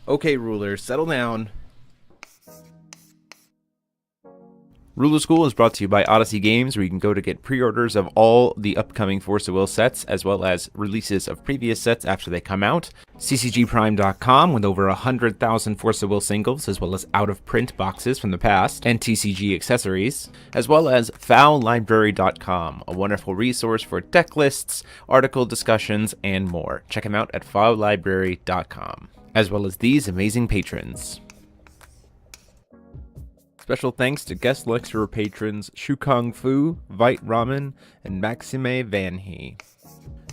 Okay, rulers, settle down. Ruler School is brought to you by Odyssey Games, where you can go to get pre-orders of all the upcoming Force of Will sets, as well as releases of previous sets after they come out. TCGPrime.com with over 100,000 Force of Will singles, as well as out-of-print boxes from the past, and TCG accessories, as well as fowlibrary.com, a wonderful resource for deck lists, article discussions, and more. Check them out at fowlibrary.com, as well as these amazing patrons. Special thanks to guest lecturer patrons Shukong Fu, Vite Ramen, and Maxime Van He.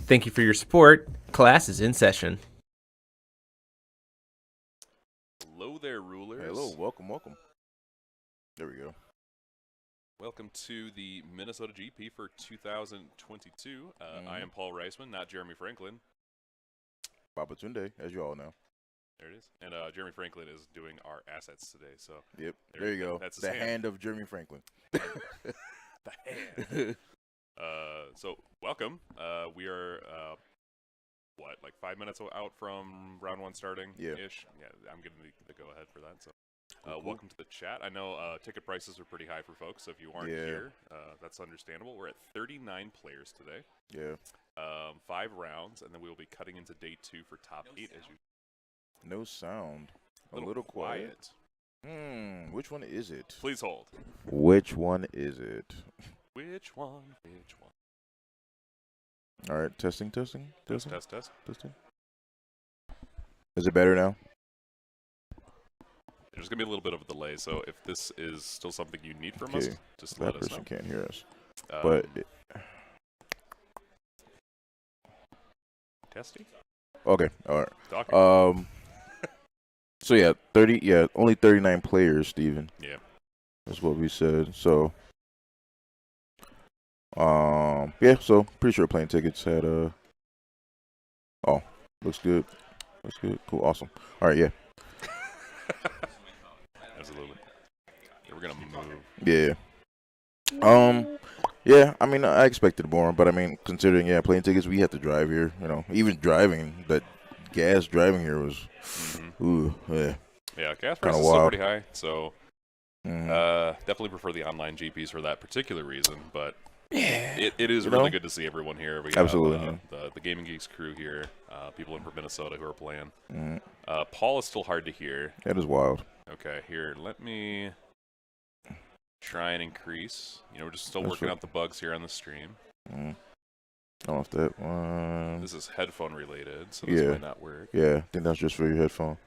Thank you for your support. Class is in session. Hello there, rulers. Hello, welcome. There we go. Welcome to the Minnesota GP for 2022. I am Paul Reisman, not Jeremy Franklin. Babatunde, as you all know. There it is. And Jeremy Franklin is doing our assets today. So Yep, there you go. That's his the hand of Jeremy Franklin. The hand. So welcome. We are like 5 minutes out from round one starting? Yeah. Ish. Yeah, I'm giving the go ahead for that. So Cool. welcome to the chat. I know ticket prices are pretty high for folks, so if you aren't here, that's understandable. We're at 39 players today. Yeah. 5 rounds, and then we will be cutting into day 2 for top 8 as you. No sound. A little quiet. Which one is it? Please hold. Which one is it? Which one? Which one? All right, testing. Test. Testing. Is it better now? There's going to be a little bit of a delay, so if this is still something you need from us, just let That us know. person can't hear us. But testing? Okay, all right. Talking. So yeah, only 39 players, Steven. Yeah. That's what we said. So so pretty sure plane tickets had looks good. Cool, awesome. All right, yeah. Absolutely. Yeah, we're gonna move. Yeah. Yeah, I mean, I expected more, but I mean, considering, plane tickets, we had to drive here, even driving, that gas driving here was, yeah. Yeah, gas prices are still pretty high, so definitely prefer the online GPs for that particular reason, but it is really good to see everyone here. We have the Gaming Geeks crew here, people in from Minnesota who are playing. Paul is still hard to hear. That is wild. Okay, here, let me try and increase. We're just still working out the bugs here on the stream. I don't know if that one... This is headphone related, so this might not work. Yeah, I think that's just for your headphone.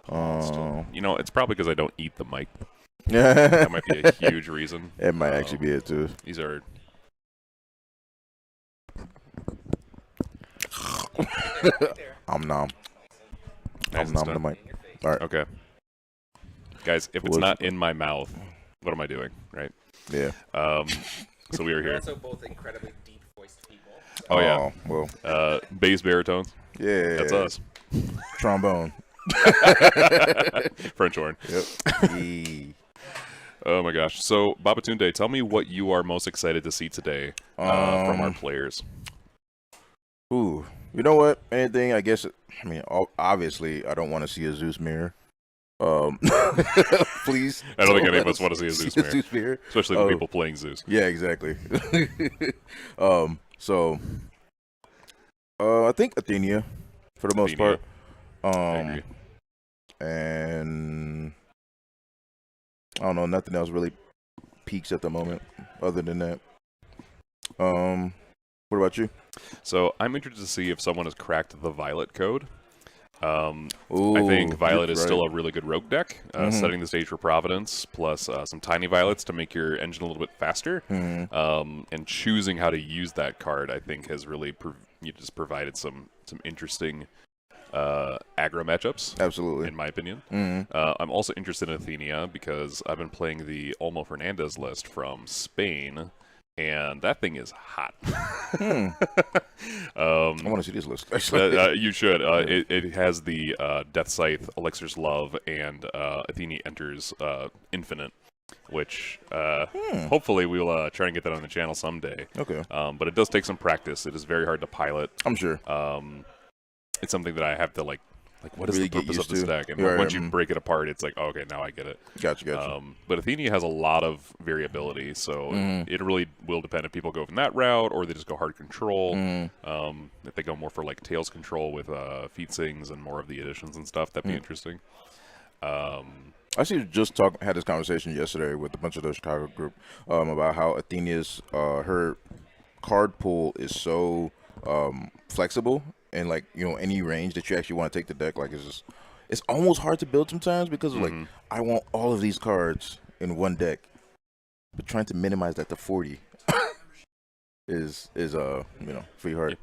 It's probably because I don't eat the mic. That might be a huge reason. It might actually be it, too. These are... I'm nom the mic. All right. Okay. Guys, if it's not in my mouth, what am I doing, right? Yeah. So we are here. We're also both incredibly deep-voiced people. Oh, yeah. Well. Bass baritones. Yeah. That's us. Trombone. French horn. Yep. Oh, my gosh. So, Babatunde, tell me what you are most excited to see today from our players. Ooh. You know what? Anything, I guess, obviously, I don't want to see a Zeus mirror. Please. I don't think any of us want to see a Zeus mirror. Especially the people playing Zeus. Yeah, exactly. So, I think Athenia, for the most part. I agree. And I don't know, nothing else really peaks at the moment other than that. What about you? So I'm interested to see if someone has cracked the Violet code. I Ooh, think Violet is right. still a really good rogue deck, setting the stage for Providence, plus some tiny Violets to make your engine a little bit faster. And choosing how to use that card, I think, has really just provided some interesting aggro matchups. Absolutely. In my opinion. I'm also interested in Athenia because I've been playing the Olmo Fernandez list from Spain, and that thing is hot. I want to see this list, actually. You should. It has the Death Scythe, Elixir's Love, and Athenia enters Infinite, which hopefully we'll try and get that on the channel someday. Okay. But it does take some practice. It is very hard to pilot. I'm sure. It's something that I have to like, what is the purpose of this deck? And once you break it apart, it's like, oh, okay, now I get it. Gotcha. But Athenia has a lot of variability, so it really will depend if people go from that route or they just go hard control. If they go more for like Tails control with Feet Sings and more of the additions and stuff, that'd be interesting. I actually just had this conversation yesterday with a bunch of the Chicago group about how Athenia's her card pool is so flexible. And like, you know, any range that you actually want to take the deck, like it's almost hard to build sometimes because of like I want all of these cards in one deck, but trying to minimize that to 40 is you know, pretty hard.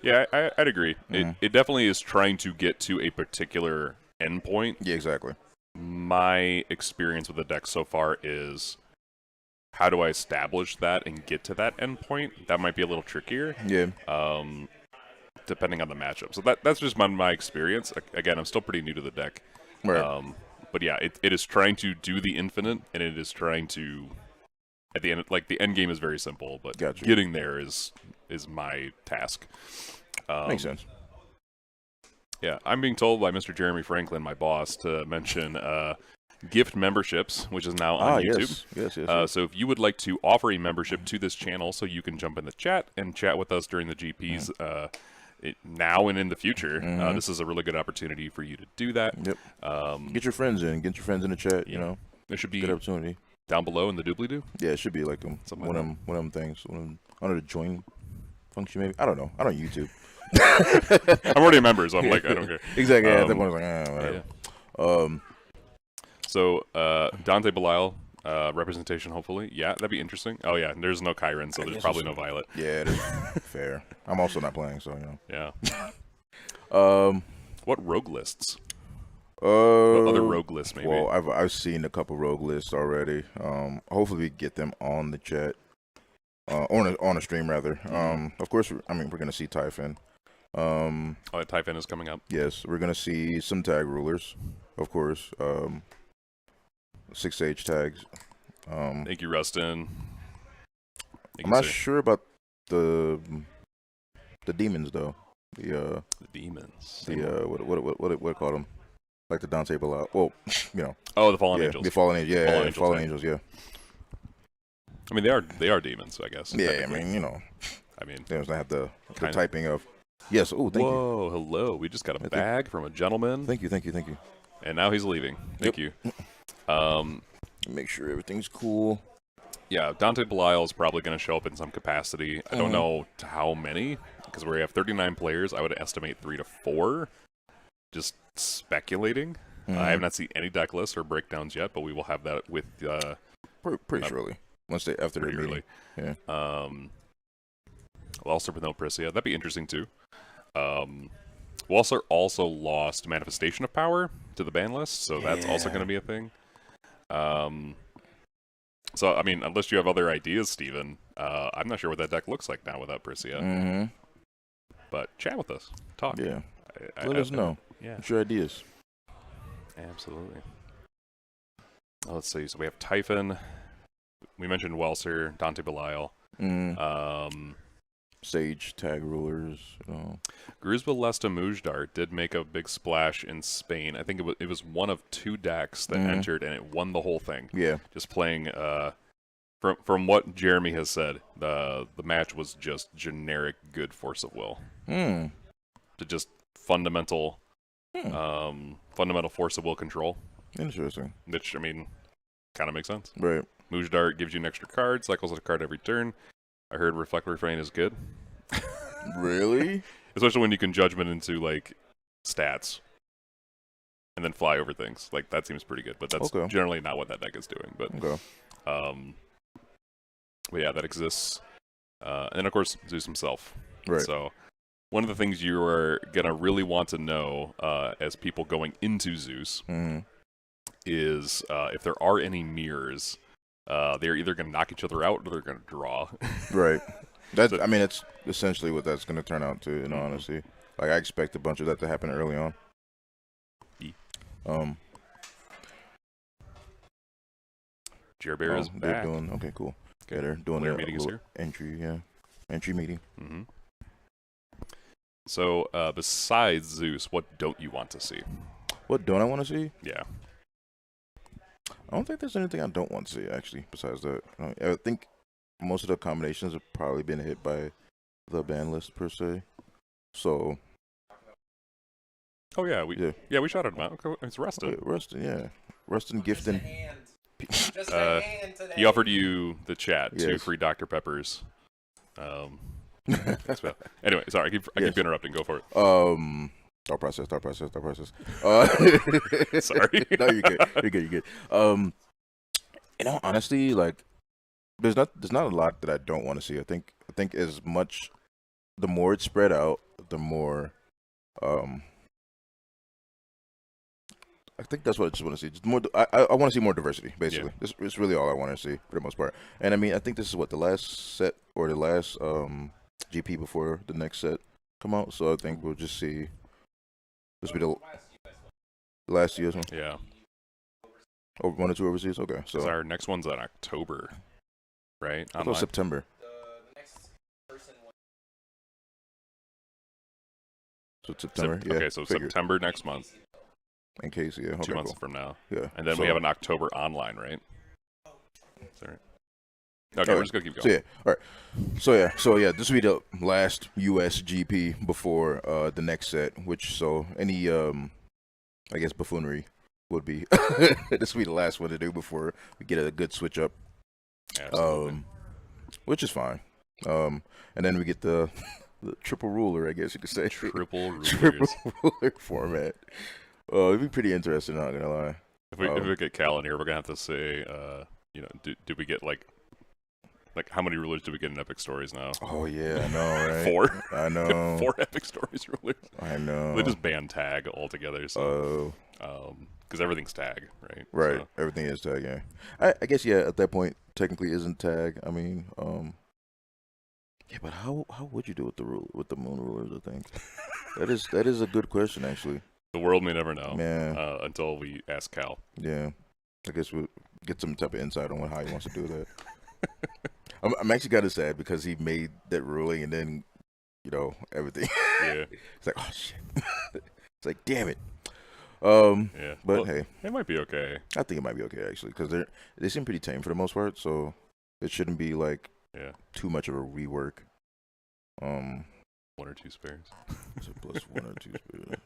Yeah, I'd agree. It definitely is trying to get to a particular endpoint. Yeah, exactly. My experience with the deck so far is, how do I establish that and get to that endpoint? That might be a little trickier. Yeah. Depending on the matchup. So that's just my experience. Again, I'm still pretty new to the deck. Right. But yeah, it is trying to do the infinite, and it is trying to, at the end, like the end game is very simple, but getting there is my task. Makes sense. Yeah, I'm being told by Mr. Jeremy Franklin, my boss, to mention gift memberships, which is now on YouTube. Yes. So if you would like to offer a membership to this channel so you can jump in the chat and chat with us during the GPs now and in the future, this is a really good opportunity for you to do that. Yep. Get your friends in. Get your friends in the chat, you know. There should be good opportunity. Down below in the doobly-doo? Yeah, it should be like one of them things. Under the join function, maybe. I don't know. I don't YouTube. I'm already a member, so I'm like, I don't care. Exactly. At that point, I was like, whatever. So, Dante Belial, representation, hopefully. Yeah, that'd be interesting. Oh, yeah, there's no Chiron, so there's probably no Violet. Yeah, it is fair. I'm also not playing, so, you know. Yeah. What rogue lists? What other rogue lists, maybe? Well, I've seen a couple rogue lists already. Hopefully we get them on the chat. On a stream, rather. Of course, I mean, we're going to see Typhon. Typhon is coming up. Yes, we're going to see some tag rulers, of course. 6 H tags. Thank you, Rustin. I'm not sure about the demons though. The demons. What call them? Like the Dante Belial. Well, you know. Oh, the fallen angels. The fallen angels. Yeah, fallen angels. Yeah. I mean, they are demons, I guess. Yeah, I mean, you know. I mean, they don't have the typing of. Yes. Oh, thank you. Whoa, hello. We just got a bag from a gentleman. Thank you. And now he's leaving. Thank you. Make sure everything's cool. Yeah, Dante Belial is probably going to show up in some capacity. I don't know how many, because we have 39 players. I would estimate 3 to 4. Just speculating. I have not seen any deck lists or breakdowns yet, but we will have that with pretty surely. After the meeting. Yeah. Walser with no Priscia. That'd be interesting too. Walser also lost Manifestation of Power to the ban list, so that's also going to be a thing. So, I mean, unless you have other ideas, Steven, I'm not sure what that deck looks like now without Priscia. But chat with us. Talk. Yeah. Let us know. Yeah. What's your ideas? Absolutely. Let's see. So we have Typhon. We mentioned Welser, Dante Belial. Sage tag rulers. Gruzba Lesta Mujdar did make a big splash in Spain. I think it was one of 2 decks that entered, and it won the whole thing. Yeah. Just playing. From what Jeremy has said, the match was just generic good force of will. To just fundamental force of will control. Interesting. Which, I mean, kind of makes sense. Right. Mujdar gives you an extra card, cycles a card every turn. I heard Reflect Refrain is good. Really? Especially when you can judgment into, like, stats. And then fly over things. Like, that seems pretty good. But that's generally not what that deck is doing. But, but yeah, that exists. And then, of course, Zeus himself. Right. So, one of the things you are going to really want to know as people going into Zeus is if there are any mirrors, they're either going to knock each other out or they're going to draw. Right. That's, I mean, it's essentially what that's going to turn out to, in all honesty. Like, I expect a bunch of that to happen early on. Jerbear is back. Okay, cool. Okay, they're doing their meeting is here. Entry meeting. So, besides Zeus, what don't you want to see? What don't I want to see? Yeah. I don't think there's anything I don't want to see, actually, besides that. I think most of the combinations have probably been hit by the ban list, per se. So... Oh, yeah. We shouted him out. It's Rustin. Okay, Rustin, yeah. Rustin gifting. He offered you the chat, yes. 2 free Dr. Peppers. Anyway, sorry, I keep interrupting. Go for it. Thought process. Sorry. No, you're good. In all honesty, like, there's not a lot that I don't want to see. I think as much, the more it's spread out, the more, I think that's what I just want to see. Just more. I want to see more diversity, basically. Yeah. It's really all I want to see for the most part. And I mean, I think this is what the last set or the last GP before the next set come out. So I think we'll just see. This will be the last US one. Yeah. Oh, 1 or 2 overseas. Okay, so our next one's in October, right? Oh, September. The next person was... So September. Yeah. Okay, so September next month. In case, yeah. Okay, 2 months from now. Yeah. And then we have an October online, right? Sorry. Okay, we're just going to keep going. So, yeah. All right. So, yeah, this will be the last US GP before the next set, any, I guess, buffoonery would be. This will be the last one to do before we get a good switch up. Absolutely. Which is fine. And then we get the triple ruler, I guess you could say. Triple ruler format. It'd be pretty interesting, not gonna lie. If we get Cal in here, we're gonna have to say, do we get like how many rulers do we get in Epic Stories now? Oh yeah, I know, right? 4. I know. 4 Epic Stories rulers. I know. They just ban tag altogether. So, because everything's tag, right? Right. So. Everything is tag. Yeah. I guess at that point technically isn't tag. I mean, yeah, but how would you do with the moon rulers? I think that is a good question, actually. The world may never know. Yeah. Until we ask Cal. Yeah. I guess we'll get some type of insight on how he wants to do that. I'm actually kind of sad because he made that ruling and then, everything. Yeah. It's like, oh shit. It's like, damn it. Yeah. But hey, it might be okay. I think it might be okay actually because they seem pretty tame for the most part, so it shouldn't be like too much of a rework. 1 or 2 spares. So plus 1 or 2 spares.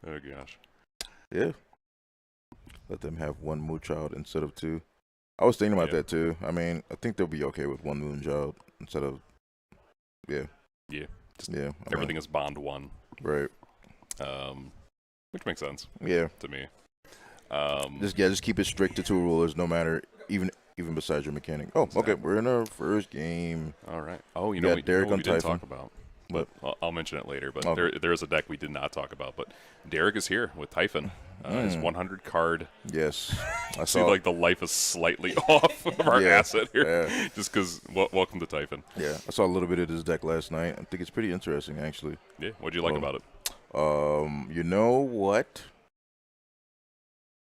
Oh gosh. Yeah. Let them have 1 Moonchild instead of 2. I was thinking about that too. I mean, I think they'll be okay with 1 Moonchild instead of. Yeah. Yeah. Everything is Bond 1. Right. Which makes sense. Yeah. To me. Just keep it strict to 2 rulers, no matter even besides your mechanic. Oh, okay. We're in our first game. All right. Oh, you know what we didn't talk about. But I'll mention it later. But there is a deck we did not talk about. But Derek is here with Typhon. His 100 card. Yes, I see. Like the life is slightly off of our asset here, just because. Welcome to Typhon. Yeah, I saw a little bit of this deck last night. I think it's pretty interesting, actually. Yeah, what'd you like about it? You know what?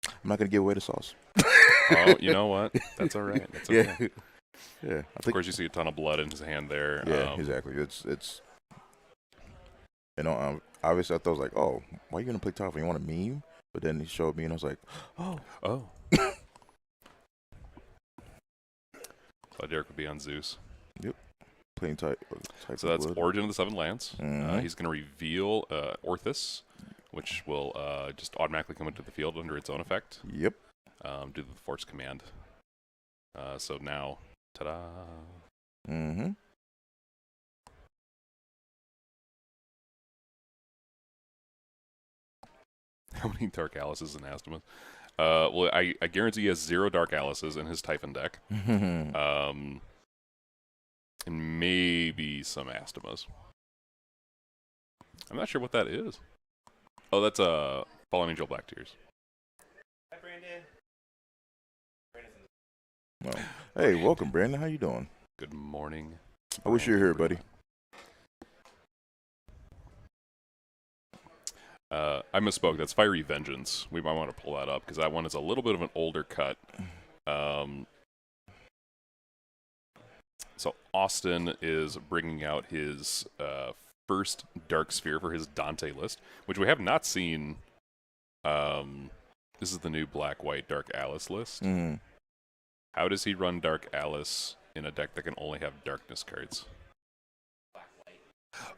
I'm not gonna give away the sauce. Oh, you know what? That's all right. That's okay. Yeah. Of course, you see a ton of blood in his hand there. Yeah, exactly. It's. Obviously, I thought I was like, oh, why are you gonna play Typhon? You want a meme? But then he showed me, and I was like, oh. Thought Derek would be on Zeus. Yep. Playing type. So that's blood. Origin of the 7 Lands. Mm-hmm. He's going to reveal Orthus, which will just automatically come into the field under its own effect. Yep. Do the Force command. So now, ta-da. Mm-hmm. How many Dark Alices and Astamas? Well, I guarantee he has 0 Dark Alices in his Typhon deck. And maybe some Astamas. I'm not sure what that is. Oh, that's a Fallen Angel Black Tears. Hi, Brandon. Oh. Hey, welcome, Brandon. How you doing? Good morning. I wish you were here, buddy. I misspoke. That's Fiery Vengeance. We might want to pull that up because that one is a little bit of an older cut. So Austin is bringing out his first Dark Sphere for his Dante list, which we have not seen. This is the new Black-White Dark Alice list. How does he run Dark Alice in a deck that can only have Darkness cards?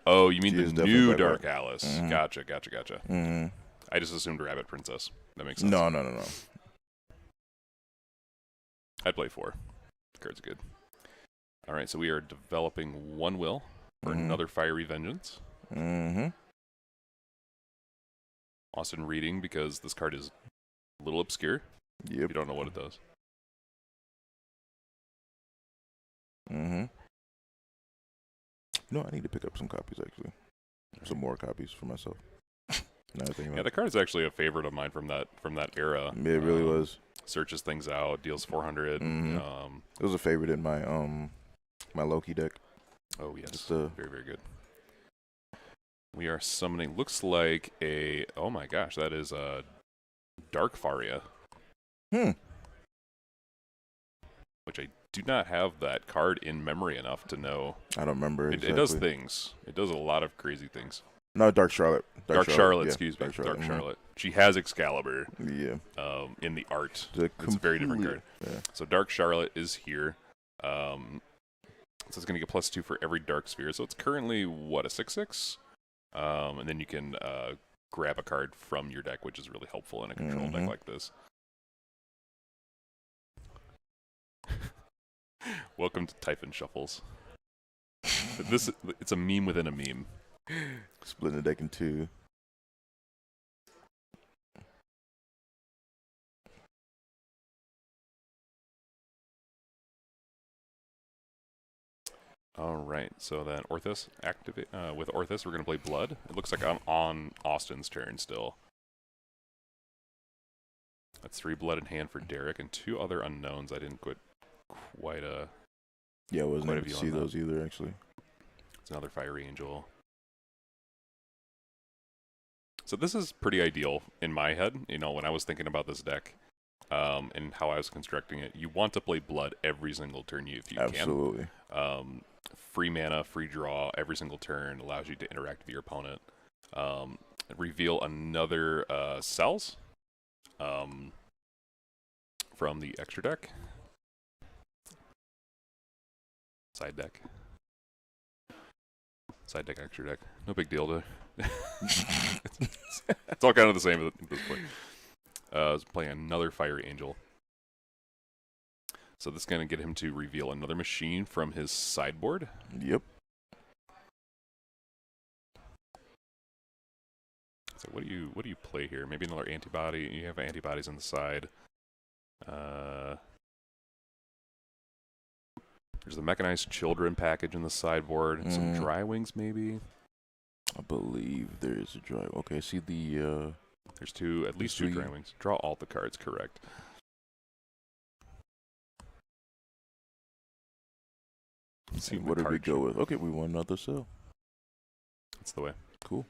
Oh, you mean the new Dark Alice. Gotcha. I just assumed Rabbit Princess. That makes sense. No. I'd play 4. The card's good. All right, so we are developing 1 will for another Fiery Vengeance. Austin reading because this card is a little obscure. Yep. You don't know what it does. No, I need to pick up some copies, actually. Some more copies for myself. Yeah, the card is actually a favorite of mine from that era. Yeah, it really was. Searches things out, deals 400. It was a favorite in my my Loki deck. Oh yes, very, very good. We are summoning. Looks like a. Oh my gosh, that is a Dark Faria. Which I do not have that card in memory enough to know. I don't remember. It does things. It does a lot of crazy things. No, Dark Charlotte. Dark Charlotte, excuse me. Dark Charlotte. She has Excalibur. Yeah. In the art. It's a very different card. Yeah. So Dark Charlotte is here. So it's going to get +2 for every Dark Sphere. So it's currently, what, a 6/6? And then you can grab a card from your deck, which is really helpful in a control deck like this. Welcome to Typhon Shuffles. It's a meme within a meme. Splitting the deck in 2. All right, so then Orthus activate. With Orthus, we're going to play Blood. It looks like I'm on Austin's turn still. That's 3 blood in hand for Derek and 2 other unknowns. I didn't get quite a. Yeah, I wasn't able to see those either, actually. It's another Fiery Angel. So this is pretty ideal in my head. You know, when I was thinking about this deck and how I was constructing it, you want to play Blood every single turn if you can. Absolutely. Free mana, free draw every single turn, allows you to interact with your opponent. Reveal another cells from the extra deck. Side deck, extra deck. No big deal to. It's all kind of the same at this point. I was playing another Fiery Angel. So this is going to get him to reveal another machine from his sideboard. Yep. So what do you play here? Maybe another antibody. You have antibodies on the side. There's the Mechanized Children package in the sideboard. And some Dry Wings, maybe. I believe there is a dry. Okay, see the. There's at least two Dry Wings. Draw all the cards, correct. Let's see what did we go with? Okay, we want another cell. That's the way. Cool.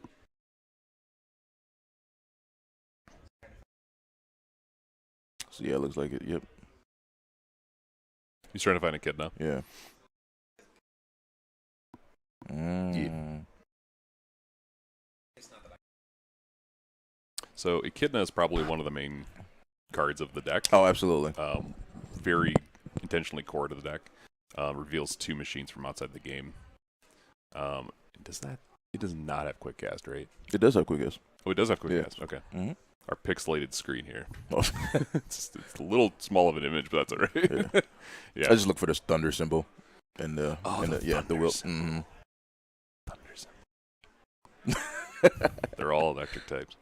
So yeah, it looks like it. Yep. He's trying to find a kid now. Yeah. Yeah. So Echidna is probably one of the main cards of the deck. Oh, absolutely. Very intentionally core to the deck. Reveals 2 machines from outside the game. It does not have quick cast, right? It does have quick cast. Oh, it does have quick cast. Okay. Our pixelated screen here. Oh. it's a little small of an image, but that's all right. Yeah. Yeah. I just look for this thunder symbol and the will. Thunder symbol. They're all electric types.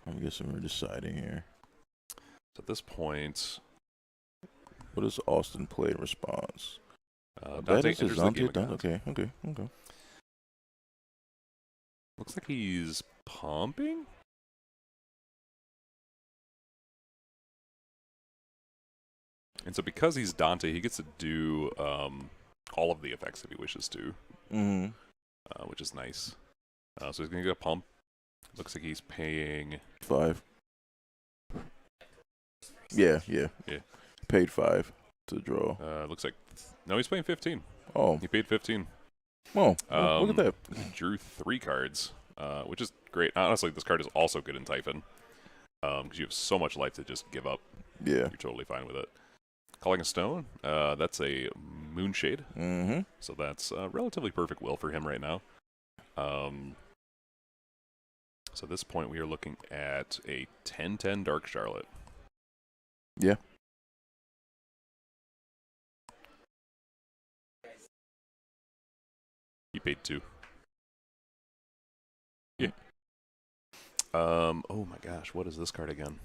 I'm guessing we're deciding here. So at this point, what does Austin play in response? Dante enters the game again. Okay. Looks like he's pumping. And so because he's Dante, he gets to do all of the effects if he wishes to, which is nice. So he's going to get a pump. Looks like he's paying 5. Yeah. Paid 5. to draw. Looks like no, he's playing 15. Oh, he paid 15. Oh, look at that. Drew 3 cards, which is great. Honestly, this card is also good in Typhon because you have so much life to just give up. Yeah, you're totally fine with it. Calling a Stone, that's a Moonshade. Mm-hmm. So that's relatively perfect will for him right now. So at this point, we are looking at a 10/10 Dark Charlotte. Yeah. He paid 2. Yeah. Oh my gosh, what is this card again?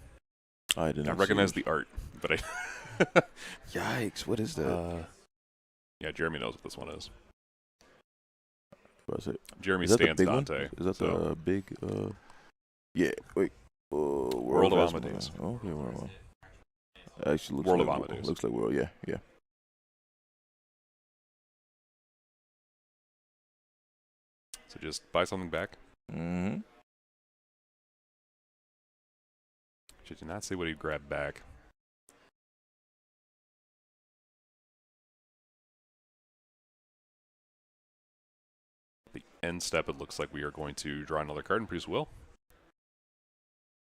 I didn't recognize the art, but I. Yikes! What is that? Yeah, Jeremy knows what this one is. What is it? Jeremy Is that stands the big Dante. One? Is that so. the big? Yeah. Wait. World of Amadeus. Okay, World. Actually, looks World like of Amadeus. Looks like World. Yeah. Yeah. So just buy something back. Mm-hmm. Should you not see what he grabbed back? The end step, it looks like we are going to draw another card and produce will.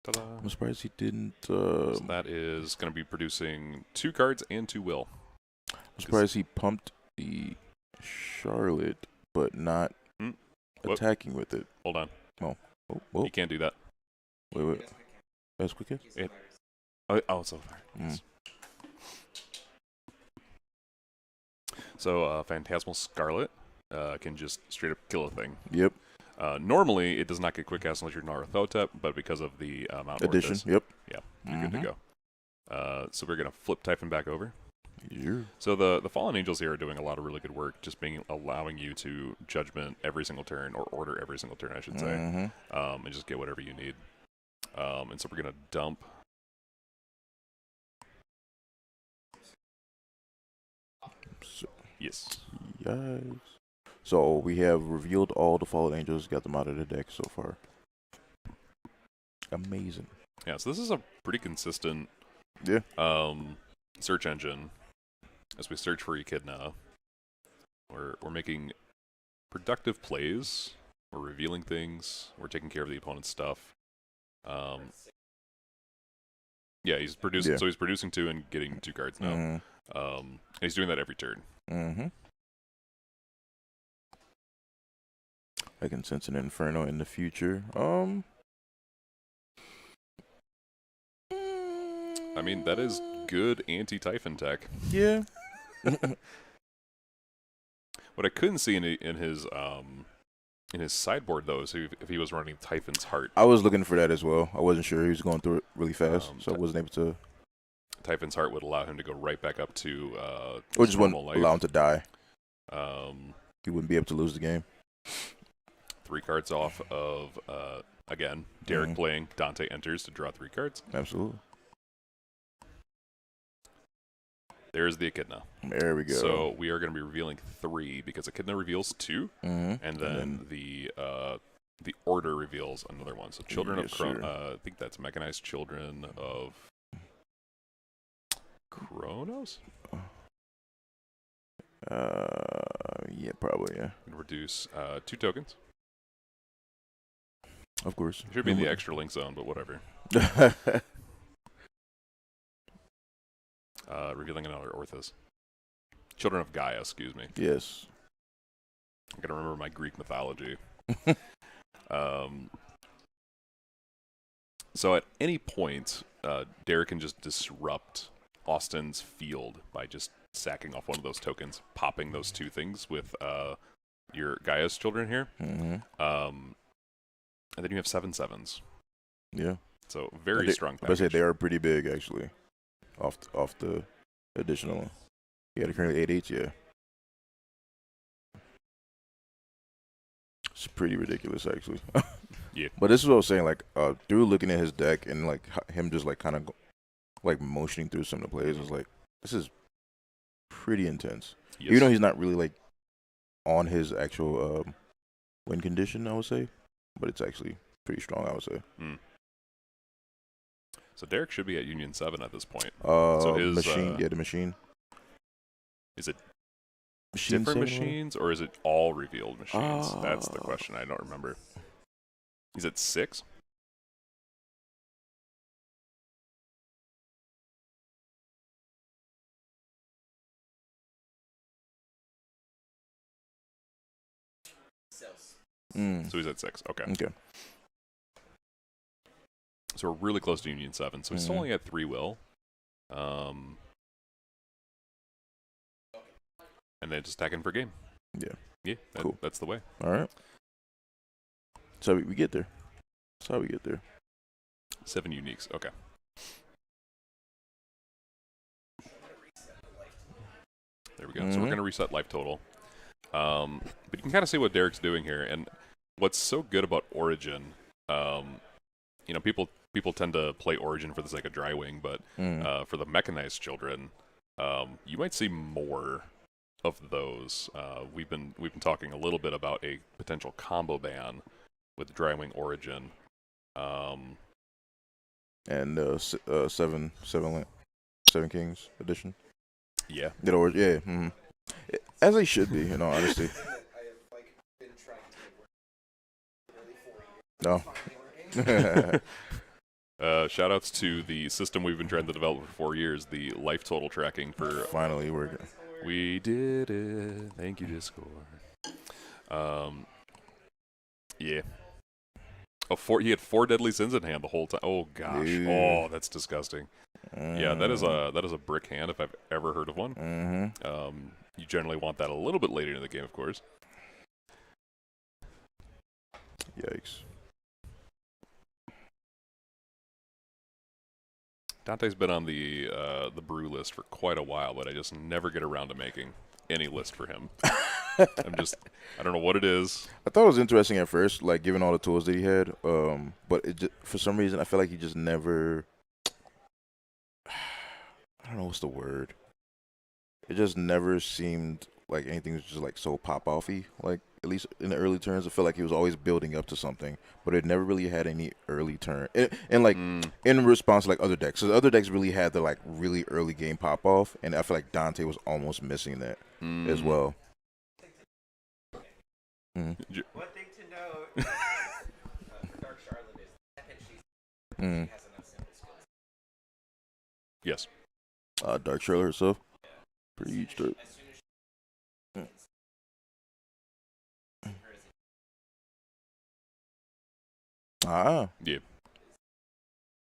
Ta-da. I'm surprised he didn't. So that is going to be producing 2 cards and 2 will. I'm surprised he pumped the Charlotte, but not attacking with it. Hold on. Oh. You can't do that. Wait. That's quick hit? Oh, so far. So Phantasmal Scarlet can just straight up kill a thing. Yep. Normally, it does not get quick cast unless you're Naruthotep, but because of the amount of addition, yep. Yeah, you're good to go. So we're going to flip Typhon back over. Yeah. So the Fallen Angels here are doing a lot of really good work, just allowing you to judgment every single turn, or order every single turn, I should say, and just get whatever you need. And so we're going to dump. Yes. So we have revealed all the Fallen Angels, got them out of the deck so far. Amazing. Yeah, so this is a pretty consistent search engine. As we search for Echidna, we're making productive plays. We're revealing things. We're taking care of the opponent's stuff. Yeah, he's producing. So he's producing 2 and getting 2 cards now. And he's doing that every turn. I can sense an Inferno in the future. I mean, that is good anti-Typhon tech. Yeah. What I couldn't see in his sideboard though is if he was running Typhon's Heart. I was looking for that as well. I wasn't sure he was going through it really fast, so I wasn't able to. Typhon's Heart would allow him to go right back up to or just wouldn't life. Allow him to die. He wouldn't be able to lose the game. 3 cards off of again Derek playing Dante enters to draw 3 cards. Absolutely. There's the Echidna. There we go. So we are going to be revealing 3 because Echidna reveals 2, and then the Order reveals another one. So Children of I think that's Mechanized Children of Kronos? Yeah, probably, yeah. Reduce 2 tokens. Of course. Should be in the extra link zone, but whatever. Revealing another Orthos. Children of Gaia, excuse me. Yes. I gotta remember my Greek mythology. So at any point, Derek can just disrupt Austin's field by just sacking off one of those tokens, popping those 2 things with your Gaia's children here. And then you have 7/7s. Yeah. So very strong package. I say they are pretty big actually. Off the additional one. Yeah, they're currently 8/8, yeah. It's pretty ridiculous actually. Yeah. But this is what I was saying, like through looking at his deck and like him just like kind of like motioning through some of the plays, was like, this is pretty intense. Yes. Even though he's not really like on his actual win condition, I would say. But it's actually pretty strong, I would say. So Derek should be at Union 7 at this point. So his machine, the machine. Is it different machines, or is it all revealed machines? That's the question. I don't remember. Is it 6? So he's at 6. Okay. So we're really close to Union 7. So he's still only at 3 will. And then just attacking for game. Yeah, cool. That's the way. All right. So we get there. That's how we get there. 7 uniques. Okay. There we go. So we're going to reset life total. But you can kind of see what Derek's doing here. And what's so good about Origin, you know, people tend to play Origin for the sake of dry wing, but for the mechanized children, you might see more of those. We've been talking a little bit about a potential combo ban with dry wing Origin. And seven Kings edition. Yeah. As they should be, you know, honestly. I have been trying to nearly 4 years. No. Shout outs to the system we've been trying to develop for 4 years, the life total tracking for. Finally working. We did it. Thank you, Discord. Yeah. He had 4 deadly sins in hand the whole time. Oh gosh. Dude. Oh, that's disgusting. Yeah, that is a brick hand if I've ever heard of one. You generally want that a little bit later in the game, of course. Yikes. Dante's been on the brew list for quite a while, but I just never get around to making any list for him. I don't know what it is. I thought it was interesting at first, like given all the tools that he had, but for some reason I feel like he just never. I don't know what's the word. It just never seemed like anything was just like so pop-offy. Like at least in the early turns, I feel like he was always building up to something, but it never really had any early turn. And like in response to like other decks, so the other decks really had the like really early game pop-off, and I feel like Dante was almost missing that as well. One thing to know, Dark Charlotte is the second she has enough simple skills. Yes. Dark Charlotte herself. Preach it. Yeah.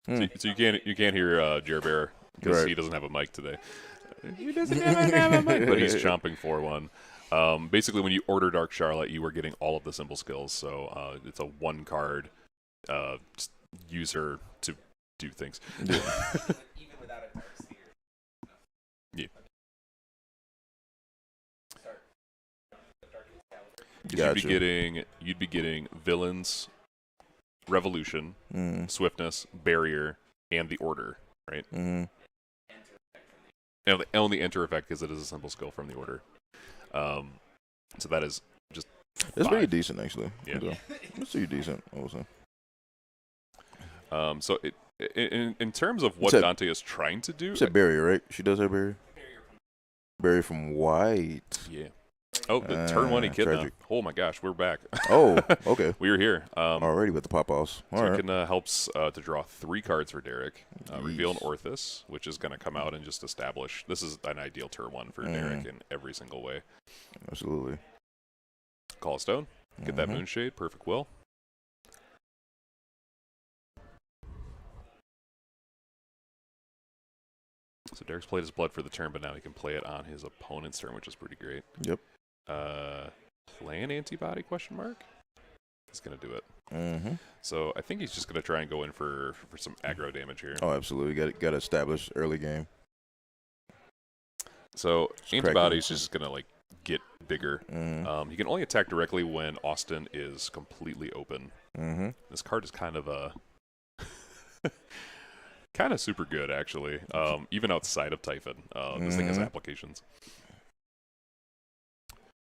So you can't hear Jer Bear because he doesn't have a mic today. He doesn't have a mic, but he's chomping for one. Basically, when you order Dark Charlotte, you are getting all of the simple skills. So it's a 1-card user to do things. Even without a dark sphere. Yeah. Gotcha. You'd be getting villains, revolution, swiftness, barrier, and the order, right? And the only enter effect because it is a simple skill from the order. So that is just. It's pretty decent, actually. Yeah, it's pretty decent. Also. So in terms of what Dante is trying to do, you said barrier, right? She does have barrier. Barrier from white. Yeah. Oh, the turn 1 he kidnapped. Oh my gosh, we're back. Oh, okay. We were here. Already with the pop-offs. So it can helps to draw 3 cards for Derek. Reveal an Orthus, which is going to come out and just establish. This is an ideal turn 1 for Derek in every single way. Absolutely. Call a stone. Get that Moonshade. Perfect will. So Derek's played his blood for the turn, but now he can play it on his opponent's turn, which is pretty great. Yep. Plan antibody ? He's gonna do it. So I think he's just gonna try and go in for some aggro damage here. Oh, absolutely. Got to establish early game. So antibody's just gonna like get bigger. He can only attack directly when Austin is completely open. This card is kind of a kind of super good, actually. Even outside of Typhon, this thing has applications.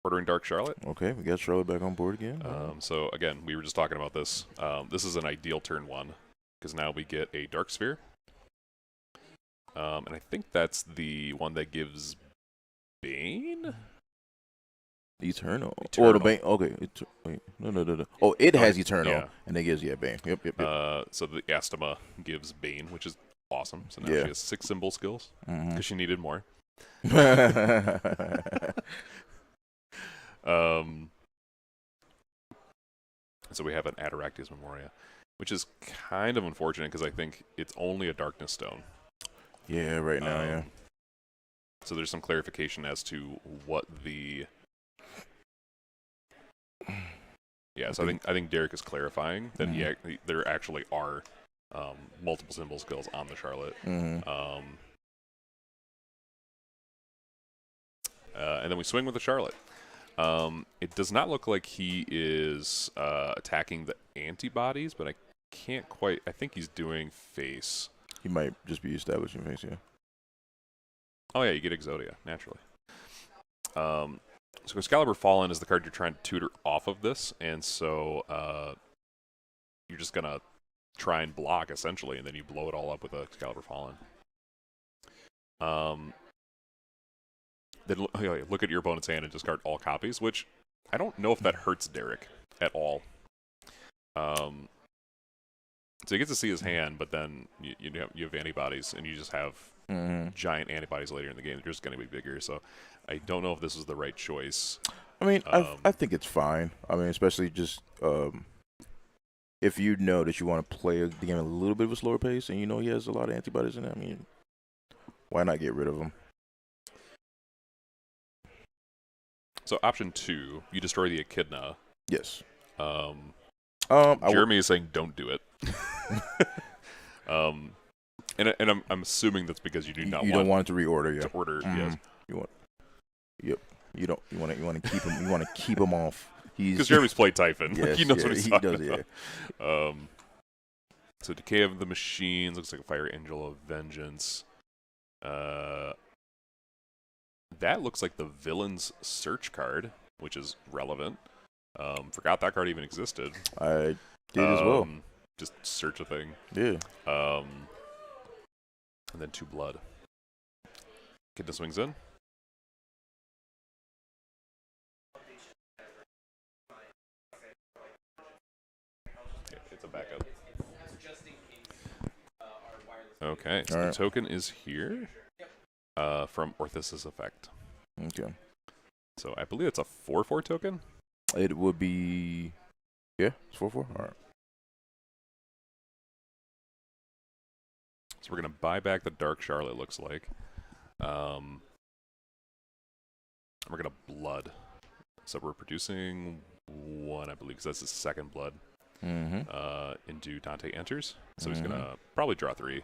Ordering Dark Charlotte. Okay, we got Charlotte back on board again. So again, we were just talking about this. This is an ideal turn 1 because now we get a Dark Sphere. And I think that's the one that gives Eternal. Eternal. Oh, the Bane. Okay. Wait. No. Oh, it has Eternal, and it gives Bane. Yep. So the Astema gives Bane, which is awesome. So now she has 6 symbol skills because she needed more. So we have an Ataractes Memoria, which is kind of unfortunate because I think it's only a Darkness Stone. Yeah, right now, So there's some clarification as to what the... Yeah, so I think Derek is clarifying that there actually are multiple symbol skills on the Charlotte. And then we swing with the Charlotte. It does not look like he is attacking the antibodies, but I can't quite... I think he's doing face. He might just be establishing face, yeah. Oh, yeah, you get Exodia, naturally. So Excalibur Fallen is the card you're trying to tutor off of this, and so you're just going to try and block, essentially, and then you blow it all up with Excalibur Fallen. Then look at your opponent's hand and discard all copies, which I don't know if that hurts Derek at all. So you get to see his hand, but then you have antibodies, and you just have giant antibodies later in the game. They're just going to be bigger, so I don't know if this is the right choice. I mean, I think it's fine. I mean, especially just if you know that you want to play the game at a little bit of a slower pace, and you know he has a lot of antibodies in it, I mean, why not get rid of him? So option 2, you destroy the Echidna. Yes. Jeremy is saying don't do it. And I'm assuming that's because you don't want it to reorder, yeah. To order, yes. You want, yep. You want to keep him. You want to keep him off. Because Jeremy's played Typhon. Yes, he knows what he's talking about. Yeah. So Decay of the Machines looks like a Fire Angel of Vengeance. That looks like the Villain's Search card, which is relevant. Forgot that card even existed. I did as well. Just search a thing. Yeah. And then 2 blood. Echidna swings in. It's a backup. Okay, so the token is here from Orthus' Effect. Okay. So I believe it's a 4/4 token. It would be, yeah, it's 4/4. All right. So we're gonna buy back the Dark Charlotte. Looks like. We're gonna blood. So we're producing 1, I believe, because that's his 2nd blood. Into Dante Enters. So he's gonna probably draw 3.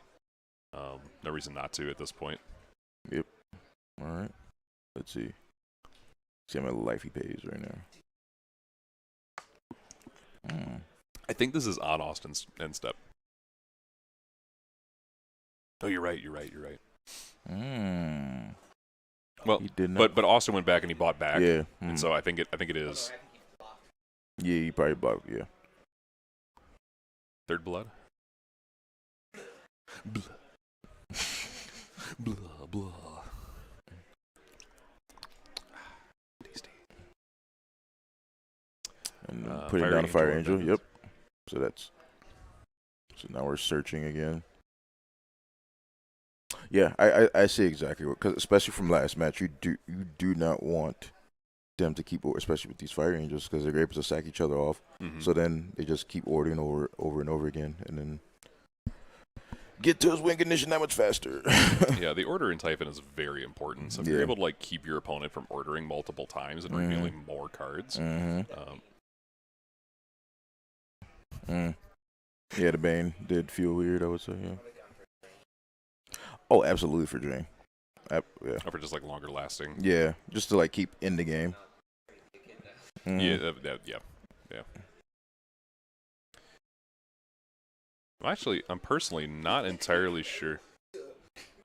No reason not to at this point. Yep. All right. Let's see. See how much life he pays right now. I think this is on Austin's end step. Oh, you're right. Well, he did not. but Austin went back and he bought back. Yeah. And so I think it is. Yeah, he probably bought. Yeah. 3rd blood. Blah. Blah blah. Tasty. And putting down a Fire Angel. Yep. So now we're searching again. Yeah, I see exactly what, because especially from last match, you do not want them to keep, especially with these Fire Angels, because they're able to sack each other off. So then they just keep ordering over and over again, and then get to his win condition that much faster. Yeah, the order in Typhon is very important. So if you're able to keep your opponent from ordering multiple times and revealing more cards. Yeah, the Bane did feel weird, I would say, yeah. Oh, absolutely for Jane. Yeah. Or for just longer lasting. Yeah, just to keep in the game. Yeah. I'm personally not entirely sure.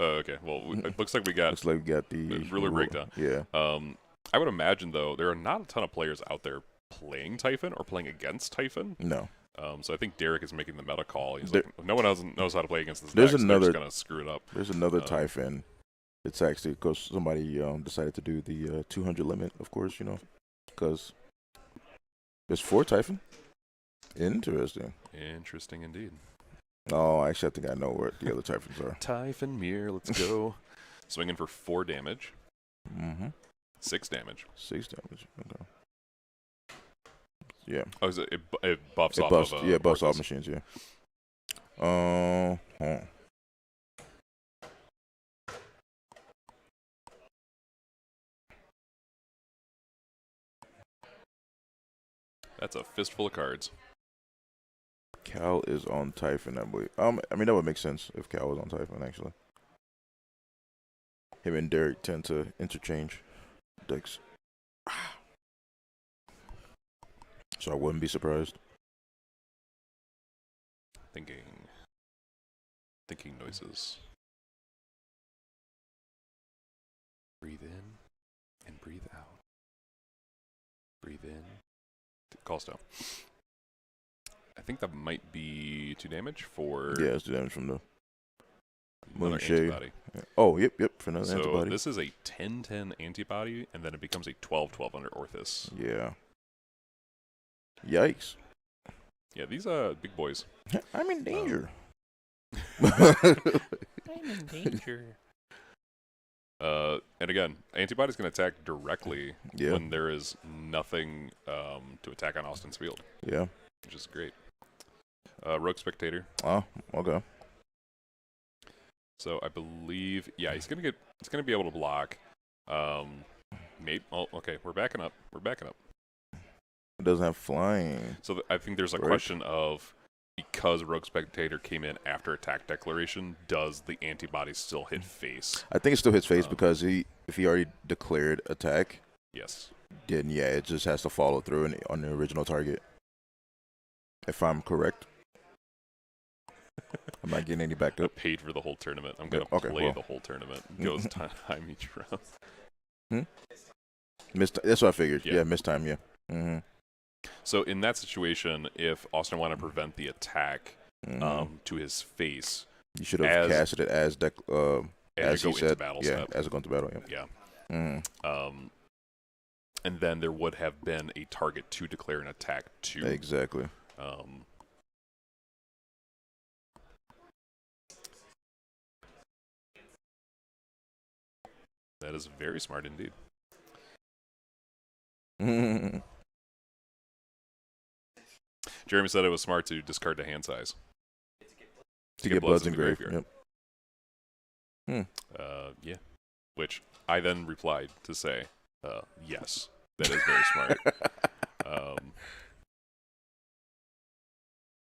Oh, okay. Well, it looks like we got the ruler breakdown. Yeah. I would imagine though there are not a ton of players out there playing Typhon or playing against Typhon. No. So I think Derek is making the meta call. He's like, no one else knows how to play against this. There's deck, another. So they're just gonna screw it up. There's another Typhon It's actually because somebody decided to do the 200 limit, of course, because there's 4 Typhon. Interesting. Interesting indeed. Oh, actually, I think I know what the other Typhons are. Typhon Mirror, let's go. Swinging for 4 damage. 6 damage. 6 damage. Okay. Yeah. Oh, is it buffs It off buffs, of yeah, it buffs Orcus. off machines, yeah. Huh. That's a fistful of cards. Cal is on Typhon, I believe. I mean, that would make sense if Cal was on Typhon, actually. Him and Derek tend to interchange decks. So I wouldn't be surprised. Thinking noises. Breathe in and breathe out. Breathe in. Callstone. I think that might be 2 damage for. Yeah, it's 2 damage from the another Moonshade. antibody. Oh, yep, for another So antibody. this is a 10-10 antibody, and then it becomes a 12-12 under Orthus. Yeah. Yikes. Yeah, these big boys. I'm in danger. I'm in danger. And again, antibody's going to attack directly when there is nothing to attack on Austin's field. Yeah. Which is great. Rogue Spectator. Oh, okay. So I believe, yeah, he's gonna be able to block. Maybe. Oh, okay. We're backing up. It doesn't have flying. So I think there's a question of, because Rogue Spectator came in after attack declaration, does the antibody still hit face? I think it still hits face because if he already declared attack, yes, then yeah, it just has to follow through on the original target. If I'm correct. I'm not getting any backed up. I paid for the whole tournament. I'm gonna play the whole tournament. Goes time each round. That's what I figured. Yeah, mistime. Yeah. Mm-hmm. So in that situation, if Austin wanted to prevent the attack to his face, you should have casted it as he said. Battle step. As it goes into battle. Yeah. And then there would have been a target to declare an attack to. Exactly. That is very smart indeed. Jeremy said it was smart to discard the hand size. To get Bloods in grave. Yep. Yeah. Which I then replied to say, yes, that is very smart.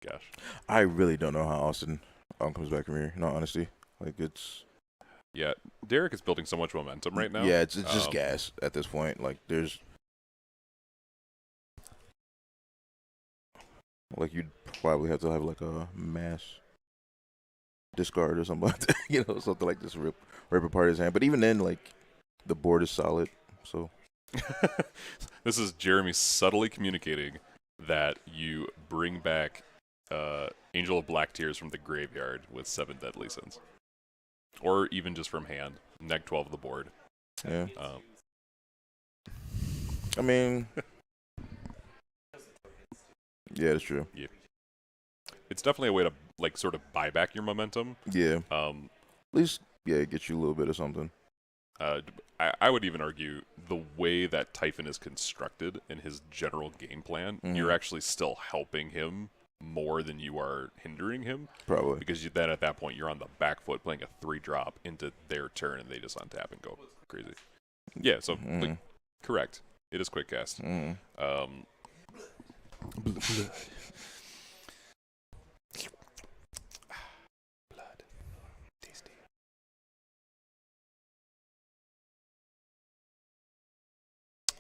Gosh. I really don't know how Austin comes back from here, in all honesty. Like, it's... Yeah, Derek is building so much momentum right now. Yeah, it's just gas at this point. Like, there's... Like, you'd probably have to have, like, a mass discard or something like that. Something like this, rip apart his hand. But even then, like, the board is solid, so... This is Jeremy subtly communicating that you bring back Angel of Black Tears from the graveyard with 7 Deadly Sins. Or even just from hand. Neg 12 of the board. Yeah. I mean... Yeah, that's true. Yeah. It's definitely a way to, like, sort of buy back your momentum. Yeah. At least, yeah, it gets you a little bit of something. I would even argue the way that Typhon is constructed in his general game plan, you're actually still helping him more than you are hindering him. Probably. Because then at that point, you're on the back foot playing a 3-drop into their turn, and they just untap and go crazy. Yeah, so, like, correct. It is quick cast. Blood. Tasty.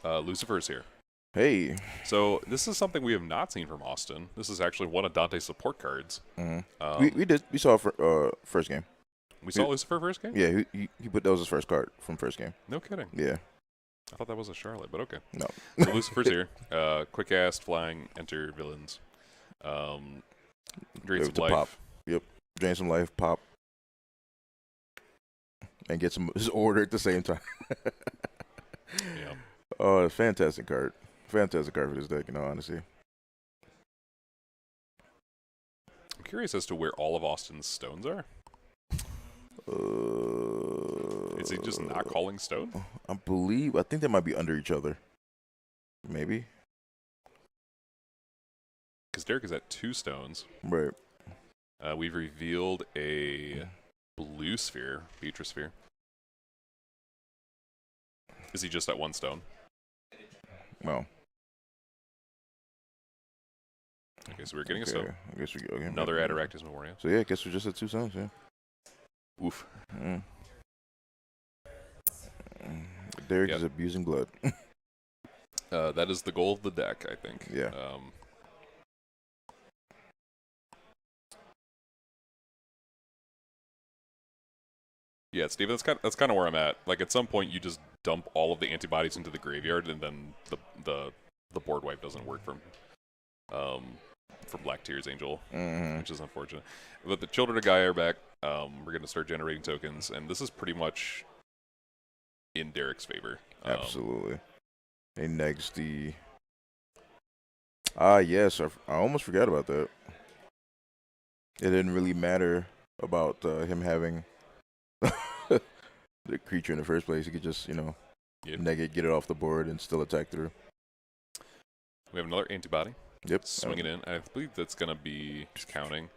Lucifer's here. Hey. So this is something we have not seen from Austin. This is actually one of Dante's support cards. We saw first game. We saw Lucifer first game? Yeah, he put that was his first card from first game. No kidding. Yeah. I thought that was a Charlotte, but okay. No. So Lucifer's here. Quick cast, flying, enter villains. Drain some life. Pop. Yep. Drain some life, pop. and get his order at the same time. Yeah. Oh, fantastic card. Fantastic card for this deck, in all honesty. I'm curious as to where all of Austin's stones are. Is he just not calling stone? I think they might be under each other. Maybe. Because Derek is at 2 stones. Right. We've revealed a blue sphere, Beatrice sphere. Is he just at 1 stone? No. Okay, so we're getting a stone. I guess we go again. Another Adiractus Memorial. So yeah, I guess we're just at 2 stones, yeah. Oof. Derek is abusing blood. That is the goal of the deck, I think. Yeah. Yeah, Steve, that's kind of where I'm at. Like, at some point, you just dump all of the antibodies into the graveyard, and then the board wipe doesn't work for Black Tears Angel, which is unfortunate. But the Children of Gaia are back. We're going to start generating tokens, and this is pretty much in Derek's favor. Absolutely. He negs the... yes, I almost forgot about that. It didn't really matter about him having the creature in the first place. He could just, neg it, get it off the board, and still attack through. We have another antibody. Yep. Swing it in. I believe that's going to be, just counting,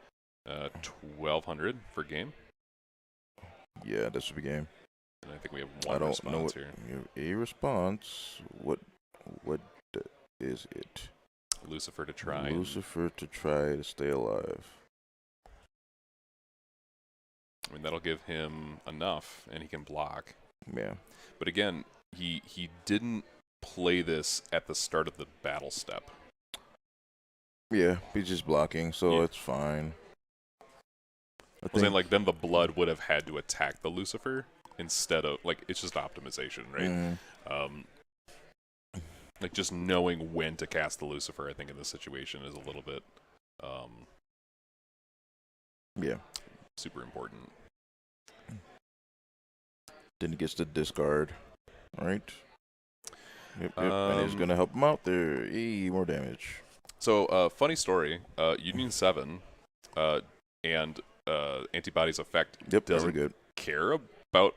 1,200 for game. Yeah, that should be game. And I think we have one response here. A response. What is it? Lucifer to try. Lucifer to try to stay alive. I mean, that'll give him enough, and he can block. Yeah. But again, he didn't play this at the start of the battle step. Yeah, he's just blocking, so it's fine. I was saying, like, then the blood would have had to attack the Lucifer instead of, like, it's just optimization, right? Like, just knowing when to cast the Lucifer, I think, in this situation is a little bit, super important. Then he gets to discard, right? Yep, and he's going to help him out there. More damage. So, funny story, Union 7 and Antibodies Effect doesn't care about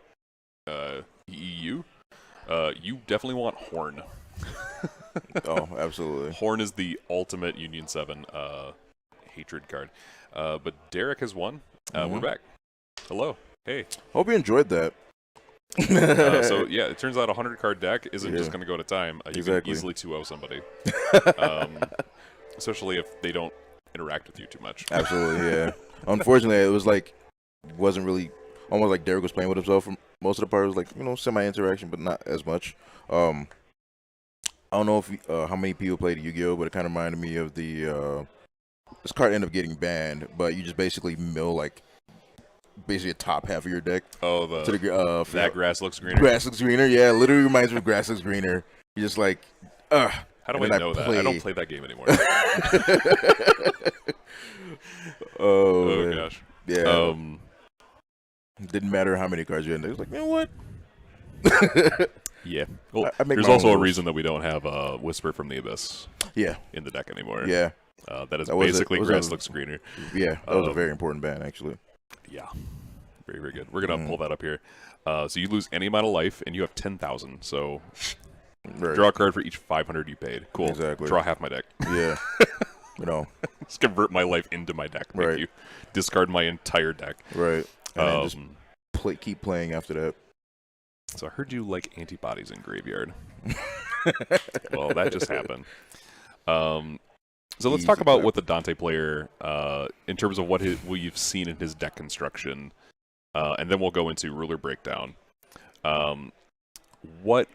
EU. You definitely want Horn. Oh, absolutely. Horn is the ultimate Union 7 hatred card. But Derek has won. We're back. Hello. Hey. Hope you enjoyed that. So, yeah, it turns out a 100-card deck isn't just going to go to time. You can easily 2-0 somebody. Especially if they don't interact with you too much. Absolutely, yeah. Unfortunately, it was like, wasn't really, almost like Derek was playing with himself for most of the part. It was like, semi-interaction, but not as much. I don't know if how many people played Yu-Gi-Oh, but it kind of reminded me of the, this card ended up getting banned, but you just basically mill, like, basically a top half of your deck. Oh, that grass looks greener? Grass looks greener, yeah. Literally reminds me of grass looks greener. You're just like, How do I know that? I don't play that game anymore. Oh gosh. Yeah. Didn't matter how many cards you had. It was like, you know what? Yeah. Well, there's also a reason that we don't have Whisper from the Abyss in the deck anymore. Yeah. That is basically grass looks greener. Yeah, that was a very important ban, actually. Yeah. Very, very good. We're going to pull that up here. So you lose any amount of life, and you have 10,000. So draw a card for each 500 you paid. Cool. Exactly. Draw half my deck. Yeah. Just convert my life into my deck. Thank you. Discard my entire deck. Right. And then just keep playing after that. So I heard you like antibodies in Graveyard. Well, that just happened. So let's talk about what the Dante player, in terms of what you've seen in his deck construction, and then we'll go into ruler breakdown. What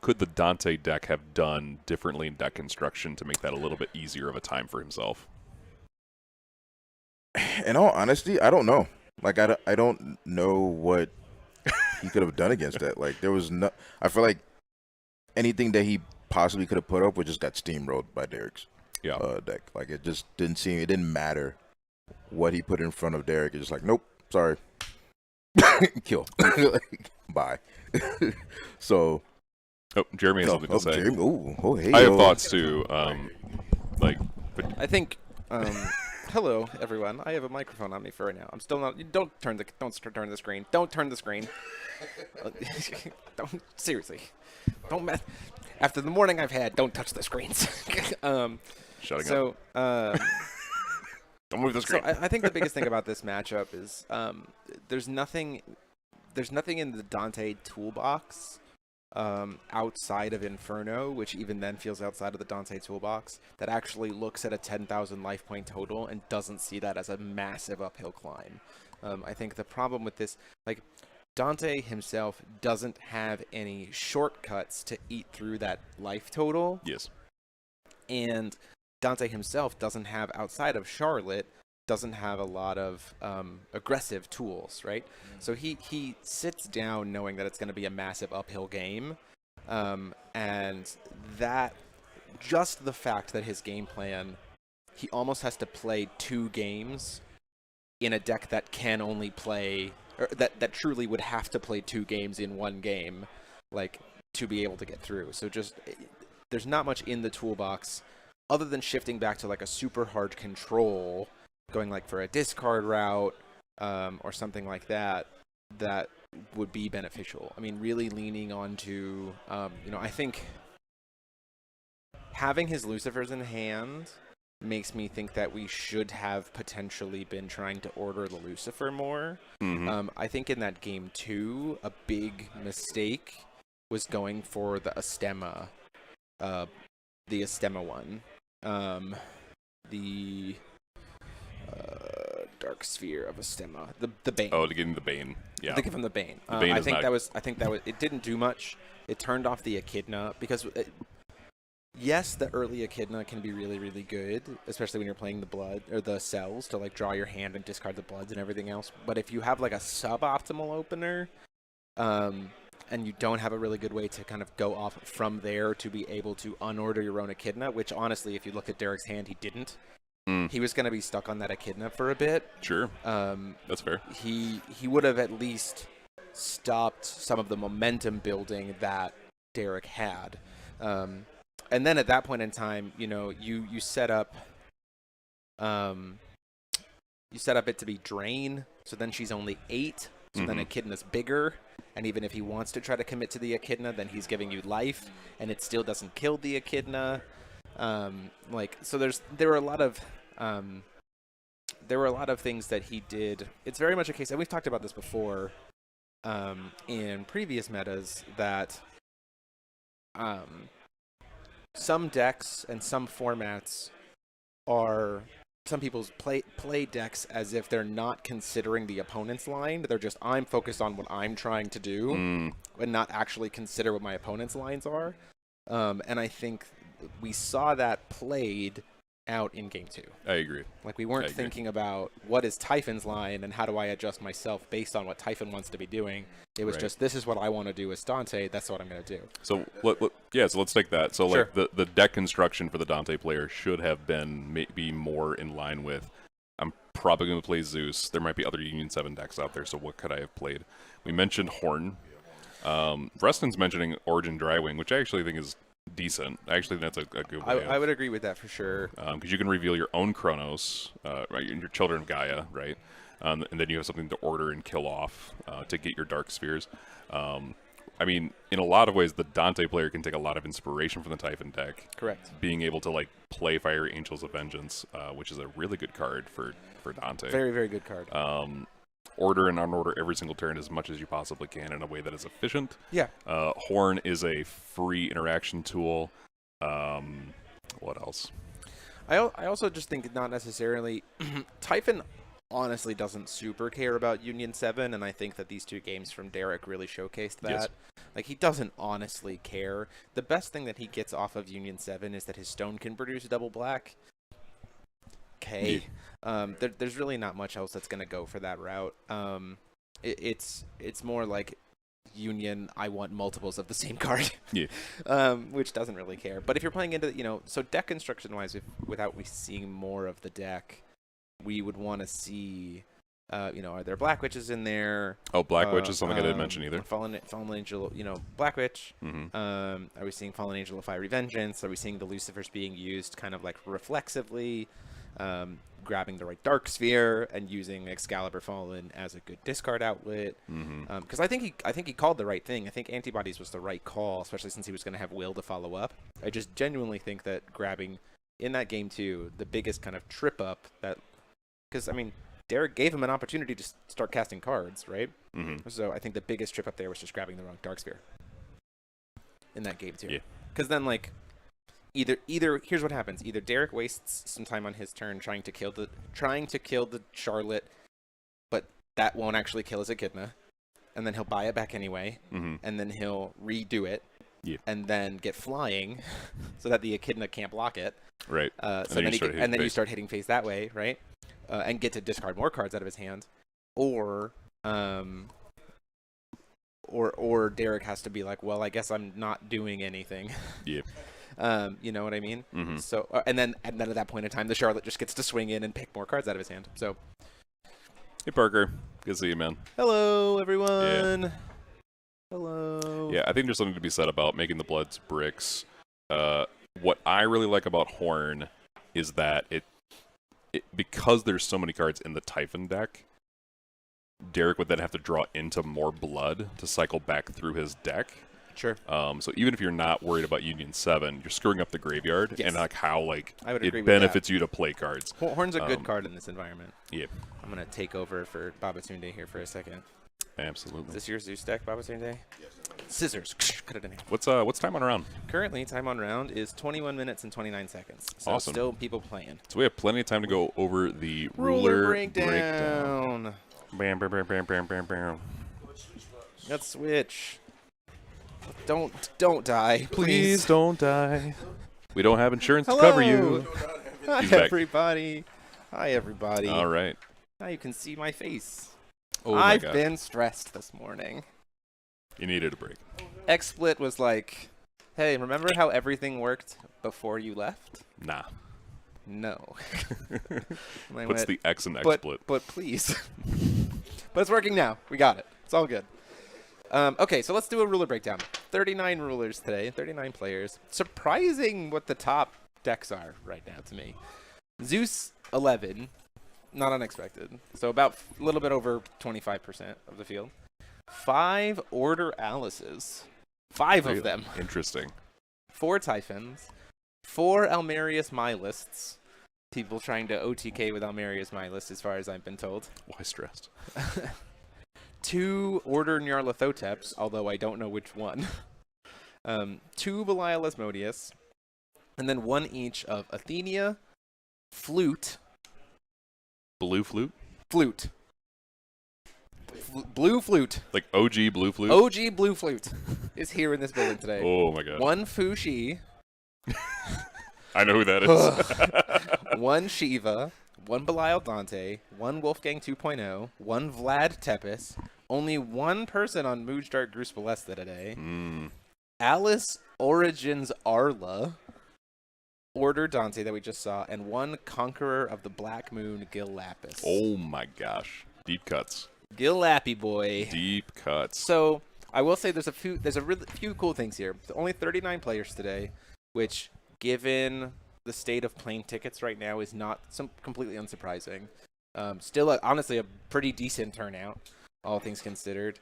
could the Dante deck have done differently in deck construction to make that a little bit easier of a time for himself? In all honesty, I don't know. Like, I don't know what he could have done against that. Like, there was no. I feel like anything that he possibly could have put up, just got steamrolled by Derek's deck. Like, it just didn't seem. It didn't matter what he put in front of Derek. It's just like, nope, sorry. Kill. Bye. So. Oh, Jeremy has something to say. Jeremy. Oh, hey. I have thoughts too. I think. Hello, everyone. I have a microphone on me for right now. I'm still not. Don't turn the screen. Don't turn the screen. Don't seriously. Don't mess. After the morning I've had, don't touch the screens. Shutting up. Don't move the screen. So I think the biggest thing about this matchup is there's nothing in the Dante toolbox outside of Inferno, which even then feels outside of the Dante toolbox, that actually looks at a 10,000 life point total and doesn't see that as a massive uphill climb. I think the problem with this, like, Dante himself doesn't have any shortcuts to eat through that life total. Yes. And Dante himself doesn't have, outside of Charlotte, doesn't have a lot of aggressive tools, right? So he sits down knowing that it's going to be a massive uphill game, and that just the fact that his game plan, he almost has to play 2 games in a deck that can only play, or that truly would have to play 2 games in one game, like, to be able to get through. So just there's not much in the toolbox other than shifting back to like a super hard control, going like for a discard route or something like that, that would be beneficial. I mean, really leaning onto, I think having his Lucifers in hand makes me think that we should have potentially been trying to order the Lucifer more. Mm-hmm. I think in that game 2, a big mistake was going for the Astema one. The Dark Sphere of Astema, the Bane. Oh, to give him the Bane. Yeah. To give him the Bane. The Bane I think that was. It didn't do much. It turned off the Echidna because, yes, the early Echidna can be really, really good, especially when you're playing the blood or the cells to like draw your hand and discard the bloods and everything else. But if you have like a suboptimal opener, and you don't have a really good way to kind of go off from there to be able to unorder your own Echidna, which honestly, if you look at Derek's hand, he didn't. He was going to be stuck on that Echidna for a bit. Sure. That's fair. He would have at least stopped some of the momentum building that Derek had. And then at that point in time, you set up it to be Drain, so then she's only 8, so then Echidna's bigger. And even if he wants to try to commit to the Echidna, then he's giving you life, and it still doesn't kill the Echidna. So there were a lot of things that he did. It's very much a case, and we've talked about this before in previous metas, that some decks and some formats are, some people play decks as if they're not considering the opponent's line. They're just, I'm focused on what I'm trying to do and not actually consider what my opponent's lines are. And I think we saw that played out in game 2. I agree. Like, we weren't thinking about what is Typhon's line and how do I adjust myself based on what Typhon wants to be doing. It was just, this is what I want to do as Dante. That's what I'm going to do. So so let's take that. So Sure. like the deck construction for the Dante player should have been maybe more in line with, I'm probably going to play Zeus. There might be other Union 7 decks out there. So what could I have played? We mentioned Horn. Reston's mentioning Origin Drywing, which I actually think is decent. Actually, that's a good way. I would agree with that for sure. Because you can reveal your own Chronos, right? Your Children of Gaia, right? And then you have something to order and kill off to get your Dark Spheres. I mean, in a lot of ways, the Dante player can take a lot of inspiration from the Typhon deck. Correct. Being able to like play Fire Angels of Vengeance, which is a really good card for Dante. Very, very good card. Order and unorder every single turn as much as you possibly can in a way that is efficient. Yeah. Horn is a free interaction tool. What else? I also just think not necessarily Typhon honestly doesn't super care about Union 7, and I think that these 2 games from Derek really showcased that. Yes. Like, he doesn't honestly care. The best thing that he gets off of Union 7 is that his stone can produce double black. Okay. There's really not much else that's going to go for that route. It's more like Union, I want multiples of the same card. Yeah. Which doesn't really care. But if you're playing into, so deck construction-wise, without we seeing more of the deck, we would want to see Are there Black Witches in there? Oh, Black Witch is something I didn't mention either. Fallen Angel, Black Witch. Mm-hmm. Are we seeing Fallen Angel of Fiery Vengeance? Are we seeing the Lucifers being used kind of like reflexively, grabbing the right Dark Sphere and using Excalibur Fallen as a good discard outlet? Because I think he called the right thing. I think Antibodies was the right call, especially since he was going to have Will to follow up. I just genuinely think that grabbing in that game too, the biggest kind of trip up because Derek gave him an opportunity to start casting cards, right? So I think the biggest trip up there was just grabbing the wrong Dark Sphere in that game too. Yeah. Because then either here's what happens: either Derek wastes some time on his turn trying to kill the Charlotte, but that won't actually kill his Echidna, and then he'll buy it back anyway, and then he'll redo it, and then get flying, so that the Echidna can't block it. Right. Then you start hitting face that way, right? And get to discard more cards out of his hand, or Derek has to be like, well, I guess I'm not doing anything. Yeah. You know what I mean? So and then at that point in time, the Charlotte just gets to swing in and pick more cards out of his hand. So, hey Parker, good to see you, man. Hello, everyone. Yeah. Hello. Yeah, I think there's something to be said about making the Bloods bricks. What I really like about Horn is that because there's so many cards in the Typhon deck, Derek would then have to draw into more blood to cycle back through his deck. Sure. So even if you're not worried about Union 7, you're screwing up the graveyard and how I would agree it with benefits that. you to play cards. Horn's a good card in this environment. Yeah. I'm going to take over for Babatunde here for a second. Absolutely. Is this your Zeus deck, Babatunde? Yes. Scissors. Cut it in half. What's time on round? Currently, time on round is 21 minutes and 29 seconds. So awesome. Still people playing. So we have plenty of time to go over the ruler breakdown. Bam, bam, bam, bam, bam, bam, bam. Let's switch. Don't die, please don't die. We don't have insurance Hello. to cover you. Hi, everybody. Hi, everybody. All right. Now you can see my face. Oh I've my God. been stressed this morning. You needed a break. XSplit was like, hey, remember how everything worked before you left? Nah. No. What's the X in XSplit? But please. But it's working now. We got it. It's all good. Okay, so let's do a ruler breakdown. 39 rulers today, 39 players. Surprising what the top decks are right now to me. Zeus 11, not unexpected. So about a little bit over 25% of the field. 5 Order Alices. 5 of them. Interesting. 4 Typhons. 4 Almerius Mylists. People trying to OTK with Almerius Mylist, as far as I've been told. Why stressed? 2 Order Nyarlathoteps, although I don't know which one. 2 Belial Asmodeus. And then 1 each of Athenia, Flute. Blue Flute? Flute. Blue Flute. Like OG Blue Flute? OG Blue Flute is here in this building today. Oh my God. 1 Fushi. I know who that is. 1 Shiva. 1 Belial Dante. 1 Wolfgang 2.0. 1 Vlad Tepes. Only 1 person on Moojdark Gruspalesta today. Alice Origins Arla. Order Dante that we just saw. And 1 Conqueror of the Black Moon Gil Lapis. Oh my gosh. Deep cuts. Gil Lappy boy. Deep cuts. So I will say there's a really few cool things here. Only 39 players today, which given the state of plane tickets right now is not completely unsurprising. Still, honestly, a pretty decent turnout, all things considered.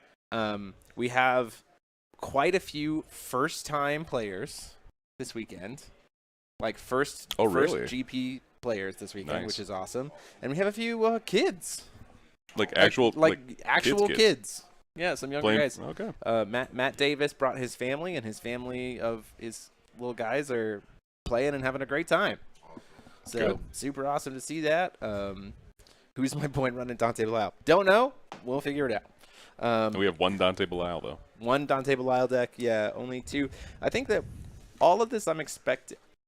We have quite a few first-time players this weekend, like first GP players this weekend, nice. Which is awesome. And we have a few kids. Like actual kids. Yeah, some younger guys. Okay. Matt Davis brought his family, and his family of his little guys are playing and having a great time. So good. Super awesome to see that. Who's my point running Dante Belial? Don't know. We'll figure it out. We have 1 Dante Belial though. 1 Dante Belial deck. Yeah, only 2. I think that all of this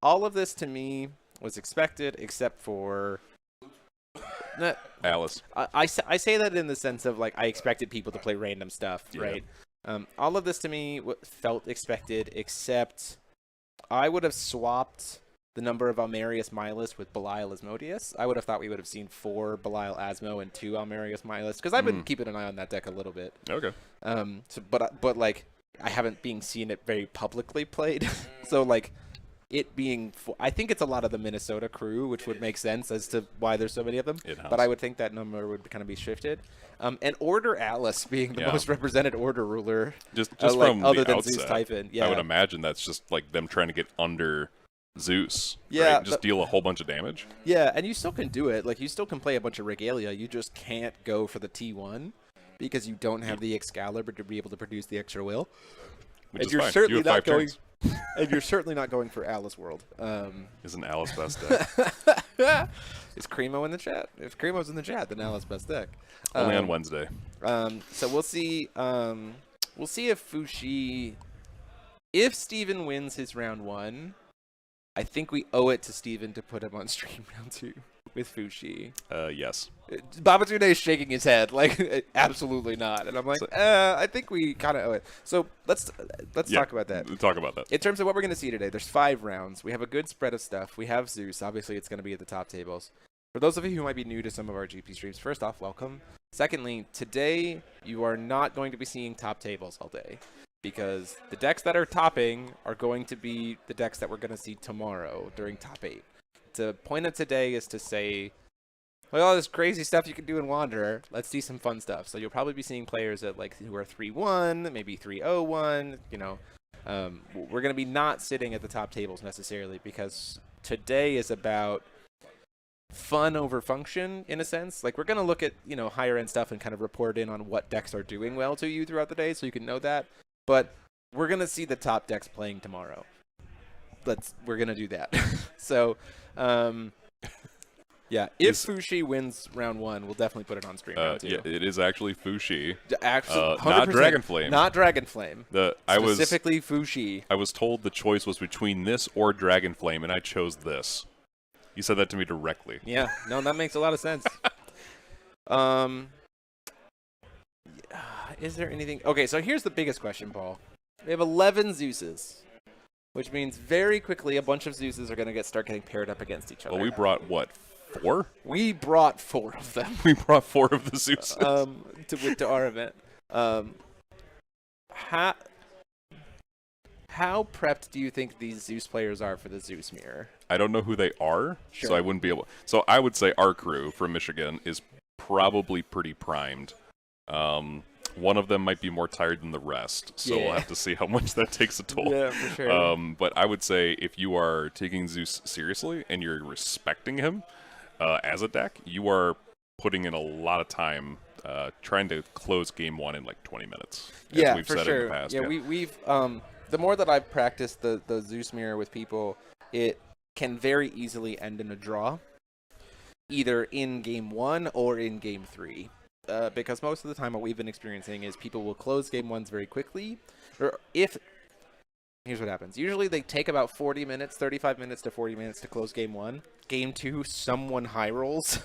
all of this to me was expected, except for. Alice. I say that in the sense of like I expected people to play random stuff, yeah. right? All of this to me felt expected, except I would have swapped the number of Almerius Milus with Belial Asmodeus. I would have thought we would have seen 4 Belial Asmo and 2 Almerius Milus, because I've been keeping an eye on that deck a little bit. Okay. But like, I haven't been seeing it very publicly played. So like, it being, I think it's a lot of the Minnesota crew, which would make sense as to why there's so many of them. But I would think that number would kind of be shifted. And Order Alice being the most represented Order ruler, just like, from other the than outset, Zeus Typhon. Yeah, I would imagine that's just like them trying to get under Zeus. Yeah, right? Just deal a whole bunch of damage. Yeah, and you still can do it. Like, you still can play a bunch of Regalia. You just can't go for the T1 because you don't have the Excalibur to be able to produce the extra will. Which And is you're fine. certainly You have not 5 going. turns. And you're certainly not going for Alice World. Isn't Alice best deck? Is Cremo in the chat? If Cremo's in the chat, then Alice best deck. Only on Wednesday. So we'll see. We'll see if Fushi, if Steven wins his round 1. I think we owe it to Steven to put him on stream round 2 with Fushi. Yes. Babatune is shaking his head like absolutely not, and I'm like, I think we kind of owe it. So let's talk about that. Talk about that. In terms of what we're going to see today, there's 5 rounds. We have a good spread of stuff. We have Zeus. Obviously, it's going to be at the top tables. For those of you who might be new to some of our GP streams, first off, welcome. Secondly, today you are not going to be seeing top tables all day, because the decks that are topping are going to be the decks that we're going to see tomorrow during top 8. The point of today is to say, well, all this crazy stuff you can do in Wanderer, let's see some fun stuff. So you'll probably be seeing players at like who are 3-1, maybe 3-0-1. You know, we're going to be not sitting at the top tables necessarily, because today is about fun over function in a sense. Like, we're going to look at, you know, higher end stuff and kind of report in on what decks are doing well to you throughout the day, so you can know that. But we're going to see the top decks playing tomorrow. We're going to do that. So, yeah, if Fushi wins round 1, we'll definitely put it on stream round 2. Yeah, it is actually Fushi. Actually, not Dragonflame. Not Dragonflame. Specifically Fushi. I was told the choice was between this or Dragonflame, and I chose this. You said that to me directly. Yeah, no, that makes a lot of sense. Is there anything? Okay, so here's the biggest question, Paul. We have 11 Zeuses, which means very quickly a bunch of Zeuses are going to start getting paired up against each other. Well, we brought, what, 4? We brought 4 of them. We brought 4 of the Zeuses. To our event. How prepped do you think these Zeus players are for the Zeus mirror? I don't know who they are, Sure. so I wouldn't be able. So I would say our crew from Michigan is probably pretty primed. One of them might be more tired than the rest, so we'll have to see how much that takes a toll. Yeah, for sure. But I would say if you are taking Zeus seriously and you're respecting him as a deck, you are putting in a lot of time trying to close game 1 in like 20 minutes. Yeah, we've for said sure. in the past. Yeah, we've the more that I've practiced the Zeus mirror with people, it can very easily end in a draw, either in game 1 or in game 3. Because most of the time what we've been experiencing is people will close game 1s very quickly. Here's what happens. Usually they take about 40 minutes, 35 minutes to 40 minutes to close game 1. Game 2, someone high rolls.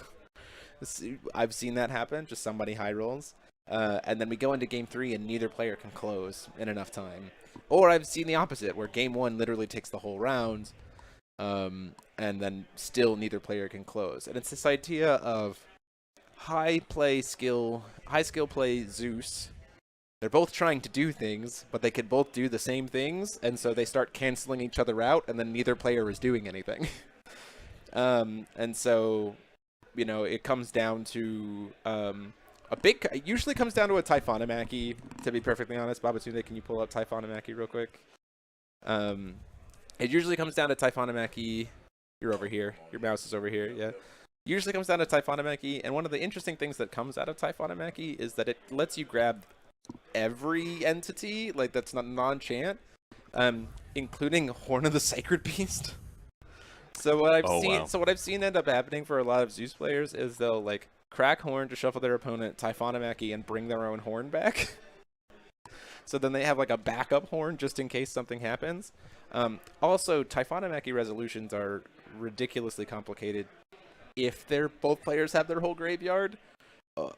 I've seen that happen, just somebody high rolls. And then we go into game 3 and neither player can close in enough time. Or I've seen the opposite, where game 1 literally takes the whole round, and then still neither player can close. And it's this idea of high skill play Zeus. They're both trying to do things, but they can both do the same things, and so they start canceling each other out, and then neither player is doing anything. And so, you know, it comes down to it usually comes down to a Typhonimaki, to be perfectly honest. Babatunde, can you pull up Typhonimaki real quick? It usually comes down to Typhonimaki. You're over here. Your mouse is over here, yeah. Usually comes down to Typhonimaki, and one of the interesting things that comes out of Typhonimaki is that it lets you grab every entity, like that's not non-chant, including Horn of the Sacred Beast. So what I've seen end up happening for a lot of Zeus players is they'll like crack Horn to shuffle their opponent Typhonimaki and bring their own Horn back. So then they have like a backup Horn just in case something happens. Also, Typhonimaki resolutions are ridiculously complicated if both players have their whole graveyard,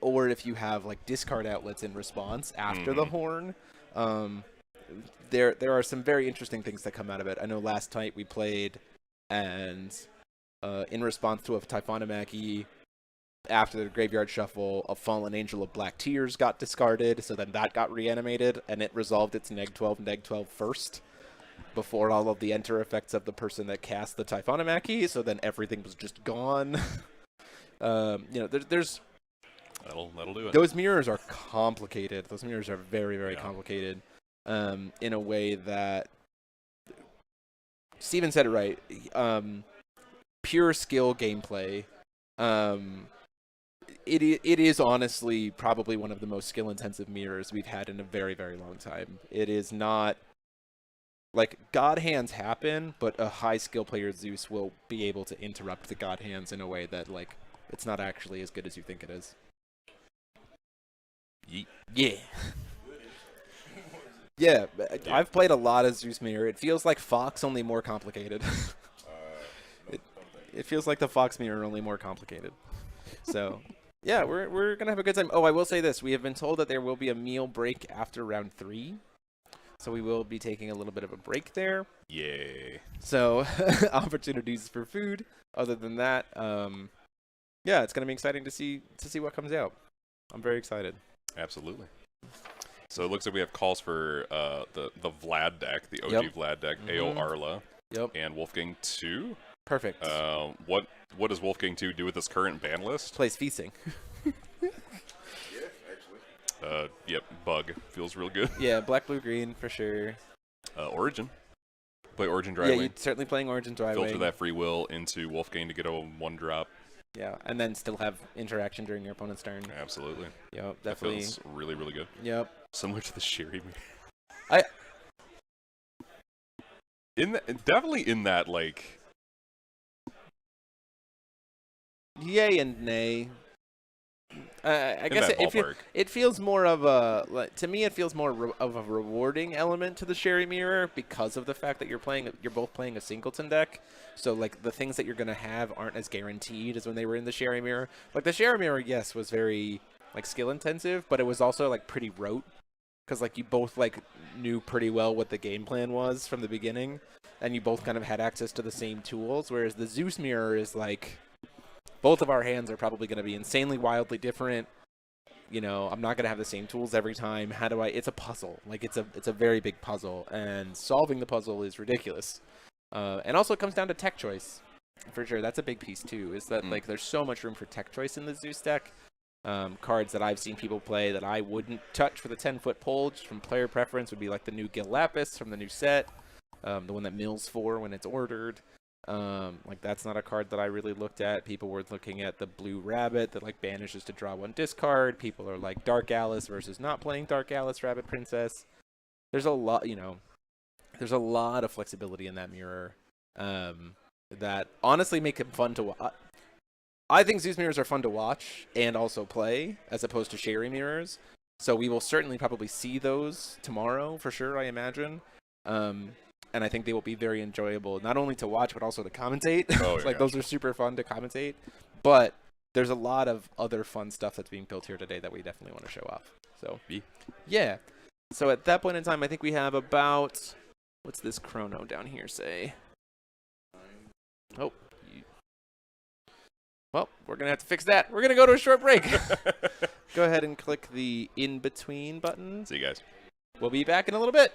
or if you have like discard outlets in response after the Horn. There are some very interesting things that come out of it. I know last night we played and in response to a Typhonomachy, after the Graveyard Shuffle, a Fallen Angel of Black Tears got discarded, so then that got reanimated, and it resolved its neg 12 first, before all of the enter effects of the person that cast the Typhonomachy, so then everything was just gone. There's that'll do it. Those mirrors are complicated. Those mirrors are very, very complicated, in a way that Steven said it right. Pure skill gameplay. It is honestly probably one of the most skill-intensive mirrors we've had in a very, very long time. It is not like God hands happen, but a high skill player Zeus will be able to interrupt the God hands in a way that like it's not actually as good as you think it is. Yeah. Yeah, I've played a lot of Zeus Mirror. It feels like Fox, only more complicated. It feels like the Fox Mirror, only more complicated. So, yeah, we're going to have a good time. Oh, I will say this. We have been told that there will be a meal break after round 3. So we will be taking a little bit of a break there. Yay. So, opportunities for food. Other than that, yeah, it's going to be exciting to see what comes out. I'm very excited. Absolutely. So it looks like we have calls for the Vlad deck, the OG Vlad deck, AO Arla, and Wolfgang 2. Perfect. What does Wolfgang 2 do with this current ban list? Plays feasting. Yep, bug. Feels real good. Yeah, black, blue, green for sure. Origin. Play Origin Dry Yeah, Wing. you're certainly playing Origin Dry Wing. Filter that free will into Wolfgang to get a 1-drop. Yeah, and then still have interaction during your opponent's turn. Absolutely. Yep, definitely. That feels really, really good. Yep. Similar to the Sherry mirror. Definitely in that, like... Yay and nay. I guess it feels more of a, to me it feels more of a rewarding element to the Sherry Mirror because of the fact that you're both playing a singleton deck. So like the things that you're gonna have aren't as guaranteed as when they were in the Sherry Mirror. Like the Sherry Mirror, yes, was very like skill intensive, but it was also like pretty rote because like you both like knew pretty well what the game plan was from the beginning, and you both kind of had access to the same tools. Whereas the Zeus Mirror is like, both of our hands are probably going to be insanely wildly different. You know, I'm not going to have the same tools every time. It's a puzzle. Like it's a very big puzzle, and solving the puzzle is ridiculous. And also it comes down to tech choice. For sure. That's a big piece too, is that like there's so much room for tech choice in the Zeus deck. Cards that I've seen people play that I wouldn't touch for the 10-foot pole just from player preference would be like the new Gil Lapis from the new set. The one that mills for when it's ordered. Like that's not a card that I really looked at. People were looking at the Blue Rabbit that like banishes to draw 1 discard. People are like Dark Alice versus not playing Dark Alice Rabbit Princess. There's a lot, there's a lot of flexibility in that mirror that honestly make it fun to watch. I think Zeus mirrors are fun to watch and also play as opposed to Sherry mirrors. So we will certainly probably see those tomorrow for sure, I imagine. And I think they will be very enjoyable, not only to watch, but also to commentate. Oh, yeah. Those are super fun to commentate. But there's a lot of other fun stuff that's being built here today that we definitely want to show off. So, yeah. So at that point in time, I think we have about, what's this chrono down here say? Oh. Well, we're going to have to fix that. We're going to go to a short break. Go ahead and click the in-between button. See you guys. We'll be back in a little bit.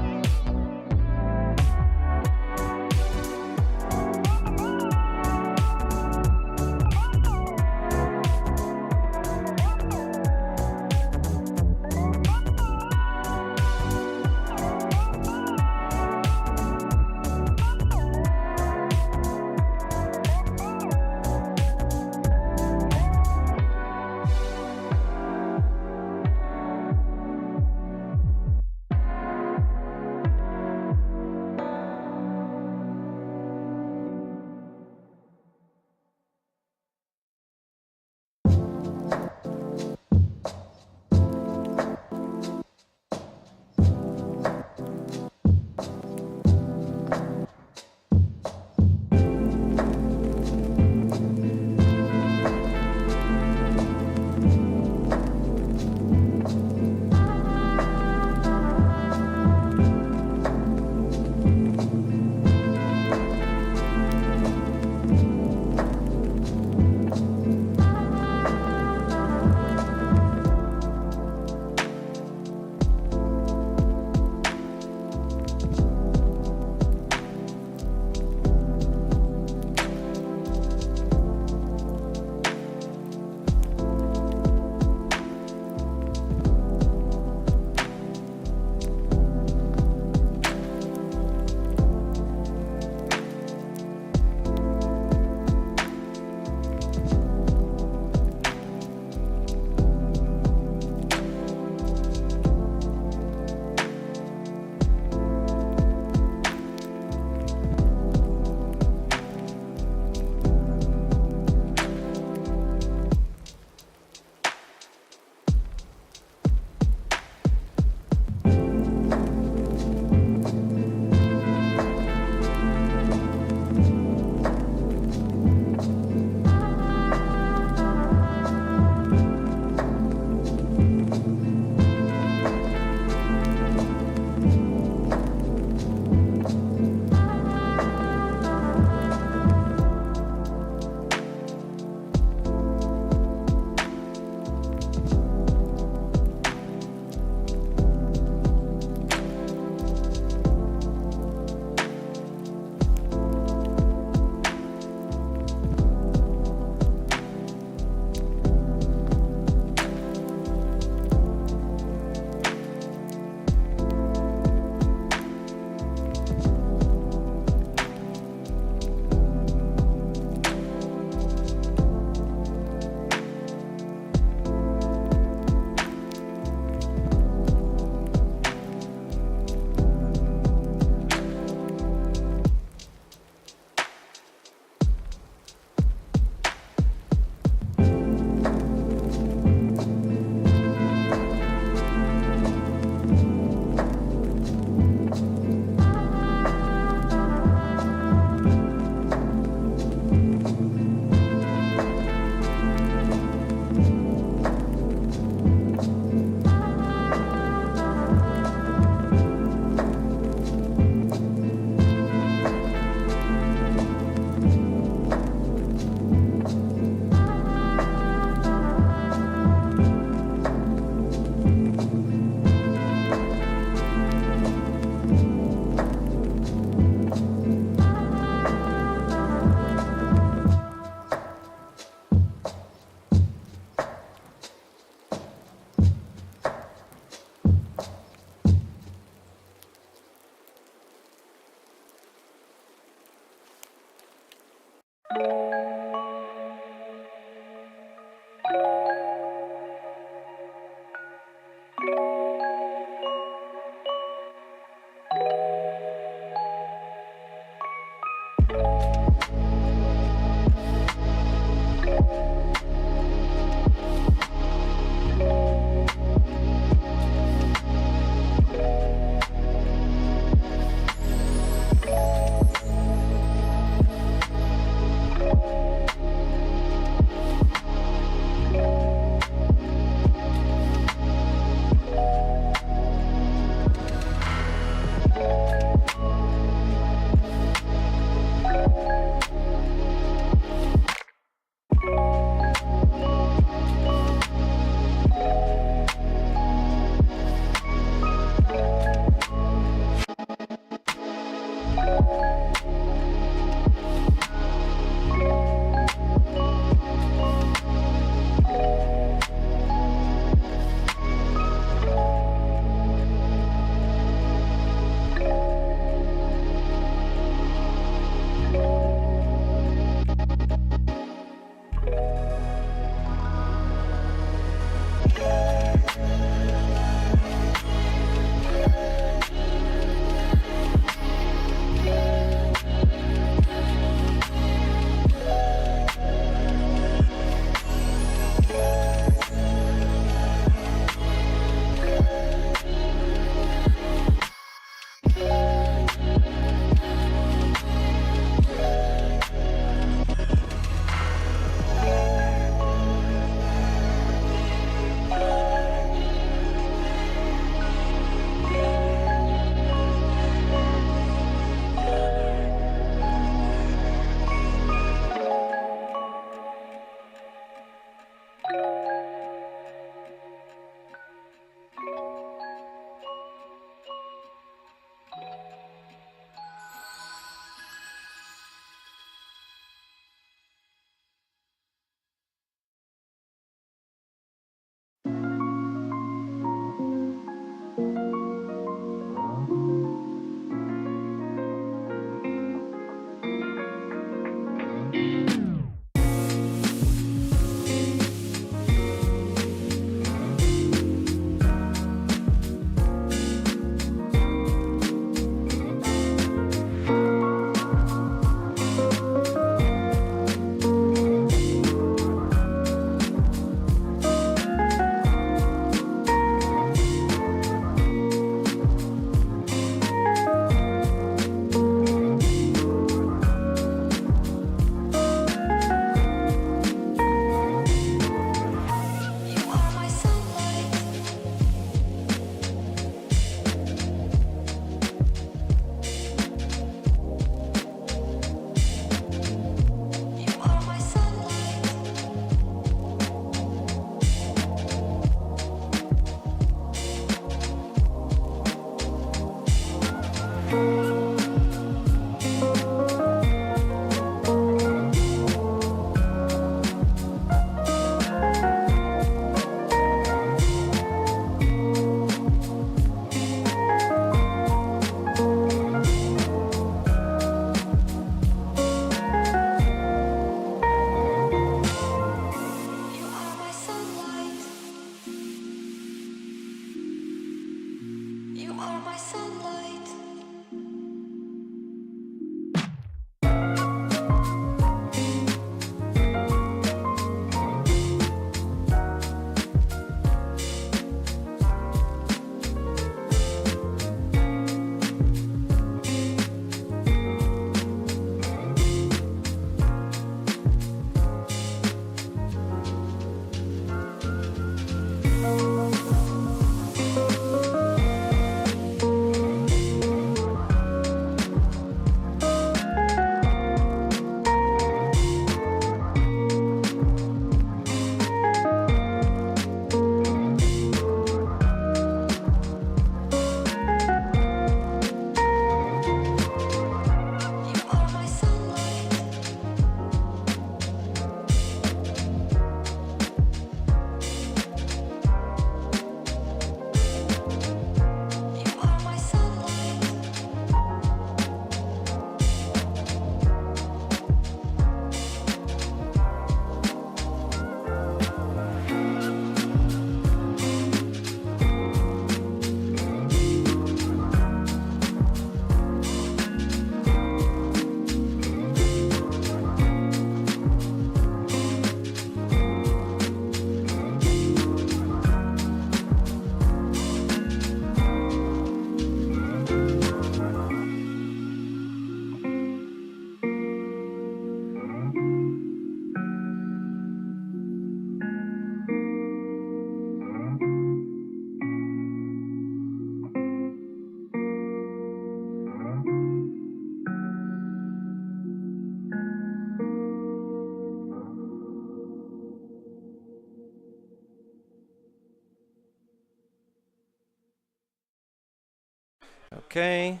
Okay.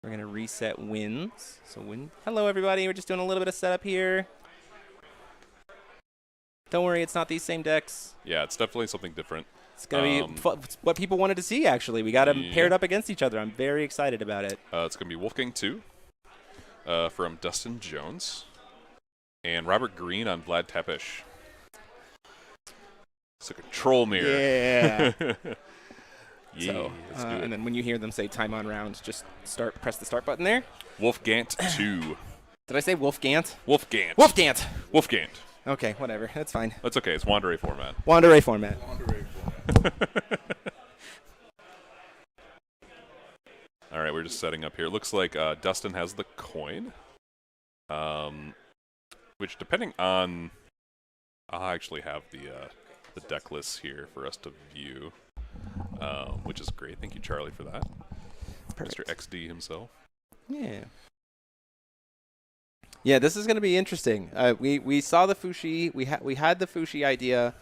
We're going to reset wins. So hello, everybody. We're just doing a little bit of setup here. Don't worry, it's not these same decks. Yeah, it's definitely something different. It's going to be what people wanted to see, actually. We got them paired up against each other. I'm very excited about it. It's going to be Wolfgang 2 from Dustin Jones and Robert Green on Vlad Tepish. It's like a troll mirror. Yeah. Yeah, So, let's do it. and then when you hear them say time on round, just press the start button there. Wolfgant 2. Did I say Wolfgant? Wolfgant. Wolfgant! Wolfgant. Okay, whatever. That's fine. That's okay. It's Wanderay format. Wanderay format. All right, we're just setting up here. Looks like Dustin has the coin, which depending on, I actually have the deck lists here for us to view, which is great. Thank you, Charlie, for that. Perfect. Mr. XD himself. Yeah. Yeah, this is going to be interesting. We saw the Fushi. We had the Fushi idea,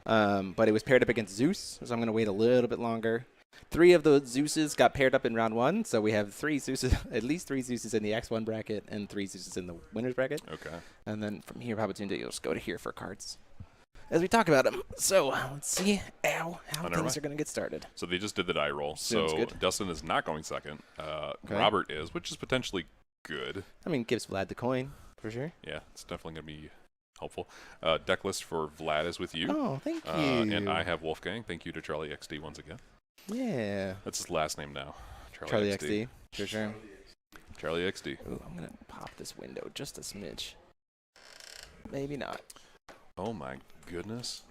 but it was paired up against Zeus, so I'm going to wait a little bit longer. 3 of those Zeuses got paired up in round 1, so we have 3 Zeuses, at least 3 Zeuses in the X1 bracket and 3 Zeuses in the winners bracket. Okay. And then from here, Papatunde, you'll just go to here for cards as we talk about them. So let's see how things are going to get started. So they just did the die roll. Sounds so good. Dustin is not going second. Okay. Robert is, which is potentially good. I mean, gives Vlad the coin, for sure. Yeah, it's definitely going to be helpful. Deck list for Vlad is with you. Oh, thank you. And I have Wolfgang. Thank you to Charlie XD once again. Yeah. That's his last name now. Charlie XD. For sure. Charlie XD. Ooh, I'm going to pop this window just a smidge. Maybe not. Oh my goodness.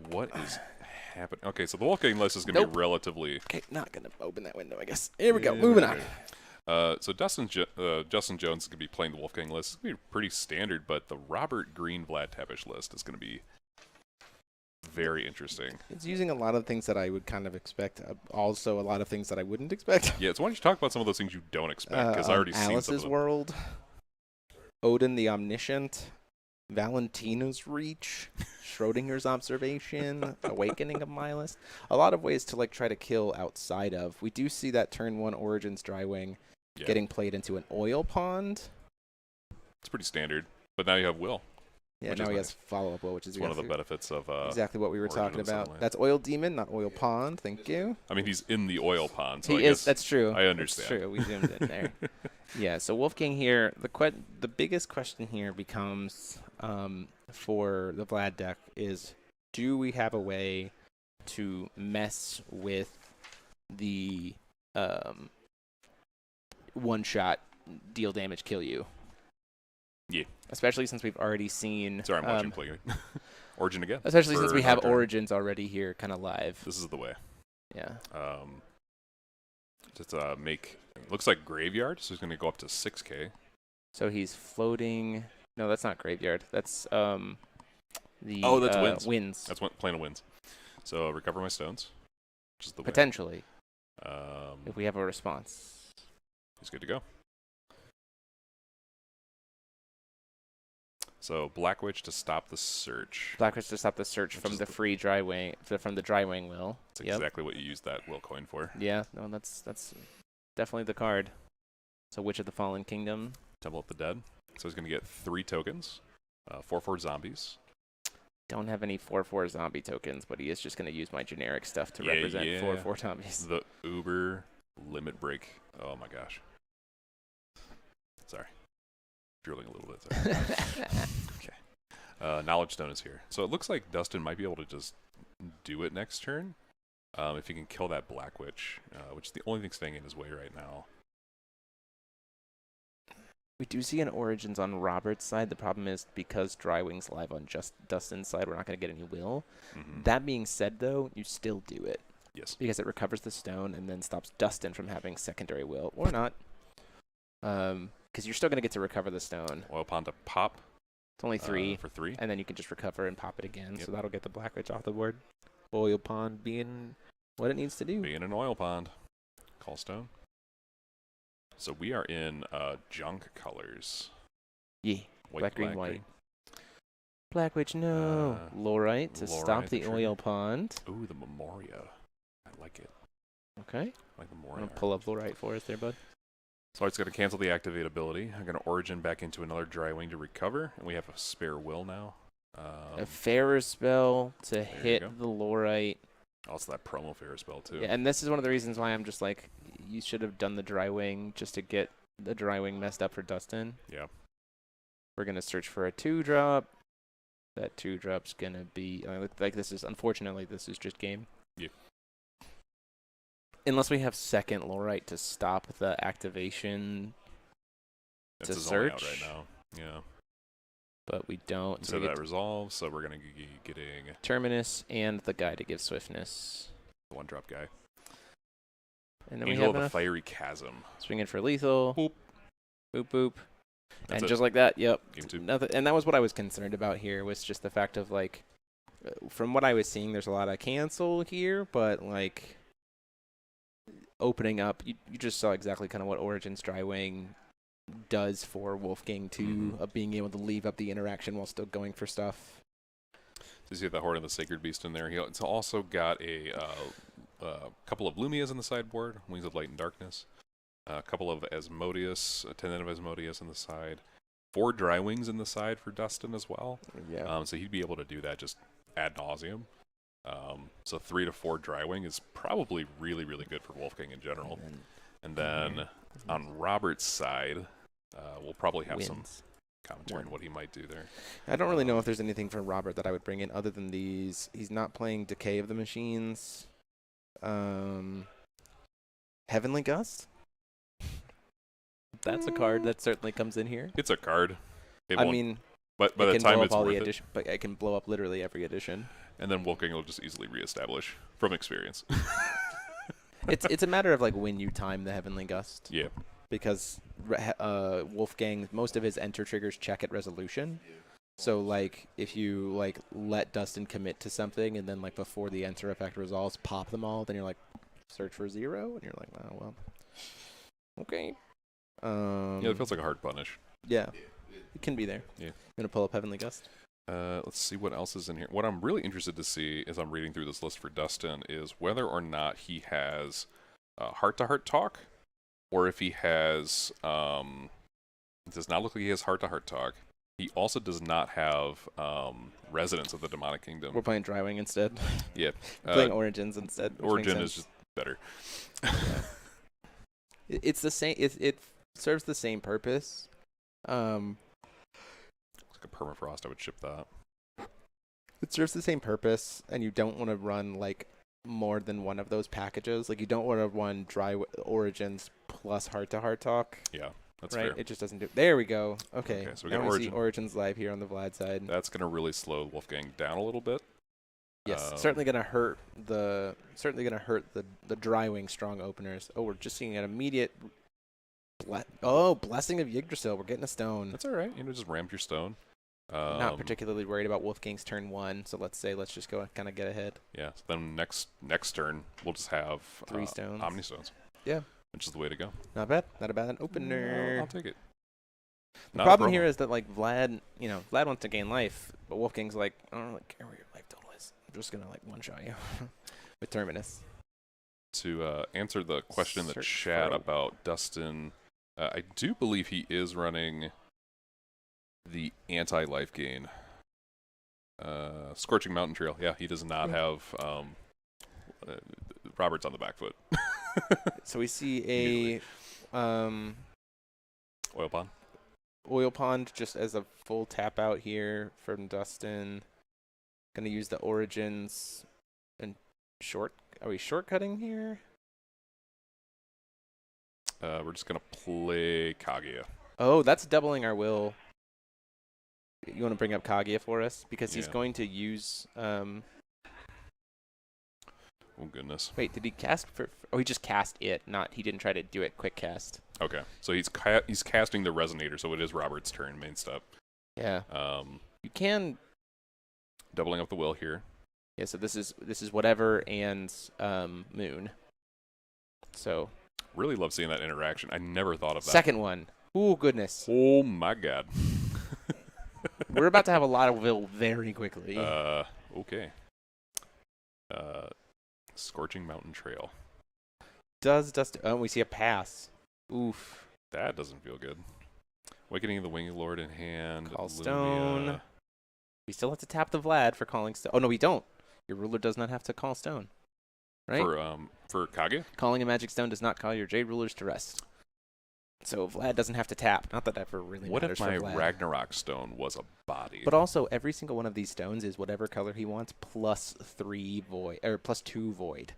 What is happening? Okay, so the Wolfgang list is going to be relatively... Okay, not going to open that window, I guess. Here we go. Moving on. So Justin Jones is going to be playing the Wolfgang list. It's going to be pretty standard, but the Robert Green Vlad Tepish list is going to be very interesting. It's using a lot of things that I would kind of expect. Also, a lot of things that I wouldn't expect. Yeah, so why don't you talk about some of those things you don't expect? Because I already seen some of Alice's them. World, Odin the Omniscient, Valentino's Reach, Schrodinger's Observation, Awakening of Milas. A lot of ways to try to kill outside of. We do see that turn 1 Origins Drywing getting played into an oil pond. It's pretty standard, but now you have Will. Yeah, now he has follow-up Will, which is one of the benefits of exactly what we were talking about. Sunlight. That's Oil Demon, not Oil Pond. Thank you. I mean, he's in the oil pond, so He is. That's true. I understand. That's true. We zoomed in there. Yeah. So Wolfgang here. The biggest question here becomes for the Vlad deck is: do we have a way to mess with the one-shot deal damage, kill you? Yeah. Especially since we've already seen. Sorry, I'm watching play Origin again. Especially since we have Origins already here, kind of live. This is the way. Yeah. Just make. Looks like Graveyard, so he's going to go up to 6K. So he's floating. No, that's not Graveyard. That's the. That's Winds. Winds. That's Plane of Winds. So recover my stones, which is the way. Potentially. If we have a response. He's good to go. So Black Witch to stop the search. Black Witch to stop the search from the free Drywing, from the Drywing Will. That's exactly what you use that Will coin for. Yeah, no, that's definitely the card. So Witch of the Fallen Kingdom. Temple of the Dead. So he's going to get 3 tokens, 4/4 zombies. Don't have any 4/4 zombie tokens, but he is just going to use my generic stuff to represent 4/4 zombies. The Uber Limit Break. Oh my gosh. Sorry. Drilling a little bit there. Okay. Knowledge Stone is here. So it looks like Dustin might be able to just do it next turn. If he can kill that Black Witch, which is the only thing staying in his way right now. We do see an Origins on Robert's side. The problem is because Drywing's live on just Dustin's side, we're not going to get any Will. Mm-hmm. That being said, though, you still do it. Yes. Because it recovers the stone and then stops Dustin from having secondary Will. Or not. Because you're still going to get to recover the stone. Oil Pond to pop. It's only 3. For 3. And then you can just recover and pop it again. Yep. So that'll get the Black Witch off the board. Oil Pond being what it needs to do. Being an oil pond. Call stone. So we are in junk colors. Yeah. White, black, green, white. Black Witch, no. Lorite to stop the oil pond. Ooh, the Memoria. I like it. Okay. Like the more. I'm gonna pull up the right for us there, bud. So it's going to cancel the activate ability. I'm going to Origin back into another Dry Wing to recover, and we have a spare will now. A Ferris spell to hit the Lorite. Also that promo Ferris spell too. Yeah, and this is one of the reasons why I'm just like, you should have done the Dry Wing just to get the Dry Wing messed up for Dustin. Yeah. We're gonna search for a 2-drop. That 2-drop's gonna be like this is unfortunately this is just game. Yeah. Unless we have second Lorite to stop the activation That's to his only out search. right now. Yeah. But we don't. So we that get resolves. So we're gonna be getting Terminus and the guy to give swiftness. the 1-drop guy. And then Angel we have of the enough. Fiery Chasm. Swing in for lethal. Boop. Boop boop. That's and it. just like that, yep. Game 2. Nothing. And that was what I was concerned about here, was just the fact of like, from what I was seeing, there's a lot of cancel here, but like opening up, you just saw exactly kind of what Origin's Dry Wing does for Wolfgang 2, of being able to leave up the interaction while still going for stuff. So you see the Horde of the Sacred Beast in there. It's also got a couple of Lumias in the sideboard, Wings of Light and Darkness. A couple of Asmodeus, Attendant of Asmodeus in the side. 4 Dry Wings in the side for Dustin as well. Yeah. So he'd be able to do that just ad nauseum. So 3 to 4 Dry Wing is probably really, really good for Wolfgang in general. And then on Robert's side, we'll probably have some commentary on what he might do there. I don't really know if there's anything for Robert that I would bring in other than these. He's not playing Decay of the Machines. Heavenly Gust? That's a card that certainly comes in here. It's a card. I mean, but by the time it's worth it. But it can blow up literally every edition. And then Wolfgang will just easily reestablish from experience. It's a matter of like when you time the Heavenly Gust. Yeah. Because Wolfgang, most of his enter triggers check at resolution. So like if you like let Dustin commit to something and then like before the enter effect resolves, pop them all, then you're like search for 0 and you're like, oh well. Okay. Yeah, it feels like a hard punish. Yeah. It can be there. Yeah. I'm gonna pull up Heavenly Gust. Let's see what else is in here. What I'm really interested to see as I'm reading through this list for Dustin is whether or not he has heart-to-heart talk, or if he has. It does not look like he has heart-to-heart talk. He also does not have Residents of the Demonic Kingdom. We're playing Dry Wing instead. Yeah. We're playing Origins instead. Origin is just better. It's the same. It serves the same purpose. It's like a permafrost. I would ship that. It serves the same purpose, and you don't want to run like more than one of those packages. Like you don't want to run Origins plus heart-to-heart talk. Yeah, that's right. fair. It just doesn't do. There we go. Okay. So we now got we see Origins live here on the Vlad side. That's gonna really slow Wolfgang down a little bit. Yes, certainly gonna hurt the Dry Wing strong openers. Oh, we're just seeing an immediate. Blessing of Yggdrasil. We're getting a stone. That's all right. Just ramp your stone. Not particularly worried about Wolfgang's turn 1, so let's just go kind of get ahead. Yeah. So then next turn we'll just have 3 stones. Omni stones. Yeah. Which is the way to go. Not bad. Not a bad opener. I'll take it. The problem here is that like Vlad wants to gain life, but Wolfgang's like, I don't really care what your life total is. I'm just gonna like one-shot you with Terminus. To answer the question in the chat about Dustin, I do believe he is running the anti-life gain. Scorching Mountain Trail. Yeah, he does not have Robert's on the back foot. So we see a Oil Pond. Oil Pond just as a full tap out here from Dustin. Gonna use the Origins and Are we shortcutting here? We're just gonna play Kaguya. Oh, that's doubling our will. You want to bring up Kaguya for us? Because he's going to use... Oh, goodness. Wait, did he cast for... Oh, he just cast it, he didn't try to do it quick cast. Okay, so he's casting the Resonator, so it is Robert's turn, main step. Yeah. You can... Doubling up the will here. Yeah, so this is whatever and Moon. So... Really love seeing that interaction. I never thought of that. Second one. Ooh, goodness. Oh, my God. We're about to have a lot of will very quickly. Okay. Scorching Mountain Trail. does Dustin? Oh, we see a pass. Oof. That doesn't feel good. Awakening of the Winged Lord in hand. Call Lumia. stone. We still have to tap the Vlad for calling stone. Oh, no, we don't. Your ruler does not have to call stone. Right? For Kage? Calling a magic stone does not call your Jade rulers to rest. So Vlad doesn't have to tap. Not that ever really What matters if my for Vlad. Ragnarok stone was a body? But also, every single one of these stones is whatever color he wants plus 3 void, or plus 2 void.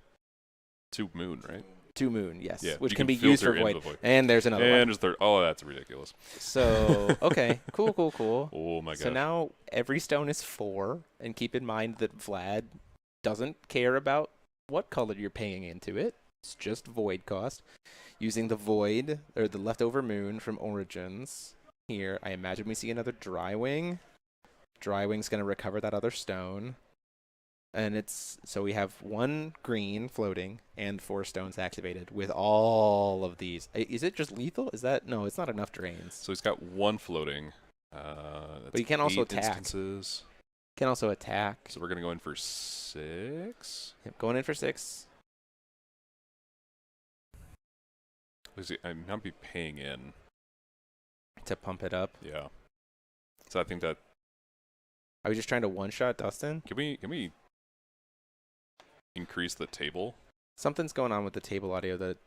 2 moon, right? 2 moon, yes. Yeah, which you can be filter used for into void. void. And there's another one. And there's third. Oh, that's ridiculous. So, okay. Cool. Oh my gosh. So now every stone is 4. And keep in mind that Vlad doesn't care about what color you're paying into it. It's just void cost. Using the void, or the leftover moon from Origins here, I imagine we see another Drywing. Drywing's going to recover that other stone. And it's, so we have 1 green floating and 4 stones activated with all of these. Is it just lethal? Is that, no, it's not enough drains. So he's got 1 floating. But you can also 8 attack. instances. Can also attack. So we're going to go in for 6. Yep, going in for 6. I'm not be paying in. To pump it up. Yeah. So I think that. Are we just trying to one-shot Dustin? Can we increase the table? Something's going on with the table audio that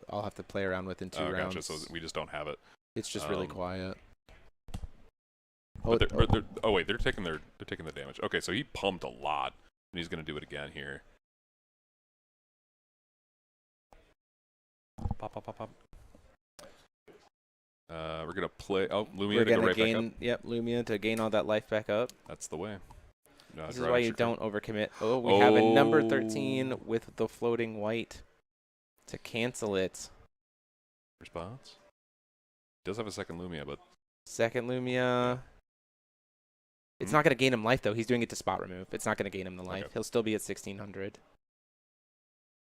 I'll have to play around with in 2 rounds. Gotcha. So we just don't have it. It's just really quiet. But they're taking the damage. Okay, so he pumped a lot, and he's gonna do it again here. Pop. We're gonna play. Oh, Lumia to go right back up. Yep, Lumia to gain all that life back up. That's the way. This is why you don't overcommit. Oh, we have a number 13 with the floating white to cancel it. Response. Does have a second Lumia, but second Lumia. It's not going to gain him life though. He's doing it to spot remove. It's not going to gain him the life. Okay. He'll still be at 1600.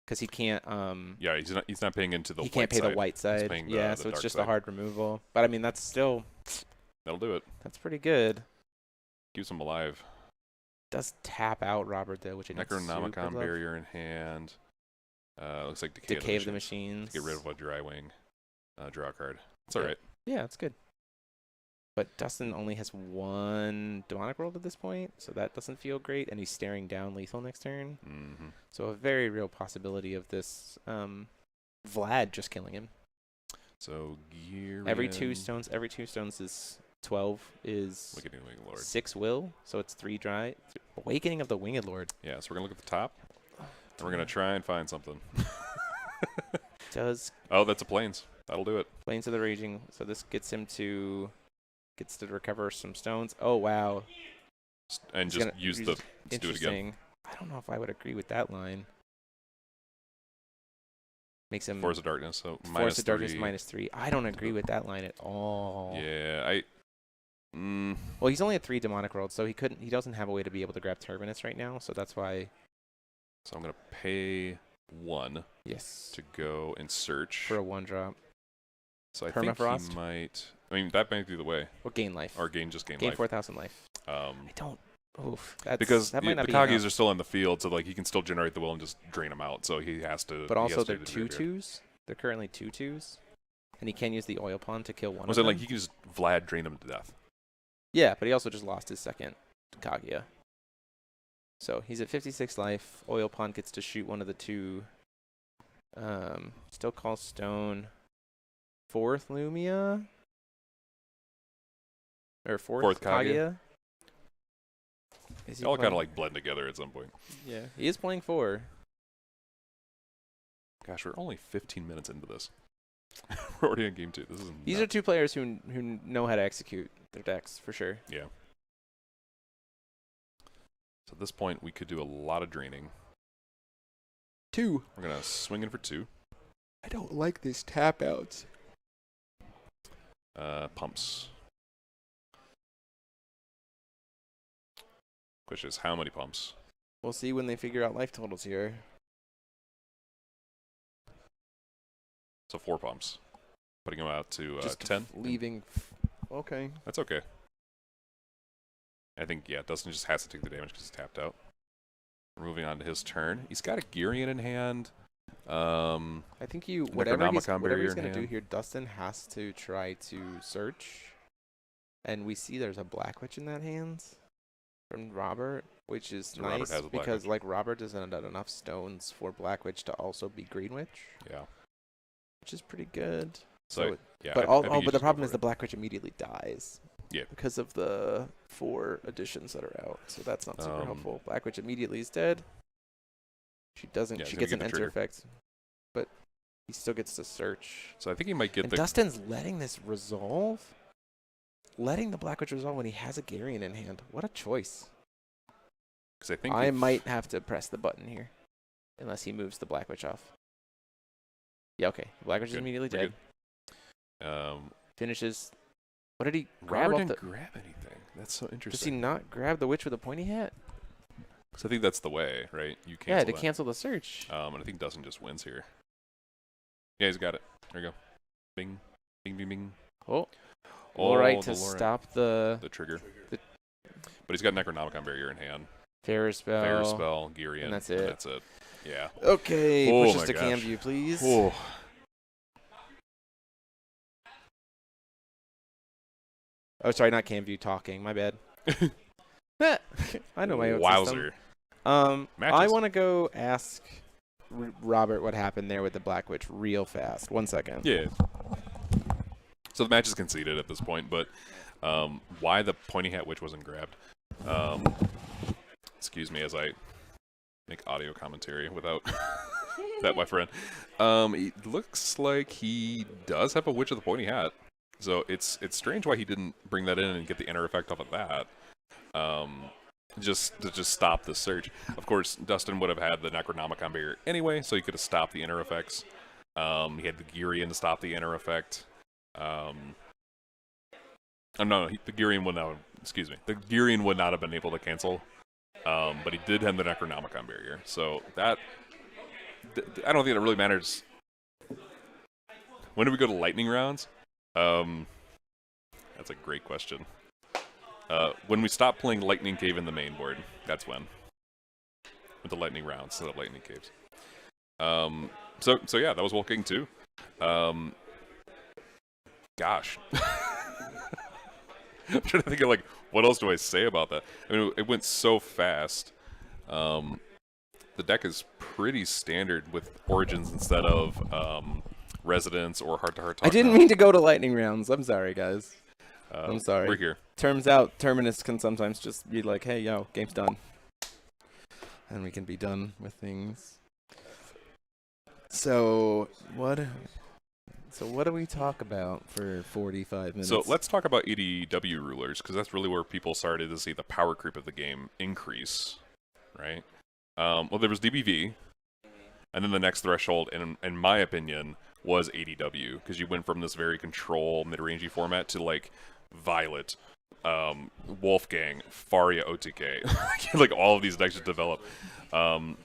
Because he can't. Yeah, he's not paying into the. He can't pay the white side. Yeah, so it's just a hard removal. But I mean, that's still. That'll do it. That's pretty good. Keeps him alive. Does tap out Robert though, which I Necronomicon barrier in hand. Looks like Decay of the Machines. To get rid of a Drywing. Draw a card. It's all right. Yeah, it's good. But Dustin only has 1 demonic roll at this point, so that doesn't feel great. And he's staring down lethal next turn. Mm-hmm. So a very real possibility of this Vlad just killing him. So gear. Every 2 stones is 12 is Awakening of the Winged Lord. 6 will, so it's 3 dry. Awakening of the Winged Lord. Yeah, so we're gonna look at the top, and we're gonna try and find something. Oh, that's a Plains. That'll do it. Plains of the Raging. So this gets to recover some stones. Oh wow! And just use the. Let's do it again. I don't know if I would agree with that line. Makes him Force of Darkness. So Force of Darkness -3. I don't agree with that line at all. Yeah, Well, he's only at 3 demonic rolls, so he doesn't have a way to be able to grab Turbinus right now, so that's why. So I'm gonna pay 1. Yes. To go and search for a 1-drop. So I think he might. I mean, that might be the way. Or gain life. Or gain life. Gain 4,000 life. I don't. Oof. Because that might not the Kages are still in the field, so like he can still generate the will and just drain them out. So he has to. But also, they're 2/2s. They're currently 2/2s, and he can use the oil pawn to kill one. Was it like he can just Vlad drain them to death? Yeah, but he also just lost his second Kaguya. So he's at 56 life. Oil pawn gets to shoot one of the 2. Still call stone. 4th Lumia? Or 4th Kaguya? They all kind of like blend together at some point. Yeah, he is playing 4. Gosh, we're only 15 minutes into this. We're already in game 2. This is. These are 2 players who know how to execute their decks for sure. Yeah. So at this point, we could do a lot of draining. 2. We're gonna swing in for 2. I don't like these tap outs. Pumps. Question is how many pumps? We'll see when they figure out life totals here. So 4 pumps. Putting them out to 10. Leaving. Okay. That's okay. I think, yeah, Dustin just has to take the damage because he's tapped out. We're moving on to his turn. He's got a Gyrian in hand. I think whatever he's going to do here, Dustin has to try to search. And we see there's a Black Witch in that hand from Robert, which is So nice because Witch. Robert doesn't have enough stones for Black Witch to also be Green Witch. Yeah. Which is pretty good. So yeah. But the problem is the Black Witch immediately dies. Yeah. Because of the 4 additions that are out, so that's not super helpful. Black Witch immediately is dead. She doesn't. Yeah, she gets an enter effect, but he still gets to search. So I think he might get Dustin's letting this resolve, letting the Black Witch resolve when he has a Garion in hand. What a choice! Because I think I might have to press the button here, unless he moves the Black Witch off. Yeah. Okay. Black Witch is immediately dead. Finishes. What did he grab? Robert didn't grab anything. That's so interesting. Does he not grab the witch with a pointy hat? Because I think that's the way, right? You cancel Yeah, to cancel the search. And I think Dustin just wins here. Yeah, he's got it. There you go. Bing, bing, bing, bing. Oh. All right, to stop the trigger. But he's got Necronomicon Barrier in hand. Fair Spell, Girion, and that's it. That's it. Yeah. Okay, push us to cam view, please. Oh. Oh, sorry, not cam view, talking. My bad. I know my own Wowzer. system. I want to go ask Robert what happened there with the Black Witch real fast. 1 second. Yeah. So the match is conceded at this point, but why the Pointy Hat Witch wasn't grabbed? Excuse me as I make audio commentary without that, my friend. It looks like he does have a Witch with a Pointy Hat. So it's strange why he didn't bring that in and get the enter effect off of that. Just to stop the search. Of course, Dustin would have had the Necronomicon Barrier anyway, so he could have stopped the enter effects. He had the Girion to stop the enter effect. The Girion would not. Excuse me. The Girion would not have been able to cancel. But he did have the Necronomicon Barrier, so that I don't think it really matters. When do we go to lightning rounds? That's a great question. When we stop playing Lightning Cave in the main board, that's when. With the lightning rounds instead of lightning caves. So yeah, that was Wolf King 2. Gosh. I'm trying to think of like what else do I say about that. I mean, it went so fast. The deck is pretty standard with Origins instead of Residence or Heart to Heart. I didn't mean to go to lightning rounds. I'm sorry, guys. I'm sorry. We're here. Turns out Terminus can sometimes just be like, hey, yo, game's done. And we can be done with things. So what do we talk about for 45 minutes? So let's talk about EDW rulers, because that's really where people started to see the power creep of the game increase, right? Well, there was DBV, and then the next threshold, in my opinion, was ADW, because you went from this very control mid-rangey format to like Violet, Wolfgang, Faria OTK, like all of these decks just develop. And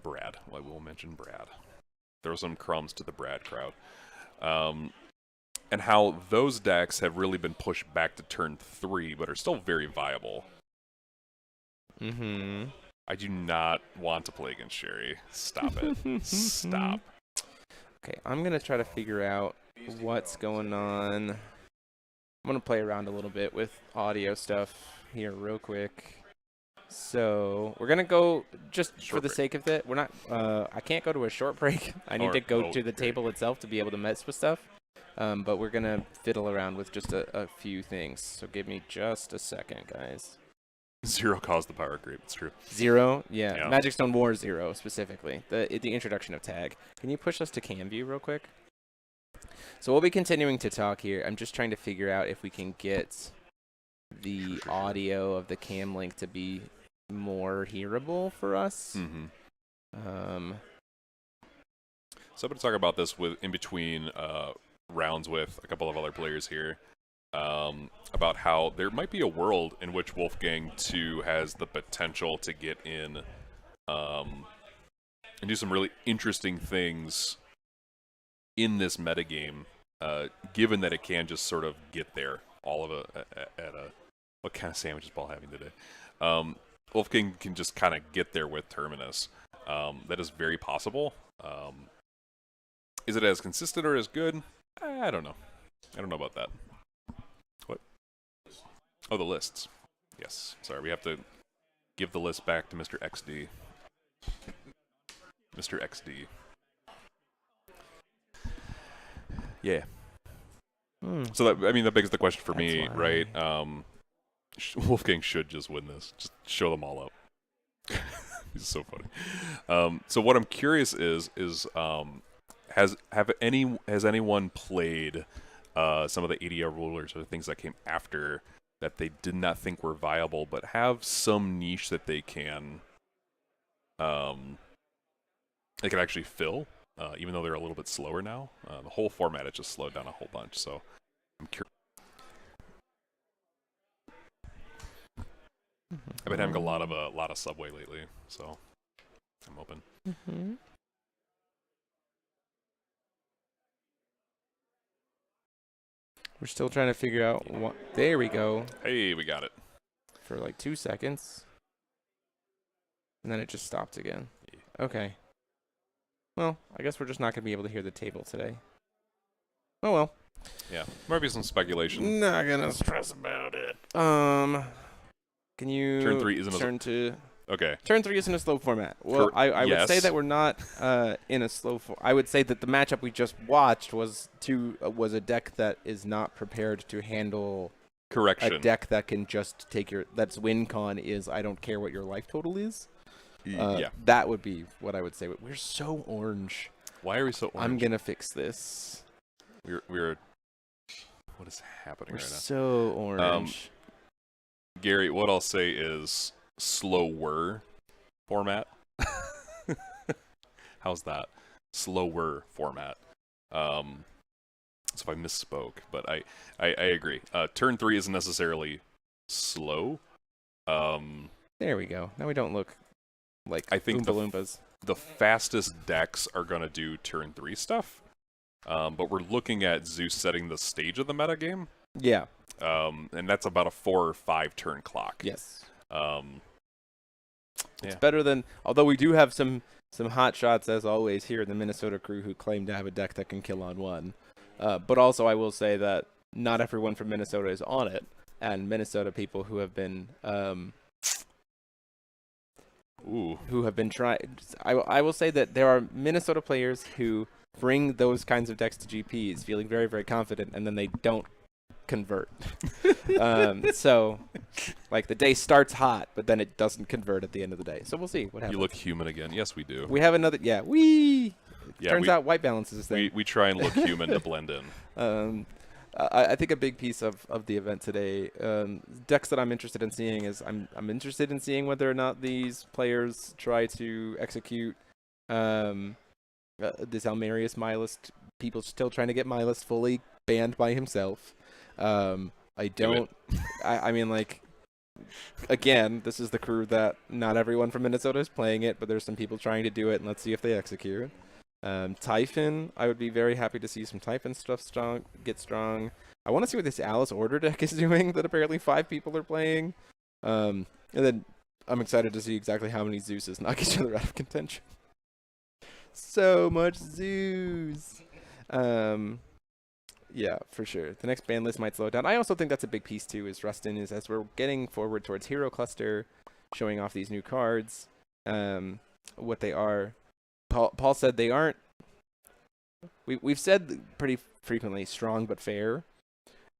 Brad, well, I will mention Brad. There were some crumbs to the Brad crowd. And how those decks have really been pushed back to turn 3, but are still very viable. Mm-hmm. I do not want to play against Sherry. Stop it. Stop. Okay, I'm going to try to figure out what's going on. I'm going to play around a little bit with audio stuff here real quick. So we're going to go, just for the sake of it, we're not, I can't go to a short break. I need to go to the table itself to be able to mess with stuff. But we're going to fiddle around with just a few things. So give me just a second, guys. 0 caused the power creep. It's true. 0? Yeah. Magic Stone War 0 specifically. The introduction of tag. Can you push us to cam view real quick? So we'll be continuing to talk here. I'm just trying to figure out if we can get the audio of the cam link to be more hearable for us. Mm-hmm. So I'm going to talk about this in between rounds with a couple of other players here. About how there might be a world in which Wolfgang 2 has the potential to get in and do some really interesting things in this metagame, given that it can just sort of get there all of what kind of sandwich is Paul having today? Wolfgang can just kind of get there with Terminus. That is very possible. Is it as consistent or as good? I don't know. I don't know about that. What? Oh, the lists. Yes. Sorry, we have to give the list back to Mr. XD. Mr. XD. Yeah. So that, I mean, that begs the question for me, right? Wolfgang should just win this. Just show them all up. He's so funny. So what I'm curious is has anyone played some of the ADR rulers or the things that came after that they did not think were viable, but have some niche that they can actually fill, even though they're a little bit slower now. The whole format has just slowed down a whole bunch. So I'm curious. I've been having a lot of Subway lately, so I'm open. We're still trying to figure out what. There we go. Hey, we got it. For like 2 seconds. And then it just stopped again. Okay. Well, I guess we're just not going to be able to hear the table today. Oh well. Yeah, might be some speculation. Not gonna stress about it. Can you Turn 3 isn't turn to? Okay. Turn 3 isn't a slow format. Well, I would say that we're not in a slow. I would say that the matchup we just watched was a deck that is not prepared to handle. Correction. A deck that can just take that's win con is I don't care what your life total is. Yeah. That would be what I would say. But we're so orange. Why are we so orange? I'm gonna fix this. We're. What is happening right now? We're so orange. Gary, what I'll say is slower format. How's that? Slower format. So if I misspoke, but I agree. Turn 3 isn't necessarily slow. There we go. Now we don't look like I think Oompa Loompas. The fastest decks are going to do turn 3 stuff. But we're looking at Zeus setting the stage of the metagame. Yeah. And that's about a 4 or 5 turn clock. Yes. It's better than, although we do have some hot shots as always here in the Minnesota crew who claim to have a deck that can kill on 1. But also I will say that not everyone from Minnesota is on it, and Minnesota people who have been trying. I will say that there are Minnesota players who bring those kinds of decks to GPs feeling very, very confident, and then they don't convert. So, like, the day starts hot, but then it doesn't convert at the end of the day. So we'll see what happens. You look human again. Yes, we do. We have another. Yeah, turns out white balance is a thing. We try and look human to blend in. I think a big piece of the event today, decks that I'm interested in seeing is I'm interested in seeing whether or not these players try to execute this Almerius Mylist. People still trying to get Mylist fully banned by himself. I don't. I mean, like, again, this is the crew that not everyone from Minnesota is playing it, but there's some people trying to do it, and let's see if they execute. Typhon, I would be very happy to see some Typhon stuff get strong. I want to see what this Alice Order deck is doing that apparently 5 people are playing. And then I'm excited to see exactly how many Zeuses knock each other out of contention. So much Zeus. Yeah, for sure. The next ban list might slow down. I also think that's a big piece too, is Rustin, is as we're getting forward towards Hero Cluster, showing off these new cards, what they are. Paul said they aren't. We've said pretty frequently strong but fair,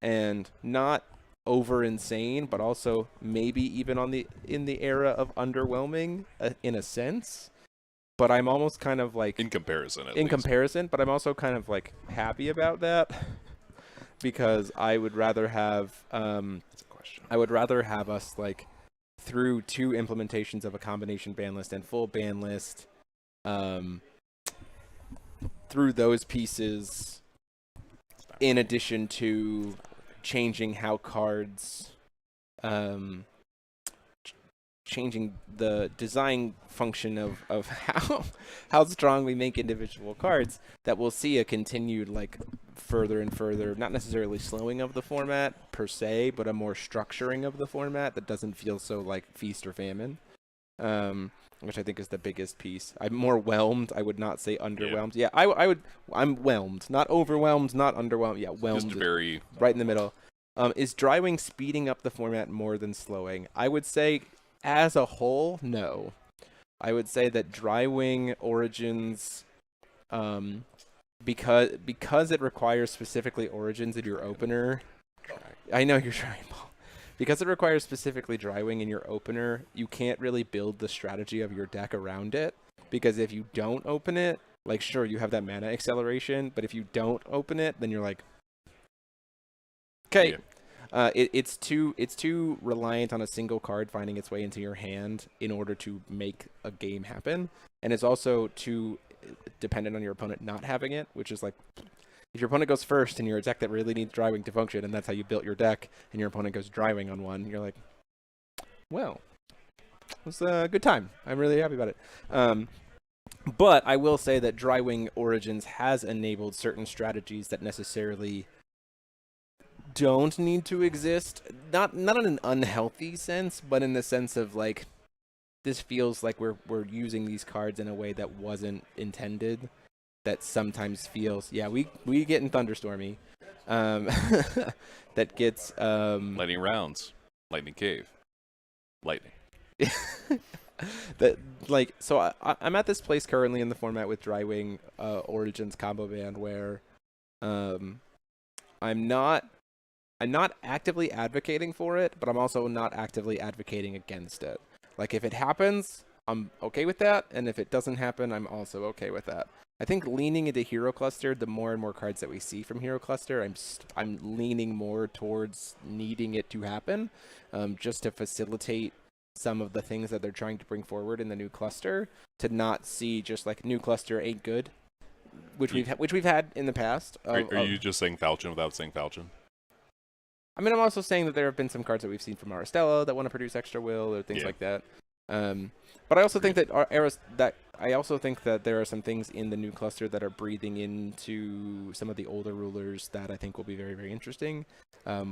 and not over insane, but also maybe even in the era of underwhelming in a sense. But I'm almost kind of like in comparison, but I'm also kind of like happy about that because I would rather have us like through 2 implementations of a combination ban list and full ban list. Through those pieces, in addition to changing how cards, changing the design function of how strong we make individual cards, that we'll see a continued like further and further, not necessarily slowing of the format per se, but a more structuring of the format that doesn't feel so like feast or famine. which I think is the biggest piece. I'm more whelmed. I would not say underwhelmed. Yeah, I would. I'm whelmed, not overwhelmed, not underwhelmed. Yeah, whelmed. Just very right in the middle. Is Drywing speeding up the format more than slowing? I would say, as a whole, no. I would say that Drywing Origins, because it requires specifically Origins in your opener. I know you're trying, Paul. Because it requires specifically Drywing in your opener, you can't really build the strategy of your deck around it. Because if you don't open it, like, sure, you have that mana acceleration, but if you don't open it, then you're like, okay. Yeah. It's too reliant on a single card finding its way into your hand in order to make a game happen. And it's also too dependent on your opponent not having it, which is like, if your opponent goes first and you're a deck that really needs Drywing to function, and that's how you built your deck, and your opponent goes Drywing on one, you're like, well, it was a good time. I'm really happy about it. But I will say that Drywing Origins has enabled certain strategies that necessarily don't need to exist. Not in an unhealthy sense, but in the sense of, like, this feels like we're using these cards in a way that wasn't intended. That sometimes feels, we get in Thunderstormy, that gets lightning rounds, lightning cave, lightning. That, like, so I'm at this place currently in the format with Drywing Origins combo band where I'm not actively advocating for it, but I'm also not actively advocating against it. Like, if it happens, I'm okay with that, and if it doesn't happen, I'm also okay with that. I think leaning into Hero Cluster, the more and more cards that we see from Hero Cluster, I'm leaning more towards needing it to happen, just to facilitate some of the things that they're trying to bring forward in the new cluster, to not see just like new cluster ain't good, which we've had in the past. Are you just saying Falchion without saying Falchion? I mean, I'm also saying that there have been some cards that we've seen from Aristella that want to produce extra will or things like that. But I also think that there are some things in the new cluster that are breathing into some of the older rulers that I think will be very, very interesting.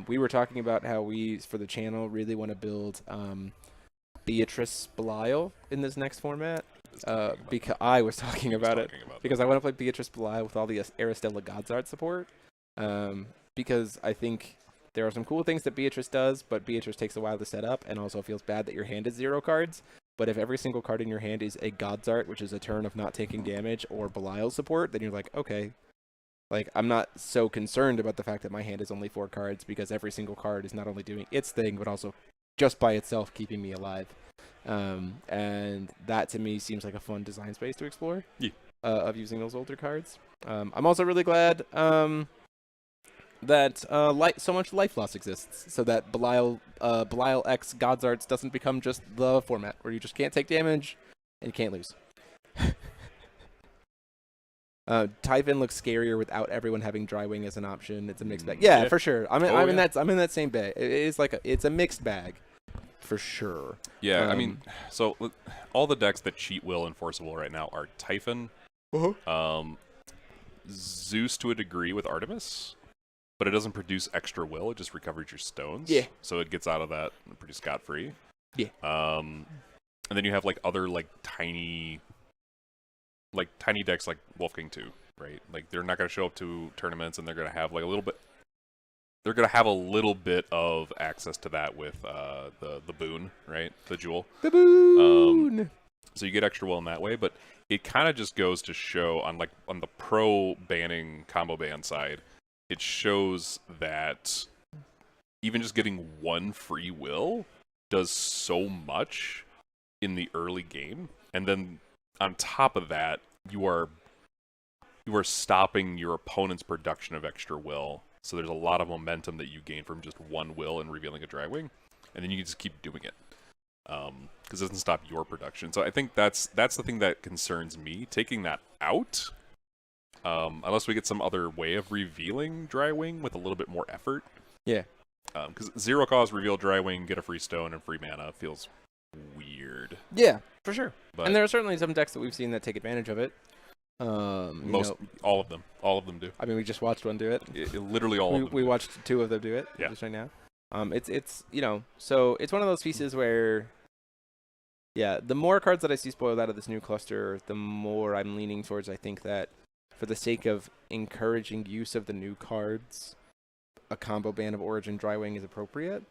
We were talking about how we, for the channel, really want to build Beatrice Belial in this next format. Because I was talking about it because I want to play Beatrice Belial with all the Aristella Godsart support. Because I think there are some cool things that Beatrice does, but Beatrice takes a while to set up, and also feels bad that your hand is 0 cards. But if every single card in your hand is a Godsart, which is a turn of not taking damage, or Belial support, then you're like, okay. Like, I'm not so concerned about the fact that my hand is only 4 cards, because every single card is not only doing its thing, but also just by itself keeping me alive. And that, to me, seems like a fun design space to explore, of using those older cards. I'm also really glad that so much life loss exists, so that Belial X Godsarts doesn't become just the format where you just can't take damage and you can't lose. Typhon looks scarier without everyone having Drywing as an option. It's a mixed bag. Yeah, for sure. I'm in that same bag. It is like it's a mixed bag, for sure. Yeah, I mean, so all the decks that cheat will enforceable right now are Typhon, Zeus to a degree with Artemis. But it doesn't produce extra will. It just recovers your stones. Yeah. So it gets out of that pretty scot-free. Yeah. And then you have like other like tiny decks like Wolfgang 2, right? Like they're not going to show up to tournaments, and they're going to have like a little bit. They're going to have a little bit of access to that with the boon, right? The jewel. The boon. So you get extra will in that way, but it kind of just goes to show on the pro banning combo ban side. It shows that even just getting 1 free will does so much in the early game, and then on top of that, you are stopping your opponent's production of extra will. So there's a lot of momentum that you gain from just 1 will and revealing a Drywing, and then you can just keep doing it because it doesn't stop your production. So I think that's the thing that concerns me. Taking that out. Unless we get some other way of revealing Drywing with a little bit more effort. Yeah. Because 0 cost reveal Drywing, get a free stone and free mana feels weird. Yeah, for sure. But and there are certainly some decks that we've seen that take advantage of it. All of them do. I mean, we just watched one do it. Literally all of them. We watched 2 of them do it just right now. It's so it's one of those pieces where, Yeah, the more cards that I see spoiled out of this new cluster, the more I'm leaning towards I think that for the sake of encouraging use of the new cards, a combo ban of Origin Drywing is appropriate.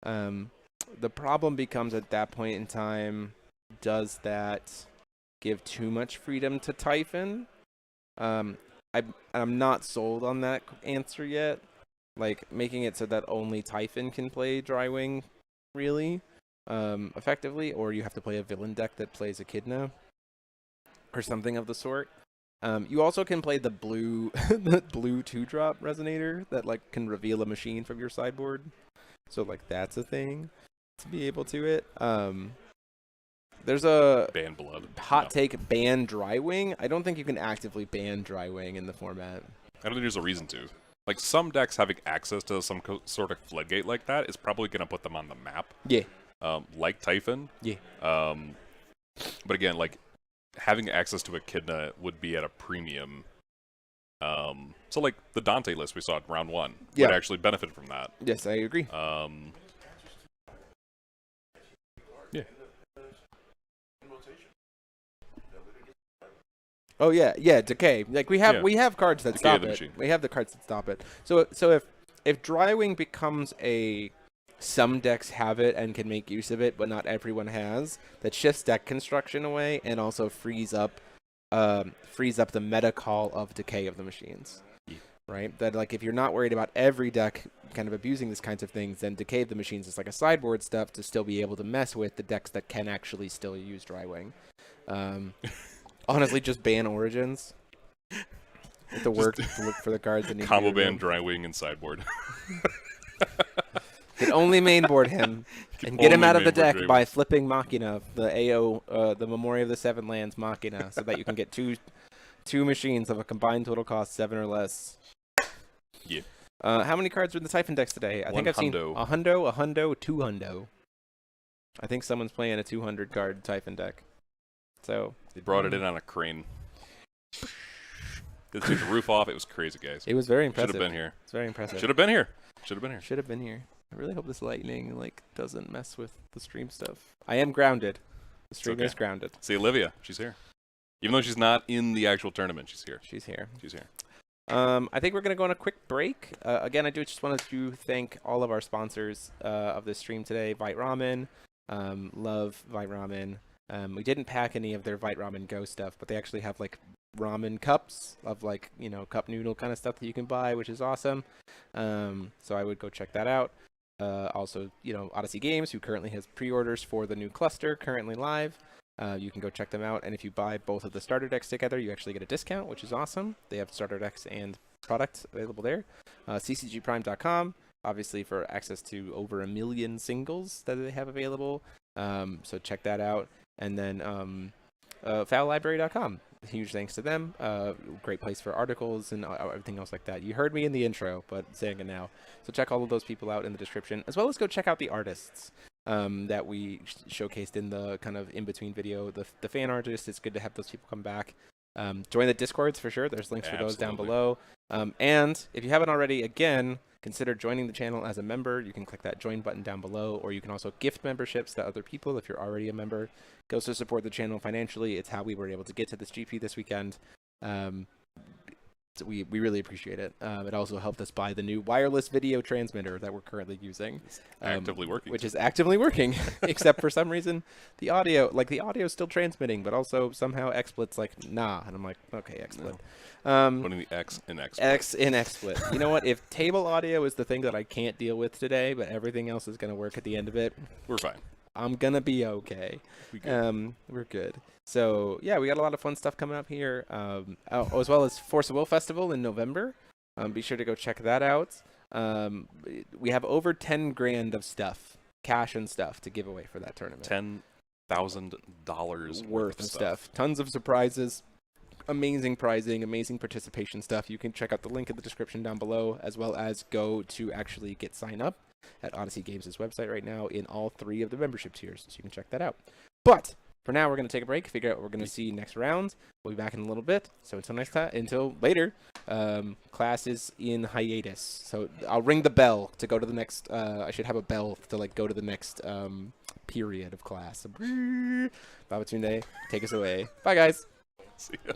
The problem becomes at that point in time, does that give too much freedom to Typhon? I'm not sold on that answer yet. Like, making it so that only Typhon can play Drywing, really, effectively, or you have to play a villain deck that plays Echidna, or something of the sort. You also can play the blue, the blue 2-drop Resonator that like can reveal a machine from your sideboard. So like that's a thing to be able to it. There's a ban blood. Hot take: ban Drywing. I don't think you can actively ban Drywing in the format. I don't think there's a reason to. Like, some decks having access to some sort of floodgate like that is probably going to put them on the map. Yeah. Like Typhon. Yeah. But again, like, having access to Echidna would be at a premium. So, like, the Dante list we saw in round 1 would actually benefit from that. Yes, I agree. Yeah. Oh yeah, decay. Like we have cards that stop it. Machine. We have the cards that stop it. So if Drywing becomes a, some decks have it and can make use of it, but not everyone has, that shifts deck construction away and also frees up the meta call of decay of the machines. Yeah. Right? That like if you're not worried about every deck kind of abusing these kinds of things, then decay of the machines is like a sideboard stuff to still be able to mess with the decks that can actually still use Drywing. Honestly, just ban Origins. With the work to look for the cards that need combo to be ban Drywing and sideboard. Can only mainboard him and get him out of the deck by flipping Machina, the AO, the Memory of the Seven Lands Machina, so that you can get two machines of a combined total cost 7 or less. Yeah. How many cards are in the Typhon decks today? I think I've seen a hundo, 2 hundo. I think someone's playing a 200 card Typhon deck. So they brought it in on a crane. They took the roof off. It was crazy, guys. It was very impressive. Should have been here. It's very impressive. Should have been here. Should have been here. Should have been here. I really hope this lightning like doesn't mess with the stream stuff. I am grounded. The stream is grounded. See Olivia. She's here. Even though she's not in the actual tournament, she's here. She's here. She's here. I think we're going to go on a quick break. Again, I just wanted to thank all of our sponsors of this stream today. Vite Ramen. Love Vite Ramen. We didn't pack any of their Vite Ramen Go stuff, but they actually have like ramen cups of like, you know, cup noodle kind of stuff that you can buy, which is awesome. So I would go check that out. Also, you know, Odyssey Games, who currently has pre-orders for the new cluster currently live. You can go check them out. And if you buy both of the starter decks together, you actually get a discount, which is awesome. They have starter decks and products available there. TCGprime.com, obviously, for access to over 1 million singles that they have available. So check that out. And then fowtlibrary.com. Huge thanks to them. Great place for articles and everything else like that. You heard me in the intro, but saying it now. So check all of those people out in the description, as well as go check out the artists that we showcased in the kind of in-between video. The fan artists, it's good to have those people come back. Join the Discords for sure. There's links for those down below. And if you haven't already, again, consider joining the channel as a member. You can click that join button down below, or you can also gift memberships to other people if you're already a member. Goes to support the channel financially. It's how we were able to get to this GP this weekend. So we really appreciate it. It also helped us buy the new wireless video transmitter that we're currently using. Actively working. Which is actively working, except for some reason the audio is still transmitting, but also somehow XSplit's like, nah. And I'm like, okay, XSplit. Putting the X in XSplit. X in XSplit. You know what? If table audio is the thing that I can't deal with today, but everything else is going to work at the end of it, we're fine. I'm going to be okay. We're good. So, yeah, we got a lot of fun stuff coming up here, as well as Force of Will Festival in November. Be sure to go check that out. We have over 10 grand of stuff, cash and stuff, to give away for that tournament. $10,000 worth of stuff. Tons of surprises. Amazing prizing, amazing participation stuff. You can check out the link in the description down below, as well as go to actually get sign up at Odyssey Games' website right now in all 3 of the membership tiers, so you can check that out. But for now, we're going to take a break, figure out what we're going to see next round. We'll be back in a little bit. So until next time, until later, Class is in hiatus, so I'll ring the bell to go to the next. I should have a bell to like go to the next period of class. Babatunde, take us away. Bye, guys. See ya.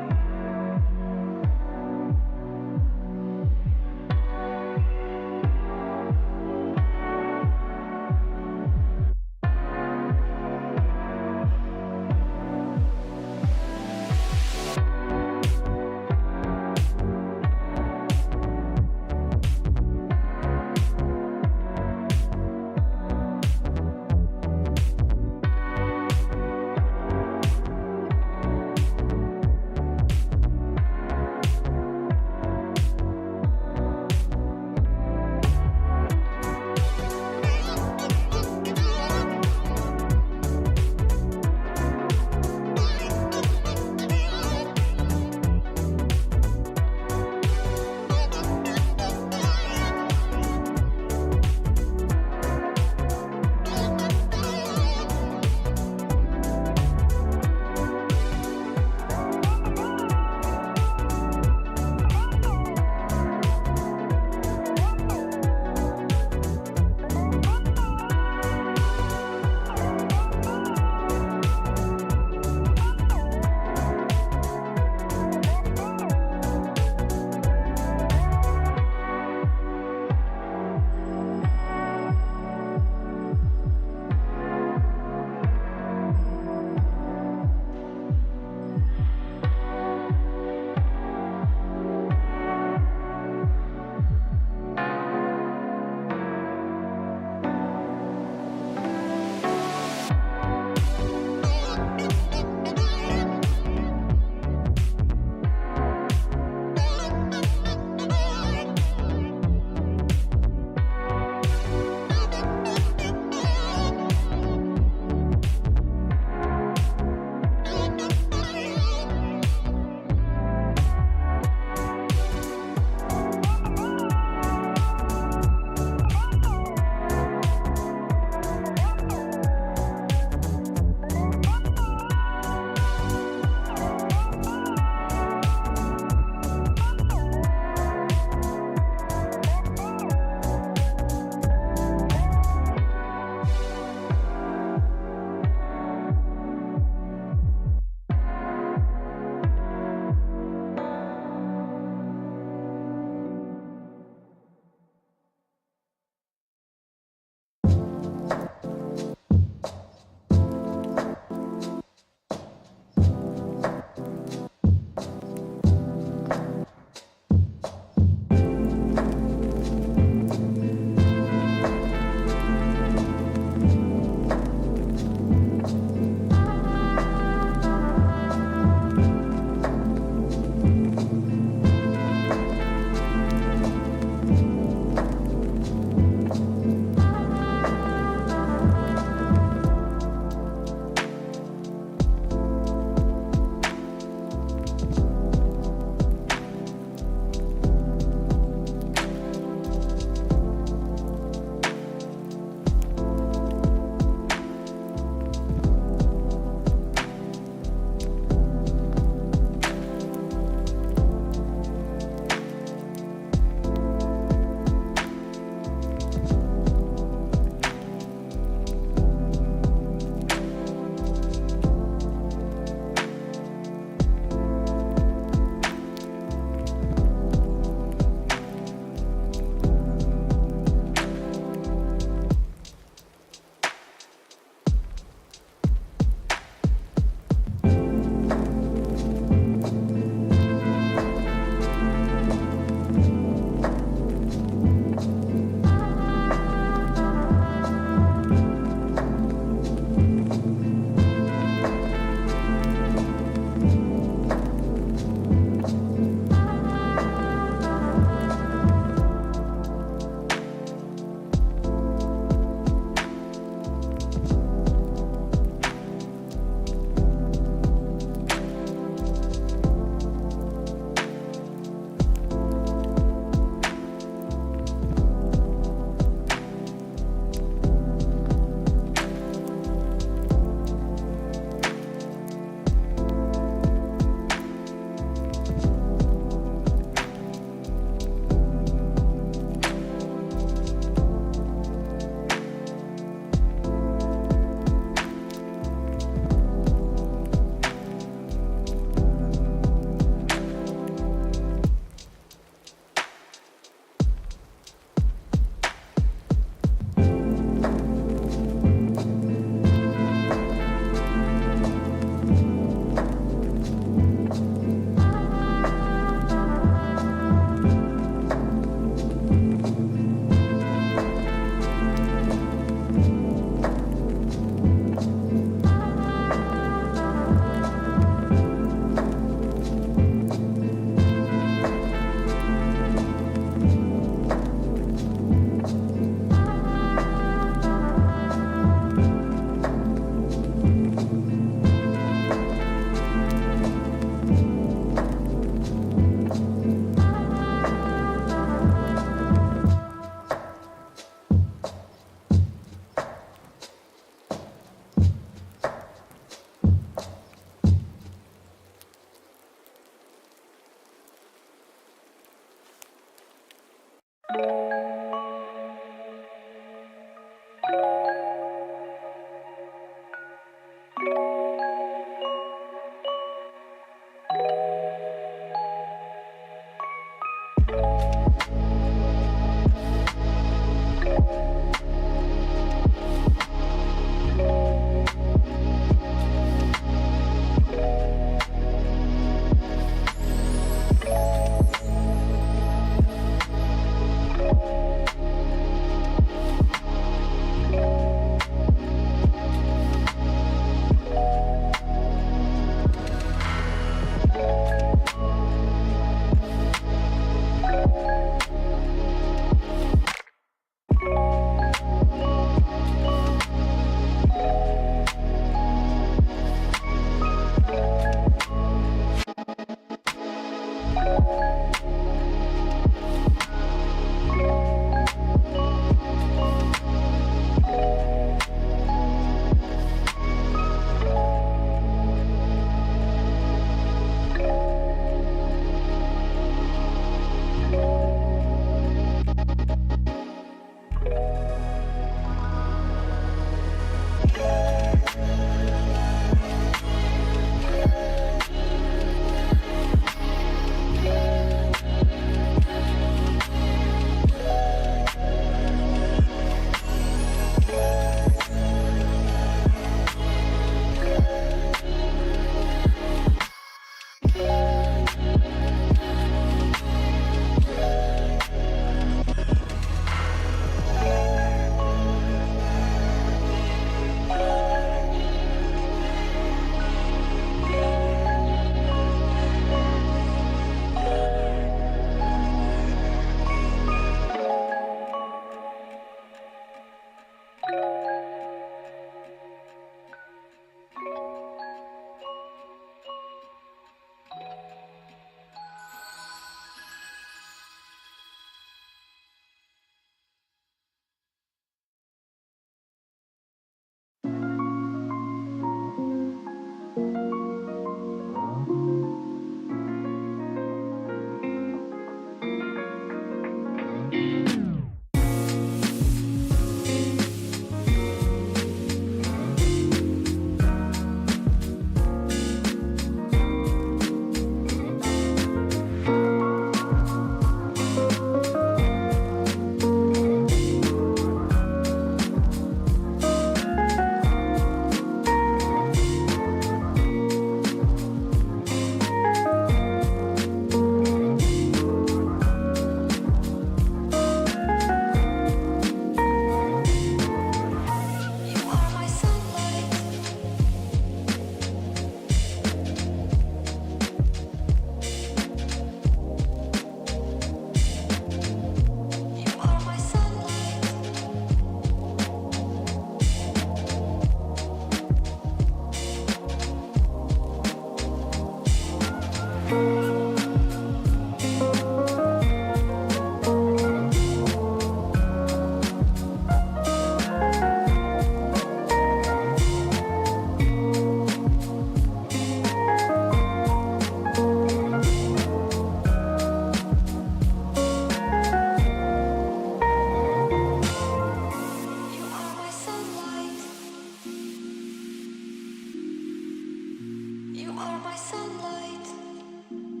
You are my sunlight.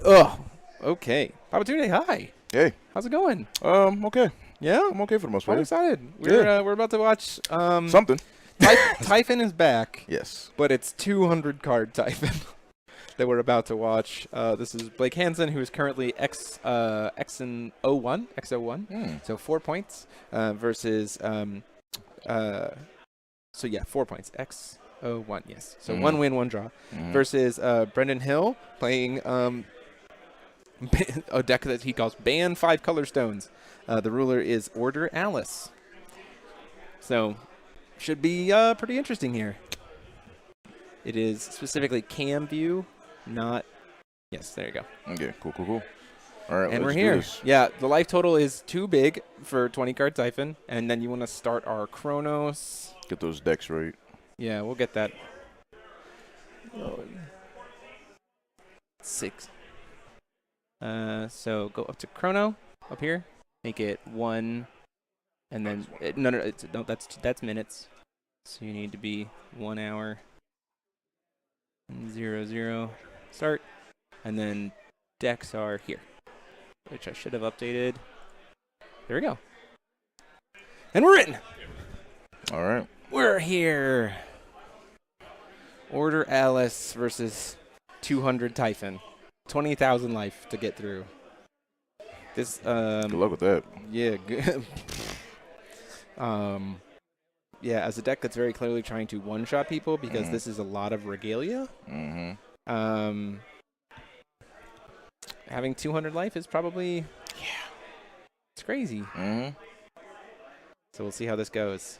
Oh, okay. Opportunity, hi. Hey. How's it going? Okay. Yeah? I'm okay for the most part. I'm excited. Yeah. We're about to watch Something. Typhon is back. Yes. But it's 200 card Typhon that we're about to watch. This is Blake Hansen, who is currently XO1, so 4 points versus 4 points. XO1, yes. So 1 win, 1 draw versus Brendan Hill playing a deck that he calls Ban 5 Color Stones. The ruler is Order Alice. So should be pretty interesting here. It is specifically cam view, not... Yes, there you go. Okay, cool. All right, And we're let's do here. this. Yeah, the life total is too big for 20-card Typhon, and then you want to start our Chronos. Get those decks right. Yeah, we'll get that. 6. So go up to Chrono, up here. Make it 1, and then... that's minutes. So you need to be 1 hour. 0, start, and then decks are here, which I should have updated. There we go. And we're in. All right. We're here. Order Alice versus 200 Typhon. 20,000 life to get through. This Good luck with that. Yeah, good. Yeah, as a deck that's very clearly trying to one-shot people because this is a lot of Regalia. Having 200 life is probably, it's crazy. So we'll see how this goes.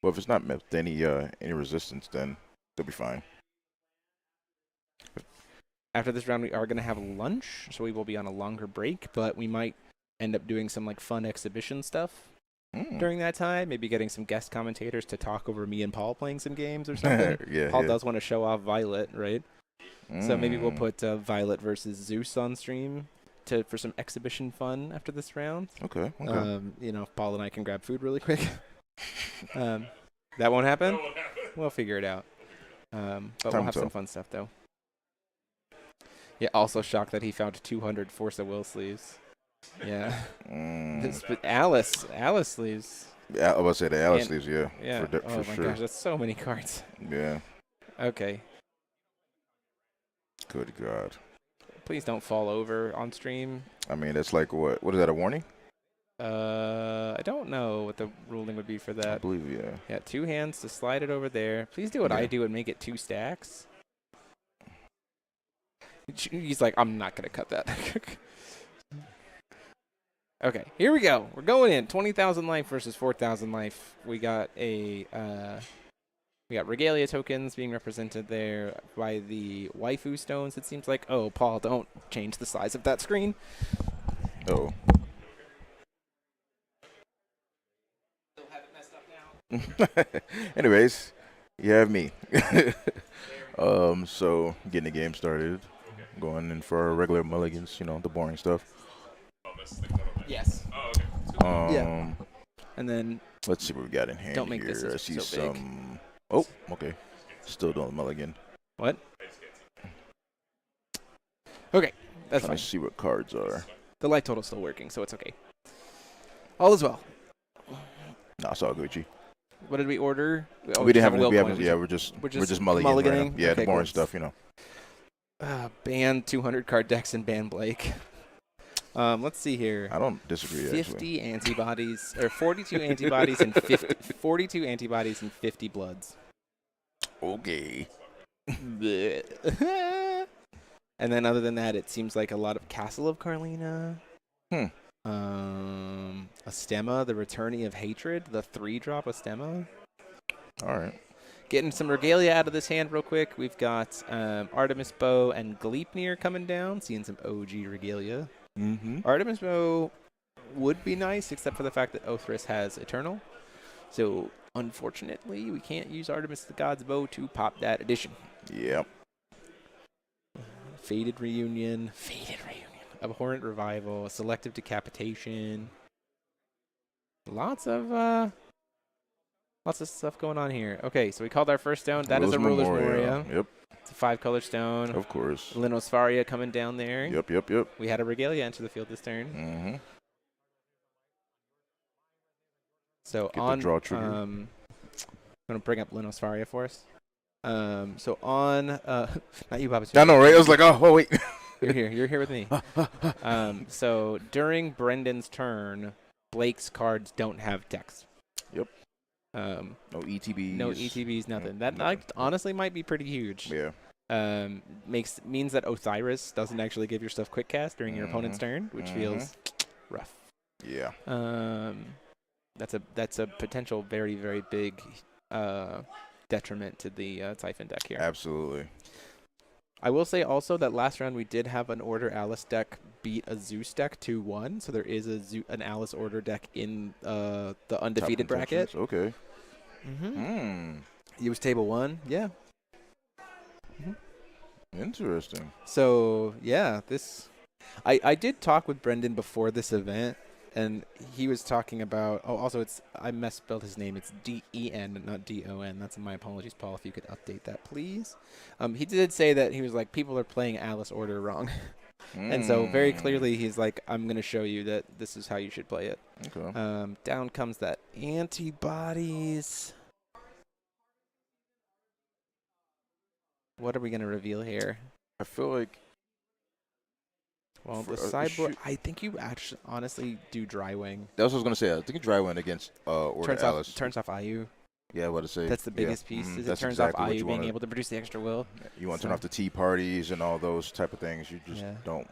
Well, if it's not met with any resistance, then they'll be fine. After this round, we are going to have lunch, so we will be on a longer break, but we might end up doing some like fun exhibition stuff during that time. Maybe getting some guest commentators to talk over me and Paul playing some games or something. Paul does want to show off Violet, right? So maybe we'll put Violet versus Zeus on stream for some exhibition fun after this round. Okay. Paul and I can grab food really quick. That won't happen? We'll figure it out. But we'll have some fun stuff, though. Yeah, also shocked that he found 200 Force of Will sleeves. Yeah. But Alice sleeves. Yeah, I was about to say the Alice sleeves, yeah. Yeah. For my sure. gosh, that's so many cards. Yeah. Okay. Good God. Please don't fall over on stream. I mean, that's like what? What is that, a warning? I don't know what the ruling would be for that. I believe, yeah. Yeah, 2 hands to slide it over there. Please do what I do and make it 2 stacks. He's like, I'm not going to cut that. Okay, here we go. We're going in. 20,000 life versus 4,000 life. We got Regalia tokens being represented there by the waifu stones, it seems like. Oh, Paul, don't change the size of that screen. Oh. Still have it messed up now. Anyways, you have me. So getting the game started. Going in for our regular mulligans, the boring stuff. Yes. Oh, okay. Yeah. And then Let's see what we got in hand. Don't make here. this I see so big. some. Oh, okay. Still doing mulligan. what? Okay, that's Trying fine. to see what cards are. The life total's still working, so it's okay. All is well. Nah, it's all Gucci. What did we order? Oh, We didn't have. will We point. haven't. Yeah, we're just mulliganing. mulliganing? Right now. Yeah, Okay, the boring cool. stuff. Ban 200 card decks and ban Blake. Let's see here. I don't disagree. 50 actually. antibodies, or 42 antibodies and 42 antibodies and 50 bloods. Okay. And then other than that, it seems like a lot of Castle of Carlina. Astema, the Returnee of Hatred, the 3-drop Astema. All right. Getting some Regalia out of this hand real quick. We've got Artemis Bow and Gleipnir coming down. Seeing some OG Regalia. Artemis Bow would be nice, except for the fact that Othris has Eternal. So, unfortunately, we can't use Artemis the God's Bow to pop that addition. Yep. Faded Reunion. Abhorrent Revival. Selective Decapitation. Lots of stuff going on here. Okay, so we called our first stone. That is a Ruler's Moria. Yep. It's a 5-color stone. Of course. Linosfaria coming down there. Yep. We had a Regalia enter the field this turn. Mm-hmm. So Get on the draw trigger. I'm gonna bring up Linosfaria for us. So on not you, Bobby. I know, right? I was like, oh wait. You're here. You're here with me. So during Brendan's turn, Blake's cards don't have text. Yep. No ETBs. No ETBs, nothing. That nothing. honestly might be pretty huge. Yeah. Means that Osiris doesn't actually give your stuff quick cast during your opponent's turn, which feels rough. Yeah. That's a potential very, very big detriment to the Typhon deck here. Absolutely. I will say also that last round we did have an Order Alice deck beat a Zeus deck 2-1, so there is an Alice Order deck in the undefeated bracket. Okay. It was table 1, yeah. Interesting. So yeah, I did talk with Brendan before this event, and he was talking about. Oh, also I misspelled his name. It's D-E-N, not D-O-N. That's my apologies, Paul. If you could update that, please. He did say that he was like, people are playing Alice Order wrong, and so very clearly he's like, I'm gonna show you that this is how you should play it. Okay. Down comes that antibodies. What are we gonna reveal here? I feel like. Well, the sideboard. I think you actually honestly do Drywing. That's what I was gonna say. I think you Drywing against Order Alice. Turns off IU. Yeah, what to say. That's the biggest piece. Is That's it turns exactly off what IU you being wanna, able to produce the extra will. You want to turn off the tea parties and all those type of things. You just don't.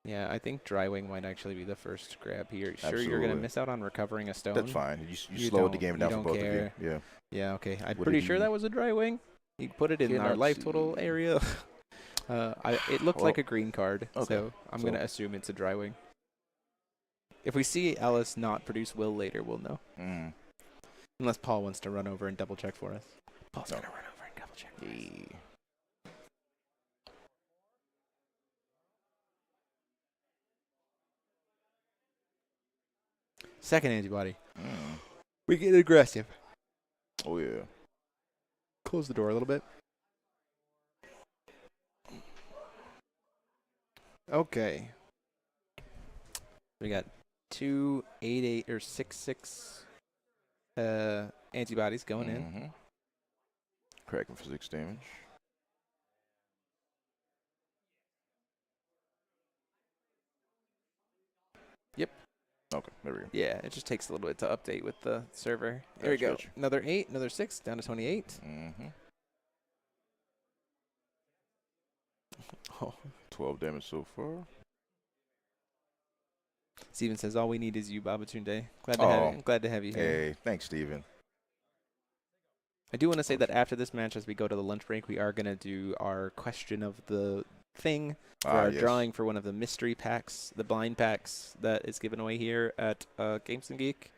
Yeah, I think Drywing might actually be the first grab here. Sure, Absolutely. you're gonna miss out on recovering a stone. That's fine. You slowed the game down for both of you. Yeah. Yeah. Okay. I'm What pretty did sure you- that was a Drywing. You put it in our Cannot life see. total area. It looked like a green card, Okay. so I'm gonna assume it's a Drywing. If we see Alice not produce will later, we'll know. Unless Paul wants to run over and double check for us. Paul's gonna run over and double check. Second antibody. We get aggressive. Oh yeah. Close the door a little bit. Okay. We got 2, 8, 8, or 6, 6 antibodies going in. Cracking for 6 damage. Yep. Okay, there we go. Yeah, it just takes a little bit to update with the server. There we go. Gotcha. Another 8, another 6, down to 28. Oh. 12 damage so far. Steven says, all we need is you, Babatunde. Glad to have you here. Hey, thanks, Steven. I do want to say that after this match, as we go to the lunch break, we are going to do our question of the thing for our drawing for one of the mystery packs, the blind packs that is given away here at Games and Geek.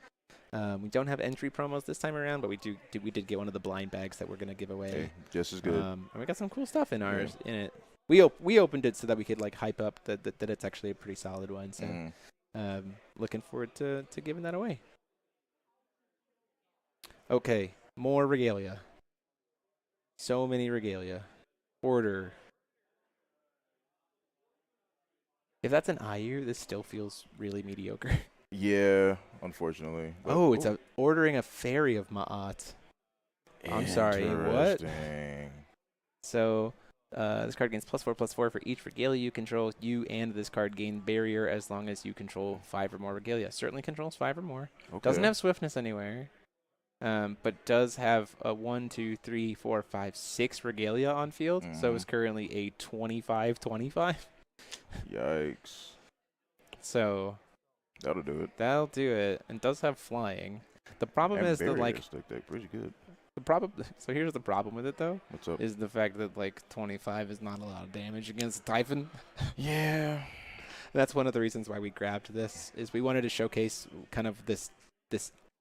We don't have entry promos this time around, but we did get one of the blind bags that we're going to give away. Hey, just as good. And we got some cool stuff in ours in it. We opened it so that we could like hype up that it's actually a pretty solid one. So looking forward to giving that away. Okay, more regalia. So many regalia. Order. If that's an IU, this still feels really mediocre. Yeah, unfortunately. But, it's ordering a fairy of Ma'at. I'm sorry, what? So, this card gains +4/+4 for each regalia you control. You and this card gain barrier as long as you control 5 or more regalia. Certainly controls 5 or more. Okay. Doesn't have swiftness anywhere. But does have a 1, 2, 3, 4, 5, 6 regalia on field. So it's currently a 25/25. Yikes. So that'll do it. That'll do it. And does have flying. The problem is that like pretty good. The problem. So here's the problem with it though. What's up? Is the fact that like 25 is not a lot of damage against the Typhon. Yeah. That's one of the reasons why we grabbed this. Is we wanted to showcase kind of this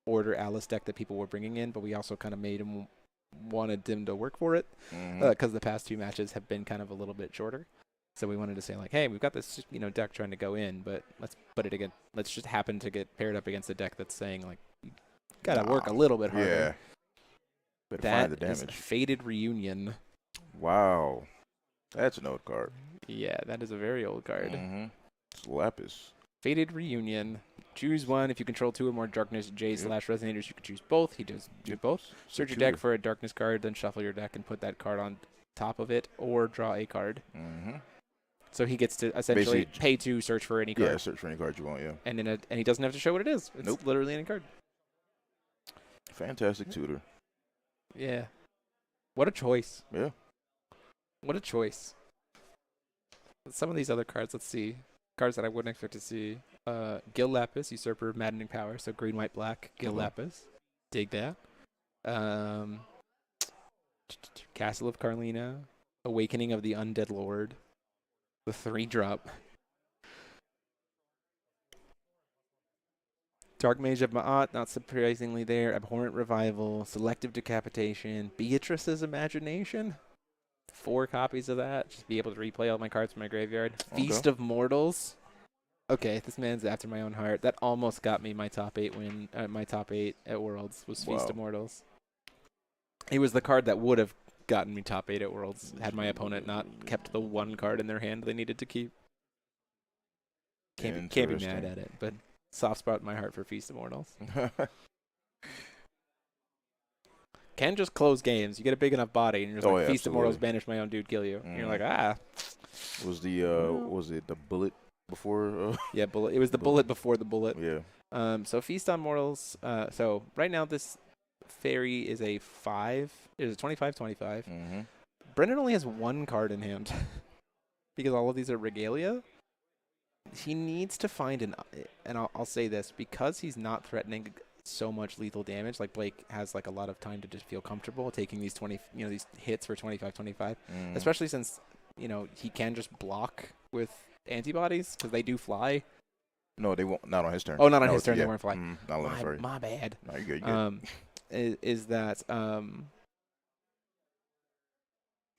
Order Alice deck that people were bringing in, but we also kind of wanted them to work for it because the past 2 matches have been kind of a little bit shorter. So we wanted to say like, hey, we've got this deck trying to go in, but let's put it again. Let's just happen to get paired up against a deck that's saying like, you gotta work a little bit harder. Yeah. That is Fated Reunion. Wow. That's an old card. Yeah, that is a very old card. Mm-hmm. It's Lapis. Fated Reunion. Choose one. If you control 2 or more Darkness J/Resonators, you can choose both. He does do both. Search your deck for a Darkness card, then shuffle your deck and put that card on top of it, or draw a card. Mm-hmm. So he gets to essentially pay to search for any card. Yeah, search for any card you want, yeah. And and he doesn't have to show what it is. It's literally any card. Fantastic tutor. Yeah. What a choice. Yeah. What a choice. Some of these other cards, let's see. Cards that I wouldn't expect to see. Gil Lapis, Usurper of Maddening Power. So green, white, black. Gil Lapis. Dig that. Castle of Carlina. Awakening of the Undead Lord. The 3-drop. Dark Mage of Ma'at, not surprisingly there. Abhorrent Revival. Selective Decapitation. Beatrice's Imagination. 4 copies of that. Just be able to replay all my cards from my graveyard. Feast of Mortals. Okay, this man's after my own heart. That almost got me my top 8 win. My top 8 at Worlds was Feast of Mortals. He was the card that would have gotten me top 8 at Worlds had my opponent not kept the 1 card in their hand they needed to keep. Can't be mad at it, but soft spot in my heart for Feast of Mortals. Can just close games. You get a big enough body, and you're just like, Feast of Mortals, banish my own dude, kill you. And you're like, Was the was it the bullet before? Yeah, bullet. It was the bullet before the bullet. Yeah. So Feast on Mortals. So right now this fairy is a 5. It is a 25/25. Mm-hmm. Brendan only has 1 card in hand because all of these are Regalia. He needs to find and I'll say this, because he's not threatening so much lethal damage. Like Blake has like a lot of time to just feel comfortable taking these these hits for 25/25, especially since he can just block with antibodies because they do fly. No, they won't. Not on his turn. Oh, not on his turn. They weren't fly. Not on his turn. My bad. No, you're good. Is that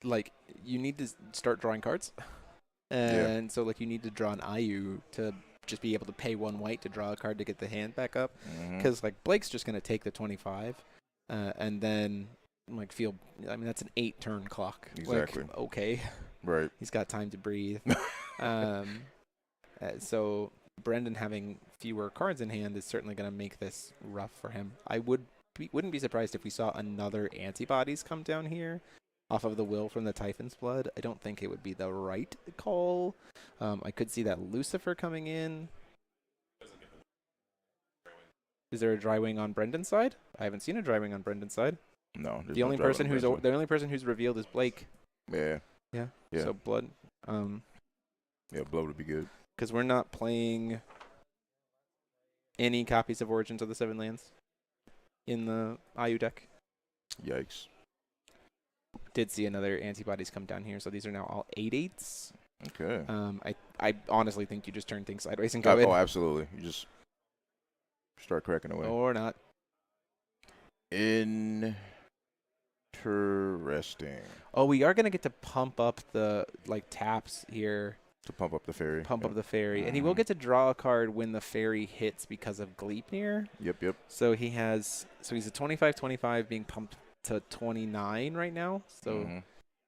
like you need to start drawing cards, and so like you need to draw an IU to just be able to pay 1 white to draw a card to get the hand back up, because like Blake's just gonna take the 25, and then like that's an 8-turn clock. Exactly. Like, okay. Right. He's got time to breathe. So Brendan having fewer cards in hand is certainly going to make this rough for him. I wouldn't be surprised if we saw another antibodies come down here off of the will from the Typhon's Blood. I don't think it would be the right call. I could see that Lucifer coming in. Is there a dry wing on Brendan's side? I haven't seen a dry wing on Brendan's side. No. The only person who's revealed is Blake. Yeah. Yeah. So Blood. Yeah, Blood would be good. Because we're not playing any copies of Origins of the Seven Lands in the IU deck. Yikes. Did see another antibodies come down here, so these are now all 8/8s. Okay. I honestly think you just turn things sideways and go in. Oh, absolutely. You just start cracking away. Or not. Interesting. Oh, we are gonna get to pump up the taps here. To pump up the fairy. Up the fairy. And he will get to draw a card when the fairy hits because of Gleipnir. Yep. So he's a 25/25 being pumped to 29 right now. So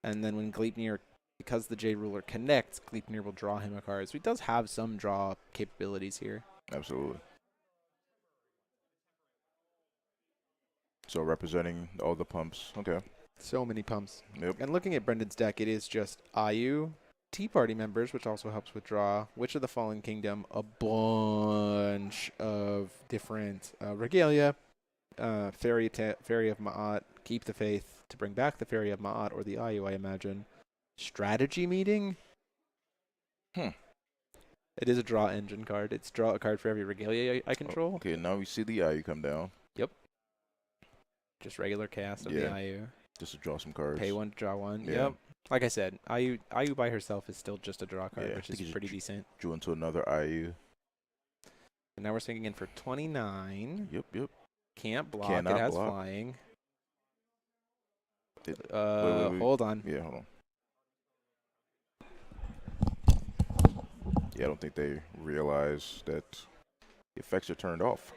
and then when Gleipnir, because the J ruler connects, Gleipnir will draw him a card. So he does have some draw capabilities here. Absolutely. So representing all the pumps. Okay. So many pumps. Yep. And looking at Brendan's deck, it is just IU, Tea Party members, which also helps with draw, Witch of the Fallen Kingdom, a bunch of different Regalia, Fairy of Ma'at, Keep the Faith to bring back the Fairy of Ma'at, or the IU, I imagine. Strategy Meeting. It is a draw engine card. It's draw a card for every Regalia I control. Okay, now we see the IU come down. Yep. Just regular cast of the IU. Just to draw some cards. Pay 1 to draw 1. Yeah. Yep. Like I said, IU by herself is still just a draw card, which is pretty decent. Drew into another IU. And now we're swinging in for 29. Yep. Can't block. Cannot it has block. flying. Wait. Hold on. Yeah, hold on. Yeah, I don't think they realize that the effects are turned off.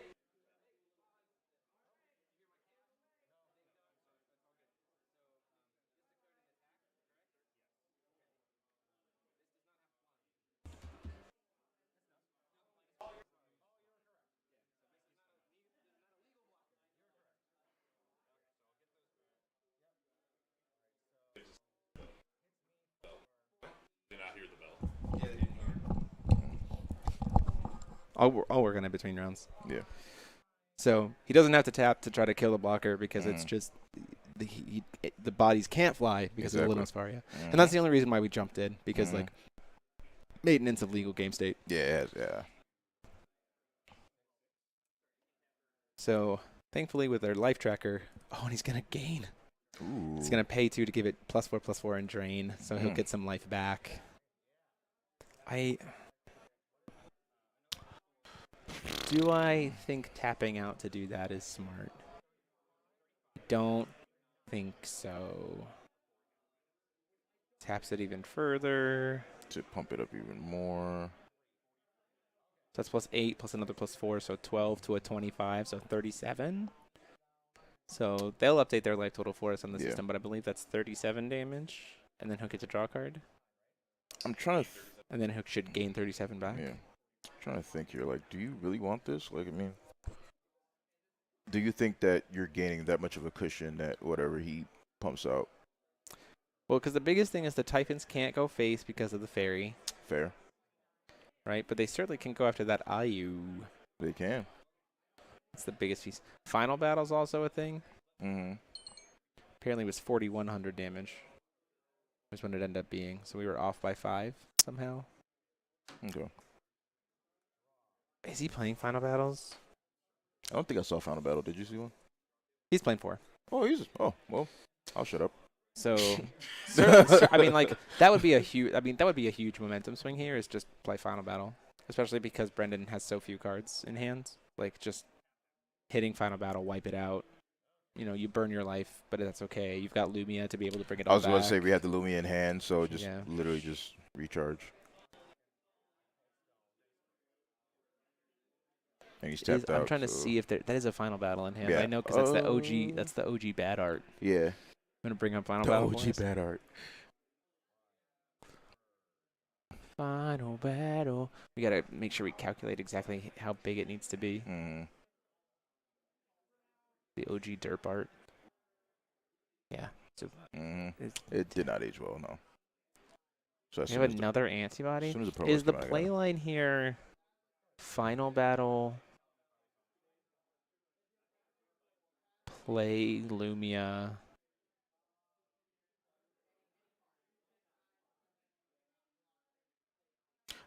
I'll work on it between rounds. Yeah. So he doesn't have to tap to try to kill the blocker because it's just the bodies can't fly because of the Limos Faria. And that's the only reason why we jumped in, because like maintenance of legal game state. Yeah, yeah. So thankfully with our life tracker, and he's gonna gain. Ooh. He's gonna pay 2 to give it +4/+4 and drain, so he'll get some life back. Do I think tapping out to do that is smart? Don't think so. Taps it even further. To pump it up even more. So that's +8 plus another +4, so 12 to a 25, so 37. So they'll update their life total for us on the system, but I believe that's 37 damage. And then Hook gets a draw card. I'm trying to... And then Hook should gain 37 back. Yeah. I'm trying to think here. Like, do you really want this? Like, I mean, do you think that you're gaining that much of a cushion that whatever he pumps out? Well, because the biggest thing is the Typhons can't go face because of the fairy. Fair. Right? But they certainly can go after that Ayu. They can. That's the biggest piece. Final Battle's also a thing. Apparently it was 4,100 damage. Was when it ended up being. So we were off by 5 somehow. Okay. Is he playing Final Battles? I don't think I saw Final Battle. Did you see one? He's playing 4. Oh, well, I'll shut up. So, I mean, like that would be a huge momentum swing here. Is just play Final Battle, especially because Brendan has so few cards in hand. Like just hitting Final Battle, wipe it out. You know, you burn your life, but that's okay. You've got Lumia to be able to bring it all back. I was going to say we had the Lumia in hand, so just literally just recharge. And he's tapped out. I'm trying to see if that is a Final Battle in hand. Yeah. I know because that's the OG. That's the OG bad art. Yeah. I'm gonna bring up Final The Battle. OG bad art. Final Battle. We gotta make sure we calculate exactly how big it needs to be. The OG derp art. Yeah. So it did not age well, no. So we have another antibody. Is the play line here Final Battle, play Lumia?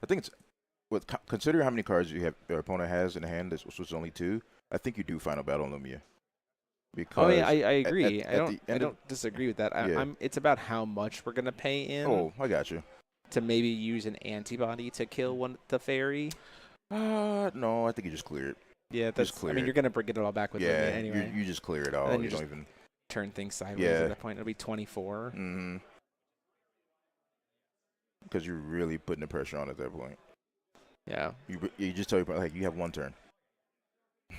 I think it's considering how many cards your opponent has in hand, which was only 2. I think you do Final Battle Lumia. Because I agree. I don't disagree with that. It's about how much we're gonna pay in. Oh, I got you. To maybe use an antibody to kill the fairy. No, I think you just clear it. Yeah, that's. I mean, you're gonna bring it all back with Lumia anyway. You just clear it all. And then you just don't even turn things sideways at that point. It'll be 24. Because you're really putting the pressure on at that point. Yeah. You just tell your like you have one turn.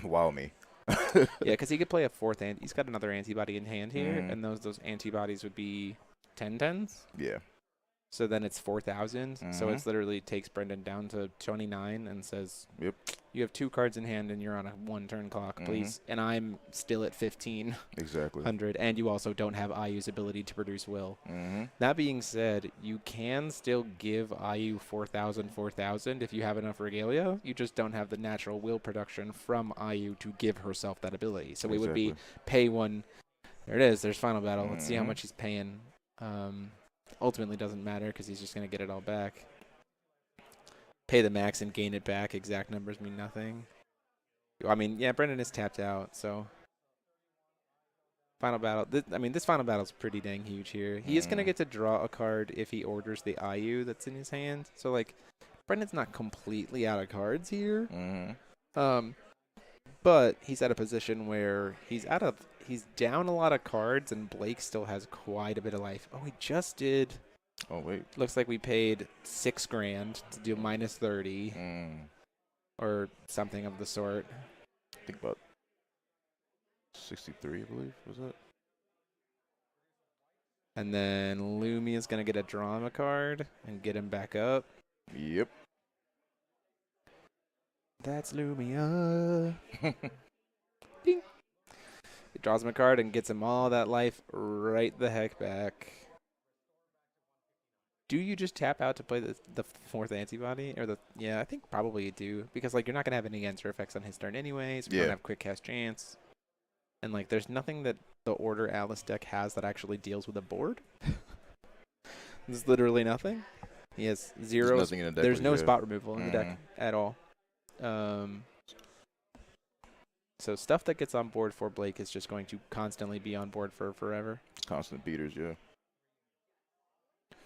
Wow me. Yeah, because he could play a 4th he's got another antibody in hand here, and those antibodies would be 10/10s. Yeah. So then it's 4,000. So it's literally takes Brendan down to 29 and says, "Yep, you have 2 cards in hand and you're on a 1-turn clock, please." And I'm still at 1,500. Exactly. And you also don't have Ayu's ability to produce will. That being said, you can still give Ayu 4,000 if you have enough regalia. You just don't have the natural will production from Ayu to give herself that ability. So we would be pay 1. There it is. There's Final Battle. Let's see how much he's paying. Ultimately doesn't matter because he's just going to get it all back. Pay the max and gain it back. Exact numbers mean nothing. I mean, yeah, Brendan is tapped out, so Final Battle. This Final Battle is pretty dang huge here. He is going to get to draw a card if he orders the Ayu that's in his hand. So, like, Brendan's not completely out of cards here. But he's at a position where he's down a lot of cards, and Blake still has quite a bit of life. Oh, we just did. Oh, wait. Looks like we paid $6,000 to do -30 or something of the sort. I think about 63, I believe, was it? And then Lumia's going to get a drama card and get him back up. Yep. That's Lumia. Ding. He draws him a card and gets him all that life right the heck back. Do you just tap out to play the fourth antibody? I think probably you do. Because, like, you're not going to have any answer effects on his turn anyways. You don't have quick cast chance. And, like, there's nothing that the Order Alice deck has that actually deals with a board. There's literally nothing. He has zero. There's nothing in the deck. There's no spot removal in the deck at all. So stuff that gets on board for Blake is just going to constantly be on board for forever. Constant beaters, yeah.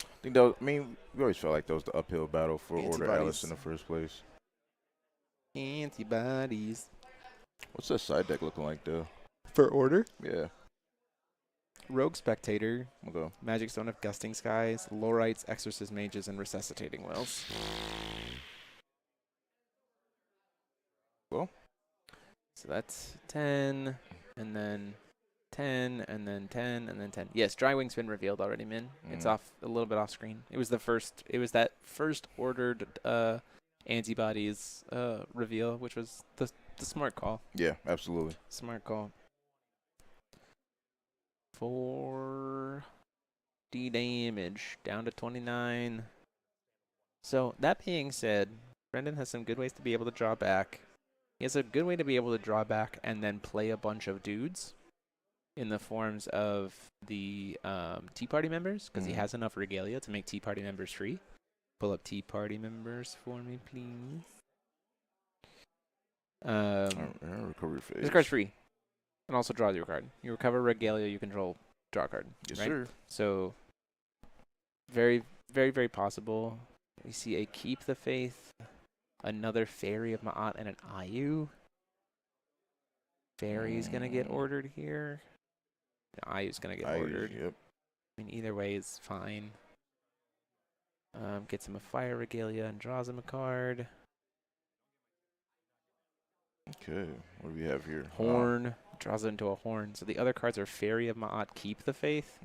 I think that was, we always felt like that was the uphill battle for Order Alice in the first place. Antibodies. What's that side deck looking like, though? For Order? Yeah. Rogue Spectator, Okay. Magic Stone of Gusting Skies, Lorites, Exorcist Mages, and Resuscitating Wells. Well. So that's 10, and then 10, and then 10, and then 10. Yes, Dry Wing's been revealed already, Min. It's off a little bit off screen. It was that first ordered antibodies reveal, which was the smart call. Yeah, absolutely. Smart call. 4D damage, down to 29. So, that being said, Brendan has some good ways to be able to draw back. He has a good way to be able to draw back and then play a bunch of dudes in the forms of the Tea Party members, because he has enough regalia to make Tea Party members free. Pull up Tea Party members for me, please. Recovery phase. This card's free. And also draws your card. You recover regalia, you control, draw a card. Yes, right? sir. So, very, very, very possible. We see a Keep the Faith, another Fairy of Ma'at, and an Ayu. Fairy's going to get ordered here. The Ayu's going to get ordered. Yep. I mean, either way is fine. Gets him a Fire Regalia and draws him a card. Okay, what do we have here? Horn. Draws it into a horn. So the other cards are Fairy of Ma'at, Keep the Faith.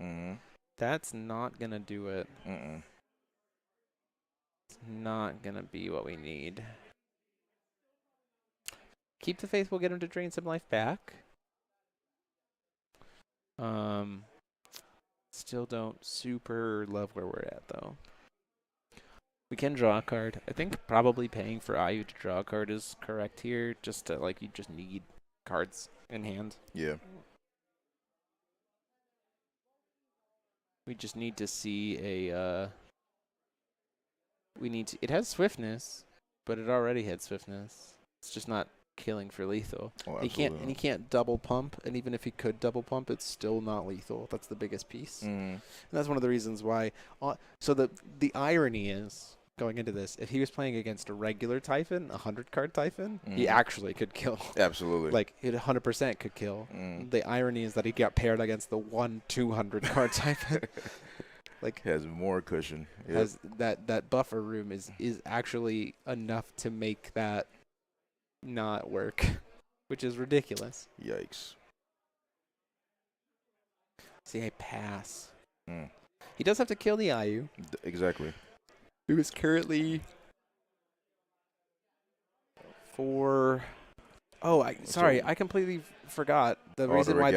That's not going to do it. It's not going to be what we need. Keep the Faith will get him to drain some life back. Still don't super love where we're at, though. We can draw a card. I think probably paying for Ayu to draw a card is correct here. Just to, like, you just need cards in hand. Yeah. We just need to see a, it has swiftness, but it already had swiftness. It's just not killing for lethal. Oh, he can't double pump, and even if he could double pump, it's still not lethal. That's the biggest piece. And that's one of the reasons why. So the irony is, going into this, if he was playing against a regular Typhon, 100-card Typhon, he actually could kill. Absolutely. Like, it 100% could kill. The irony is that he got paired against the 200-card Typhon. Like, has more cushion. Yep. Has that buffer room is actually enough to make that not work, which is ridiculous. Yikes. See, I pass. He does have to kill the Ayu. Exactly. Who is currently for. Oh, I completely forgot the reason why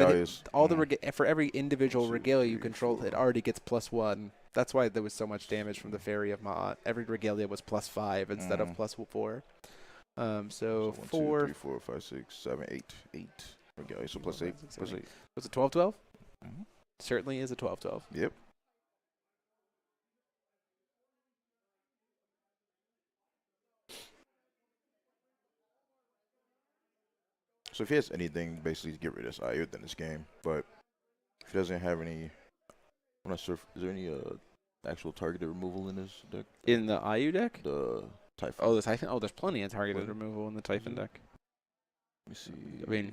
for every individual regalia you control, it already gets +1. That's why there was so much damage from the Fairy of Ma'at. Every regalia was +5 instead of +4. So 1, 4, 2, 3, 4, 5, 6, 7, 8. Okay, so +8. +8. Was it 12-12? Certainly is a 12-12. Yep. So if he has anything, basically to get rid of this Ayu in this game, but if he doesn't have any, I'm not sure. Is there any actual targeted removal in this deck? In the Ayu deck? The Typhon. Oh, the Typhon. Oh, there's plenty of targeted removal in the Typhon deck. Let me see. I mean,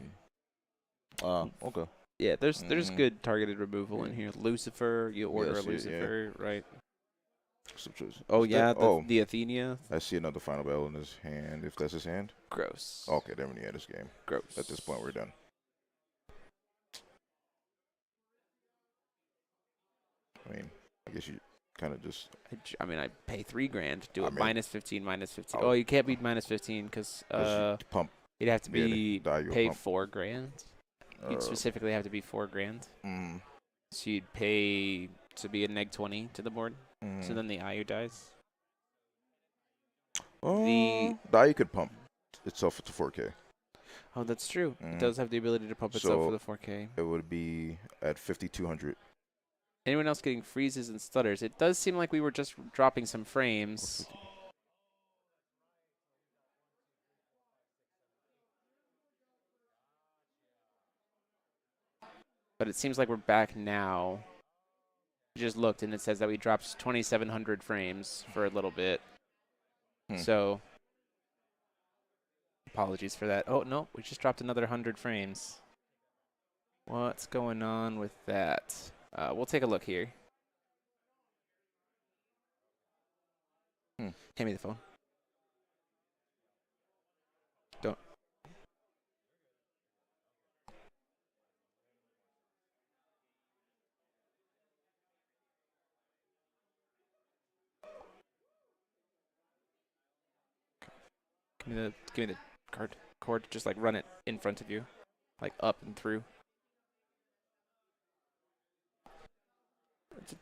okay. Yeah, there's good targeted removal in here. Lucifer, you order a Lucifer, right? Oh yeah, the Athenia. I see another final bell in his hand. If that's his hand. Gross. Okay, then we end this game. Gross. At this point, we're done. I mean, I guess you kind of just. I pay $3,000 to do it. -15, -15. Oh, you can't beat -15 because pump. You'd have to pay pump. $4,000. You'd specifically have to be $4,000. So you'd pay to be a -20 to the board. So then the IU dies. The IU could pump itself to 4K. Oh, that's true. It does have the ability to pump itself for the 4K. It would be at 5200. Anyone else getting freezes and stutters? It does seem like we were just dropping some frames. But it seems like we're back now. I just looked and it says that we dropped 2,700 frames for a little bit. So, apologies for that. Oh, no, we just dropped another 100 frames. What's going on with that? We'll take a look here. Hand me the phone. Don't. Give me the cord. Just like run it in front of you, like up and through.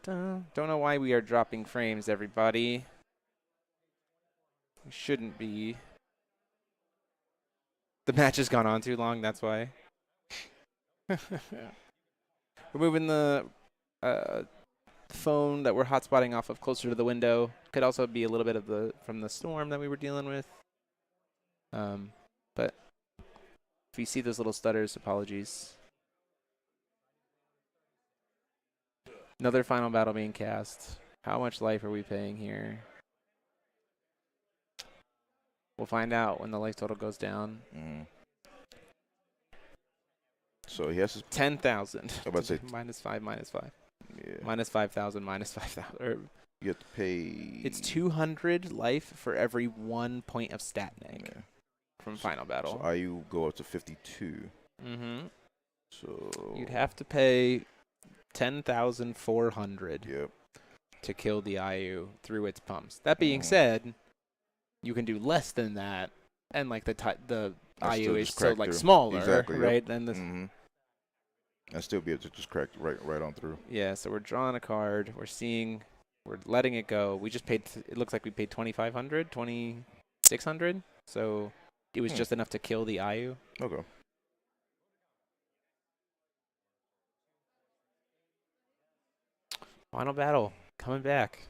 Don't know why we are dropping frames, everybody. We shouldn't be. The match has gone on too long, that's why. We're moving the phone that we're hotspotting off of closer to the window. Could also be a little bit of from the storm that we were dealing with. But if you see those little stutters, apologies. Another final battle being cast. How much life are we paying here? We'll find out when the life total goes down. So he has 10,000. I'm about to say -5. Yeah. -5,000, -5,000. You have to pay. It's 200 life for every 1 point of stat neg from final battle. So IU go up to 52. So you'd have to pay 10,400 to kill the IU through its pumps. That being said, you can do less than that, and like the IU is still like smaller, right? And the and still be able to just crack right on through. Yeah, so we're drawing a card. We're letting it go. We just paid. It looks like we paid 2,500, 2,600. So it was just enough to kill the IU. Okay. Final battle coming back.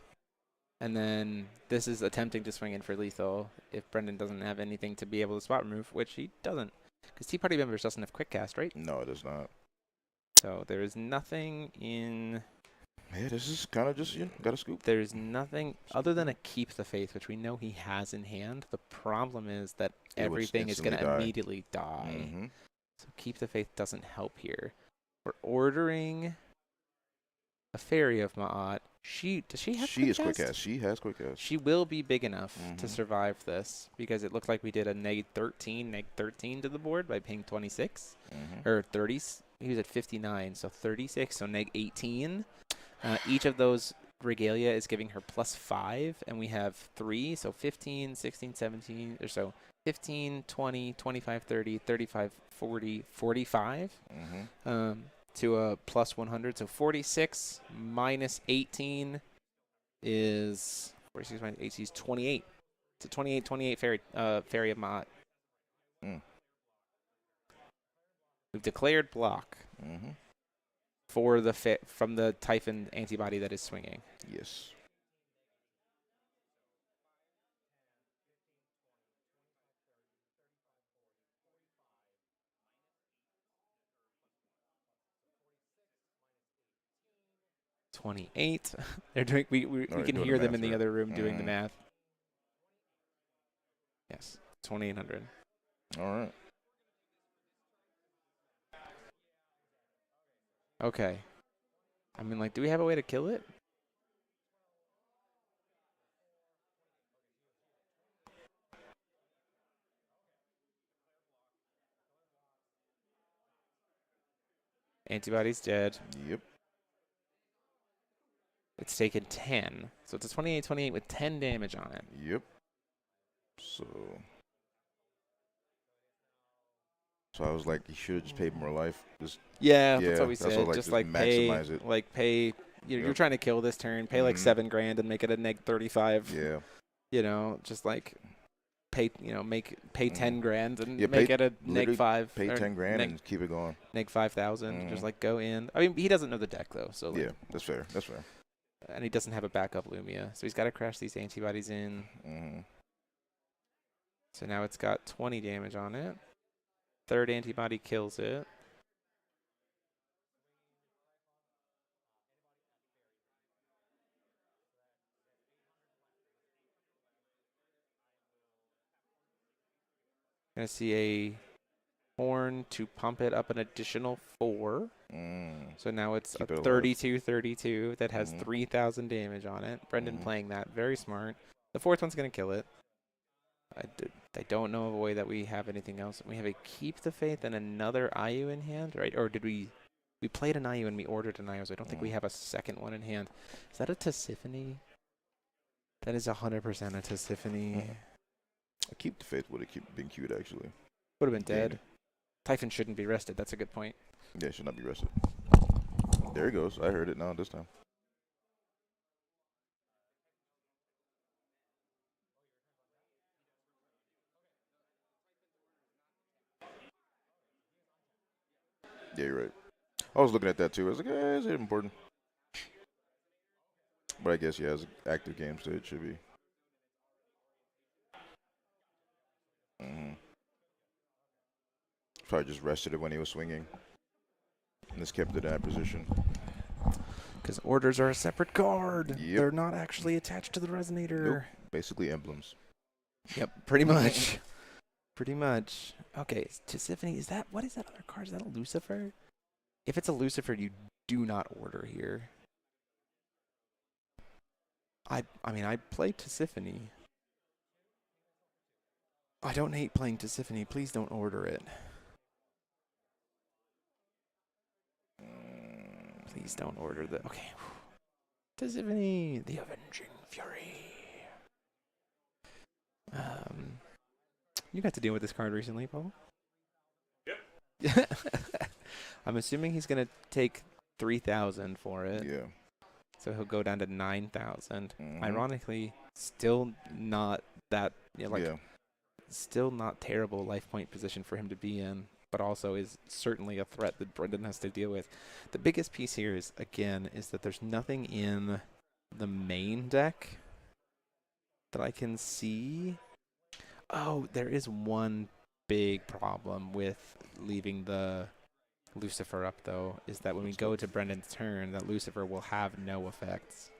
And then this is attempting to swing in for lethal if Brendan doesn't have anything to be able to spot remove, which he doesn't. Because Tea Party Members doesn't have quick cast, right? No, it does not. So there is nothing in... Yeah, this is kind of just, got a scoop. There's nothing other than a Keep the Faith, which we know he has in hand. The problem is that everything is going to immediately die. So Keep the Faith doesn't help here. We're ordering a Fairy of Ma'at. Does she have quick cast? Quick cast. She has quick cast. She will be big enough to survive this because it looked like we did a neg 13 to the board by paying 26 or 30. He was at 59, so 36, so neg 18. Each of those regalia is giving her +5, and we have 3, so 15, 16, 17, or so 15, 20, 25, 30, 35, 40, 45. To a +100, so 46 minus 18 is 46 minus 18 is 28. It's a 28 Fairy of Ma'at. We've declared block for from the Typhon antibody that is swinging. Yes. $28. They're doing. We can hear them in the other room doing the math. Yes, 2,800. All right. Okay. I mean, like, do we have a way to kill it? Antibody's dead. Yep. It's taken 10. So it's a 28 with 10 damage on it. Yep. So I was like, you should have just paid more life. That's what we said. Just just like maximize it. Pay You're trying to kill this turn. Pay like $7 grand and make it a neg 35. Yeah. Just like pay 10 grand and Yeah, make it a neg 5. Pay 10 grand and keep it going. Neg 5,000. Just like go in. I mean, he doesn't know the deck though, so like, yeah, that's fair. That's fair. And he doesn't have a backup Lumia, so he's got to crash these antibodies in. So now it's got 20 damage on it. Third antibody kills it. Gonna see a horn to pump it up an additional 4. So now it's a 32-32 that has 3,000 damage on it. Brendan playing that very smart. The fourth one's gonna kill it. I don't know of a way that we have anything else. We have a Keep the Faith and another IU in hand, right? Or did we played an IU and we ordered an IU, so I don't think we have a second one in hand. Is that a Tisiphone? That is 100% a Tisiphone. Keep the Faith would have been cute, actually. Would have been dead. Typhon shouldn't be rested. That's a good point. Yeah, should not be rested. There he goes. I heard it now this time. Yeah, you're right. I was looking at that too. I was like, is it important? But I guess, yeah, as an active game state, it should be. Probably just rested it when he was swinging. And just kept it in that position. Because orders are a separate card. Yep. They're not actually attached to the resonator. Nope. Basically emblems. Yep, pretty much. Pretty much. Okay, Tisiphone, what is that other card? Is that a Lucifer? If it's a Lucifer, you do not order here. I mean, I play Tisiphone. I don't hate playing Tisiphone. Please don't order it. Please don't order the... Okay. Tisiphone, the Avenging Fury. You got to deal with this card recently, Paul? Yep. I'm assuming he's going to take 3,000 for it. Yeah. So he'll go down to 9,000. Ironically, still not that... Still not terrible life point position for him to be in, but also is certainly a threat that Brendan has to deal with. The biggest piece here is that there's nothing in the main deck that I can see. Oh, there is one big problem with leaving the Lucifer up, though, is that when we go to Brendan's turn, that Lucifer will have no effects.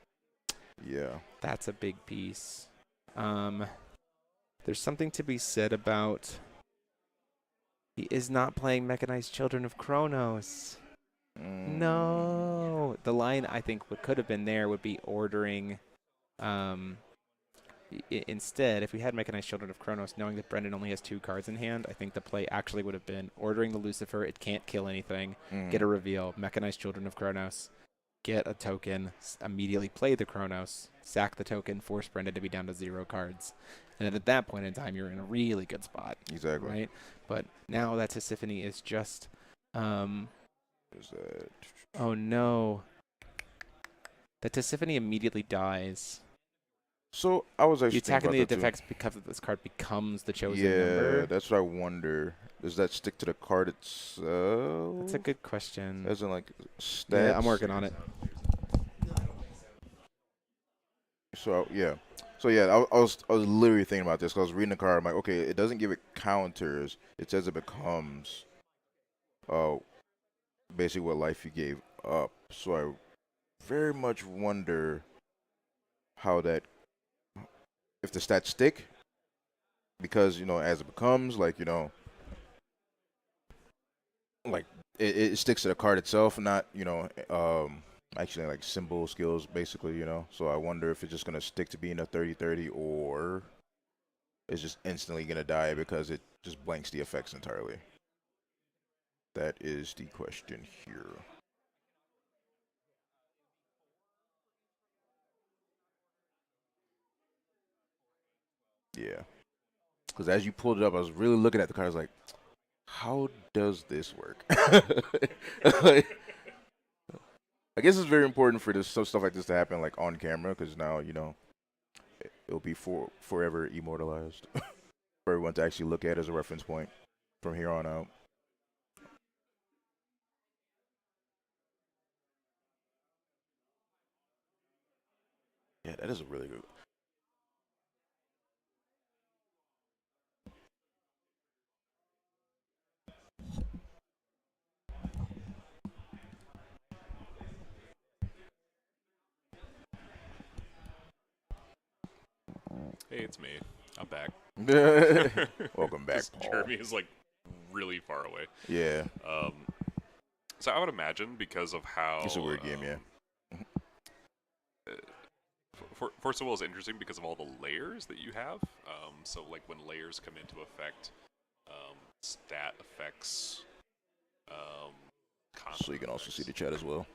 Yeah. That's a big piece. There's something to be said about he is not playing Mechanized Children of Kronos. No. The line I think could have been there would be ordering instead, if we had Mechanized Children of Kronos, knowing that Brendan only has 2 cards in hand, I think the play actually would have been ordering the Lucifer, it can't kill anything, get a reveal, Mechanized Children of Kronos, get a token, immediately play the Kronos, sack the token, force Brendan to be down to 0 cards. And at that point in time, you're in a really good spot. Exactly. Right? But now that Tisiphone is just... Is that... Oh, no. That Tisiphone immediately dies. So, I was actually you attack thinking in about the that effects because this card becomes the chosen number. number. That's what I wonder. Does that stick to the card itself? That's a good question. As in, like, stats? Yeah, I'm working on it. So, yeah. So, yeah, I was literally thinking about this because I was reading the card. I'm like, okay, it doesn't give it counters. It says it becomes basically what life you gave up. So, I very much wonder how that, if the stats stick, because, as it becomes, like, like, it sticks to the card itself, not, actually, like, symbol skills, basically, So I wonder if it's just going to stick to being a 30-30 or it's just instantly going to die because it just blanks the effects entirely. That is the question here. Yeah. Because as you pulled it up, I was really looking at the card. I was like, how does this work? I guess it's very important for this stuff like this to happen like on camera because now it'll be forever immortalized for everyone to actually look at as a reference point from here on out. Yeah, that is a really good. Hey, it's me. I'm back. Welcome back, Paul. Jeremy is like really far away. Yeah. So I would imagine because of how It's a weird game, yeah. Force of Will is interesting because of all the layers that you have. So like when layers come into effect, stat effects. So you can also see the chat as well.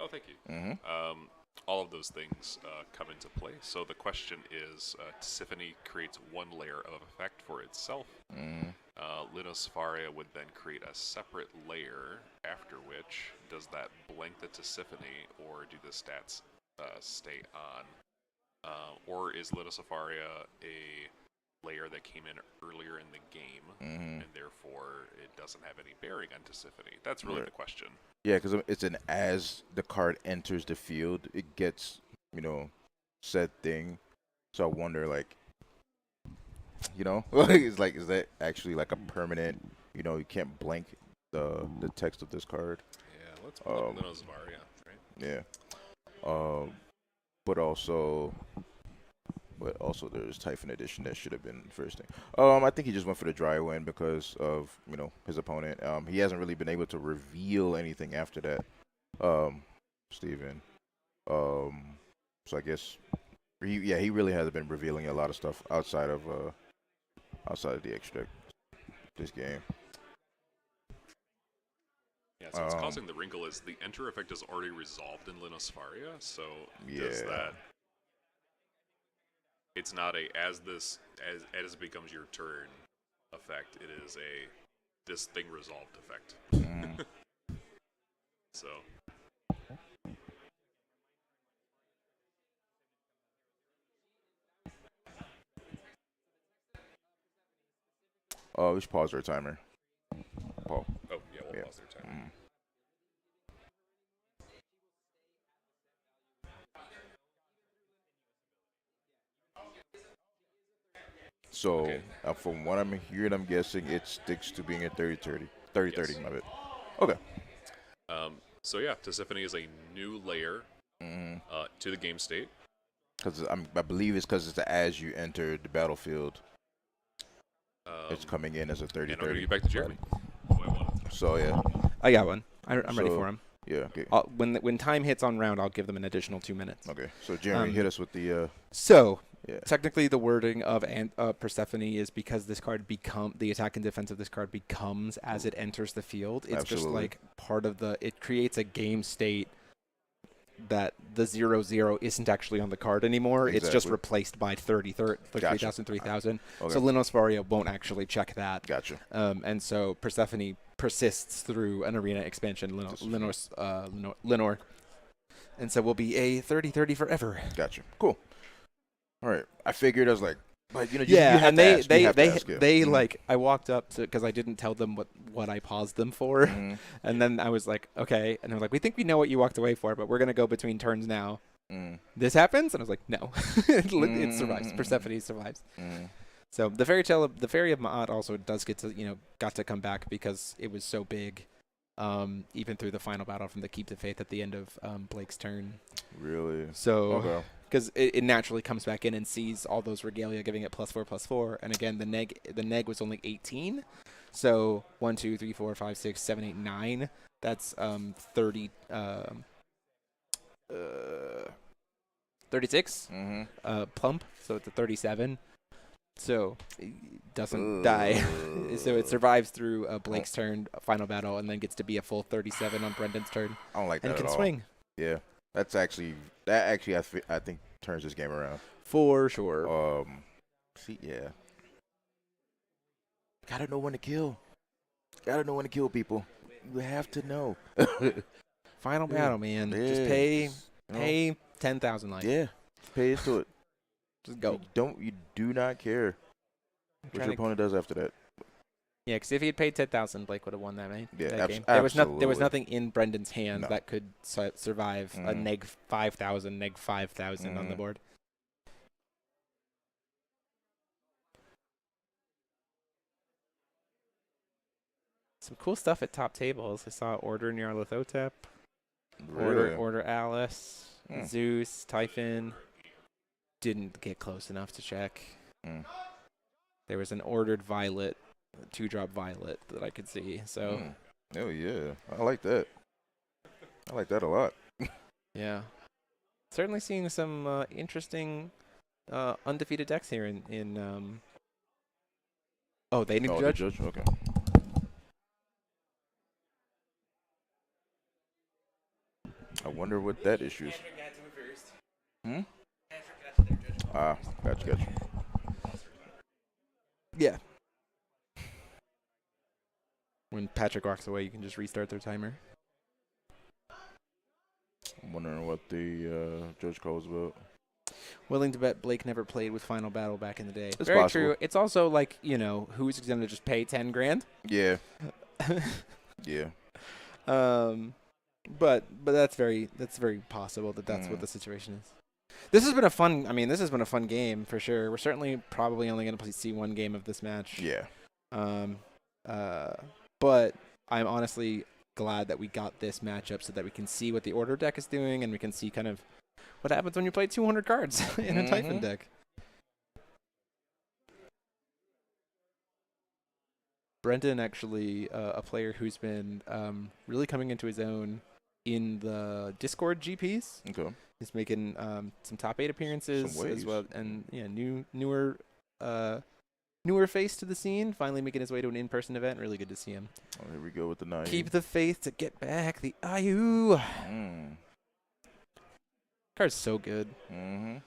Oh, thank you. Mm-hmm. All of those things come into play. So the question is, Tisiphone creates one layer of effect for itself. Linospharia would then create a separate layer, after which does that blank the Tisiphone, or do the stats stay on? Or is Linospharia a layer that came in earlier in the game, and therefore it doesn't have any bearing on Tisiphone? That's really the question. Yeah, because it's an as the card enters the field, it gets, said thing. So I wonder, like, it's like, is that actually like a permanent, you can't blank the text of this card. Yeah, let's pull up Linospharia, right? Yeah. But also there's Typhon Edition that should have been first thing. I think he just went for the dry win because of, his opponent. He hasn't really been able to reveal anything after that. Steven. So I guess he really hasn't been revealing a lot of stuff outside of the extract this game. Yeah, so what's causing the wrinkle is the enter effect is already resolved in Linospharia, so does that... It's not a as it becomes your turn effect. It is a this thing resolved effect. So. We should pause our timer. Paul. Oh yeah, we'll pause their timer. So, from what I'm hearing, I'm guessing it sticks to being a 30-30. 30-30, my bad. Okay. So yeah, Tisiphone is a new layer to the game state. Because I believe it's because it's as you enter the battlefield, it's coming in as a 30-30. And I'm going to get back to Jeremy. So yeah. I got one. I'm ready for him. Yeah. Okay. When time hits on round, I'll give them an additional 2 minutes. Okay. So Jeremy, hit us with the. Technically, the wording of Persephone is because this card the attack and defense of this card becomes as it enters the field. It's just like part of it creates a game state that the 0/0 isn't actually on the card anymore. Exactly. It's just replaced by 3,000, 3,000. Okay. So Linospharia won't actually check that. Gotcha. And so Persephone persists through an arena expansion, Linor. And so we'll be a 30/30 forever. Gotcha. Cool. All right. I figured I was like, but you and they like I walked up to because I didn't tell them what I paused them for, and then I was like, okay, and they're like, we think we know what you walked away for, but we're gonna go between turns now. This happens, and I was like, no, it survives. Persephone survives. So the fairy of Ma'at also does get to got to come back because it was so big, even through the final battle from the Keep the Faith at the end of Blake's turn. Really? So because it naturally comes back in and sees all those regalia, giving it +4/+4, and again the neg was only 18, so 1, 2, 3, 4, 5, 6, 7, 8, 9. That's 30. 36 plump, so it's a 37. So it doesn't die. So it survives through Blake's turn, final battle, and then gets to be a full 37 on Brendan's turn. I don't like that and can at all. Swing. Yeah, that actually I think turns this game around for sure. Yeah. Gotta know when to kill. Gotta know when to kill people. You have to know. Final battle, man. Just pay 10,000 life. Yeah, pay into it. Just go. You do not care what your opponent does after that. Yeah, because if he had paid 10,000, Blake would have won that game. Yeah, There was nothing in Brendan's hand that could survive a neg 5,000, neg 5,000 on the board. Some cool stuff at top tables. I saw Order Nyarlathotep, Really? Order Alice, Zeus, Typhon. Didn't get close enough to check. There was an ordered Violet, 2-drop Violet that I could see. So. Oh yeah, I like that. I like that a lot. Yeah, certainly seeing some interesting undefeated decks here in. Oh, they need to judge. Okay. I wonder what that issue is. Gotcha. Yeah. When Patrick walks away, you can just restart their timer. I'm wondering what the judge call was about. Willing to bet Blake never played with Final Battle back in the day. It's very possible. true. It's also like, who's going to just pay 10 grand? Yeah. Yeah. But that's very possible that's what the situation is. This has been a fun game for sure. We're certainly probably only going to see one game of this match. Yeah. But I'm honestly glad that we got this matchup so that we can see what the Order deck is doing and we can see kind of what happens when you play 200 cards in a Typhon deck. Brendan, actually, a player who's been really coming into his own in the Discord GPs. Okay. He's making some top 8 appearances as well, and newer face to the scene. Finally making his way to an in-person event. Really good to see him. Oh, here we go with the 9. Keep the faith to get back the IU. Card's so good. It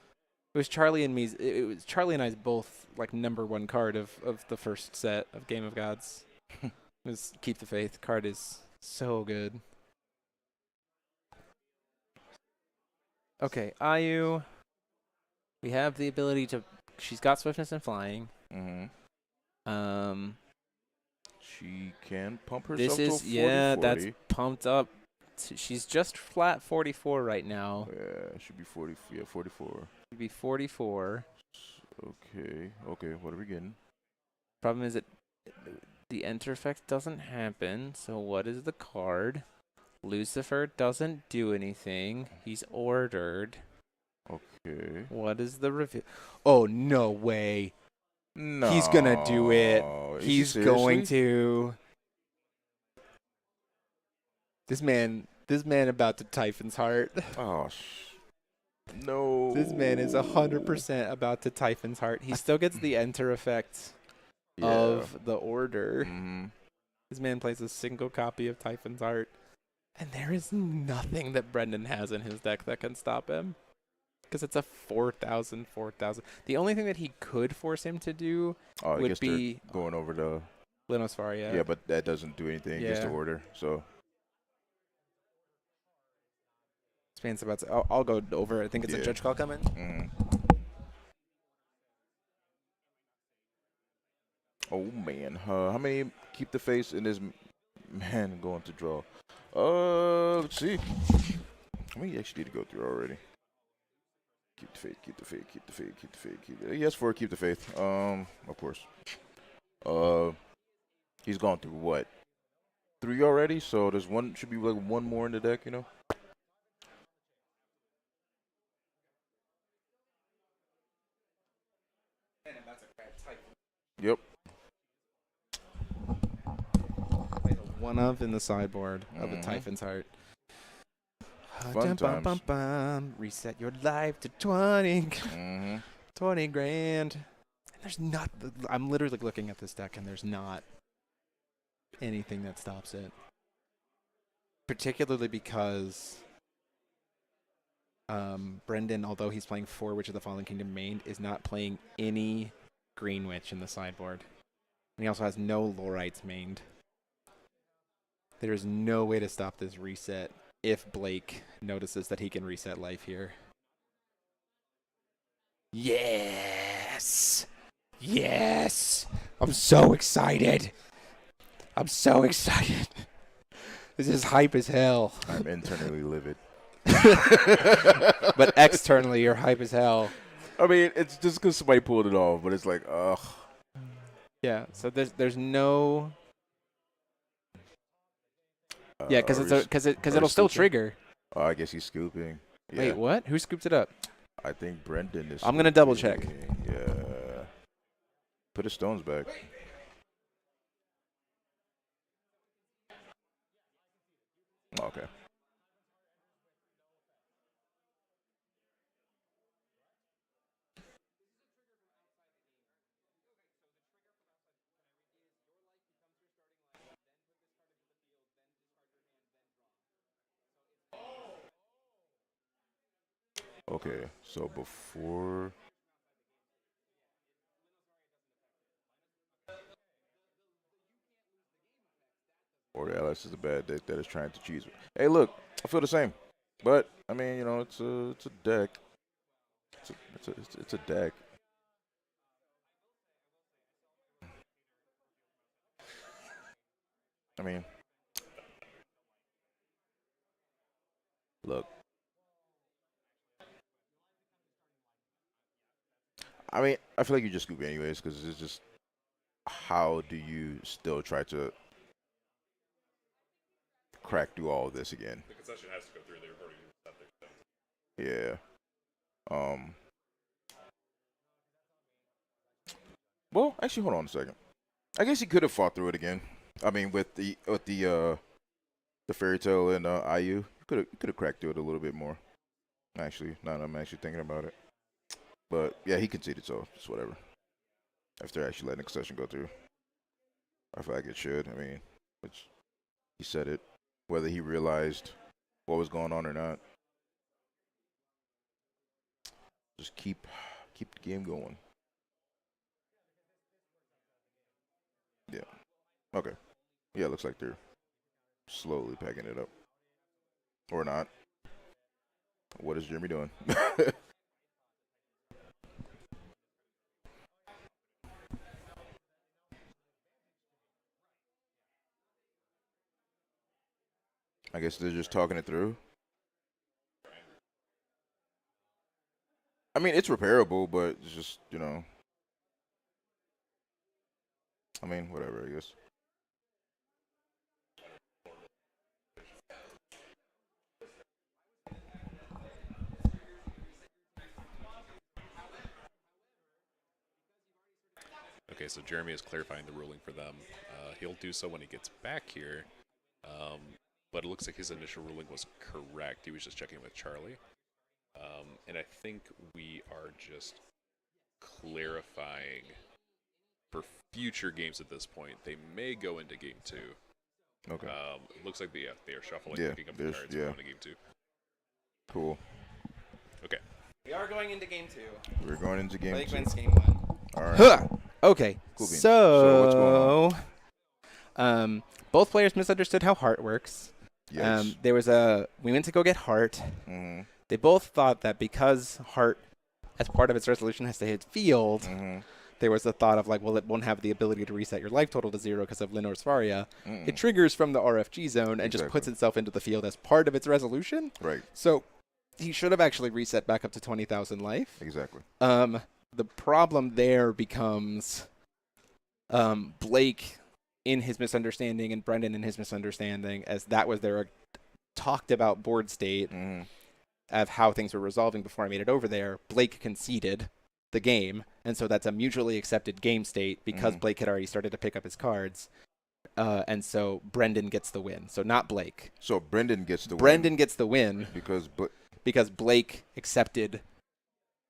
was Charlie and me. It was Charlie and I's both like #1 card of the first set of Game of Gods. It was Keep the Faith. Card is so good. Okay, IU. We have the ability to. She's got swiftness and flying. She can pump herself This is to a 40, that's pumped up. She's just flat 44 right now. Yeah, it should be 40. Yeah, 44. Should be 44. Okay. What are we getting? Problem is that the enter effect doesn't happen. So what is the card? Lucifer doesn't do anything. He's ordered. Okay. What is the reveal? Oh, no way. No. He's going to do it. He's going seriously? to. This man about to Typhon's heart. Oh, no. This man is 100% about to Typhon's heart. He still gets the enter effect of the order. This man plays a single copy of Typhon's heart. And there is nothing that Brendan has in his deck that can stop him. Because it's a 4,000. The only thing that he could force him to do would be going over the Linosfaria. Yeah, but that doesn't do anything against the order. So this man's about to. I'll go over. I think it's a judge call coming. Oh man, how many keep the face in this man going to draw? Let's see. How many actually need to go through already? Keep the faith, keep the faith, keep the faith, keep the faith. Yes, for keep the faith. Of course. He's gone through what? 3 already. So there's one. Should be like one more in the deck, you know. Yep. One of in the sideboard of a Typhon's heart. Fun times. Reset your life to 20. 20 grand. And there's not. I'm literally looking at this deck, and there's not anything that stops it. Particularly because Brendan, although he's playing 4 Witch of the Fallen Kingdom main, is not playing any Green Witch in the sideboard. And he also has no Lorites mained. There is no way to stop this reset if Blake notices that he can reset life here. Yes! Yes! I'm so excited! I'm so excited! This is hype as hell. I'm internally livid. But externally, you're hype as hell. I mean, it's just because somebody pulled it off, but it's like, ugh. Yeah, so there's no... Yeah, because it'll still trigger. Oh, I guess he's scooping. Yeah. Wait, what? Who scooped it up? I think Brendan is. I'm going to double check. Yeah. Put his stones back. Okay. Okay, so before. Or Alice is a bad deck that is trying to cheese. Hey, look, I feel the same, but I mean, you know, it's a deck. It's a deck. I mean, look. I mean, I feel like you just scoop anyways because it's just how do you still try to crack through all of this again? The concession has to go through. They've already used that. Yeah. Well, actually, hold on a second. I guess he could have fought through it again. I mean, with the fairy tale and IU, could have cracked through it a little bit more. Actually, now that I'm actually thinking about it. But yeah, he conceded, so it's whatever. After actually letting the concession go through, I feel like it should. I mean, he said it, whether he realized what was going on or not. Just keep the game going. Yeah. Okay. Yeah, it looks like they're slowly packing it up. Or not. What is Jeremy doing? I guess they're just talking it through. I mean, it's repairable, but it's just, you know. I mean, whatever, I guess. Okay, so Jeremy is clarifying the ruling for them. He'll do so when he gets back here, but it looks like his initial ruling was correct. He was just checking with Charlie. And I think we are just clarifying for future games at this point. They may go into game 2. Okay. It looks like they are shuffling, picking up the cards yeah. going to game 2. Cool. Okay. We are going into game 2. We're going into game 2. Blake wins game 1. All right. Huh. Okay. Cool beans. So what's going on? Both players misunderstood how heart works. Yes. We went to go get heart. Mm-hmm. They both thought that because heart, as part of its resolution, has to hit field, Mm-hmm. there was a thought of like, well, it won't have the ability to reset your life total to 0 because of Linore's Faria. Mm-mm. It triggers from the RFG zone and just puts itself into the field as part of its resolution. Right. So he should have actually reset back up to 20,000 life. Exactly. The problem there becomes Blake in his misunderstanding and Brendan in his misunderstanding, as that was their talked about board state of how things were resolving before I made it over there. Blake conceded the game, and so that's a mutually accepted game state because Blake had already started to pick up his cards. And so Brendan gets the win. So not Blake. So Brendan gets the win. Brendan gets the win because Blake accepted.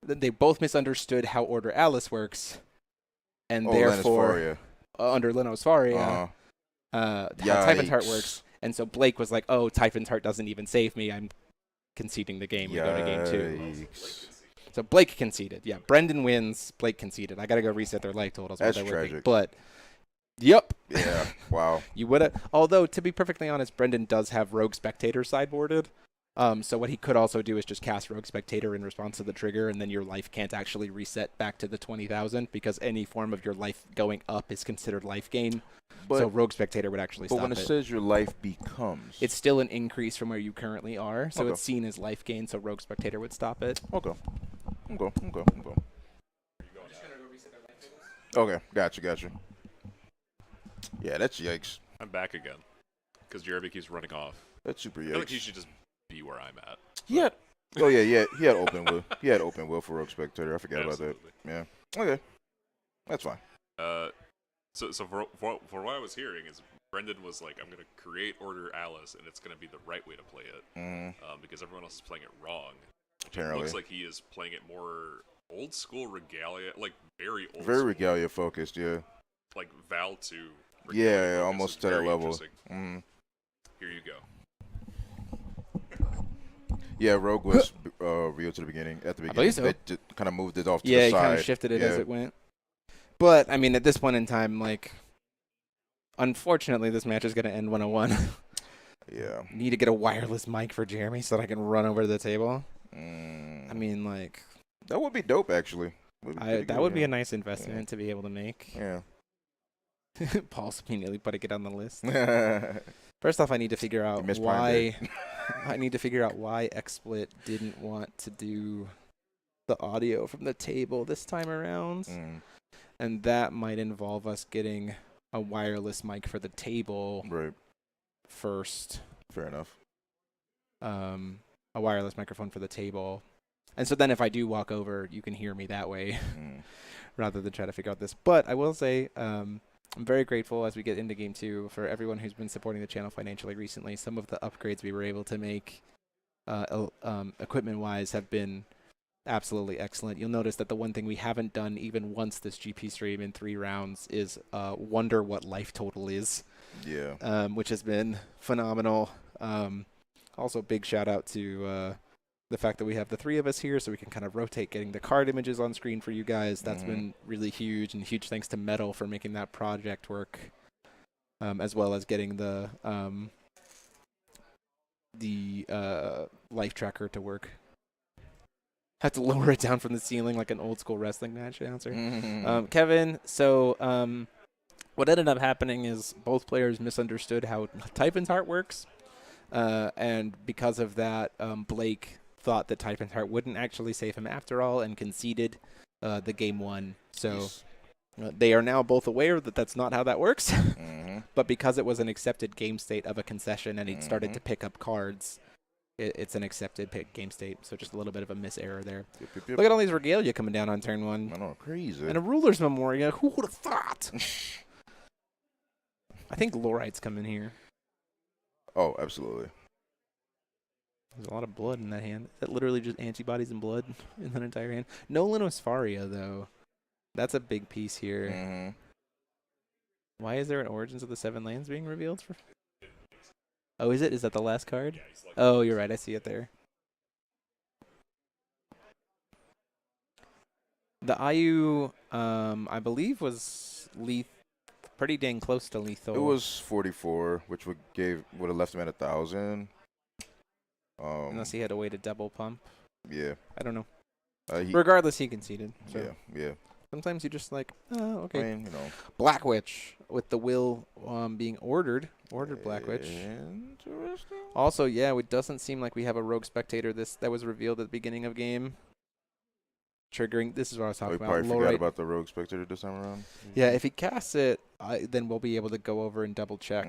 They both misunderstood how Order Alice works, and therefore under Lino's Faria, how Typhon's Heart works. And so Blake was like, "Oh, Typhon's Heart doesn't even save me. I'm conceding the game. We go to game 2." So Blake conceded. Yeah, Brendan wins. Blake conceded. I got to go reset their life totals. That's tragic. But Yep. Yeah. Wow. You would have. Although, to be perfectly honest, Brendan does have Rogue Spectator sideboarded. So what he could also do is just cast Rogue Spectator in response to the trigger, and then your life can't actually reset back to the 20,000 because any form of your life going up is considered life gain. So Rogue Spectator would actually stop it. But when it says your life becomes, it's still an increase from where you currently are, so it's seen as life gain. So Rogue Spectator would stop it. Okay. Okay, gotcha. Yeah, that's yikes. I'm back again because Jeremy keeps running off. That's super yikes. I feel like he should just be where I'm at. Yeah. Oh yeah. He had open will. He had open will for Rogue Spectator. I forgot about that. Yeah. Okay. That's fine. So for what I was hearing is Brendan was like, I'm gonna create Order Alice, and it's gonna be the right way to play it, because everyone else is playing it wrong. Apparently, it looks like he is playing it more old school Regalia, like very old. Very school. Regalia focused, yeah. Like Val 2. Regalia almost to that level. Here you go. Yeah, Rogue was real to the beginning. At the beginning, I believe so. They just kind of moved it off to the Yeah, side. he kind of shifted it as it went. But I mean, at this point in time, like, unfortunately, this match is going to end 101. Yeah. Need to get a wireless mic for Jeremy so that I can run over to the table. I mean, like, that would be dope, actually. That would be a nice investment to be able to make. Yeah. Paul's immediately putting it on the list. First off, I need to figure out why. I need to figure out why XSplit didn't want to do the audio from the table this time around, and that might involve us getting a wireless mic for the table first. Fair enough. A wireless microphone for the table, and so then if I do walk over, you can hear me that way, rather than try to figure out this. But I will say, I'm very grateful as we get into Game 2 for everyone who's been supporting the channel financially recently. Some of the upgrades we were able to make equipment-wise have been absolutely excellent. You'll notice that the one thing we haven't done even once this GP stream in 3 rounds is wonder what life total is. Yeah. Which has been phenomenal. Also, big shout-out to the fact that we have the 3 of us here so we can kind of rotate getting the card images on screen for you guys. That's been really huge, and huge thanks to Metal for making that project work, as well as getting the life tracker to work. Had to lower it down from the ceiling like an old school wrestling match announcer. Kevin, so what ended up happening is both players misunderstood how Typhon's Heart works, and because of that, Blake thought that Typhon's Heart wouldn't actually save him after all and conceded the game 1. So they are now both aware that that's not how that works. But because it was an accepted game state of a concession and he started to pick up cards, it's an accepted game state. So just a little bit of a miss error there. Yep. Look at all these Regalia coming down on turn 1. I know, crazy. And a Ruler's Memorial. Who would have thought? I think Lorite's coming here. Oh, absolutely. There's a lot of blood in that hand. Is that literally just antibodies and blood in that entire hand? No Linosfaria, though. That's a big piece here. Why is there an Origins of the 7 Lands being revealed? Oh, is it? Is that the last card? Oh, you're right. I see it there. The Ayu, I believe, was pretty dang close to lethal. It was 44, which would have left him at 1,000. Unless he had a way to double pump. Yeah. I don't know. Regardless, he conceded. So. Yeah. Sometimes you just like, oh, okay. I mean, you know. Black Witch with the will being ordered Black Witch. Interesting. Also, yeah, it doesn't seem like we have a Rogue Spectator that was revealed at the beginning of game. Triggering, this is what I was talking about. We probably forgot about the Rogue Spectator this time around. Yeah, if he casts it, then we'll be able to go over and double check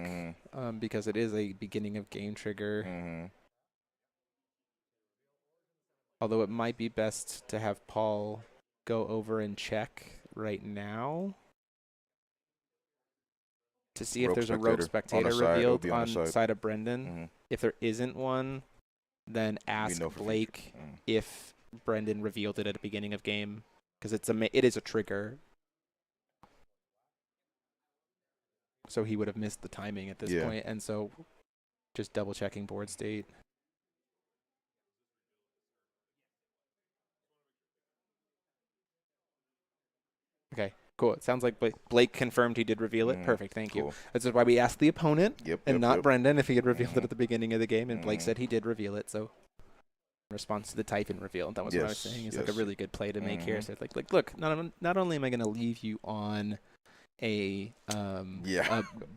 because it is a beginning of game trigger. Although it might be best to have Paul go over and check right now to see if there's a Rogue Spectator revealed on the side of Brendan. If there isn't one, then ask Blake if Brendan revealed it at the beginning of game, because it is a trigger. So he would have missed the timing at this point, and so just double checking board state. Okay, Cool. It sounds like Blake confirmed he did reveal it. Perfect. Thank you. Cool. This is why we asked the opponent and not yep. Brendan if he had revealed it at the beginning of the game, and Blake said he did reveal it. So in response to the type and reveal, that was what I was saying. It's like a really good play to make here. So it's like look, not only am I going to leave you on a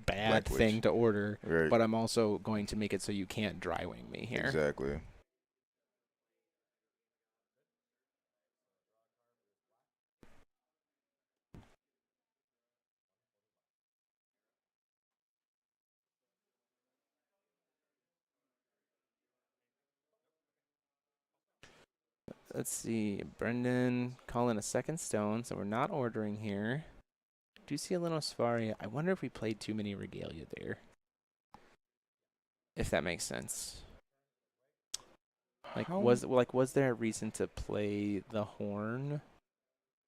bad thing to order, but I'm also going to make it so you can't dry wing me here. Exactly. Let's see. Brendan calling a second stone, so we're not ordering here. Do you see a little Sfaria? I wonder if we played too many Regalia there. If that makes sense. Like, was there a reason to play the Horn?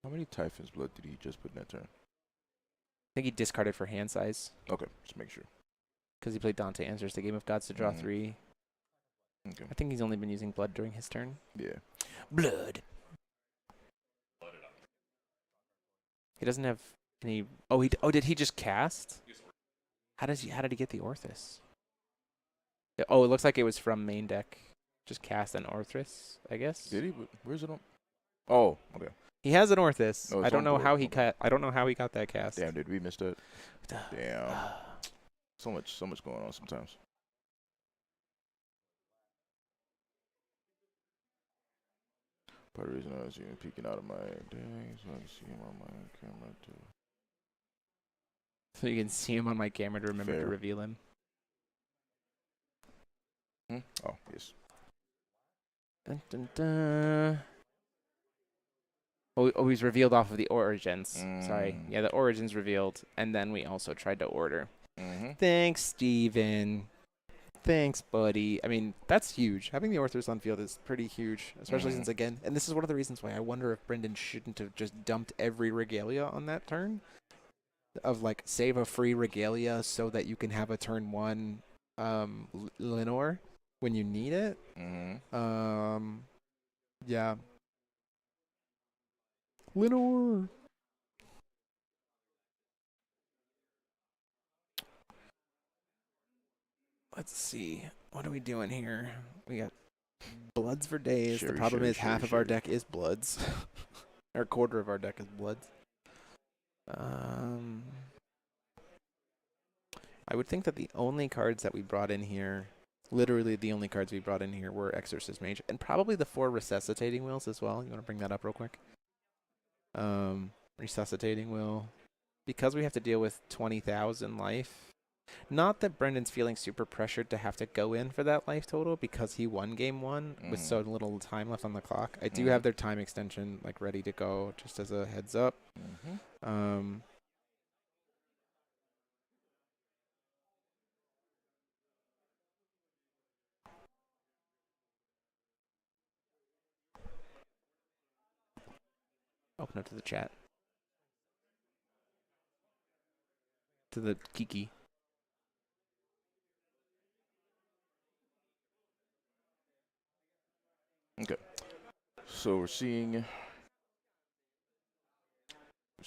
How many Typhon's Blood did he just put in that turn? I think he discarded for hand size. Okay, just make sure. Because he played Dante Answers the Game of Gods to draw 3. Okay. I think he's only been using blood during his turn. Yeah. Blood. He doesn't have any. Oh, did he just cast? How did he get the Orthus? Oh, it looks like it was from main deck. Just cast an Orthus, I guess. Did he? Where's it on? Oh, okay. He has an Orthus. Oh, I don't know how he cut. I don't know how he got that cast. Damn, did we miss that? Damn. So much going on sometimes. Part of the reason I was even peeking out of my dang, so I can see him on my camera too. So you can see him on my camera to remember to reveal him. Oh, yes. Dun, dun, dun. Oh, he's revealed off of the Origins. Sorry. Yeah, the Origins revealed, and then we also tried to order. Thanks, Steven. Thanks, buddy. I mean, that's huge. Having the Orthers on field is pretty huge, especially since, again, and this is one of the reasons why I wonder if Brendan shouldn't have just dumped every Regalia on that turn. Of, like, save a free Regalia so that you can have a turn 1 Lenore when you need it. Yeah. Lenore. Let's see. What are we doing here? We got Bloods for days. The problem is half of our deck is Bloods. Or a quarter of our deck is Bloods. I would think that the only cards that we brought in here, literally the only cards we brought in here, were Exorcist Mage. And probably the 4 Resuscitating Wills as well. You want to bring that up real quick? Resuscitating Will. Because we have to deal with 20,000 life. Not that Brendan's feeling super pressured to have to go in for that life total because he won game 1 with so little time left on the clock. I do have their time extension like ready to go, just as a heads up. Open up to the chat. To the Kiki. Okay. So we're seeing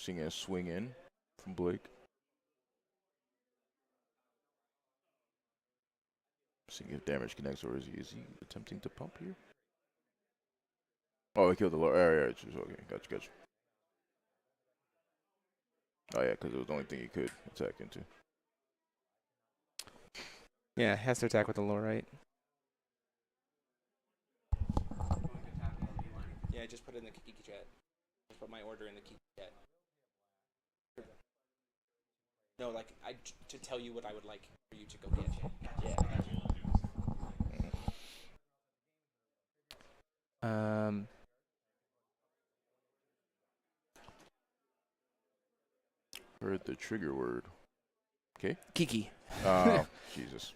a swing in from Blake. Seeing if damage connects, or is he attempting to pump here? Oh, he killed the lower area. Okay, gotcha. Oh yeah, because it was the only thing he could attack into. Yeah, has to attack with the low right. Yeah, I just put it in the Kiki chat. Just put my order in the Kiki chat. No, like to tell you what I would like for you to go get. Yeah. Heard the trigger word. Okay. Kiki. Oh, Jesus.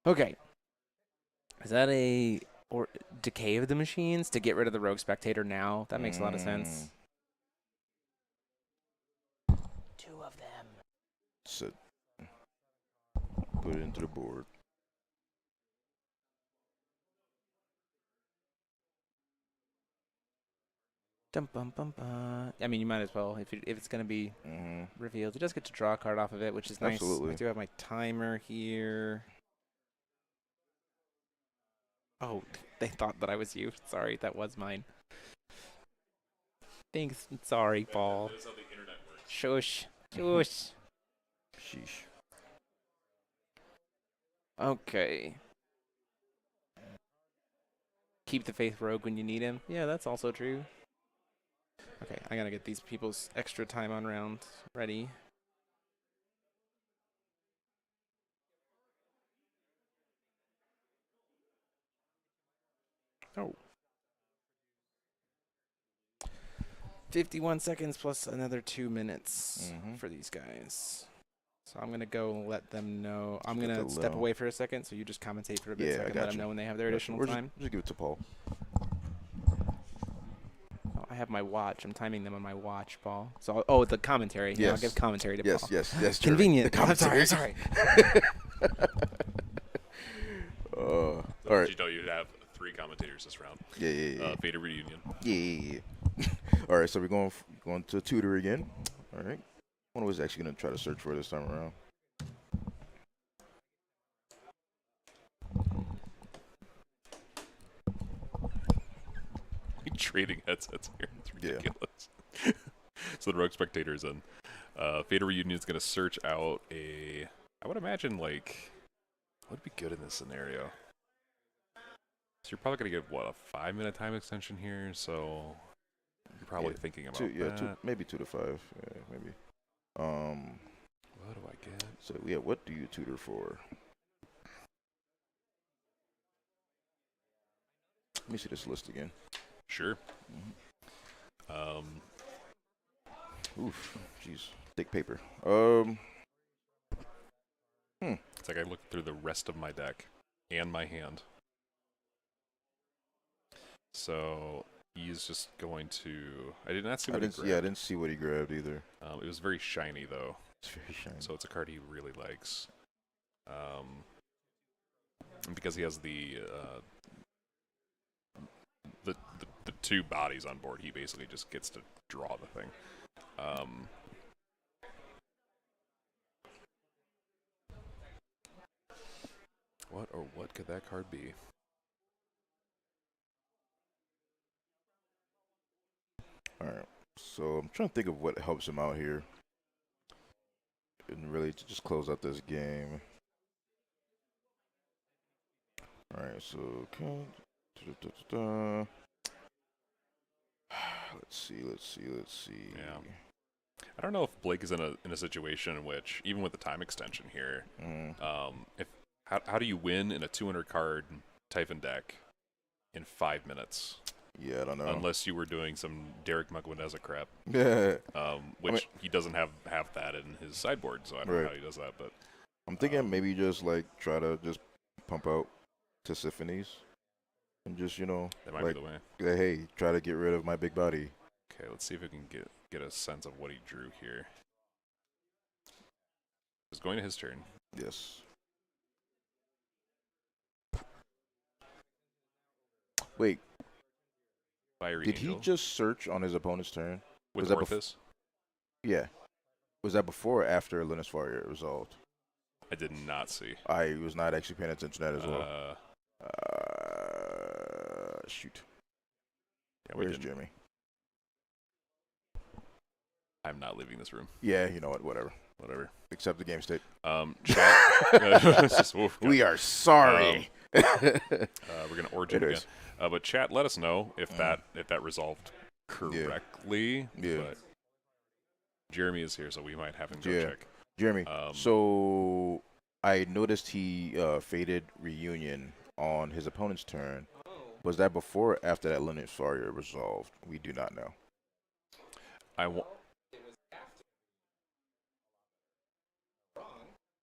Okay. Is that a Decay of the Machines to get rid of the Rogue Spectator now? That makes a lot of sense. 2 of them. So, put it into the board. Dum, bum, bum, bum. I mean, you might as well if it's going to be revealed. You just get to draw a card off of it, which is nice. Absolutely. I do have my timer here. Oh, they thought that I was you. Sorry, that was mine. Thanks. Sorry, Paul. That's how the internet works. Shush. Shush. Sheesh. Okay. Keep the faith rogue when you need him. Yeah, that's also true. Okay, I gotta get these people's extra time on round ready. Oh. 51 seconds plus another 2 minutes for these guys. So I'm going to go let them know. I'm going to step away for a second, so you just commentate for a bit so I can let them know when they have their additional time. Just give it to Paul. Oh, I have my watch. I'm timing them on my watch, Paul. So, the commentary. Yes. Yeah, I'll give commentary to Paul. Yes. Convenient. The commentary. I'm sorry. All right. You know you'd have 3 commentators this round. Yeah. Beta reunion. Yeah. All right, so we're going to tutor again. All right. I wonder what was actually going to try to search for this time around. Trading headsets here. It's ridiculous. So the Rogue Spectator's in. Beta reunion is going to search out I would imagine, like, what would be good in this scenario? So you're probably going to get, what, a 5-minute time extension here, so you're probably thinking about that. Maybe 2 to 5. Yeah, maybe. What do I get? So, yeah, what do you tutor for? Let me see this list again. Sure. Oof, jeez. Thick paper. It's like I looked through the rest of my deck and my hand. So he's just going to. I did not see what he grabbed. Yeah, I didn't see what he grabbed either. It was very shiny though. It's very shiny. So it's a card he really likes. And because he has the 2 bodies on board, he basically just gets to draw the thing. What could that card be? All right. So I'm trying to think of what helps him out here. And really to just close out this game. All right. So, okay. Let's see. Yeah. I don't know if Blake is in a situation in which, even with the time extension here, how do you win in a 200 card Typhon deck in 5 minutes? Yeah, I don't know. Unless you were doing some Derek Mugwaneza crap. Yeah. Which he doesn't have that in his sideboard, so I don't know how he does that. But I'm thinking maybe just like try to just pump out Tisiphonies and just, that might like, be the way. Hey, try to get rid of my big body. Okay, let's see if we can get a sense of what he drew here. It's going to his turn. Yes. Wait. Fiery Did Angel. he just search on his opponent's turn? With that Orthus? Yeah. Was that before or after Linus Faria resolved? I did not see. I was not actually paying attention to that as well. Shoot. Yeah, Where's Jeremy? I'm not leaving this room. Yeah, you know what? Whatever. Accept the game state. Chat. We are sorry. We're gonna origin again. But chat, let us know if that resolved correctly. Yeah. But Jeremy is here, so we might have him go check. Jeremy. So I noticed he faded Reunion on his opponent's turn. Was that before or after that Linus Faria resolved? We do not know.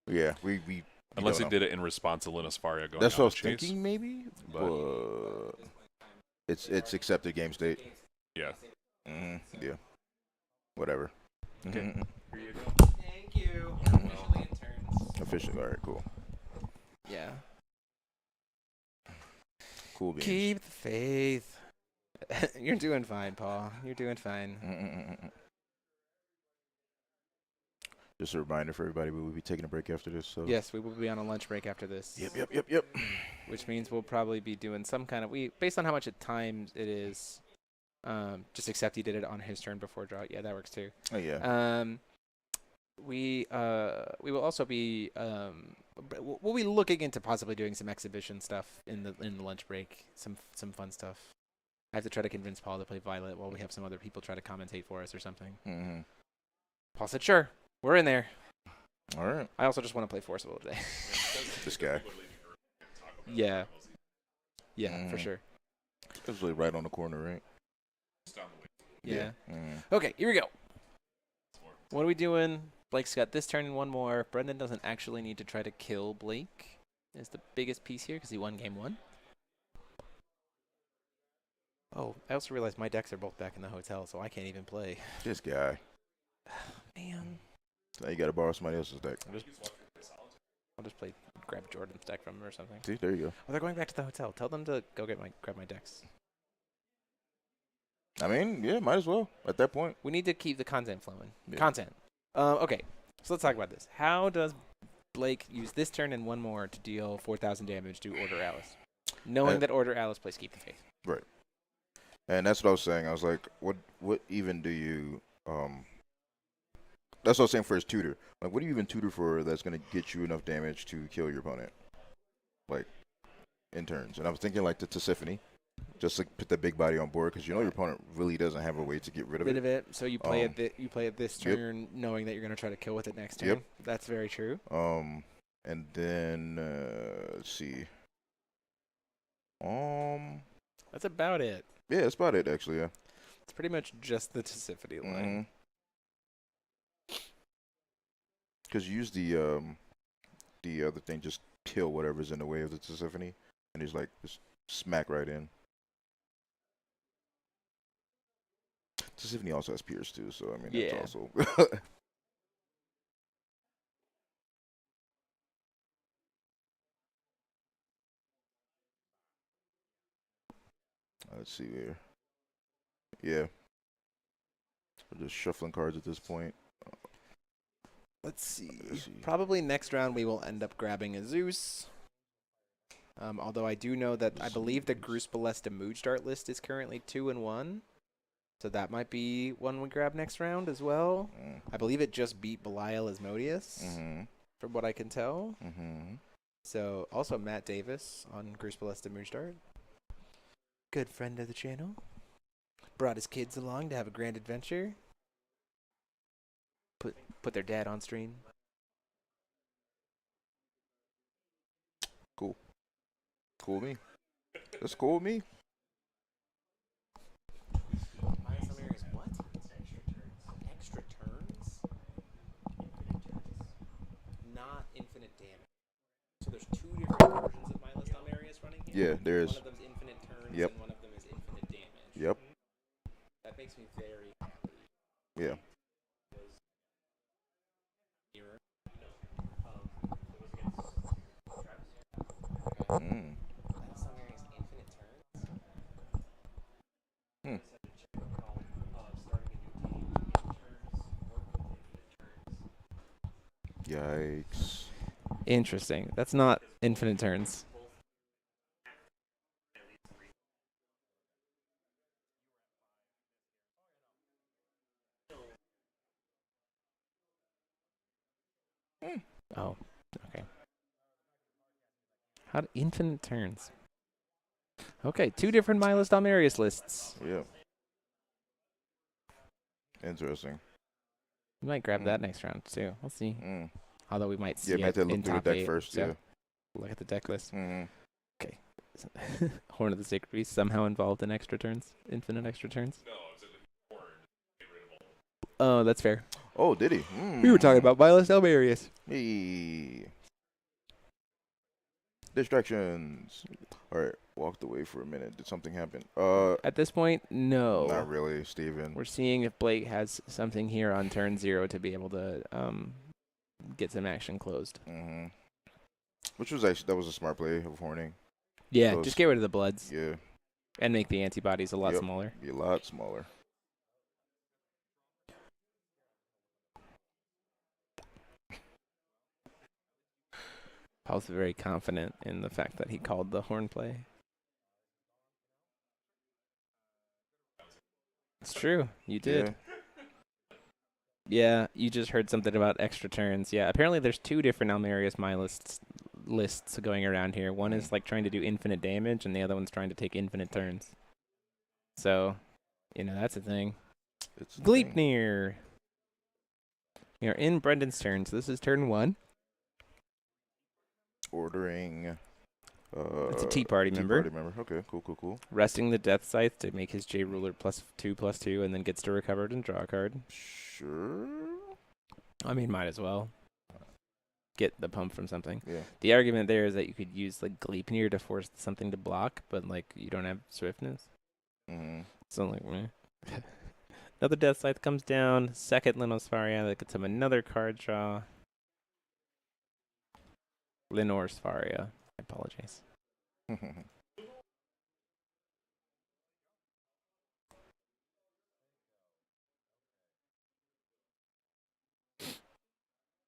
Yeah, we unless he did it in response to Linus Faria going. That's what I was chase. thinking, maybe. But it's accepted game state. Yeah. Yeah. Whatever. Okay. Here you go. Thank you. Officially in turns. Officially, all right, cool. Cool beans. Keep the faith. You're doing fine, Paul. You're doing fine. Just a reminder for everybody, we will be taking a break after this. So Yes, we will be on a lunch break after this. Yep. Which means we'll probably be doing some kind of based on how much time it is. Just accept he did it on his turn before draw. Yeah, that works too. Oh yeah. We will also be we'll be looking into possibly doing some exhibition stuff in the lunch break. Some fun stuff. I have to try to convince Paul to play Violet while we have some other people try to commentate for us or something. Mm-hmm. Paul said, "Sure, we're in there." All right. I also just want to play Forcible today. This guy. Yeah, for sure. It's really right on the corner, right? Yeah. Mm. Okay, here we go. What are we doing? Blake's got this turn and one more. Brendan doesn't actually need to try to kill Blake. Is the biggest piece here because he won game one. Oh, I also realized my decks are both back in the hotel, so I can't even play. This guy. Man. Now you got to borrow somebody else's deck. I'll just grab Jordan's deck from him or something. See, there you go. Oh, they're going back to the hotel. Tell them to go grab my decks. I mean, yeah, might as well at that point. We need to keep the content flowing. Yeah. Content. Okay, so let's talk about this. How does Blake use this turn and one more to deal 4,000 damage to Order Alice? Knowing that Order Alice plays Keep the Faith. Right. And that's what I was saying. I was like, what even do you that's what I was saying for his tutor. Like, what do you even tutor for that's going to get you enough damage to kill your opponent? Like, in turns. And I was thinking, like, the Tisiphone. Just to put the big body on board because you know your opponent really doesn't have a way to get rid of it. So you play it this turn, knowing that you're going to try to kill with it next turn. Yep. That's very true. And then let's see. That's about it. Yeah, that's about it actually. Yeah. It's pretty much just the Tisiphone line. Because you use the other thing, just kill whatever's in the way of the Tisiphone, and he's like just smack right in. Tisiphone also has Pierce too, so I mean that's also. Let's see here. Yeah. We're just shuffling cards at this point. Let's see. Probably next round we will end up grabbing a Zeus. Although I do know that I believe the Gruus Ballesta Moodstart list is currently 2-1. So that might be one we grab next round as well. I believe it just beat Belial Asmodeus, from what I can tell. So also Matt Davis on Gruus Ballesta Moodstart. Good friend of the channel. Brought his kids along to have a grand adventure. Put their dad on stream. Cool. Cool with me. That's cool with me. What? Extra turns? Not infinite damage. So there's two different versions of Mindless Almarius running here. Yeah, there is. One of them's infinite turns and one of them is infinite damage. Yep. That makes me very happy. Yeah. Yikes. Interesting. That's not infinite turns. Oh, okay. How infinite turns? Okay, two different Mindless Almarius lists. Yeah. Interesting. We might grab that next round too. We'll see. Although we might see we have to look in through the top deck 8, first. so Yeah. look at the deck list. Okay. Horn of the Sacred Beast somehow involved in extra turns, infinite extra turns. No, it's in the horn. Get rid of all. Oh, that's fair. Oh, did he? We were talking about Mindless Almarius. Hey. Distractions. All right, walked away for a minute. Did something happen? At this point, no. Not really, Steven. We're seeing if Blake has something here on turn 0 to be able to get some action closed. Which was actually, that was a smart play of horning. Yeah, just get rid of the bloods. Yeah. And make the antibodies a lot smaller. Be a lot smaller. Paul's very confident in the fact that he called the horn play. It's true. You did. Yeah, you just heard something about extra turns. Yeah, apparently there's 2 different Almerius My lists going around here. One is like trying to do infinite damage, and the other one's trying to take infinite turns. So, that's a thing. Gleipnir. We are in Brendan's turn, so this is turn 1. Ordering. It's a Tea Party member. Okay, cool. Resting the Death Scythe to make his J Ruler +2/+2, and then gets to recover it and draw a card. Sure. I mean, might as well get the pump from something. Yeah. The argument there is that you could use like Gleipnir to force something to block, but like you don't have swiftness. So like, meh. Another Death Scythe comes down. Second Linosfaria that gets him another card draw. Linosfaria. I apologize.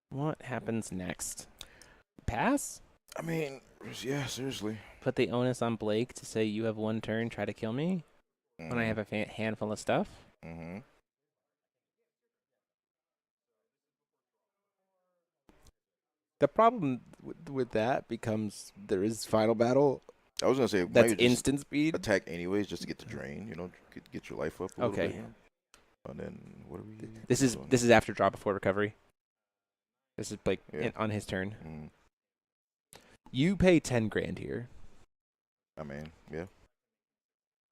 What happens next? Pass? I mean, yeah, seriously. Put the onus on Blake to say you have 1 turn, try to kill me when I have a handful of stuff. The problem with that becomes there is final battle. I was gonna say that's instant speed. Attack anyways, just to get the drain. Get your life up. A little bit, And then what are we? This is after draw before recovery. This is Blake on his turn. You pay 10 grand here. I mean, yeah.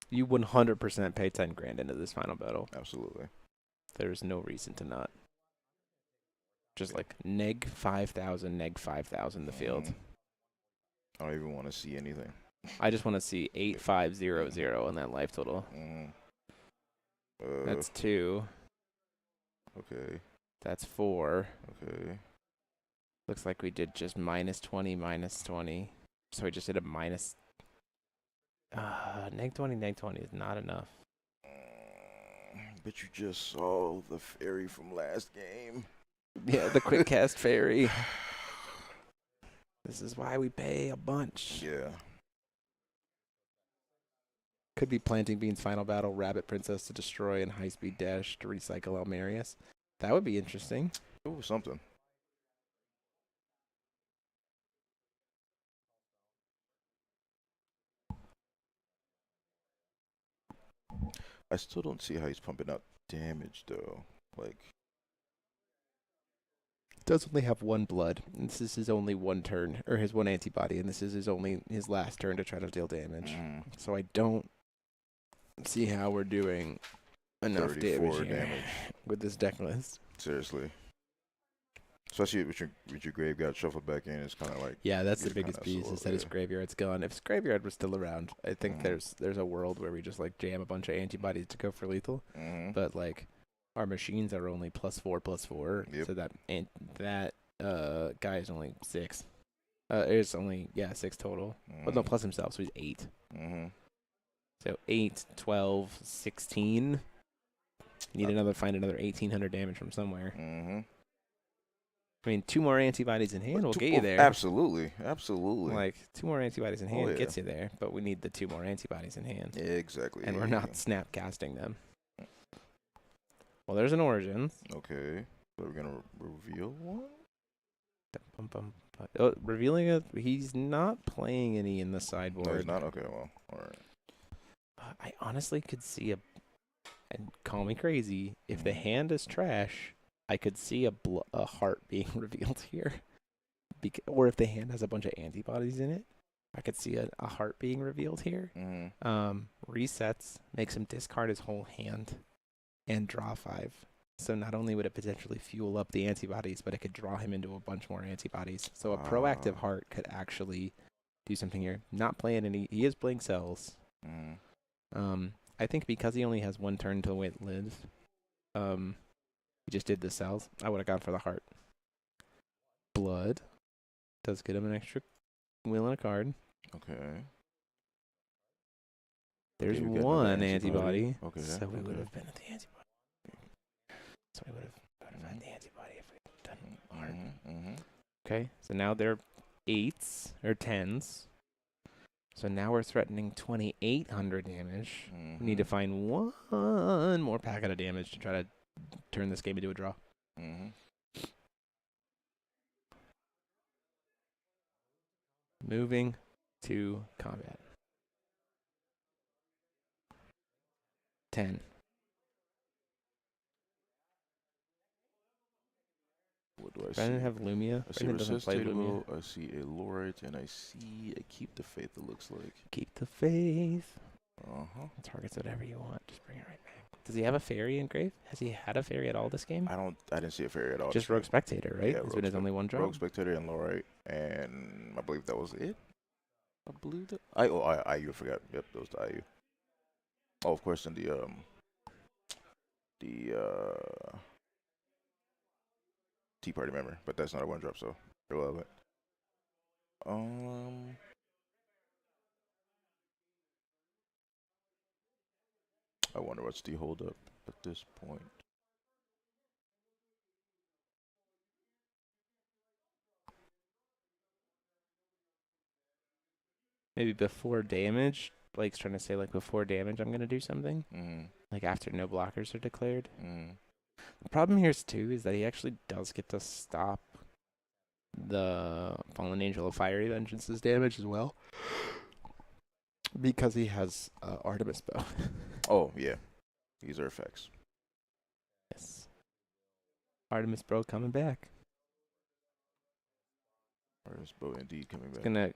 You 100% pay 10 grand into this final battle. Absolutely. There's no reason to not. Just like neg 5,000 the field. I don't even want to see anything. I just want to see 8500 on that life total. That's 2. Okay. That's 4. Okay. Looks like we did just -20. So we just did a minus. Neg 20 is not enough. But you just saw the fairy from last game. Yeah, the quick cast fairy. This is why we pay a bunch. Yeah. Could be Planting Beans final battle, Rabbit Princess to destroy, and High Speed Dash to recycle Almerius. That would be interesting. Ooh, something. I still don't see how he's pumping out damage though. Like, does only have 1 blood. And this is his only 1 turn, or his 1 antibody, and this is his last turn to try to deal damage. So I don't see how we're doing enough damage with this deck list. Seriously. Especially with your graveyard shuffled back in, it's kind of like that's the biggest piece is that his graveyard's gone. If his graveyard was still around, I think there's a world where we just like jam a bunch of antibodies to go for lethal. But like our machines are only +4/+4, so that guy is only 6. It's only 6 total. But no, plus himself, so he's 8. So 8, 12, 16. Find another 1,800 damage from somewhere. I mean, 2 more antibodies in hand will get you there. Absolutely. Like 2 more antibodies in hand gets you there, but we need the 2 more antibodies in hand. Exactly. And we're not snap casting them. Well, there's an Origins. Okay. So we're gonna reveal one. Oh, revealing it. He's not playing any in the sideboard. No, he's not. Okay. Well, all right. I honestly could see and call me crazy, if the hand is trash, I could see a heart being revealed here. Or if the hand has a bunch of antibodies in it, I could see a heart being revealed here. Resets, makes him discard his whole hand and draw 5. So not only would it potentially fuel up the antibodies, but it could draw him into a bunch more antibodies. So a proactive heart could actually do something here. Not playing any. He is playing cells. I think because he only has 1 turn till it lives, he just did the cells. I would have gone for the heart. Blood does get him an extra wheel and a card. Okay. There's you get one another antibody. Okay. So we okay. would have been at the antibody. So we would have notified the antibody if we had done heart. Okay, so now they're 8s or 10s. So now we're threatening 2,800 damage. We need to find one more packet of damage to try to turn this game into a draw. Moving to combat. 10. What do I see? Brennan have Lumia. I see Brennan doesn't play Lumia. Resuscitatable, I see a Lorite, and I see a Keep the Faith, it looks like. Keep the faith. Uh-huh. Targets whatever you want. Just bring it right back. Does he have a fairy in grave? Has he had a fairy at all this game? I didn't see a fairy at all. Just Rogue Spectator, right? Yeah, Has been his only one drop. Rogue Spectator and Lorite, and I believe that was it. I believe that. IU, I forgot. Yep, that was the IU. Oh, of course, in the Tea Party member, but that's not a one drop, so irrelevant. I wonder what's the hold up at this point. Maybe before damage. Blake's trying to say, like, before damage, I'm going to do something. Like, after no blockers are declared. The problem here, too, is that he actually does get to stop the Fallen Angel of Fiery Vengeance's damage as well. Because he has Artemis Bow. Oh, yeah. These are effects. Yes. Artemis Bow coming back. Artemis Bow indeed coming back. He's going to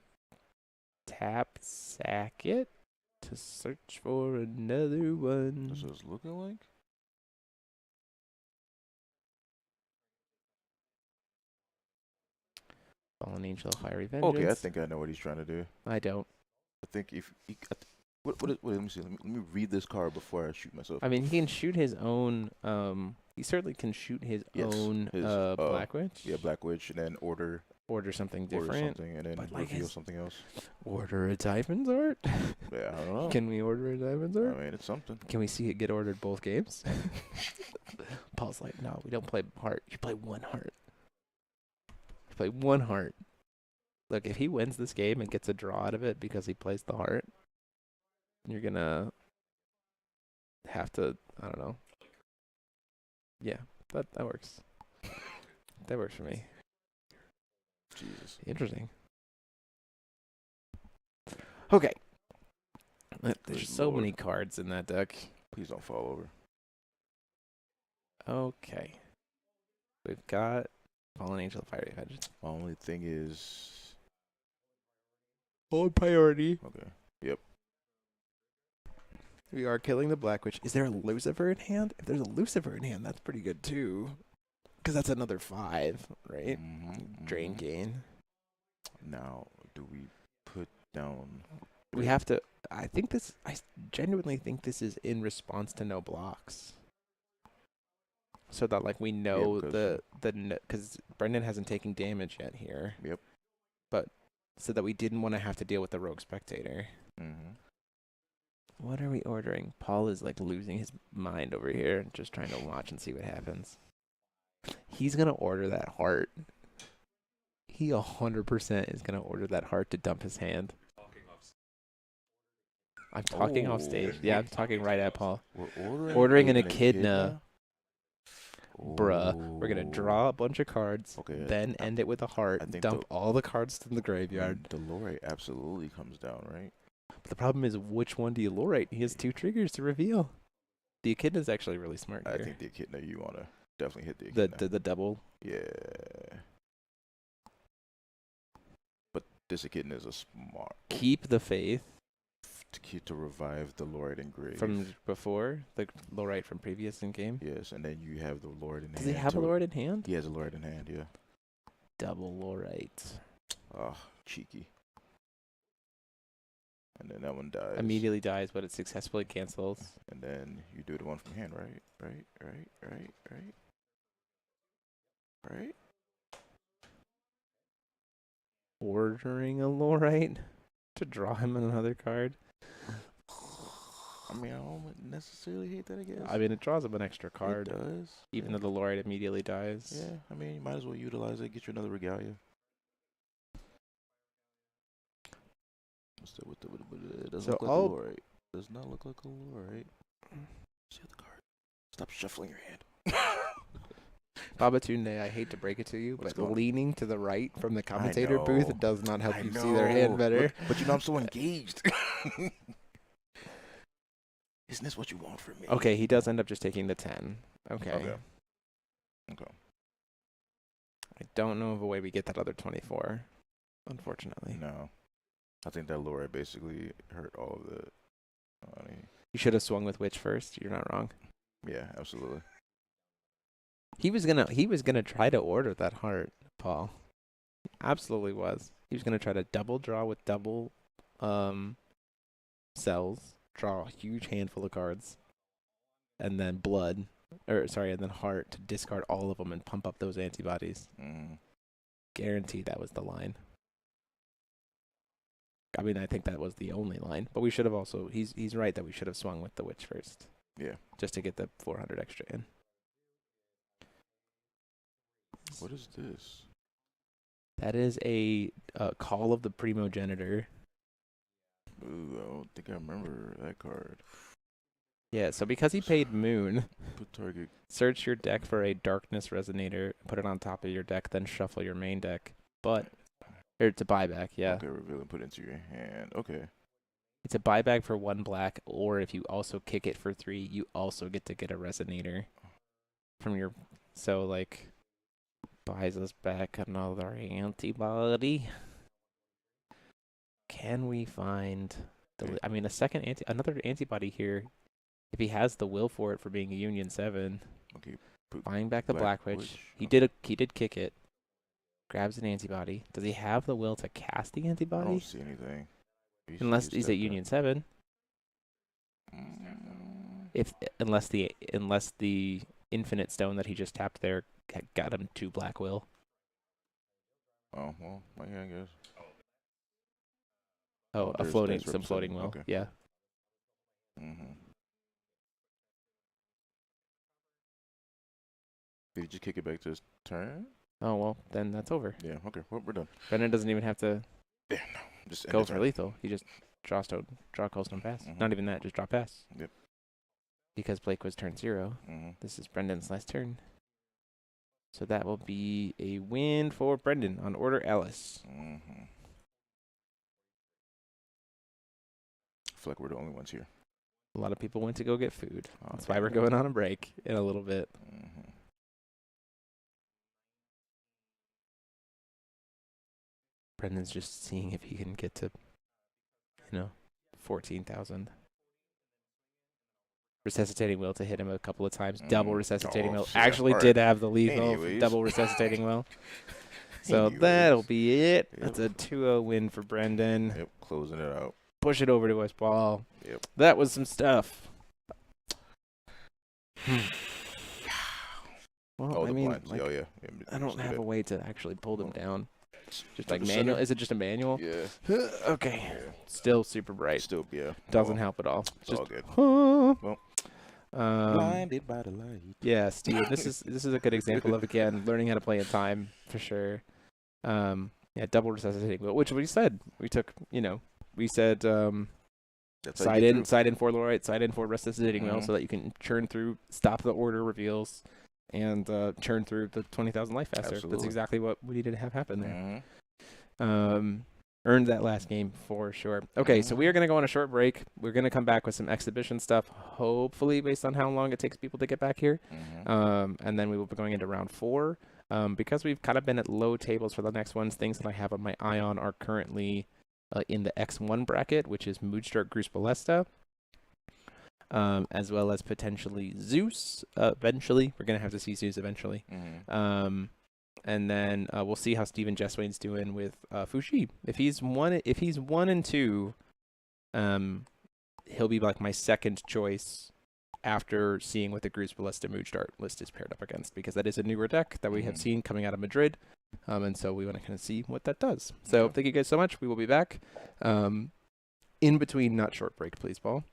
tap, sack it to search for another one. That's what it's looking like? Fallen Angel of Fiery Vengeance. Okay, I think I know what he's trying to do. I don't. I think if he, wait, let me see. Let me read this card before I shoot myself. I mean, he can shoot his own. He certainly can shoot his own Black Witch. Yeah, Black Witch, and then order something different. Order something, and then but like reveal something else. Order a Diamond Art? Yeah, I don't know. Can we order a Diamond Art? I mean, it's something. Can we see it get ordered both games? Paul's like, no, we don't play heart. You play one heart. You play one heart. Look, if he wins this game and gets a draw out of it because he plays the heart, you're going to have to, I don't know. Yeah, that works. That works for me. Jesus. Interesting. Okay. There's so many cards in that deck. Please don't fall over. Okay. We've got Fallen Angel of Fiery Vengeance. Only thing is... Hold priority. Okay. Yep. We are killing the Black Witch. Is there a Lucifer in hand? If there's a Lucifer in hand, that's pretty good too. Because that's another 5, right? Drain gain. Now, do we put down... We have to... I genuinely think this is in response to no blocks. So that, like, we know because Brendan hasn't taken damage yet here. Yep. But so that we didn't want to have to deal with the Rogue Spectator. What are we ordering? Paul is, like, losing his mind over here, just trying to watch and see what happens. He's going to order that heart. He 100% is going to order that heart to dump his hand. I'm talking off stage. Yeah, I'm talking right at Paul. We're ordering an Echidna. Bruh. We're going to draw a bunch of cards, then end it with a heart, dump all the cards to the graveyard. The Lorite absolutely comes down, right? But the problem is, which one do you Lorite? He has 2 triggers to reveal. The Echidna's actually really smart here. I think the Echidna, you want to definitely hit the Echidna. The double? Yeah. But this Echidna is a smart. Keep the faith. To revive the Lorite in grave. From before? The Lorite from previous in game? Yes, and then you have the Lord in hand. Does he have a Lord in hand? He has a Lord in hand, yeah. Double Lorite. Oh, cheeky. And then that one dies. Immediately dies, but it successfully cancels. And then you do the one from hand, right? Right? Ordering a Lorite to draw him another card. mean, I don't necessarily hate that, I guess. I mean, it draws him an extra card. It does. Even though the Lorite immediately dies. Yeah, I mean, you might as well utilize it. Get you another Regalia. It doesn't look like a Lorite. Does not look like a Lorite. See the card. Stop shuffling your hand. Babatunde, I hate to break it to you, but leaning to the right from the commentator know. booth does not help you see their hand better. Look, but you know, I'm so engaged. Isn't this what you want from me? Okay, he does end up just taking the 10. Okay. Okay. I don't know of a way we get that other 24, unfortunately. No. I think that Lorite basically hurt all of the money. You should have swung with Witch first. You're not wrong. Yeah, absolutely. He was gonna try to order that heart, Paul. Absolutely was. He was gonna try to double draw with double cells, draw a huge handful of cards, and then and then heart to discard all of them and pump up those antibodies. Guaranteed that was the line. I mean, I think that was the only line, but we should have also. He's right that we should have swung with the Witch first. Yeah. Just to get the 400 extra in. What is this? That is a Call of the Primogenitor. Ooh, I don't think I remember that card. Yeah, so because he paid Moon, Put target. search your deck for a Darkness Resonator, put it on top of your deck, then shuffle your main deck. Or it's a buyback, yeah. Okay, reveal and put it into your hand. Okay. It's a buyback for 1 black, or if you also kick it for 3, you also get to get a Resonator from your... So, like, buys us back another antibody. Can we find... I mean, another antibody here, if he has the will for it for being a Union 7. Okay. Buying back the Black Witch. He did kick it. Grabs an antibody. Does he have the will to cast the antibody? I don't see anything. Unless he's at Union 7. Unless the infinite stone that he just tapped there got him 2 black will. Oh, well, yeah, I guess. Oh, some floating will. Okay. Yeah. Did he just kick it back to his turn? Oh, well, then that's over. Yeah, okay. Well, we're done. Brendan doesn't even have to Just go for lethal. He just draw Coldstone Pass. Not even that, just draw pass. Yep. Because Blake was turn 0. This is Brendan's last turn. So that will be a win for Brendan on Order Ellis. I feel like we're the only ones here. A lot of people went to go get food. That's why we're going on a break in a little bit. Brendan's just seeing if he can get to, 14,000. Resuscitating Will to hit him a couple of times. Double Resuscitating Will. Shit. Actually did have the lethal. Double Resuscitating Will. So that'll be it. That's a 2-0 win for Brendan. Yep, closing it out. Push it over to us, Paul. Yep. That was some stuff. Well, I mean, I don't have a way to actually pull them down. Just like manual. Is it just a manual? Yeah. Okay. Yeah. Still super bright. Still, yeah. Doesn't help at all. It's all good. Well, blinded by the light. Yeah, Steve. This is a good example of, again, learning how to play in time for sure. Yeah, double resuscitating, which we said we took. We said side in for Lorite, side in for resuscitating will, so that you can churn through, stop the order reveals, and churn through the 20,000 life faster. Absolutely. That's exactly what we needed to have happen there. Earned that last game for sure. Okay, so we are going to go on a short break. We're going to come back with some exhibition stuff, hopefully based on how long it takes people to get back here. And then we will be going into round 4. Because we've kind of been at low tables for the next ones, things that I have on my eye on are currently in the X1 bracket, which is Moonstruck Gruce Ballesta, as well as potentially Zeus. Eventually, we're going to have to see Zeus eventually. And then we'll see how Steven Jeswain's doing with Fushi. If he's 1 and 2, he'll be like my second choice after seeing what the Gruce Ballesta Moonstart list is paired up against, because that is a newer deck that we have seen coming out of Madrid. And so we want to kind of see what that does. So thank you guys so much. We will be back in between, not short break, please, Paul.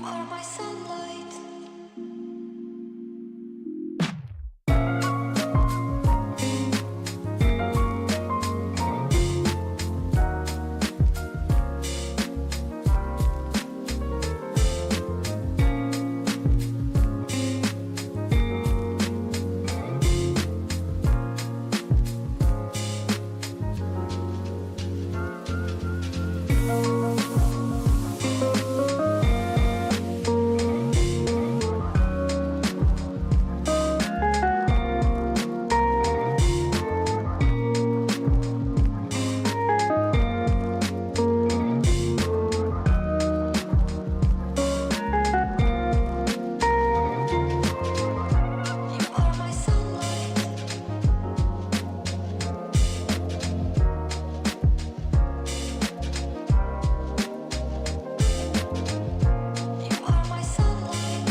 are my sunlight. You are my sunlight. You are my sunlight.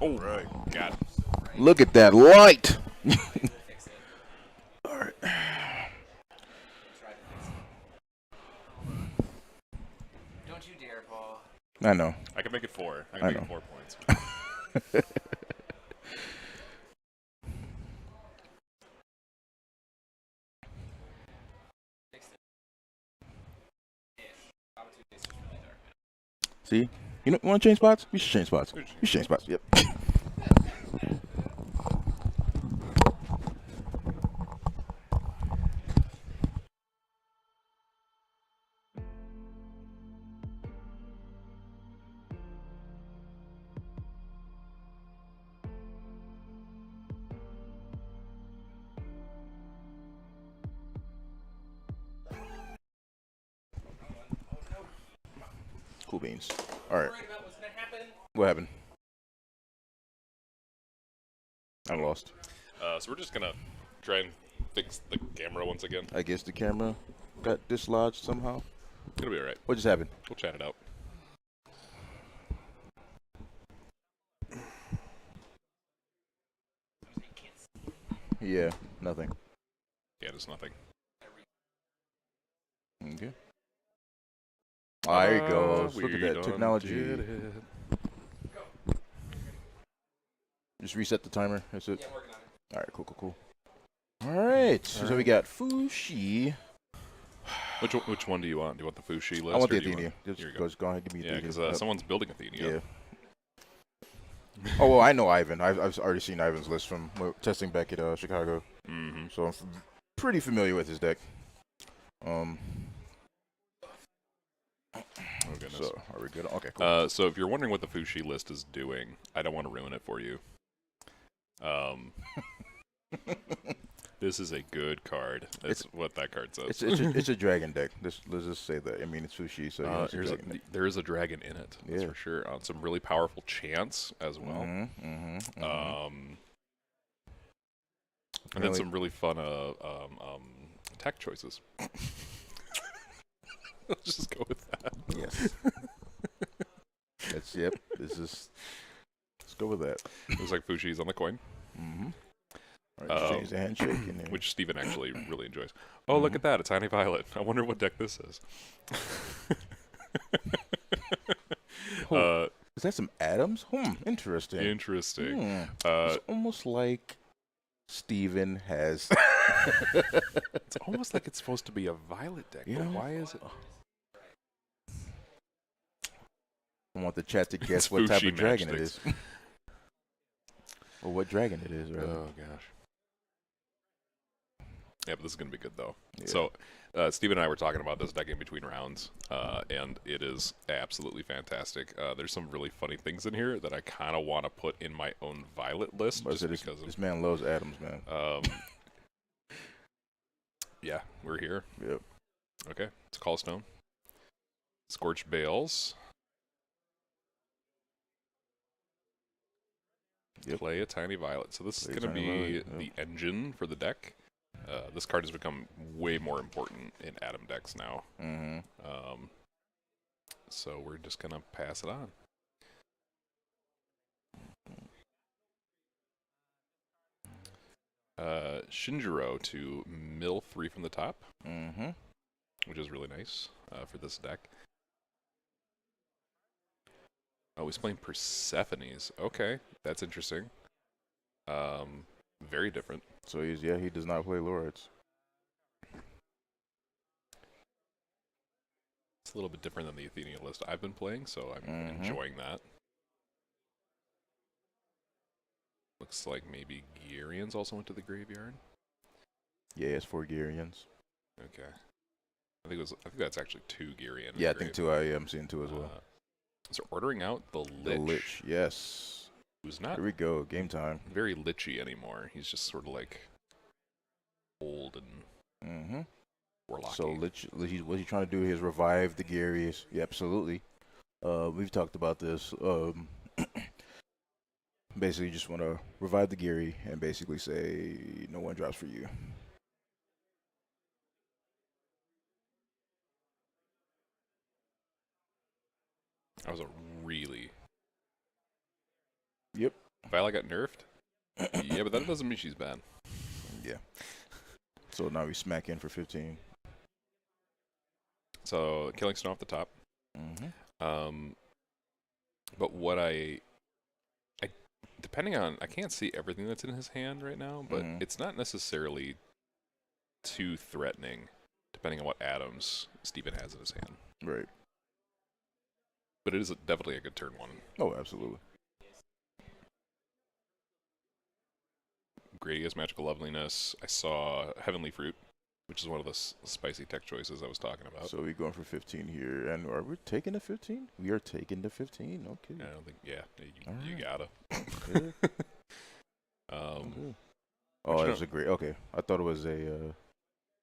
Oh, right. God. Look at that light. All right. Don't you dare, Paul. I know. I can make it 4. I I can make know. it 4 points. See? You want to change spots? We should change spots. We should change spots. Yep. Cool beans. All right. What happened? I'm lost. So we're just going to try and fix the camera once again. I guess the camera got dislodged somehow. It'll be all right. What just happened? We'll chat it out. Yeah, nothing. Yeah, there's nothing. Okay. There you go. Look at that technology. Did it. Just reset the timer. That's it. Yeah, I'm working on it. All right, cool. All right. So we got Fushi. Which one do you want? Do you want the Fushi list? I want the or do you Athenia. Here you go. Go ahead, give me Yeah, Athenia. because someone's building Athenia. Yeah. Oh, well, I know Ivan. I've already seen Ivan's list from testing back at Chicago. Mm-hmm. So I'm pretty familiar with his deck. Oh, goodness. So are we good? Okay, cool. So if you're wondering what the Fushi list is doing, I don't want to ruin it for you. This is a good card. That's what that card says. It's a dragon deck. Let's just say that. I mean, it's Fushi, so there is a dragon in it. That's for sure. On some really powerful chance as well. And then some really fun attack choices. Let's just go with that. Yes. Let's go with that. Looks like Fushi's on the coin. Mm-hmm. All right, change the handshake. Which Steven actually really enjoys. Oh, look at that. A tiny violet. I wonder what deck this is. Is that some atoms? Interesting. Interesting. It's almost like Steven has... It's almost like it's supposed to be a violet deck, but why is it... I want the chat to guess what type of dragon it is. Or what dragon it is, right? Oh, gosh. Yeah, but this is going to be good, though. Yeah. So, Steven and I were talking about this deck in between rounds, and it is absolutely fantastic. There's some really funny things in here that I kind of want to put in my own Violet list. Just because this man loves atoms, man. Yeah, we're here. Yep. Okay, it's Call Stone. Scorched Bales. Yep. Play a Tiny Violet. So this is going to be the engine for the deck. This card has become way more important in Atom decks now. Mm-hmm. So we're just going to pass it on. Shinjiro to mill 3 from the top, which is really nice for this deck. Oh, he's playing Persephone's. Okay, that's interesting. Very different. So he does not play Lords. It's a little bit different than the Athenia list I've been playing, so I'm enjoying that. Looks like maybe Gyrians also went to the graveyard. Yeah, it's 4 Gyrians. Okay. I think that's actually 2 Gyrian. Yeah, I think 2. I am seeing 2 as well. So ordering out the Lich. The Lich, yes. Who's not. Here we go. Game time. Very Lichy anymore. He's just sort of like old and warlocky. So Lich, what he's trying to do is revive the Gyrians. Yeah, absolutely. We've talked about this. Basically, you just want to revive the Gyri and basically say no one drops for you. That was a really... Yep. Violet got nerfed. Yeah, but that doesn't mean she's bad. Yeah. So now we smack in for 15. So Killing Snow off the top. But what I depending on, I can't see everything that's in his hand right now, but it's not necessarily too threatening, depending on what atoms Steven has in his hand. Right. But it is definitely a good turn one. Oh, absolutely. Gradius, Magical Loveliness. I saw Heavenly Fruit, which is one of the spicy tech choices I was talking about. So we're going for 15 here. And are we taking the 15? We are taking the 15. Okay. I don't think, you Right. gotta. Okay. Okay. Oh, it was a great. Okay. I thought it was a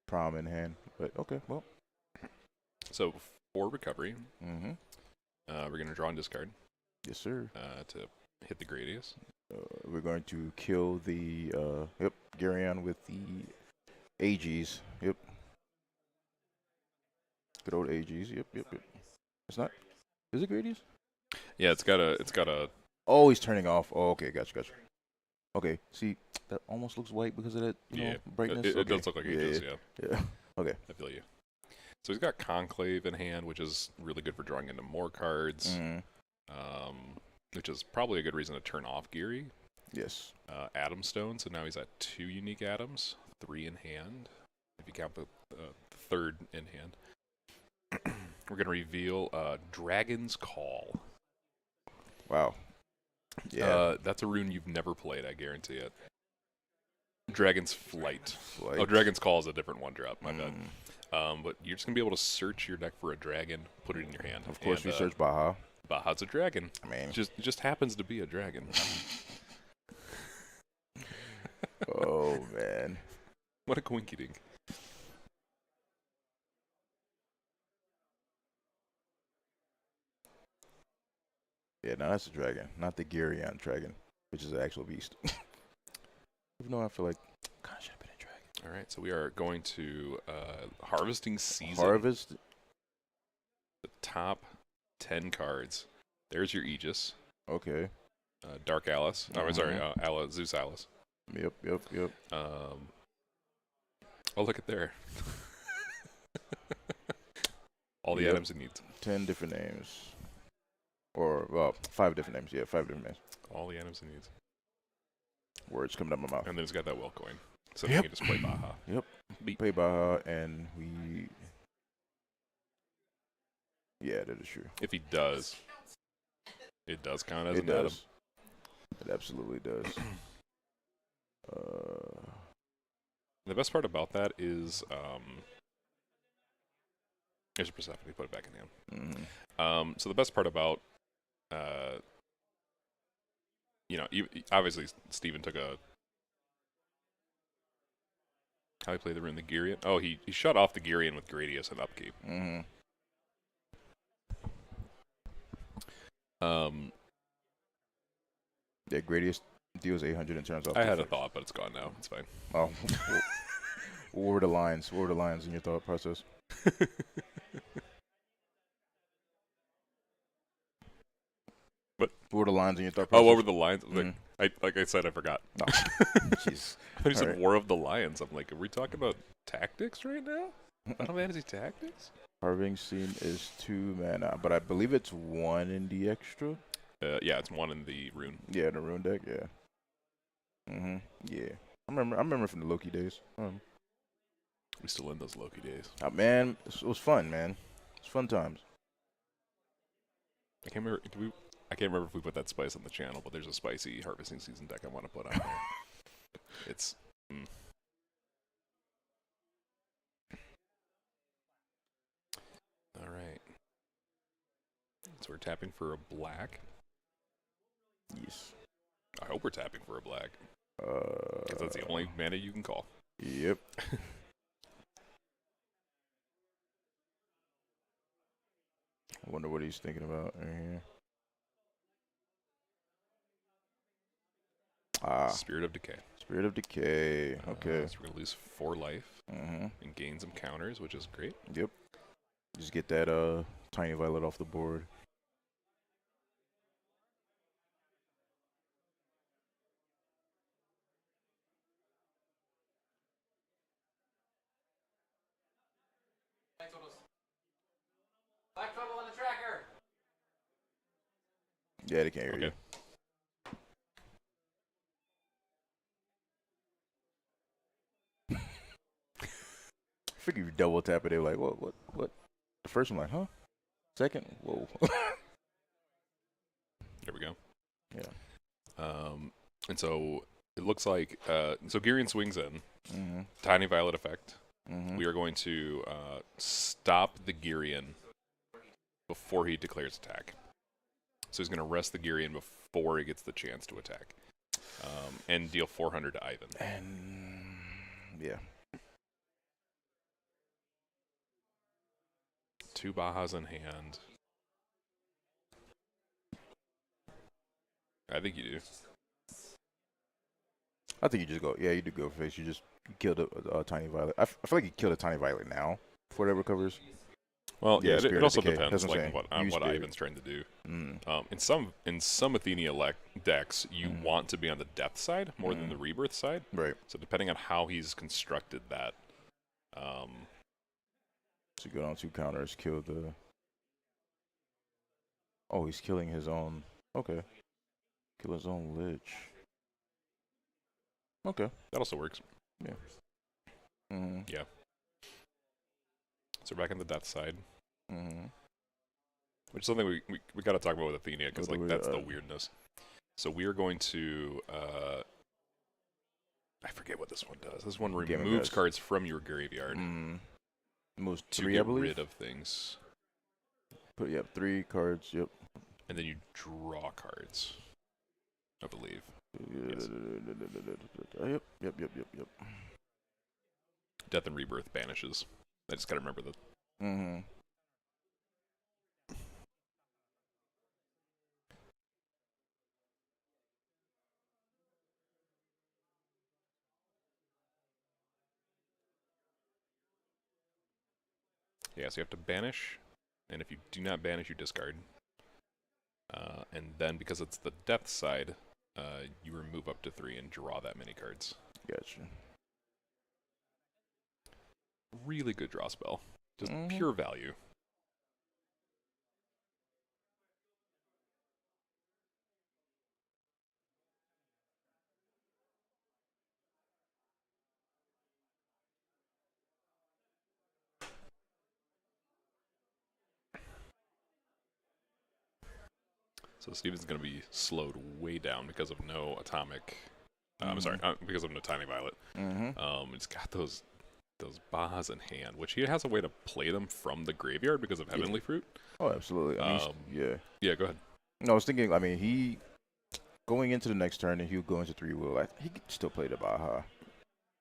prom in hand. But okay, well. So for recovery, Mm-hmm. we're going to draw and discard Yes, sir. to hit the Gradius. We're going to kill the, Garion with the AGs. Yep. Good old AGs. Yep. It's not. Is it Gradius? Yeah, it's got a. Oh, he's turning off. Oh, okay. Gotcha. Okay. See, that almost looks white because of that, brightness. It does look like it does, Yeah. Okay. I feel you. So he's got Conclave in hand, which is really good for drawing into more cards. Which is probably a good reason to turn off Geary. Yes. Atom Stone, so now he's at 2 unique atoms, 3 in hand, if you count the third in hand. We're going to reveal Dragon's Call. Wow. Yeah. That's a rune you've never played, I guarantee it. Dragon's Flight. Flight. Oh, Dragon's Call is a different one drop, my bad. But you're just going to be able to search your deck for a dragon, put it in your hand. Of course, we search Baja. Baja's a dragon. I mean, It just happens to be a dragon. Oh, man. What a quinky dink. Yeah, no, that's a dragon, not the Garion dragon, which is an actual beast. Even though I feel like kind of should have been a dragon. All right, so we are going to Harvesting Season. Harvest. The top 10 cards. There's your Aegis. Okay. Dark Alice. Oh, sorry, Zeus Alice. Yep. Oh, look at there. All the items it needs. 10 different names. Or, well, 5 different names. Yeah, 5 different names. All the items it needs. Words coming out my mouth. And then it's got that well coin. So you can just play Baja. Yep. Beat. Play Baja, and we... Yeah, that is true. If he does, it does count as It an atom. does. It absolutely does. The best part about that is, there's a Persephone. Put it back in hand. So the best part about, obviously Steven took a. How he played the rune, the Girion? Oh, he shut off the Girion with Gradius and Upkeep. Yeah, Gradius deals 800 and turns off. I had a thought, but it's gone now. It's fine. Oh. What were the lines? What were the lines in your thought process? What were the lines in your thought process? Oh, what were the lines? Like I said, I forgot. Oh, jeez. I thought you said Alright. War of the Lions. I'm like, are we talking about tactics right now? Final Fantasy Tactics? Harvesting Scene is 2 mana, but I believe it's 1 in the extra. Yeah, it's 1 in the rune. Yeah, in the rune deck. Yeah. Yeah. I remember from the Loki days. We still in those Loki days. Man, it was fun, man. It's fun times. I can't remember if we put that spice on the channel, but there's a spicy Harvesting Season deck I want to put on there. It's. All right. So we're tapping for a black. Yes. I hope we're tapping for a black. Because that's the only mana you can call. Yep. I wonder what he's thinking about right here. Spirit of Decay. Spirit of Decay. Okay. So we're going to lose 4 life Mm-hmm. and gain some counters, which is great. Yep. Just get that tiny violet off the board. Yeah, they can't hear Okay. you. I figure if you double tap it, they're like, what? The first one, like, huh? Second, whoa. There we go. Yeah. And so it looks like so Girion swings in. Mm-hmm. Tiny Violet effect. Mm-hmm. We are going to stop the Girion before he declares attack. So he's going to rest the Girion before he gets the chance to attack. And deal 400 to Ivan. And yeah. 2 Bajas in hand. I think you do. I think you just go. Yeah, you do go face. You just killed a tiny violet. I feel like you killed a tiny violet now before it recovers. Well, yeah, Spirit it also Decay. depends That's what I'm like saying. on Use what Spirit. Ivan's trying to do. Mm. In some Athenia decks, you want to be on the death side more than the rebirth side. Right. So depending on how he's constructed that. So you go down 2 counters, kill the. Oh, he's killing his own. Okay. Kill his own lich. Okay. That also works. Yeah. Mm-hmm. Yeah. So we're back on the death side. Mm-hmm. Which is something we got to talk about with Athenia, because like that's the weird, weirdness. So we are going to I forget what this one does. This one Game removes Invest. cards from your graveyard Moves to 3, get I believe. rid of things, Yep, 3 cards. Yep. and then you draw cards, I believe. Yes. Yep. Death and Rebirth banishes. I just gotta remember that. Mm-hmm. Yeah, so you have to banish, and if you do not banish, you discard. And then because it's the death side, you remove up to 3 and draw that many cards. Gotcha. Really good draw spell. Just Mhm. pure value. So Steven's going to be slowed way down because of no atomic. I'm sorry, because of no tiny violet. Mm-hmm. It's got those Bajas in hand, which he has a way to play them from the graveyard because of Heavenly Fruit. Oh, absolutely. I mean, yeah. Yeah, go ahead. No, I was thinking. I mean, he going into the next turn, and he'll go into 3 will. He could still play the Baja.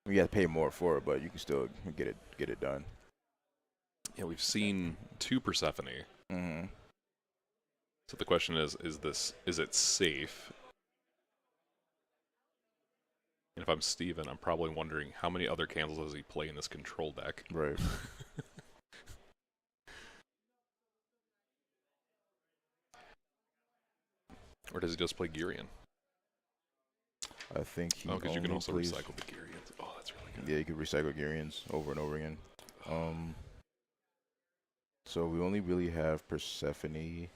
You have to pay more for it, but you can still get it done. Yeah, we've seen 2 Persephone. Mm-hmm. So the question is it safe? And if I'm Steven, I'm probably wondering how many other candles does he play in this control deck? Right. Or does he just play Girion? I think he. Oh, because you can only also plays- recycle the Girions. Oh, that's really good. Yeah, you can recycle Girions over and over again. So we only really have Persephone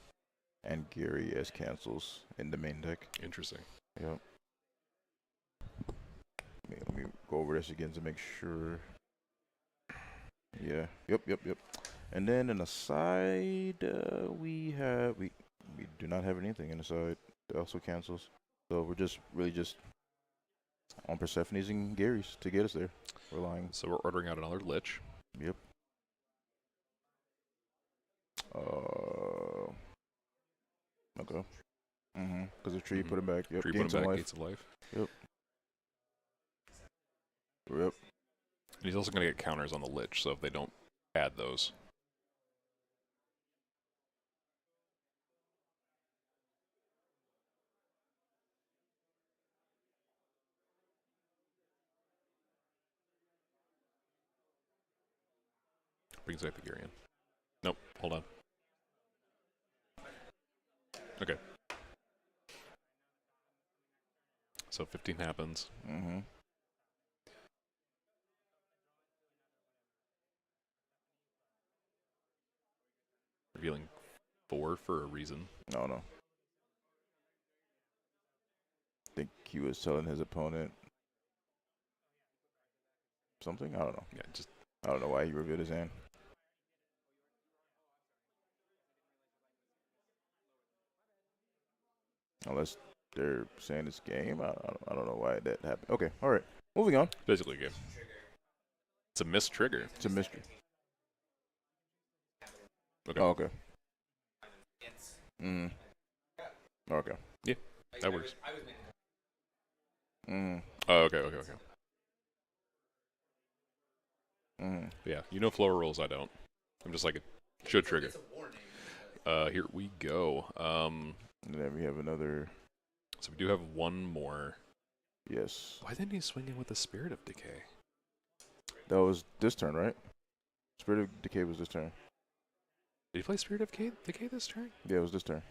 and Gary as cancels in the main deck. Interesting. Yep. Let me go over this again to make sure. Yeah. Yep. And then in the side, we do not have anything in the side that also cancels. So we're just really just on Persephone's and Gary's to get us there. Relying. So we're ordering out another Lich. Yep. Okay. Because the tree put him back. Yep. Tree Gain put him some back, life. Gates of Life. Yep. And he's also going to get counters on the Lich, so if they don't add those. Brings back the Girion. Nope, hold on. Okay. So 15 happens. Mm-hmm. Revealing 4 for a reason. No. think he was telling his opponent something. I don't know. Yeah, I don't know why he revealed his hand. Unless they're saying it's game. I don't know why that happened. Okay, all right. Moving on. basically a game. It's a missed trigger. It's a mystery. Okay. Oh, okay. Mm. Okay. Yeah, that works. Mm. Oh, okay. Mm. Yeah, you know floor rules. I don't. I'm just like it should trigger. Here we go. And then we have another. So we do have one more. Yes. Why didn't he swing in with the Spirit of Decay? That was this turn, right? Spirit of Decay was this turn. Did he play Spirit of Decay this turn? Yeah, it was this turn.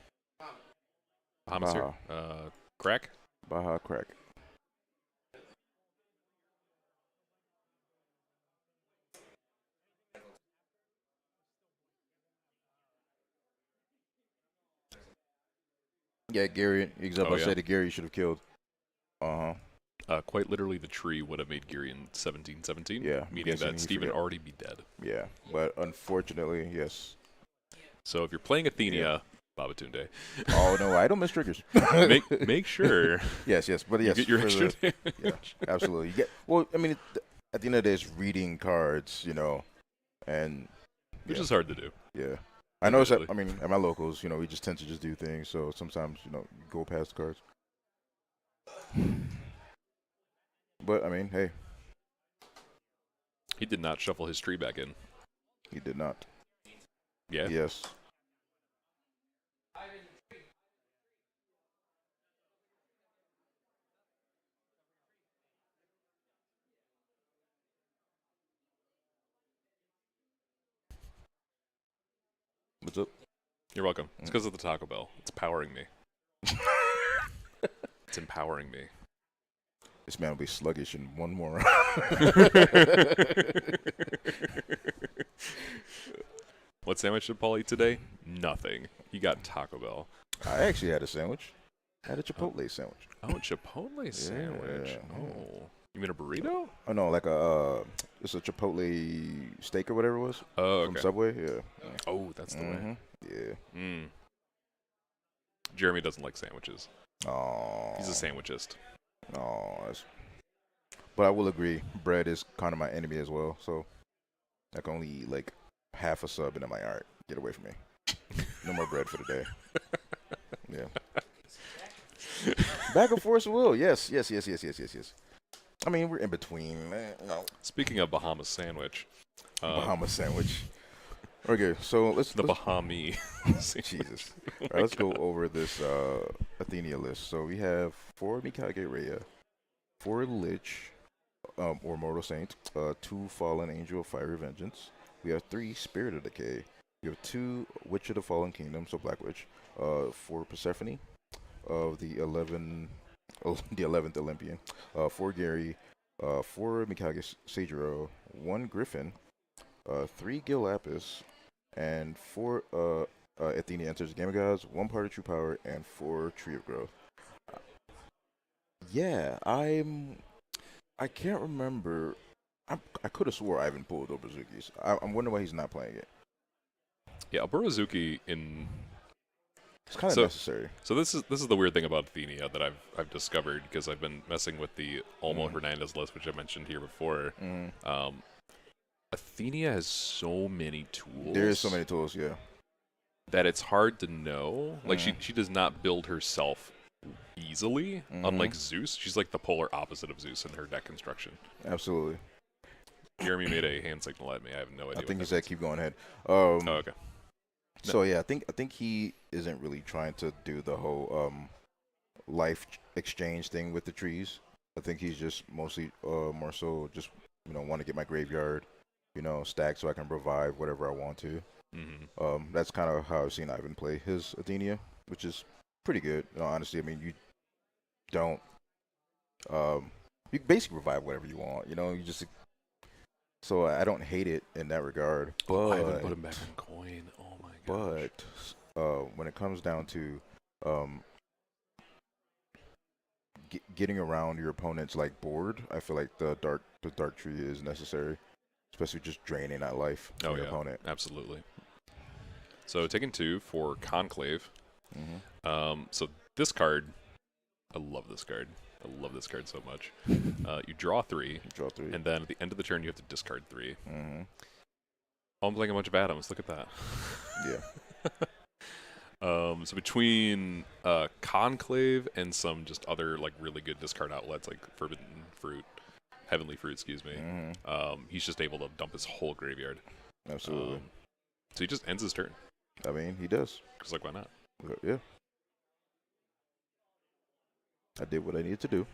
Bahamut. Crack. Baja Crack. Yeah, Gary. Exactly. Oh, yeah. I said that Gary should have killed. Quite literally, the tree would have made Giri in 1717. Yeah, I'm meaning guessing that he Steven forgot. already be dead. Yeah, but unfortunately, yes. So if you're playing Athenia, Babatunde, Oh no, I don't miss triggers. make sure yes, but yes, you get your for extra the- damage. yeah, absolutely. You get well. I mean, at the end of the day, it's reading cards, and Which yeah. is hard to do. Yeah, I know. Admittedly. I mean, at my locals, we just tend to just do things. So sometimes, go past the cards. But I mean, hey, He did not shuffle his tree back in. he did not. Yeah. Yes. What's up? You're welcome. It's because of the Taco Bell. It's powering me. It's empowering me. This man will be sluggish in one more round. What sandwich did Paul eat today? Nothing. He got Taco Bell. I actually had a sandwich. I had a Chipotle sandwich. Oh, a Chipotle sandwich. Yeah. Oh. You mean a burrito? Oh no, it's a Chipotle steak or whatever it was Oh, from okay. Subway. Yeah. Oh, that's the way. Yeah. Mm. Jeremy doesn't like sandwiches. Oh. He's a sandwichist. Oh. But I will agree, bread is kind of my enemy as well. So I can only eat like half a sub, and I'm like, all right, get away from me. No more bread for the day. Yeah. Back and forth will. Yes. I mean, we're in between. Speaking of Bahamas sandwich. Bahamas sandwich. Okay, so let's Bahami. Jesus. All right, let's go over this Athenia list. So we have 4 Mikage Rhea, 4 Lich, or Mortal Saint, 2 Fallen Angel of Fiery Vengeance. We have 3 Spirit of Decay. We have 2 Witch of the Fallen Kingdom, so Black Witch, 4 Persephone of the 11th Olympian, 4 Gary, 4 Mikage Seijiro, 1 Griffin, 3 Gil Lapis, and 4 Athenia Enters the Game of Gods, 1 Part of True Power, and 4 Tree of Growth. Yeah, I can't remember. I could have swore Ivan pulled Obazuki's. I'm wondering why he's not playing it. Yeah, Oburazuki in. It's kind of necessary. So this is the weird thing about Athenia that I've discovered because I've been messing with the Olmo Hernandez list, which I mentioned here before. Athenia has so many tools. There is so many tools, yeah. That it's hard to know. Like she does not build herself easily. Unlike Zeus, she's like the polar opposite of Zeus in her deck construction. Absolutely. Jeremy made a hand signal at me. I have no idea. I think he what said keep going ahead. Oh, okay. So yeah, I think he isn't really trying to do the whole life exchange thing with the trees. I think he's just mostly more so just want to get my graveyard stacked so I can provide whatever I want to. That's kind of how I've seen Ivan play his Athenia, which is pretty good. Honestly, I mean you don't you basically provide whatever you want. You just. So I don't hate it in that regard. But I haven't put him back on coin. Oh my gosh. But when it comes down to getting around your opponent's like board, I feel like the dark tree is necessary, especially just draining that life from your opponent. Absolutely. So taking 2 for Conclave. So this card, I love this card. I love this card so much. You draw 3. And then at the end of the turn, you have to discard 3. Oh, I'm playing a bunch of atoms. Look at that. Yeah. So between Conclave and some just other like really good discard outlets like Heavenly Fruit, excuse me, he's just able to dump his whole graveyard. Absolutely. So he just ends his turn. I mean, he does. Because like, why not? Yeah. I did what I needed to do.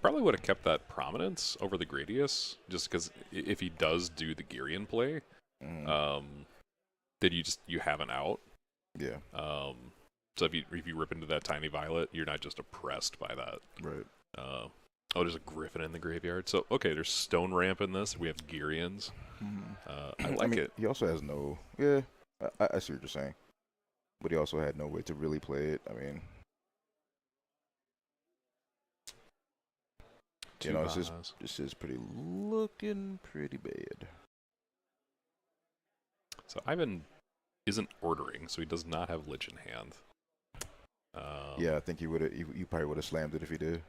Probably would have kept that Prominence over the Gradius, just because if he does do the Girion play, then you have an out. Yeah. So if you rip into that Tiny Violet, you're not just oppressed by that. Right. There's a Griffin in the graveyard. So okay, there's Stone Ramp in this. We have Girions. I like it. He also has no. Yeah, I see what you're saying, but he also had no way to really play it. I mean. This is looking pretty bad. So Ivan isn't ordering, so he does not have Lich in hand. Yeah, I think he would have. You probably would have slammed it if he did.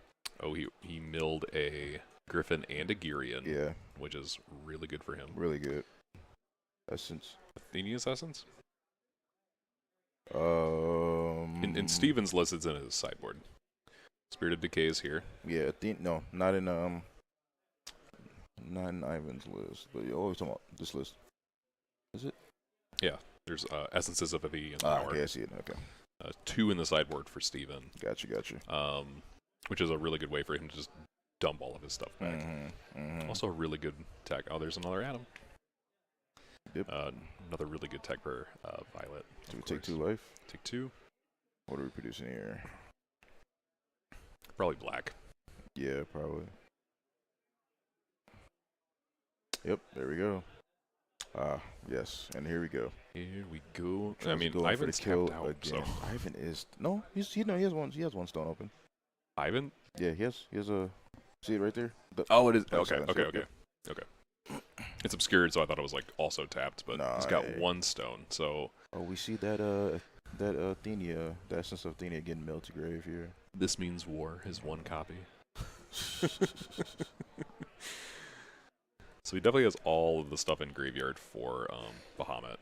Oh, he milled a Griffin and a Girion. Yeah, which is really good for him. Really good. Essence. Athenia's Essence. In Steven's list, it's in his sideboard. Spirit of Decay is here. Yeah, no, not in Ivan's list. But you're always talking about this list. Is it? Yeah, there's Essences of Athenian Power. Okay, I see it. Okay. 2 in the sideboard for Steven. Gotcha. Which is a really good way for him to just dump all of his stuff back. Also a really good tech. Oh, there's another Atom. Yep. Another really good tech for Violet. Do we take 2 life? Take 2. What are we producing here? Probably black. Yeah, probably. Yep, there we go. Yes, and here we go. Here we go. I mean, Ivan's tapped out. So. Ivan is he has one stone open. Ivan? Yeah, he has a. See it right there. It is. Okay. It's obscured, so I thought it was like also tapped, but he's got 1 stone. So. Oh, we see that Athenia, the essence of Athenia getting milled to grave here. This means war. His 1 copy. So he definitely has all of the stuff in graveyard for Bahamut.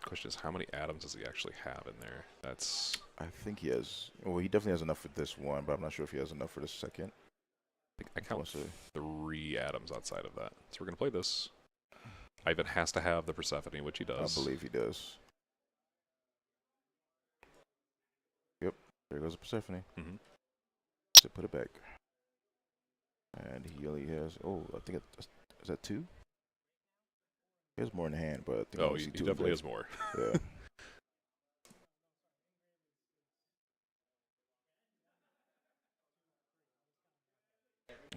Question is, how many atoms does he actually have in there? I think he has. Well, he definitely has enough for this one, but I'm not sure if he has enough for the second. I count 3 atoms outside of that. So we're gonna play this. Ivan has to have the Persephone, which he does. I believe he does. Yep, there goes the Persephone. So put it back. And he only has. Oh, I think is that 2? He has more in hand, but I think he definitely has more. Yeah.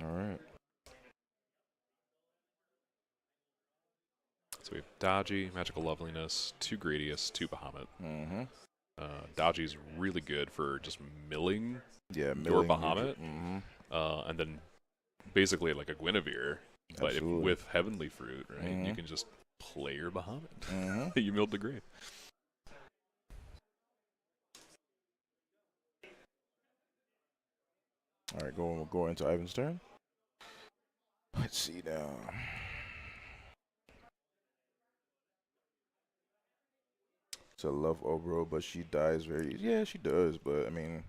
All right. So we have Dodgy, Magical Loveliness, 2 Gradius, 2 Bahamut. Dodgy's really good for just milling your Bahamut. And then basically like a Guinevere, but with Heavenly Fruit, right? You can just play your Bahamut. You milled the grave. All right, we'll go into Ivan's turn. Let's see now. It's a love Obro, but she dies very. Yeah, she does, but I mean,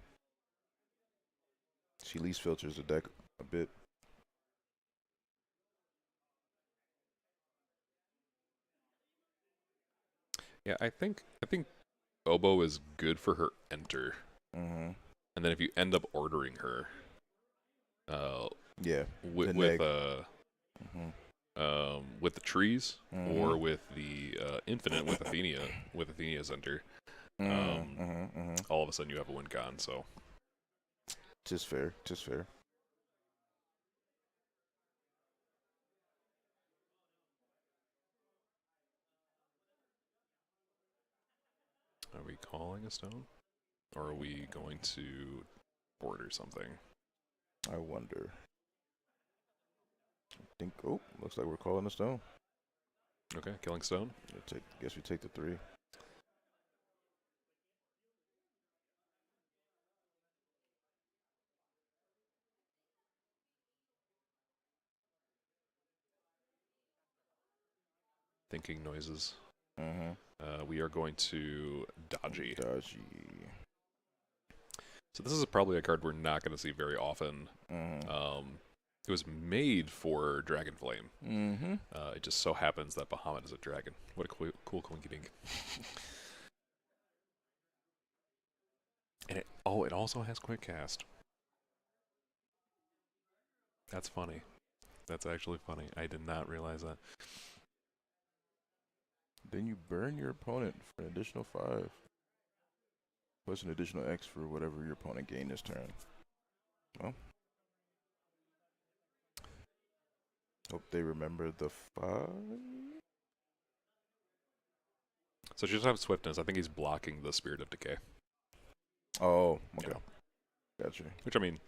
she at least filters the deck a bit. Yeah, I think Obo is good for her enter. And then if you end up ordering her, with the trees or with the infinite with Athenia's enter, all of a sudden you have a win con. So, just fair. Are we calling a stone? Or are we going to board or something. I wonder. I think. Oh, looks like we're calling a stone. Okay, killing stone. Guess we take the 3. Thinking noises. Mm-hmm. We are going to Dodgy. Dodgy. So this is probably a card we're not going to see very often. Mm-hmm. It was made for Dragon Flame. Mm-hmm. It just so happens that Bahamut is a dragon. What a cool coinky dink. And it also has quick cast. That's funny. That's actually funny. I did not realize that. Then you burn your opponent for an additional 5. Plus an additional X for whatever your opponent gained this turn. Well. Hope they remember the 5. So she doesn't have swiftness. I think he's blocking the Spirit of Decay. Oh, okay. Yeah. Gotcha. Which, I mean,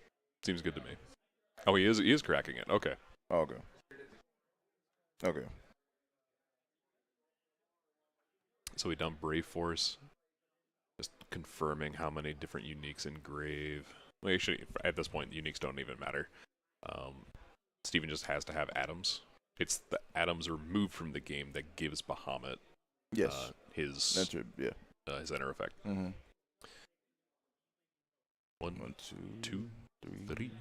seems good to me. Oh, he is cracking it. Okay. Oh, okay. Okay. So we dump Brave Force. Just confirming how many different uniques in Grave. Well, actually, at this point, uniques don't even matter. Steven just has to have atoms. It's the atoms removed from the game that gives Bahamut his his enter effect. Mm-hmm. 1, 2, 3,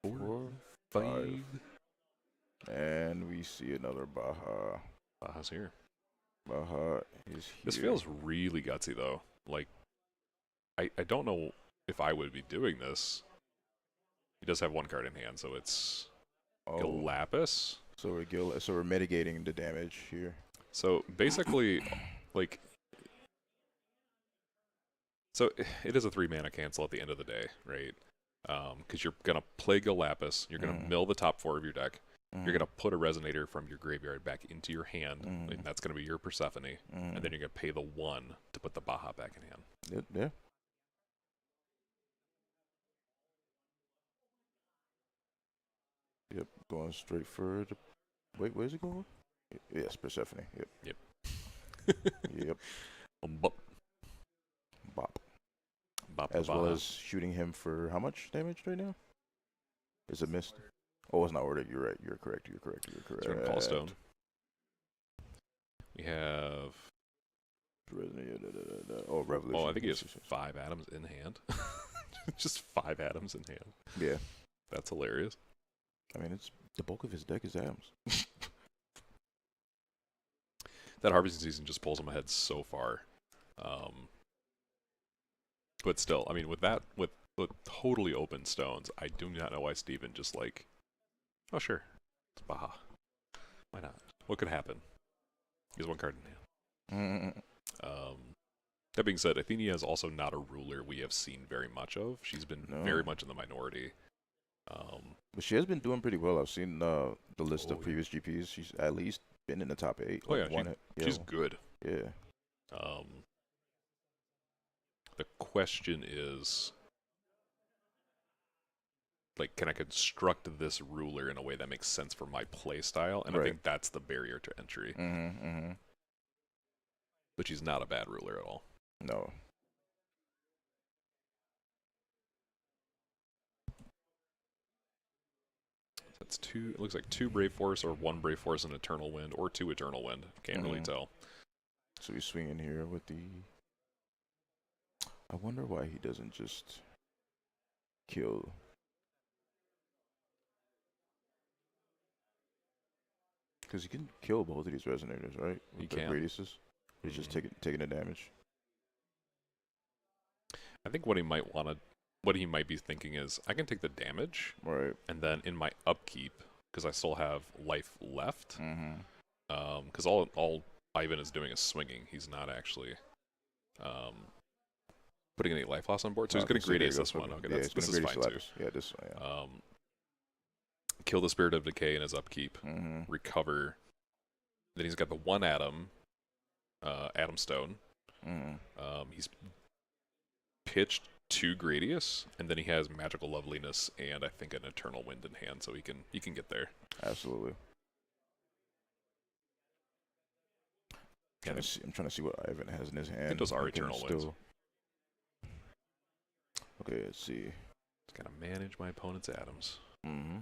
4, 5. And we see another Baha. Baha's here. Baha is here. This feels really gutsy, though. Like, I don't know if I would be doing this. He does have 1 card in hand, so it's Galapis. So we're mitigating the damage here. So basically, like, so it is a 3-mana cancel at the end of the day, right? Because you're gonna play Galapis, you're gonna mill the top 4 of your deck. You're gonna put a Resonator from your graveyard back into your hand, and that's gonna be your Persephone. And then you're gonna pay the 1 to put the Baha back in hand. Yeah. Yep, going straight for the... Wait, where's it going? Yes, Persephone. Yep. Yep. Bop. Bop. Bop. As well as shooting him for how much damage right now? Is it missed? Oh, it's not ordered. You're right. You're correct. So we're gonna call stone. We have... Oh, Revolution. Oh, I think he has 5 atoms in hand. Just 5 atoms in hand. Yeah. That's hilarious. I mean, it's the bulk of his deck is atoms. That Harvesting Season just pulls him ahead so far. But still, I mean, with totally open stones, I do not know why Steven just like, oh sure, it's Baha. Why not? What could happen? He has 1 card in hand. That being said, Athenia is also not a ruler we have seen very much of. She's been very much in the minority. But she has been doing pretty well. I've seen the list of previous GPs. She's at least been in the top 8. Oh yeah, she's good. Yeah. The question is, like, can I construct this ruler in a way that makes sense for my play style? And I think that's the barrier to entry. But she's not a bad ruler at all. No. That's 2. It looks like 2 Brave Force or 1 Brave Force and Eternal Wind, or 2 Eternal Wind. Can't really tell. So he's swinging here with the... I wonder why he doesn't just kill. Because he can kill both of these Resonators, right? He With the can. Radiuses. He's just taking the damage. I think what he might be thinking is, I can take the damage, Right. and then in my upkeep, because I still have life left, Mm-hmm. because all Ivan is doing is swinging. He's not actually putting any life loss on board, so he's going to Gradius this one. Okay, this is fine too. Yeah, this one, yeah. Kill the Spirit of Decay in his upkeep, Mm-hmm. recover. Then he's got the 1 Atom, Atom Stone. Mm-hmm. He's pitched 2 Gradius, and then he has Magical Loveliness and I think an Eternal Wind in hand, so he can get there. Absolutely. I'm trying to see what Ivan has in his hand. I think those are Eternal Winds. Okay, let's see. Just gotta manage my opponent's atoms. Mm-hmm.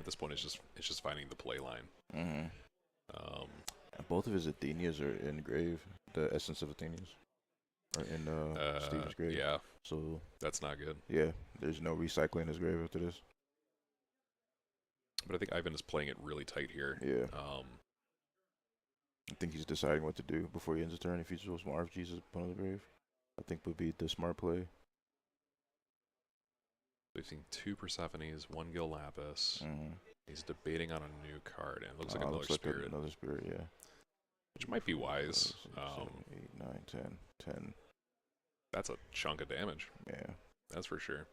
At this point, it's just finding the play line. Mm-hmm. Both of his Athenias are in grave. The essence of Athenias are in Steven's grave. Yeah. So that's not good. Yeah, there's no recycling his grave after this. But I think Ivan is playing it really tight here. Yeah. I think he's deciding what to do before he ends his turn. If he just wants more RFGs as opponent of the grave, I think would be the smart play. We've seen 2 Persephones, 1 Gil Lapis. Mm-hmm. He's debating on a new card, and it looks like another Spirit. Another Spirit, yeah. Which might be wise. 7, 8, 9, 10. That's a chunk of damage. Yeah. That's for sure.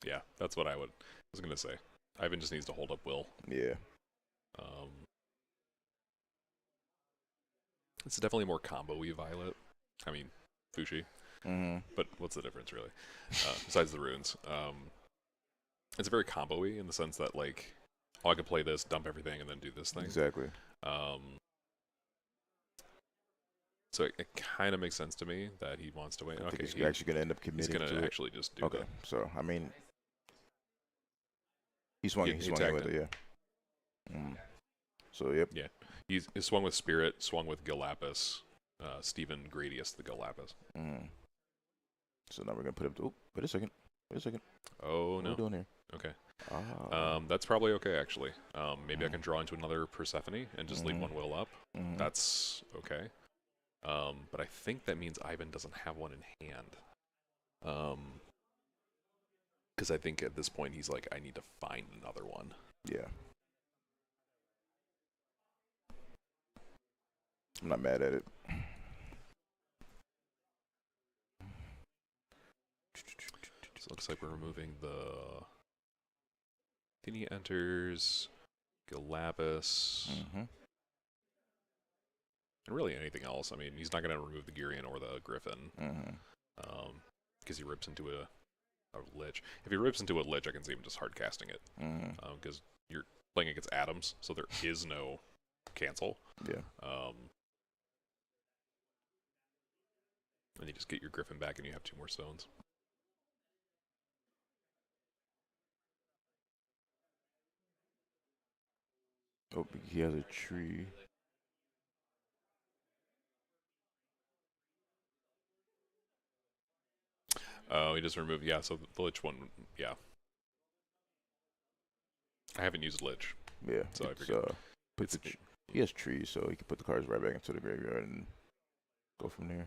Yeah, that's what I was going to say. Ivan just needs to hold up will. Yeah. It's definitely more combo-y Violet. I mean, Fushi. Mm-hmm. But what's the difference, really? Besides the runes. It's very combo-y in the sense that, like, oh, I can play this, dump everything, and then do this thing. Exactly. So it kind of makes sense to me that he wants to win. I think he's actually going to end up committing to it. Actually just do that. Okay, so, I mean, he swung with it, yeah. So, yep. Yeah. He's swung with Spirit, swung with Gil Lapis, Steven Gradius, the Gil Lapis. So now we're going to put him to... Oh, wait a second. Oh, what no. Are we doing here? Okay. That's probably okay, actually. Maybe I can draw into another Persephone and just leave 1 will up. That's okay. But I think that means Ivan doesn't have one in hand. Because I think at this point he's like, I need to find another one. Yeah. I'm not mad at it. So it looks like we're removing the Athenia enters, Gil Lapis, and really anything else. I mean, he's not going to remove the Girion or the Griffin, because he rips into a Lich. If he rips into a Lich, I can see him just hard casting it, because you're playing against atoms, so there is no cancel. Yeah. And you just get your Griffin back, and you have 2 more stones. Oh, he has a tree. Oh, he just removed. Yeah, so the Lich one. Yeah. I haven't used Lich. Yeah. So I forget. He has trees, so he can put the cards right back into the graveyard and go from there.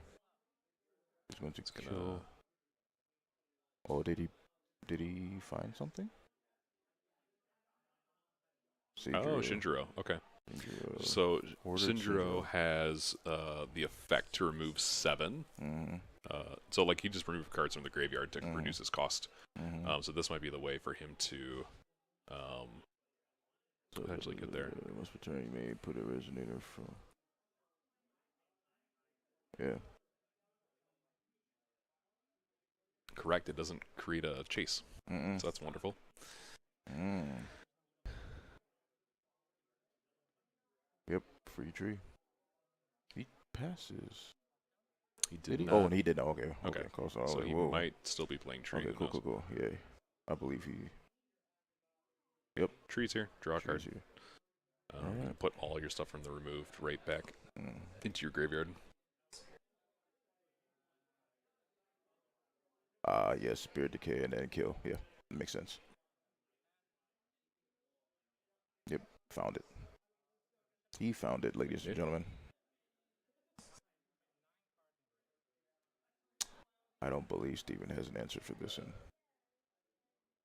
He's going to kill. Oh, did he find something? Oh, Shinjiro. Okay. So Shinjiro has the effect to remove 7. So like he just removed cards from the graveyard to reduce his cost. So this might be the way for him to potentially get there. Once per turn, you may put a resonator from. Yeah. Correct. It doesn't create a chase. So that's wonderful. Yep, free tree. He passes. He did not. Oh, and he did not. Okay. Cool. So he might still be playing tree. Okay, cool. Yeah, I believe he. Yep. Trees here. Draw a card. Here. And put all your stuff from the removed right back into your graveyard. Yeah, Spirit Decay and then kill. Yeah, that makes sense. Yep, found it. He found it, ladies and gentlemen. I don't believe Steven has an answer for this one.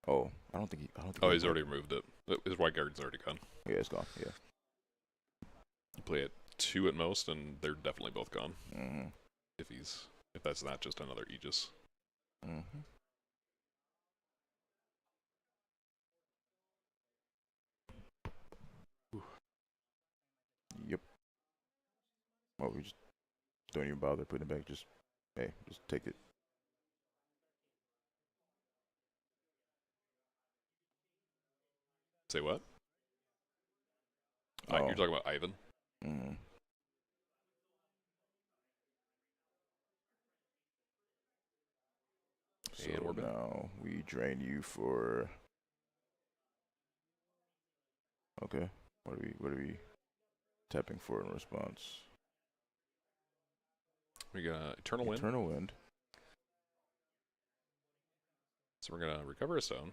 Oh, I don't think he's already removed it. His white card's already gone. Yeah, it's gone. Yeah. You play it 2 at most, and they're definitely both gone. Mm-hmm. If that's not just another Aegis. Mm-hmm. Yep. Oh, we just don't even bother putting it back. Just, hey, just take it. Say what? Oh. You're talking about Ivan? Mm-hmm. So And Orbit? now we drain you for. Okay. What are we tapping for in response? We got Eternal Wind. Eternal Wind. So we're gonna recover a stone.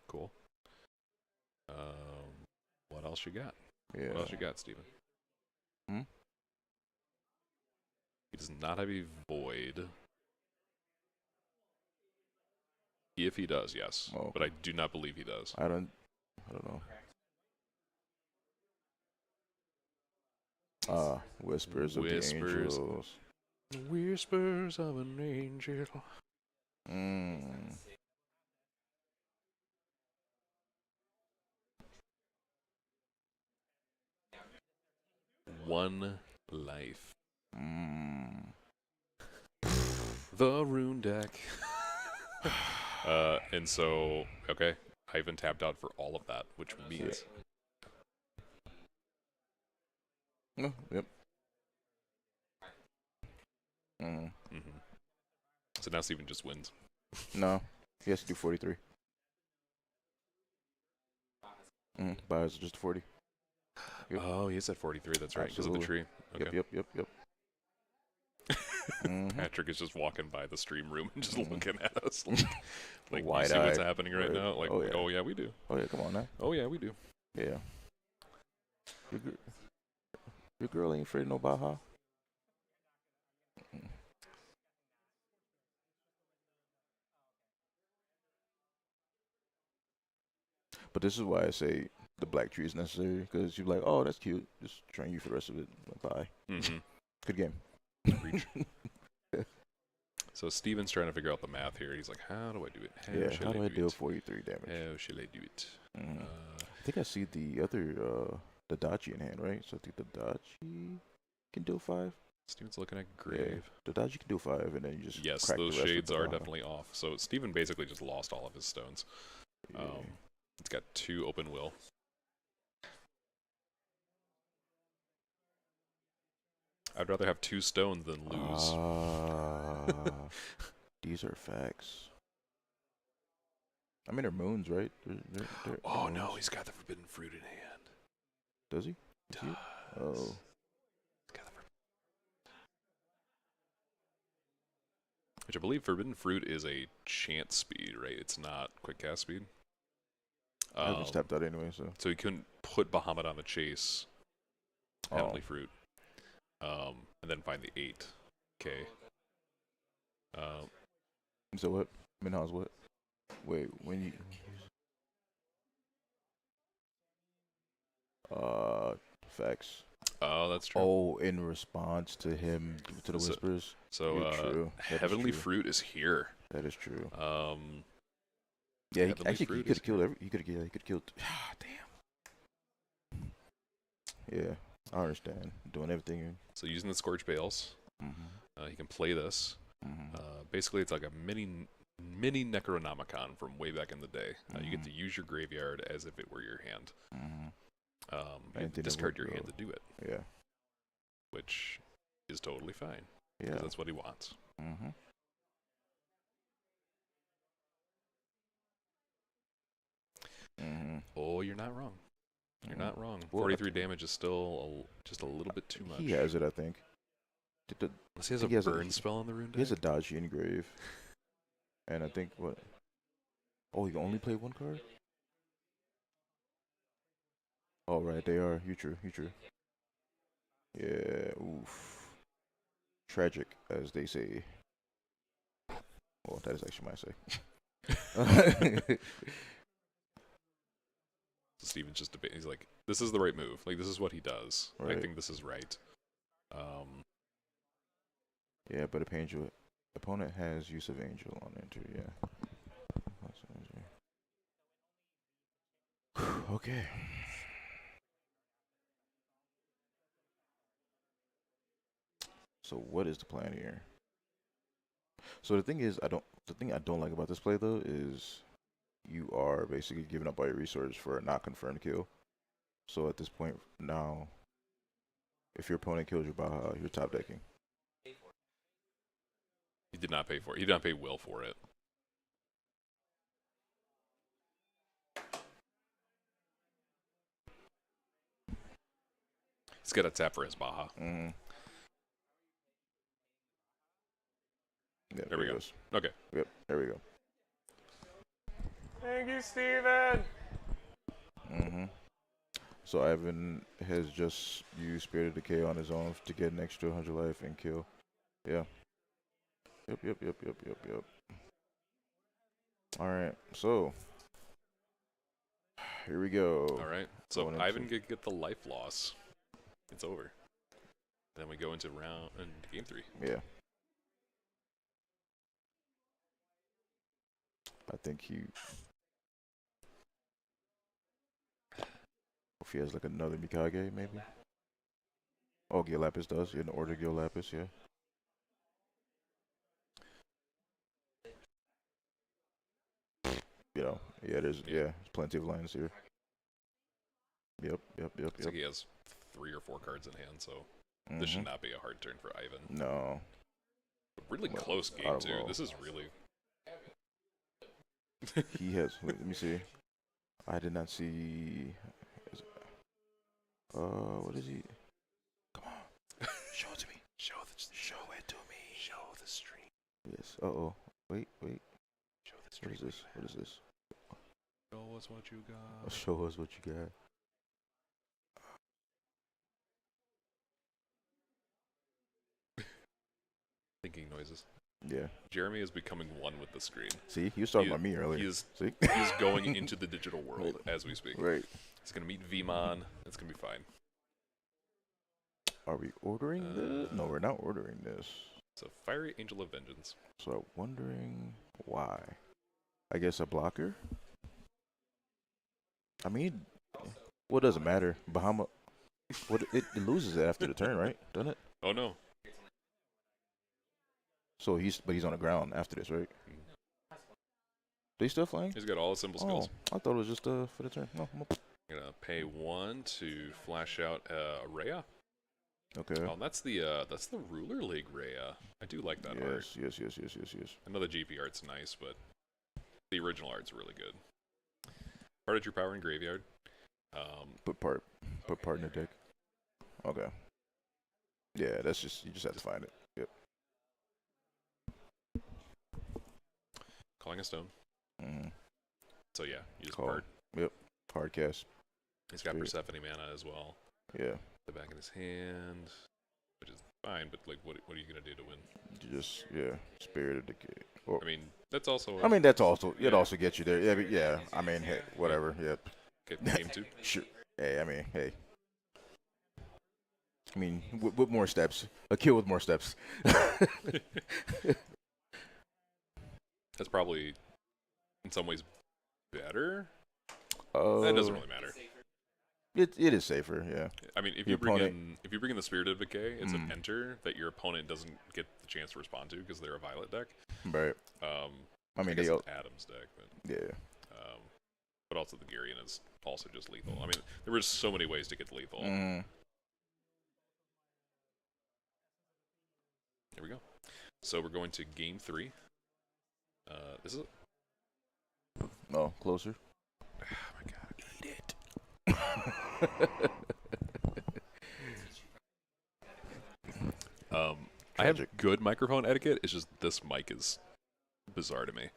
Cool. What else you got? Yeah. What else you got, Steven? Hmm? He does not have a void. If he does, yes. Oh, okay. But I do not believe he does. I don't know. Whispers of the Angels. Whispers of an angel. Mm. One life. Mm. The rune deck. And so, okay, Ivan tapped out for all of that, which means... Oh, yep. Mm. Mm-hmm. So now Steven just wins. No, he has to do 43. Buys just 40. Yep. Oh, he's at 43, that's right, because of the tree. Okay. Yep. Mm-hmm. Patrick is just walking by the stream room and just looking at us. Like, you Wide see what's eyed. happening right now? Like, oh yeah, we do. Oh yeah, come on now. Oh yeah, we do. Yeah. Your girl ain't afraid of no Baja. But this is why I say the black tree is necessary, because you're like, oh, that's cute. Just train you for the rest of it. Bye. Mm-hmm. Good game. Reach. So Steven's trying to figure out the math here. He's like, how do I do it? How do I deal 43 damage? How shall I do it? I think I see the other, the Dachi in hand, right? So I think the Dachi can deal 5. Steven's looking at Grave. Yeah, the Dachi can do 5, and then you just yes, crack those the rest shades with the are Baja. definitely off. So Steven basically just lost all of his stones. Yeah. It's got 2 open will. I'd rather have 2 stones than lose. These are facts. I mean, they're moons, right? They're Oh moons. no, he's got the forbidden fruit in hand. Does he? Oh. He's got the which I believe forbidden fruit is a chance speed, right? It's not quick cast speed. I haven't stepped out anyway, so. So he couldn't put Bahamut on the chase. Heavenly fruit. And then find the 8K. So what? Minhas what? Wait, when you... Facts. Oh, that's true. Oh, in response to him, to the whispers? So, true. Heavenly fruit is here. That is true. Yeah, he could have killed every... He could have killed... Damn. Yeah, I understand. Doing everything. So using the Scorch Bales, he can play this. Basically, it's like a mini Necronomicon from way back in the day. You get to use your graveyard as if it were your hand. You discard your hand to do it. Yeah. Which is totally fine. Yeah. Because that's what he wants. Oh, you're not wrong. You're not wrong. 43 damage is still just a little bit too much. He has it, I think. Unless he has a burn spell on the rune deck. He has a Dodgy Engrave. And I think what? Oh, he can only play 1 card? Oh, right, they are. You true. Yeah, oof. Tragic, as they say. Well, that is actually my say. Steven's just debating. He's like, this is the right move. Like, this is what he does. Right. I think this is right. Yeah, but if Angel opponent has use of Angel on enter, yeah. Okay. So what is the plan here? So the thing is, the thing I don't like about this play though is you are basically giving up all your resources for a not confirmed kill. So at this point now, if your opponent kills your Baja, you're top decking. He did not pay for it. He did not pay Will for it. He's got a tap for his Baja. Mm-hmm. Yeah, There we go. goes. Okay. Yep, there we go. Thank you, Steven. Mm-hmm. So Ivan has just used Spirited Decay on his own to get an extra 100 life and kill. Yeah. Yep. All right, so here we go. All right. So Going Ivan into- could get the life loss. It's over. Then we go into game 3. Yeah. I think if he has like another Mikage, maybe. Oh, Gil Lapis does. In order, Gil Lapis, yeah. You know, there's plenty of lines here. Yep. Looks like he has 3 or 4 cards in hand, so this should not be a hard turn for Ivan. No. Really Well, close game out of 2. all. This is really. He has. Wait, let me see. I did not see. What is he? Come on, show it to me. Show it to me. Show the stream. Yes. Oh. Wait. Show the What stream. is this? What is this? Show us what you got. Show us what you got. Thinking noises. Yeah. Jeremy is becoming one with the screen. See, he was talking about me earlier. See? He's going into the digital world as we speak. Right. He's going to meet Vmon. It's going to be fine. Are we ordering this? No, we're not ordering this. So, Fiery Angel of Vengeance. So I'm wondering why. I guess a blocker? I mean, what does it matter? Bahama, it loses it after the turn, right? Doesn't it? Oh, no. So he's on the ground after this, right? They still flying? He's got all the simple skills. I thought it was just for the turn. No, I'm up. You're going to pay 1 to flash out Rhea. Okay. Oh, that's the Ruler League Rhea. I do like that art. Yes. I know the GP art's nice, but the original art's really good. Part of your power in graveyard. Put part in the deck. Okay. Yeah, that's just, you just have to find it. Yep. Calling a stone. Mm-hmm. So yeah, you just Call. part. Yep. Hard cast. He's got Spirit. Persephone mana as well. Yeah. The back in his hand, which is fine, but like, what are you gonna do to win? You just Spirit of Decay. Or, I mean, that's also. I mean, that's also it. Also gets you there. Yeah, but yeah. I mean, hey, whatever. Yep. game 2. Sure. Hey, I mean, hey. I mean, with more steps, a kill with more steps. That's probably, in some ways, better. That That doesn't really matter. It is safer, yeah. I mean, if Your you bring opponent- in the Spirit of Decay, it's an enter that your opponent doesn't get the chance to respond to because they're a Violet deck. Right. I mean, guess they it's Adam's deck, but yeah. but also the Garion is also just lethal. I mean, there were so many ways to get lethal. Mm. Here we go. So we're going to game 3. This is it. No, closer. Oh my god. Eat it. I have good microphone etiquette. It's just this mic is bizarre to me.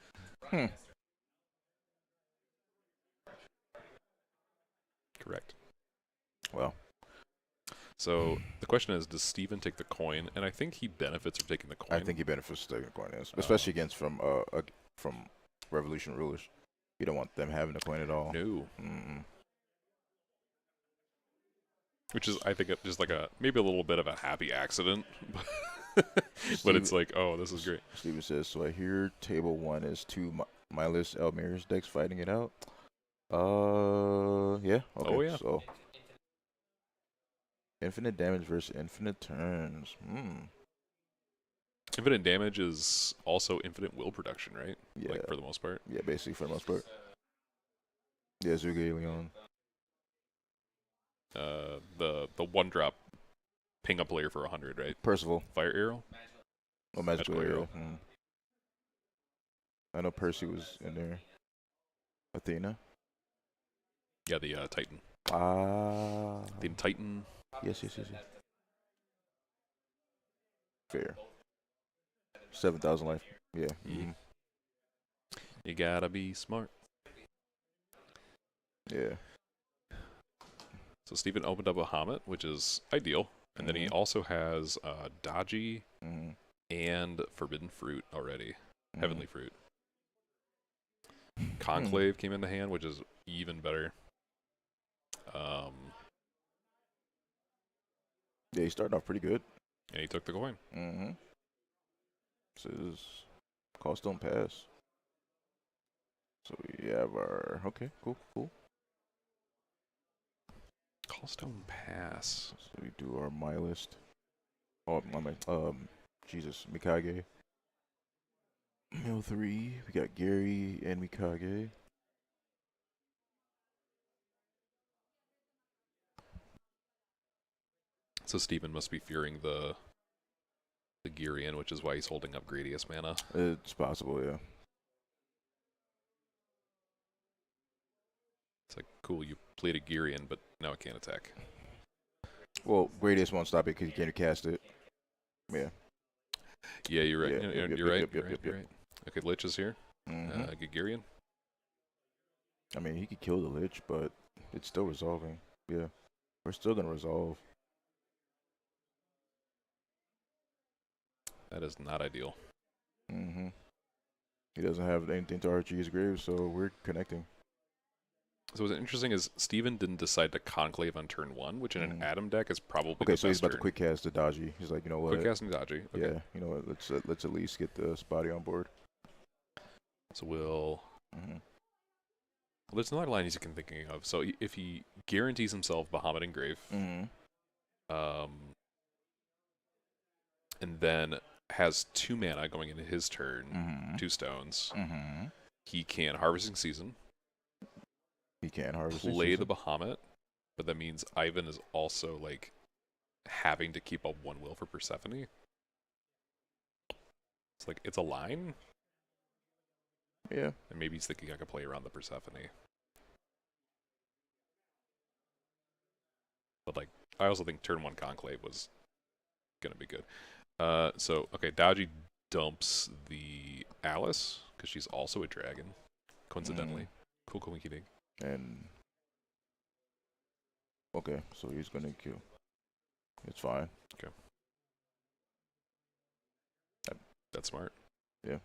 Correct. Well, so the question is, does Steven take the coin? And I think he benefits from taking the coin. I think he benefits from taking the coin, yes. Especially against from Revolution rulers. You don't want them having the coin at all. No. Mm-mm. Which is, I think, just like maybe a little bit of a happy accident. But it's like, oh, this is great. Steven says, so I hear table 1 is 2 Milas Elmir's decks fighting it out. Yeah. Okay. Oh, yeah. So infinite damage versus infinite turns. Infinite damage is also infinite will production, right? Yeah. Like, for the most part. Yeah, basically for the most part. Yeah, Zugalion. The 1-drop ping a player for 100, right? Percival. Fire arrow? Oh, magical arrow. Arrow. I know Percy was in there. Athena. Yeah, the Titan. The Titan. Yes. Fair. 7,000 life. Yeah. You gotta be smart. Yeah. So Steven opened up a Bahamut, which is ideal. And then he also has Dodgy and Forbidden Fruit already. Heavenly Fruit. Conclave came into hand, which is even better. Yeah, he started off pretty good. And he took the coin. This is cost don't pass. So we have our cool. Callstone Pass. So we do our my list. Oh Jesus, Mikage. Mill 3. We got Gary and Mikage. So Steven must be fearing the Girian, which is why he's holding up Gradius mana. It's possible, yeah. It's like, cool, you played a Girian, but now it can't attack. Well, Gradius won't stop it because you can't cast it. Yeah. Yeah, you're right. Yeah, You're right. You're right. Okay, Lich is here. Get Girian. I mean, he could kill the Lich, but it's still resolving. Yeah. We're still going to resolve. That is not ideal. He doesn't have anything to RG his grave, so we're connecting. So what's interesting is Steven didn't decide to Conclave on turn 1, which in an Adam deck is probably the so he's best about turn. to quick cast the Dodgy. He's like, you know what? Quick cast and Dodgy. Okay. Yeah, you know what? Let's at least get the Spotty on board. So we'll... Well, there's another line he's thinking of. So if he guarantees himself Bahamut and Grave, and then has 2 mana going into his turn, 2 stones, he can Harvesting Season. He can play the Bahamut, but that means Ivan is also like having to keep up 1 will for Persephone. It's like it's a line. Yeah. And maybe he's thinking I could play around the Persephone. But like I also think turn 1 Conclave was gonna be good. So okay, Dodgy dumps the Alice, because she's also a dragon, coincidentally. Cool winky dig. And okay, so he's gonna kill. It's fine. Okay. That's smart. Yeah.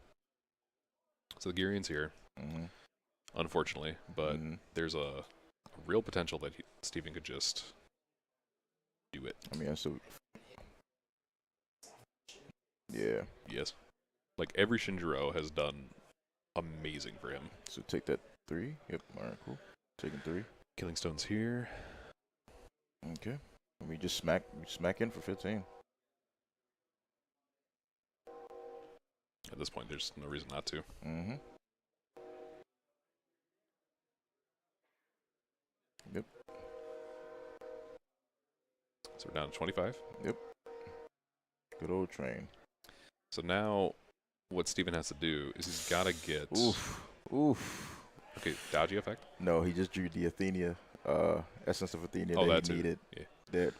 So the Girian's here, unfortunately, but there's a real potential that Steven could just do it. I mean, so yeah. Yes. Like every Shinjiro has done amazing for him. So take that 3. Yep. All right. Cool. Taking 3. Killing Stone's here. Okay. And we just smack in for 15. At this point, there's no reason not to. Yep. So we're down to 25. Yep. Good old train. So now, what Steven has to do is he's got to get... Oof. Okay, Dodgy effect? No, he just drew the Athenia, Essence of Athenia that he needed. Yeah. That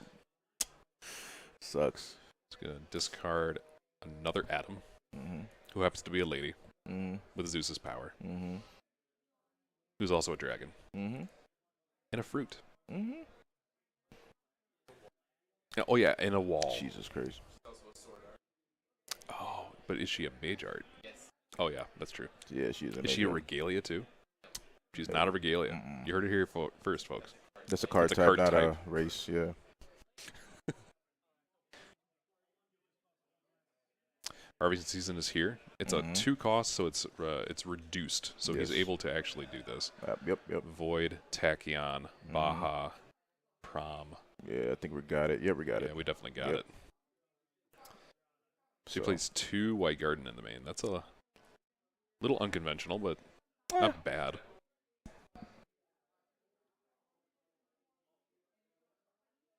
sucks. It's going to discard another Atom, who happens to be a lady, with Zeus's power, who's also a dragon, and a fruit. Oh yeah, and a wall. Jesus Christ. Oh, but is she a mage art? Yes. Oh yeah, that's true. Yeah, she is. Is she a regalia too? She's not a regalia. You heard it here first, folks. That's a card type, not a race. Yeah. Harvest Season is here. It's a 2 cost, so it's reduced. So he's able to actually do this. Yep. Void, Tachyon, Baja, Prom. Yeah, I think we got it. Yep, we got it. Yeah, we definitely got it. So he plays 2 White Garden in the main. That's a little unconventional, but not bad.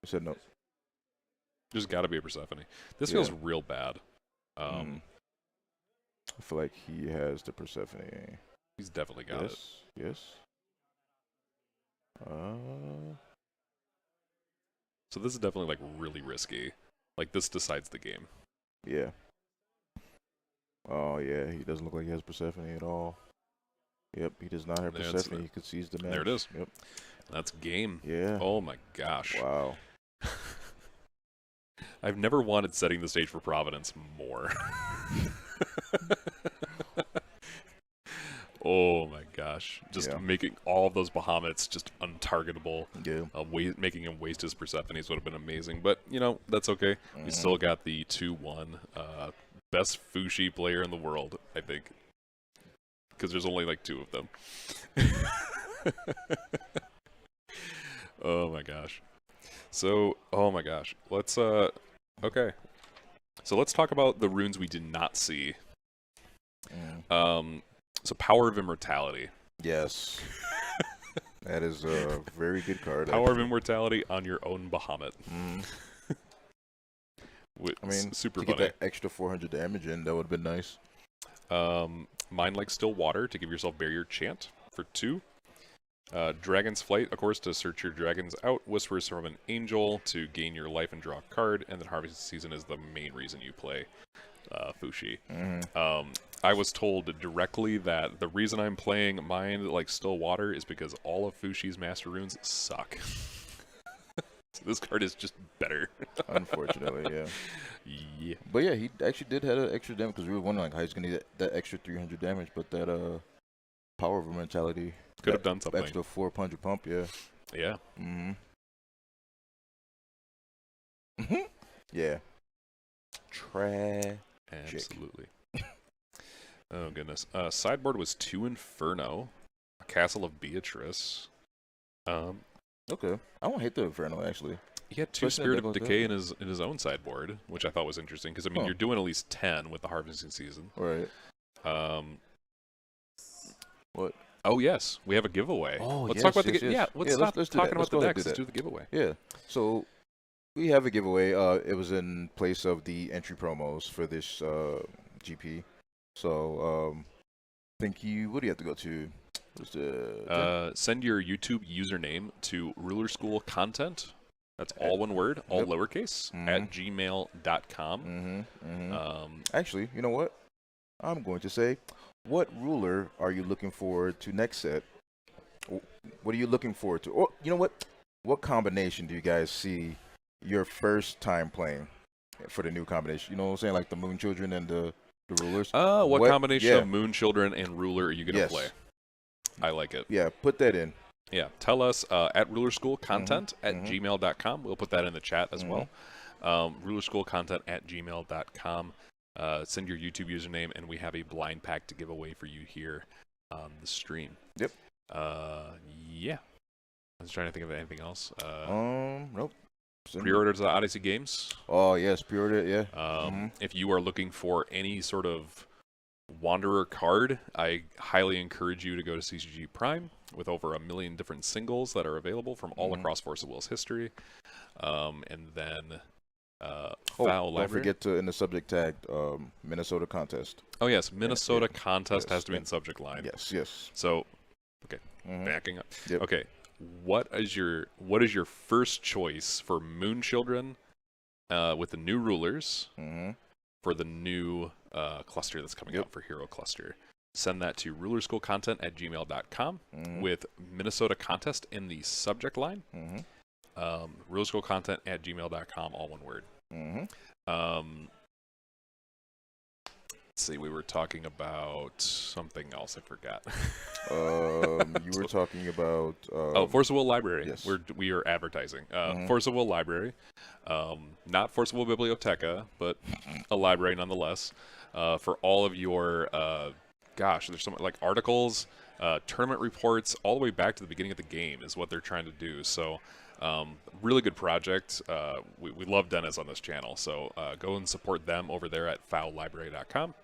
I said no. There's got to be a Persephone. This feels real bad. I feel like he has the Persephone. He's definitely got it. Yes. So this is definitely like really risky. Like this decides the game. Yeah. Oh yeah, he doesn't look like he has Persephone at all. Yep, he does not have Persephone. He could seize the match. There it is. Yep. That's game. Yeah. Oh my gosh. Wow. I've never wanted setting the stage for Providence more. Oh my gosh. Just making all of those Bahamut's just untargetable. Yeah. Making him waste his Persephones would have been amazing. But, you know, that's okay. We still got the 2-1 best Fushi player in the world, I think. Because there's only like 2 of them. Oh my gosh. So, oh my gosh. Let's, okay. So let's talk about the runes we did not see. So Power of Immortality. Yes. That is a very good card. Power of Immortality on your own Bahamut. I mean, super to funny. get that extra 400 damage in, that would have been nice. Mind Like Still Water to give yourself Barrier Chant for 2. Dragon's Flight, of course, to search your dragons out. Whispers from an Angel to gain your life and draw a card. And then Harvest Season is the main reason you play Fushi. I was told directly that the reason I'm playing Mind Like Still Water is because all of Fushi's Master Runes suck. So this card is just better. Unfortunately, yeah. Yeah. But yeah, he actually did have an extra damage because we were wondering like how he's going to get that extra 300 damage. But that Power of Mentality could have done something. Extra 400 pump, yeah. Yeah. Yeah. Tragic. Absolutely. Oh, goodness. Sideboard was 2 Inferno, a Castle of Beatrice. Okay. I don't hate the Inferno, actually. He had 2 Spirit of Decay in his own sideboard, which I thought was interesting, because, I mean, you're doing at least 10 with the Harvesting Season. Right. What? Oh, yes. We have a giveaway. Oh, let's talk about the yes. Yeah, let's stop talking about the decks. Let's do the giveaway. Yeah. So, we have a giveaway. It was in place of the entry promos for this GP. So, what do you have to go to? Send your YouTube username to Ruler School Content. That's all one word, all lowercase, at gmail.com. Actually, you know what? I'm going to say, what ruler are you looking forward to next set? What are you looking forward to? Or, you know what? What combination do you guys see your first time playing for the new combination? You know what I'm saying? Like the Moon Children and the rulers. What combination of Moon Children and ruler are you going to play? I like it. Yeah, put that in. Yeah, tell us at Ruler School Content at gmail.com. We'll put that in the chat as well. Ruler School Content at gmail.com. Send your YouTube username, and we have a blind pack to give away for you here on the stream. Yep. Yeah. I was trying to think of anything else. Nope. Pre-order to the Odyssey Games. Oh, yes, pre-order, yeah. If you are looking for any sort of Wanderer card, I highly encourage you to go to TCG Prime with over 1 million different singles that are available from all across Force of Will's history. And then don't forget to, in the subject tag, Minnesota contest. Oh, yes, Minnesota contest has to be in subject line. Yes. So, okay, backing up. Yep. Okay, what is your first choice for Moon Children with the new rulers for the new cluster that's coming out for Hero Cluster? Send that to rulerschoolcontent at gmail.com with Minnesota contest in the subject line. Rulerschoolcontent at gmail.com, all one word. let's see. We were talking about something else. I forgot. You were talking about Force of Will Library. Yes. We are advertising. Force of Will Library, not Force of Will Biblioteca, but a library nonetheless. For all of your there's some like articles, tournament reports, all the way back to the beginning of the game is what they're trying to do. So. Really good project. We love Dennis on this channel, so go and support them over there at fowtcg.com.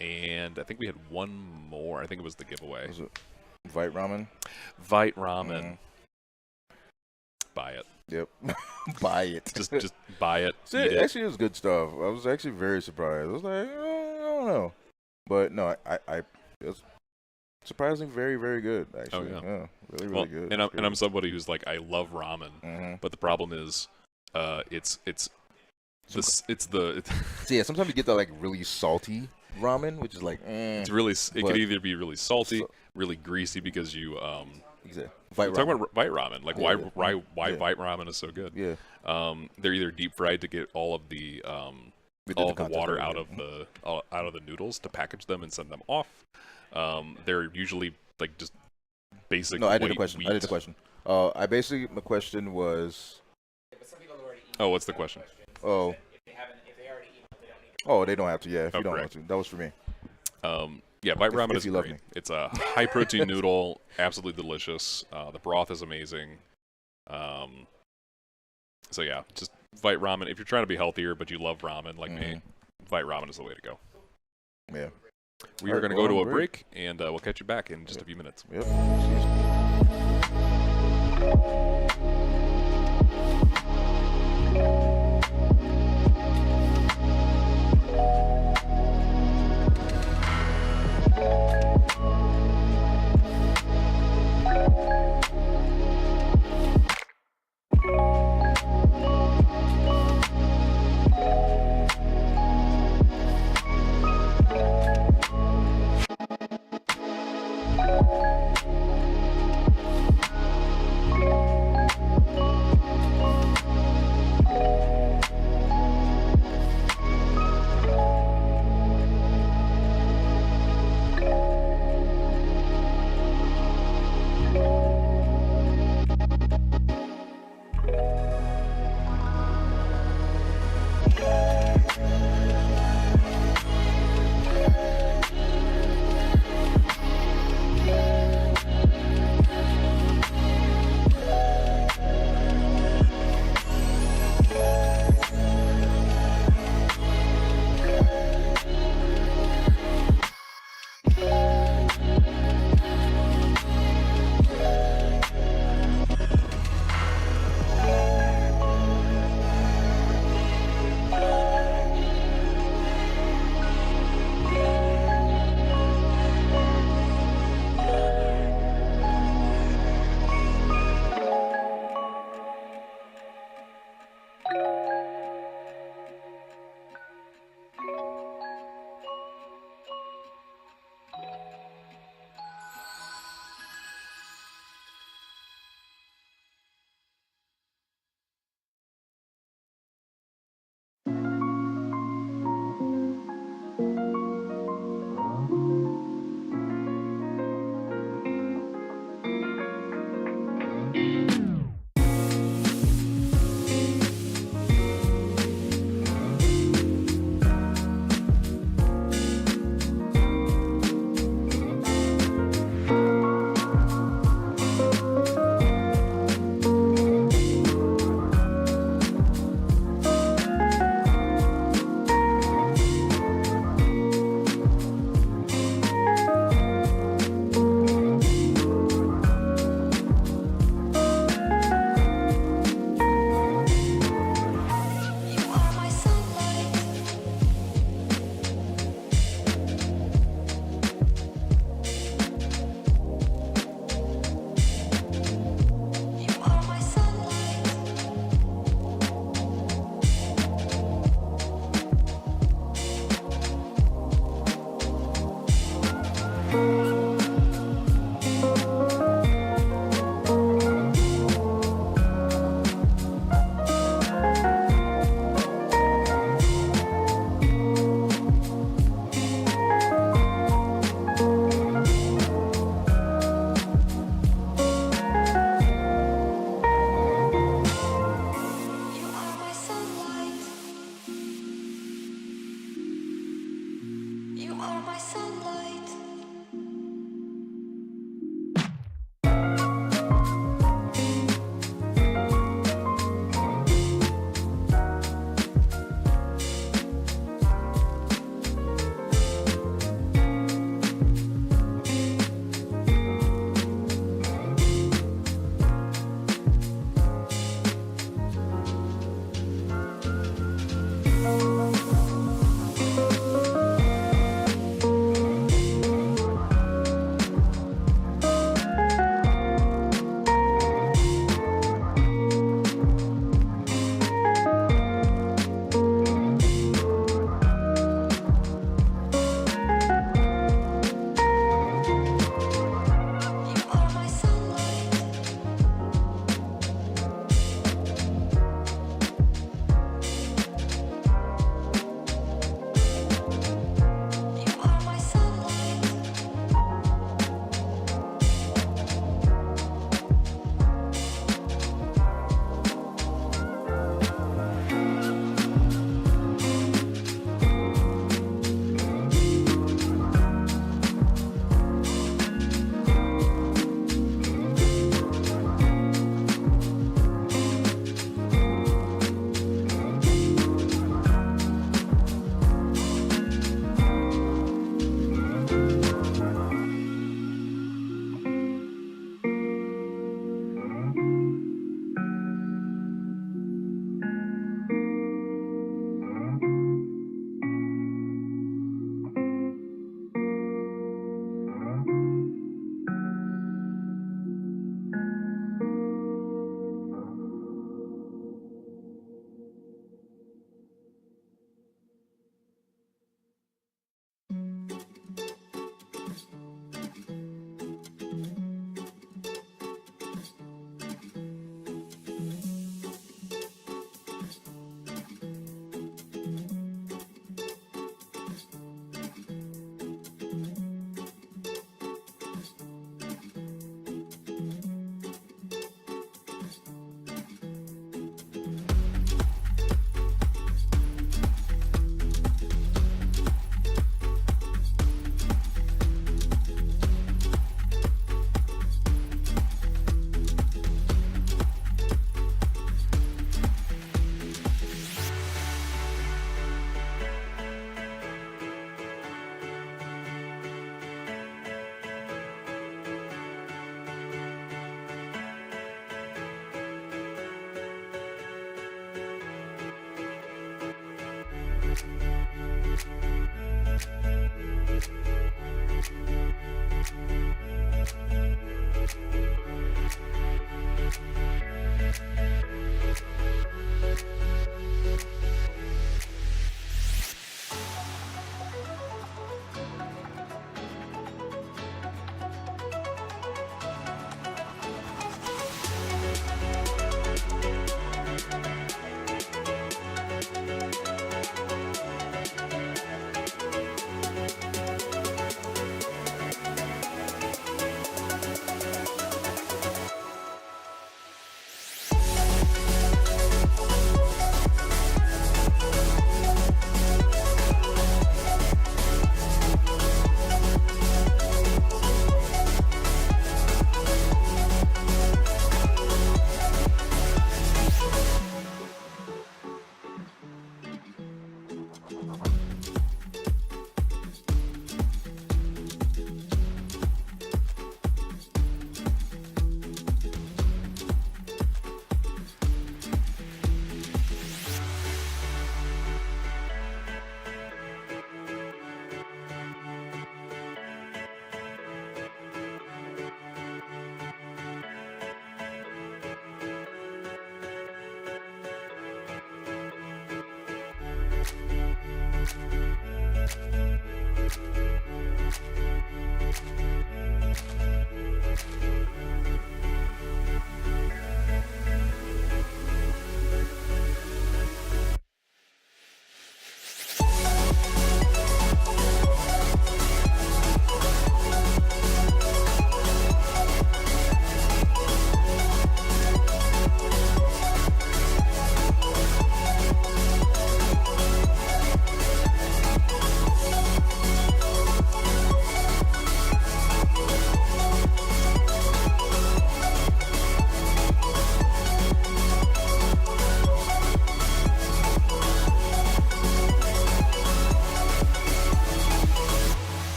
And I think we had one more. I think it was the giveaway. Was it Vite Ramen? Vite Ramen. Buy it. Yep. Buy it. Just buy it. See, eat it. actually, it was good stuff. I was actually very surprised. I was like, I don't know. But no, it was surprisingly very, very good, actually. Oh, yeah. Really, really good. And I'm somebody who's like, I love ramen, but the problem is, it's the See, yeah, sometimes you get that like really salty ramen, which is like, it's really, it could either be really salty, really greasy because you exactly. Talk about Vite Ramen, like why Yeah. Vite Ramen is so good. Yeah. They're either deep fried to get all of the water out of the noodles to package them and send them off. They're usually like just basic. No, I did a question. Wheat. I did the question. My question was. But some people have already eaten. Oh, what's the question? Oh. If they already eaten, they don't need to. Oh, they don't have to. Yeah, if you don't correct. want to, that was for me. Yeah, Vite Ramen if is you love great. me. It's a high protein noodle, absolutely delicious. The broth is amazing. So yeah, just Vite Ramen. If you're trying to be healthier but you love ramen like me, Vite Ramen is the way to go. Yeah. We are going to go to a break, and we'll catch you back in just a few minutes. Yep.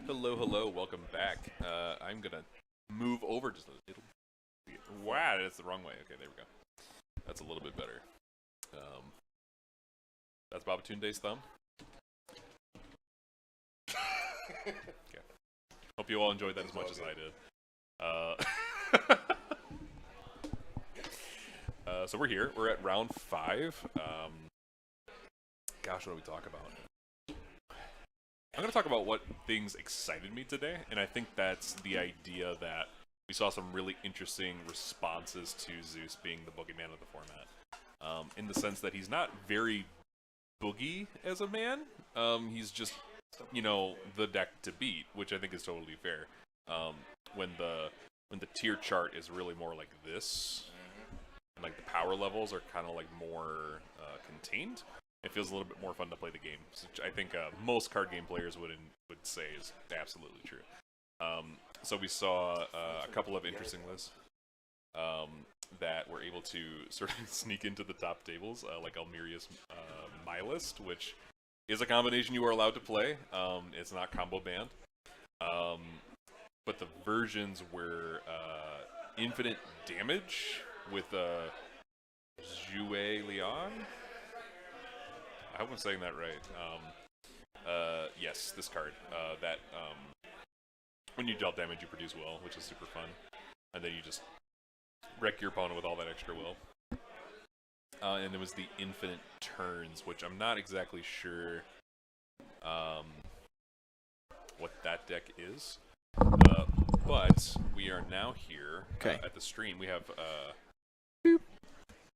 Hello, welcome back. I'm gonna move over just a little. Wow, that's the wrong way. Okay, there we go. That's a little bit better. That's Babatunde's thumb. Okay. Hope you all enjoyed that as much as I did. So we're here. We're at round 5. Gosh, what do we talk about? I'm going to talk about what things excited me today, and I think that's the idea that we saw some really interesting responses to Zeus being the boogeyman of the format. In the sense that he's not very boogie as a man. He's just, the deck to beat, which I think is totally fair. When the tier chart is really more like this, and like the power levels are kind of like more contained, it feels a little bit more fun to play the game, which I think most card game players would say is absolutely true. So we saw a couple of interesting lists that were able to sort of sneak into the top tables, like Almiria's My List, which is a combination you are allowed to play. It's not combo banned. But the versions were Infinite Damage with Zhuge Liang. I hope I'm saying that right. Yes, this card. That when you dealt damage, you produce will, which is super fun. And then you just wreck your opponent with all that extra will. And it was the Infinite Turns, which I'm not exactly sure what that deck is. But we are now here at the stream. We have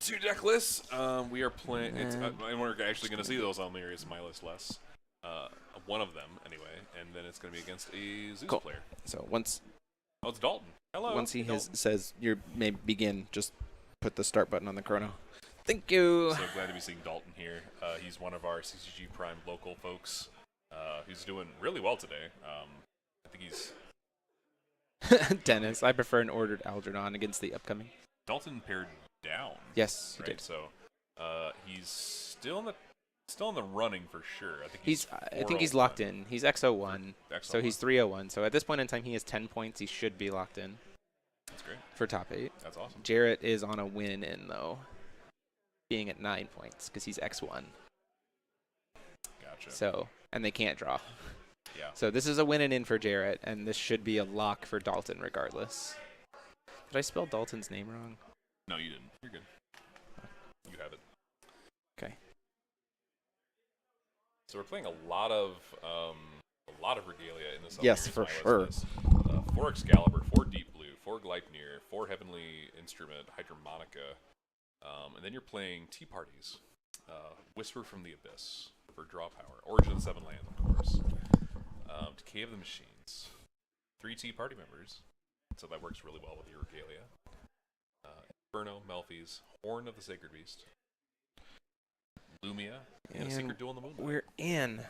2 deck lists. We are playing, and we're actually going to see those on Almiria's My List less. One of them, anyway, and then it's going to be against a Zeus player. So once... Oh, it's Dalton. Hello. Once he says you may begin, just put the start button on the chrono. Thank you. So glad to be seeing Dalton here. He's one of our CCG Prime local folks who's doing really well today. I think he's... Dennis, I prefer an ordered Algernon against the upcoming. Dalton paired down. Yes, right? he did. So he's still in the running for sure. I think he's locked in. He's XO1, so he's 301. So at this point in time, he has 10 points. He should be locked in. That's great. For top 8. That's awesome. Jarrett is on a win in though, being at 9 points because he's X1. Gotcha. So and they can't draw. Yeah. So this is a win and in for Jarrett, and this should be a lock for Dalton regardless. Did I spell Dalton's name wrong? No, you didn't. You're good. You have it. Okay. So we're playing a lot of regalia in this. Yes, for sure. 4 Excalibur, 4 Deep Blue, 4 Gleipnir, 4 Heavenly Instrument, Hydromonica, and then you're playing Tea Parties, Whisper from the Abyss for draw power, Origin of the 7 Land, of course, Decay of the Machines, 3 Tea Party members, so that works really well with your regalia. Inferno, Melfi's, Horn of the Sacred Beast, Lumia, and a Secret Duel in the Moonlight. We're in.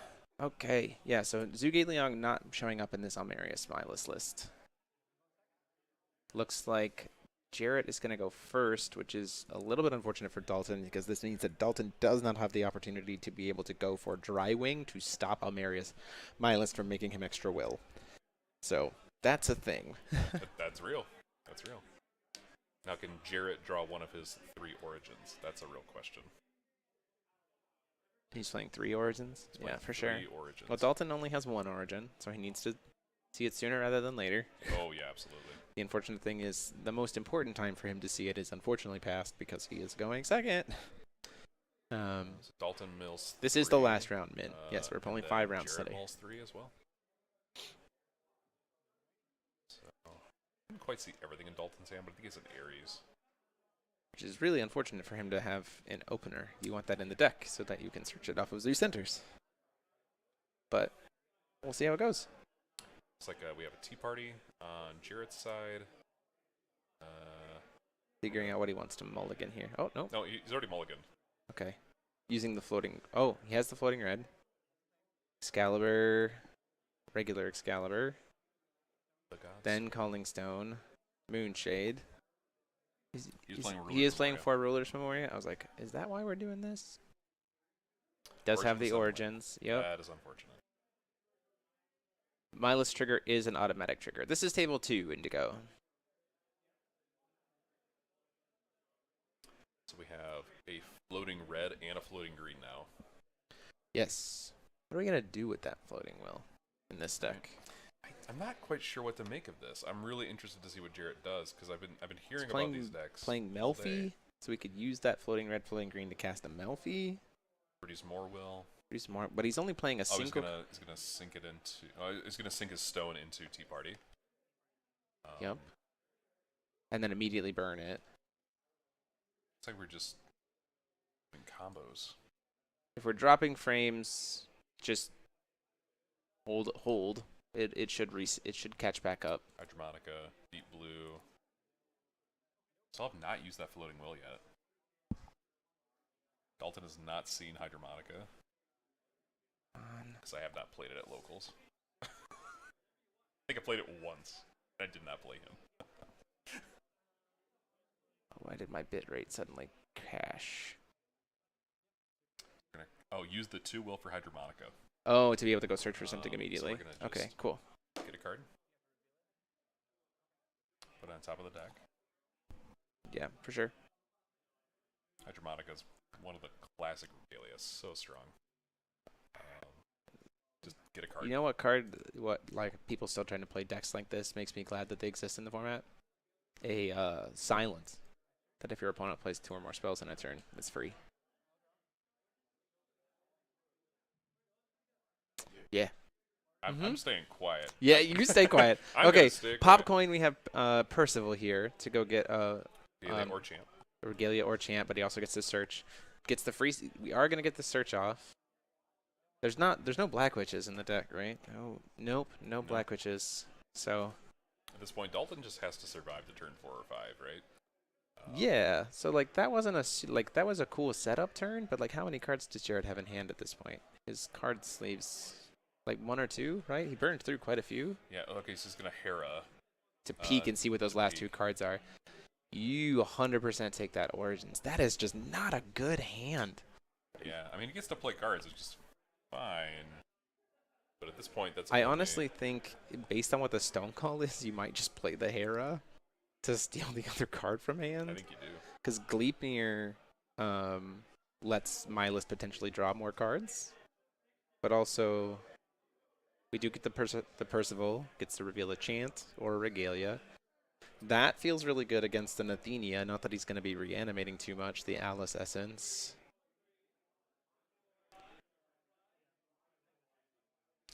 Okay. Yeah, so Zhuge Liang not showing up in this Almeria Smileless list. Looks like Jarrett is going to go first, which is a little bit unfortunate for Dalton because this means that Dalton does not have the opportunity to be able to go for Dry Wing to stop Almeria's Smileless from making him extra will. So that's a thing. That's real. That's real. Now, can Jarrett draw one of his 3 origins? That's a real question. He's playing 3 origins? Yeah, for sure. 3 origins. Well, Dalton only has 1 origin, so he needs to see it sooner rather than later. Oh, yeah, absolutely. The unfortunate thing is the most important time for him to see it is unfortunately past because he is going second. So Dalton mills 3. This is the last round, Min. Yes, we're only 5 rounds Jarrett today. mills 3 as well. So, I didn't quite see everything in Dalton's hand, but I think it's an Aries. Which is really unfortunate for him to have an opener. You want that in the deck so that you can search it off of Zeus centers. But we'll see how it goes. It's like we have a Tea Party on Jarrett's side. Figuring out what he wants to mulligan here. Oh, no. No, he's already mulliganed. Okay. Using the floating. Oh, he has the floating red. Excalibur. Regular Excalibur. Then Calling Stone. Moonshade. He is playing for Ruler's Memoria. I was like, is that why we're doing this? Does have the origins. Yep. That is unfortunate. Mindless trigger is an automatic trigger. This is table 2, Indigo. So we have a floating red and a floating green now. Yes. What are we going to do with that floating will in this deck? I'm not quite sure what to make of this. I'm really interested to see what Jarrett does because I've been hearing Playing, about these decks. playing all day. Melfi, so we could use that floating red, floating green to cast a Melfi. Produce more will. Pretty smart, but he's only playing a single. He's gonna sink it into. He's gonna sink his stone into Tea Party. Yep. And then immediately burn it. It's like we're just doing combos. If we're dropping frames, just hold. It should catch back up. Hydromonica, Deep Blue. Still have not used that floating will yet. Dalton has not seen Hydromonica. Because I have not played it at locals. I think I played it once. I did not play him. Why did my bit rate suddenly crash? Use the 2 will for Hydromonica. Oh, to be able to go search for something immediately. So Okay, cool. Get a card. Put it on top of the deck. Yeah, for sure. Hydromonica is one of the classic regalia. So strong. Just get a card. You know what card? Like people still trying to play decks like this makes me glad that they exist in the format. A silence. That if your opponent plays 2 or more spells in a turn, it's free. Yeah. I'm staying quiet. Yeah, you can stay quiet. I'm Okay, gonna stay pop quiet. coin. We have Percival here to go get Regalia or champ. Regalia or Champ, but he also gets to search. Gets the free. We are gonna get the search off. There's no Black Witches in the deck, right? Oh, nope, no Black Witches. So. At this point, Dalton just has to survive the turn 4 or 5, right? Yeah. So like that wasn't that was a cool setup turn, but like how many cards does Jared have in hand at this point? His card sleeves. Like 1 or 2, right? He burned through quite a few. Yeah, okay, so he's going to Hera. To peek and see what those last 2 cards are. You 100% take that Origins. That is just not a good hand. Yeah, I mean, he gets to play cards, which is fine. But at this point, that's... I honestly think, based on what the Stone Call is, you might just play the Hera to steal the other card from hand. I think you do. Because Gleipnir lets my list potentially draw more cards. But also... We do get the Percival, gets to reveal a Chant or a Regalia. That feels really good against an Athenia, not that he's going to be reanimating too much, the Alice Essence.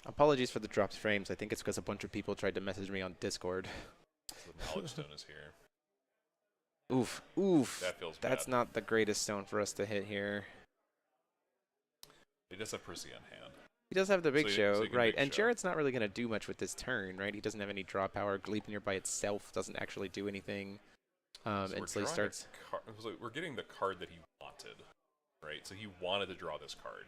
Apologies for the dropped frames. I think it's because a bunch of people tried to message me on Discord. So the Knowledge Stone is here. Oof. That feels That's bad. not the greatest stone for us to hit here. He does have Percy on hand. He does have the Big So Show, you can right? Big And Show. Jared's not really going to do much with this turn, right? He doesn't have any draw power. Gleipnir by itself doesn't actually do anything So we're until he drawing a starts. so we're getting the card that he wanted, right? So he wanted to draw this card.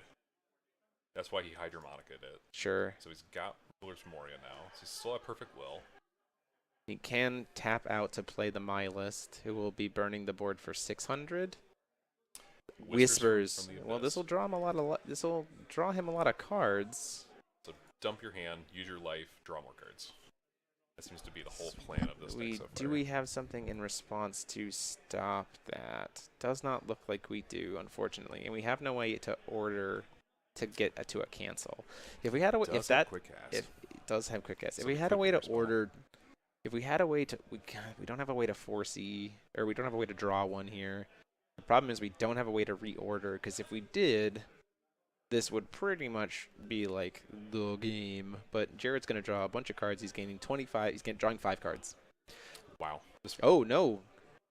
That's why he Hydromonica'd it. Sure. So he's got Ruler's Moria now. So he's still at Perfect Will. He can tap out to play the My List, who will be burning the board for 600. Whispers. from the Well, Abyss. this will draw him a lot of. This will draw him a lot of cards. So dump your hand, use your life, draw more cards. That seems to be the whole plan of this deck so far. Do we have something in response to stop that? Does not look like we do, unfortunately, and we have no way to order to get to a cancel. If we had a way, Does have quick cast. if it does have quick cast. If So we we had a could way to respond. order, if we had a way to, we don't have a way to foresee, or we don't have a way to draw one here. The problem is we don't have a way to reorder, because if we did, this would pretty much be like the game. But Jared's going to draw a bunch of cards. He's gaining 25. He's drawing 5 cards. Wow. Oh, no.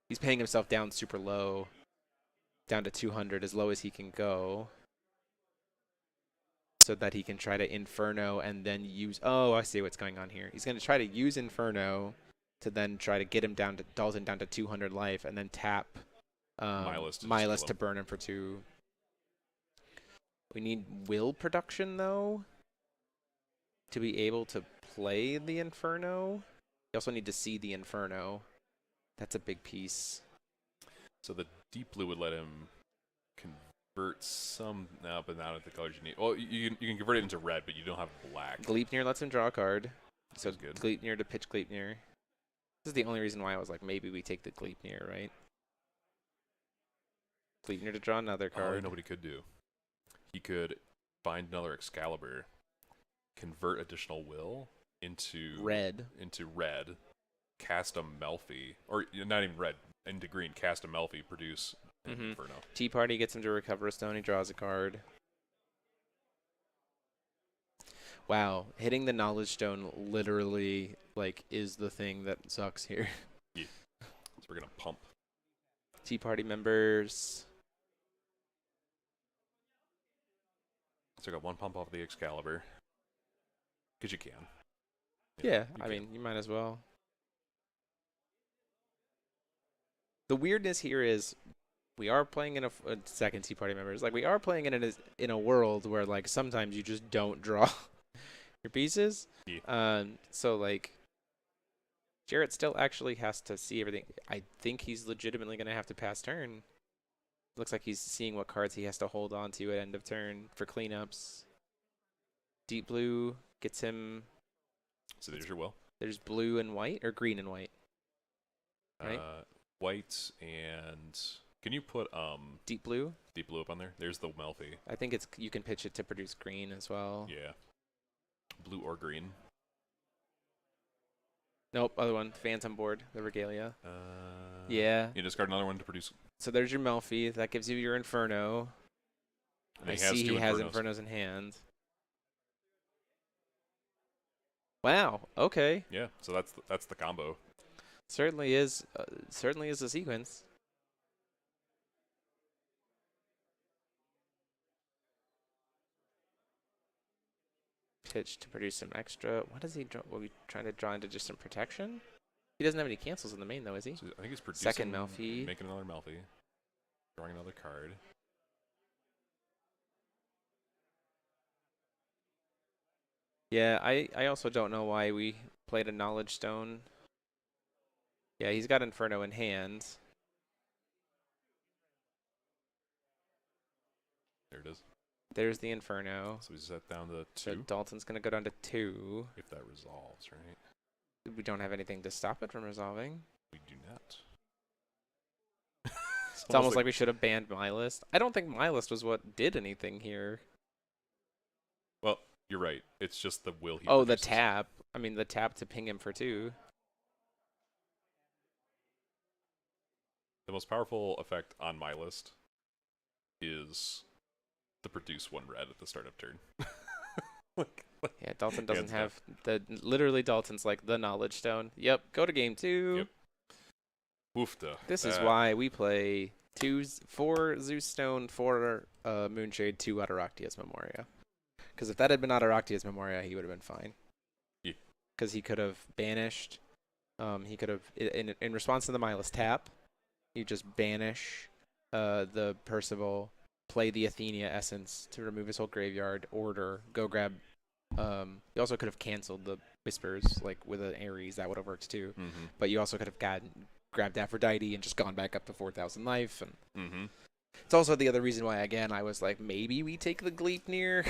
He's paying himself down super low. Down to 200, as low as he can go. So that he can try to Inferno and then use... Oh, I see what's going on here. He's going to try to use Inferno to then try to get him down to Dalton down to 200 life and then tap Mylist to My just List kill to him. burn him for 2. We need will production, though, to be able to play the Inferno. You also need to see the Inferno. That's a big piece. So the Deep Blue would let him convert some now, but not at the colors you need. Well, you can convert it into red, but you don't have black. Gleipnir lets him draw a card. So That's good. Gleipnir to pitch Gleipnir. This is the only reason why I was like, maybe we take the Gleipnir, right? Gleipnir to draw another Oh, you card. know what he could do? He could find another Excalibur, convert additional will into Red. cast a Melfi, or not even red, into green, cast a Melfi, produce an Mhm. Inferno. Tea Party gets him to recover a stone. He draws a card. Wow, hitting the Knowledge Stone literally like is the thing that sucks here. So we're gonna pump. Tea Party members. So I got one pump off the Excalibur, because you can. Yeah, you I can. mean, you might as well. The weirdness here is we are playing in a second Tea Party members. Like we are playing in a world where like sometimes you just don't draw your pieces. Yeah. So like Jarrett still actually has to see everything. I think he's legitimately going to have to pass turn. Looks like he's seeing what cards he has to hold on to at end of turn for cleanups. Deep blue gets him. So there's your will. There's blue and white or green and white. Right? White and can you put Deep blue. deep blue up on there? There's the Melfi. I think it's you can pitch it to produce green as well. Yeah. Blue or green. Nope, other one. Phantom board, the Regalia. Uh, Yeah. You discard another one to produce. So there's your Melfi. That gives you your Inferno. And I he has see two he has Infernos. Infernos in hand. Wow. Okay. Yeah. So that's the combo. Certainly is a sequence. Pitch to produce some extra. What does he draw? Will we trying to draw into just some protection? He doesn't have any cancels in the main though, is he? So I think he's producing. Second Melfi. Making another Melfi. Drawing another card. Yeah, I also don't know why we played a Knowledge Stone. Yeah, he's got Inferno in hand. There it is. There's the Inferno. So we set down to So 2. Dalton's going to go down to 2. If that resolves, right? We don't have anything to stop it from resolving. We do not. It's almost like we should have banned My List. I don't think My List was what did anything here. Well, you're right. It's just the will he Oh, the produces. tap. I mean, the tap to ping him for 2. The most powerful effect on my list is the produce 1 red at the start of turn. Yeah, Dalton doesn't Hands have the literally Dalton's like the Knowledge Stone. Yep, go to game 2. Yep. Woofda. This is why we play 4 Zeus Stone, 4 Moonshade, 2 Ataractia's Memoria. Because if that had been Ataractia's Memoria, he would have been fine. Yeah. Because he could have banished. He could have in response to the Milas tap. You just banish the Percival, play the Athenia Essence to remove his whole graveyard, order, go grab. You also could have canceled the Whispers, like with an Ares, that would have worked too. Mm-hmm. But you also could have grabbed Aphrodite and just gone back up to 4,000 life. And Mm-hmm. it's also the other reason why, again, I was like, maybe we take the Gleipnir.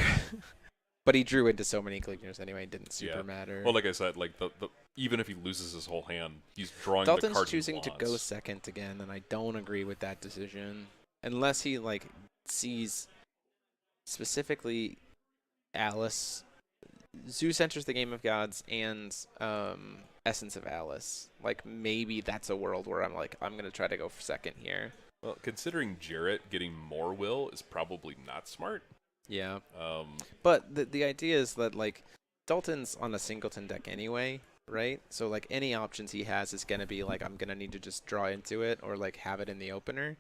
But he drew into so many Gleipnirs anyway, it didn't super matter. Well, like I said, like the even if he loses his whole hand, he's drawing Dalton's the card choosing he to wants. go second again, and I don't agree with that decision. Unless he, like, sees specifically Alice. Zeus enters the Game of Gods and Essence of Alice. Like, maybe that's a world where I'm like, I'm going to try to go for second here. Well, considering Jarrett getting more will is probably not smart. Yeah. But the idea is that, like, Dalton's on a singleton deck anyway, right? So, like, any options he has is going to be, like, I'm going to need to just draw into it or, like, have it in the opener.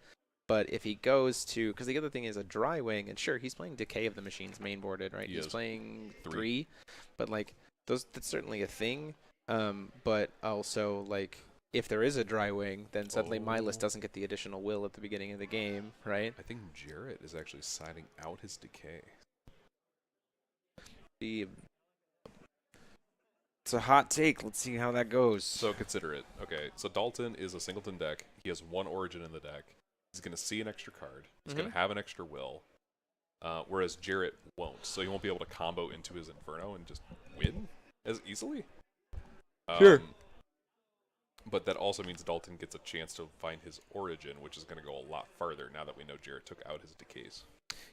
But if he goes to... Because the other thing is a dry wing, and sure, he's playing Decay of the Machines mainboarded, right? He's playing 3. But, like, that's certainly a thing. But also, like, if there is a dry wing, then suddenly Milas doesn't get the additional will at the beginning of the game, right? I think Jarrett is actually siding out his Decay. It's a hot take. Let's see how that goes. So consider it. Okay, so Dalton is a singleton deck. He has 1 origin in the deck. He's going to see an extra card. He's going to have an extra will. Whereas Jarrett won't. So he won't be able to combo into his Inferno and just win as easily. Sure. But that also means Dalton gets a chance to find his origin, which is going to go a lot farther now that we know Jarrett took out his decays.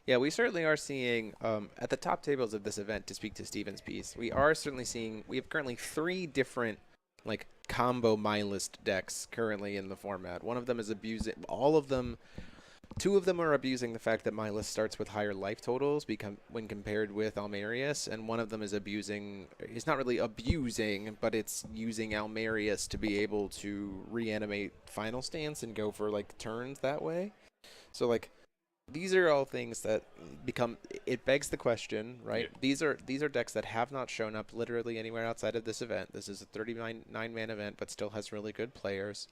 Yeah, we certainly are seeing, at the top tables of this event, to speak to Steven's piece, we are certainly seeing, we have currently 3 different, like, combo MyList decks currently in the format. One of them is abusing, all of them, 2 of them are abusing the fact that MyList starts with higher life totals when compared with Almerius, and one of them is abusing, it's not really abusing, but it's using Almerius to be able to reanimate Final Stance and go for, like, turns that way. So, like, these are all things that become, it begs the question, right? Yeah. These are decks that have not shown up literally anywhere outside of this event. This is a 39-man event, but still has really good players.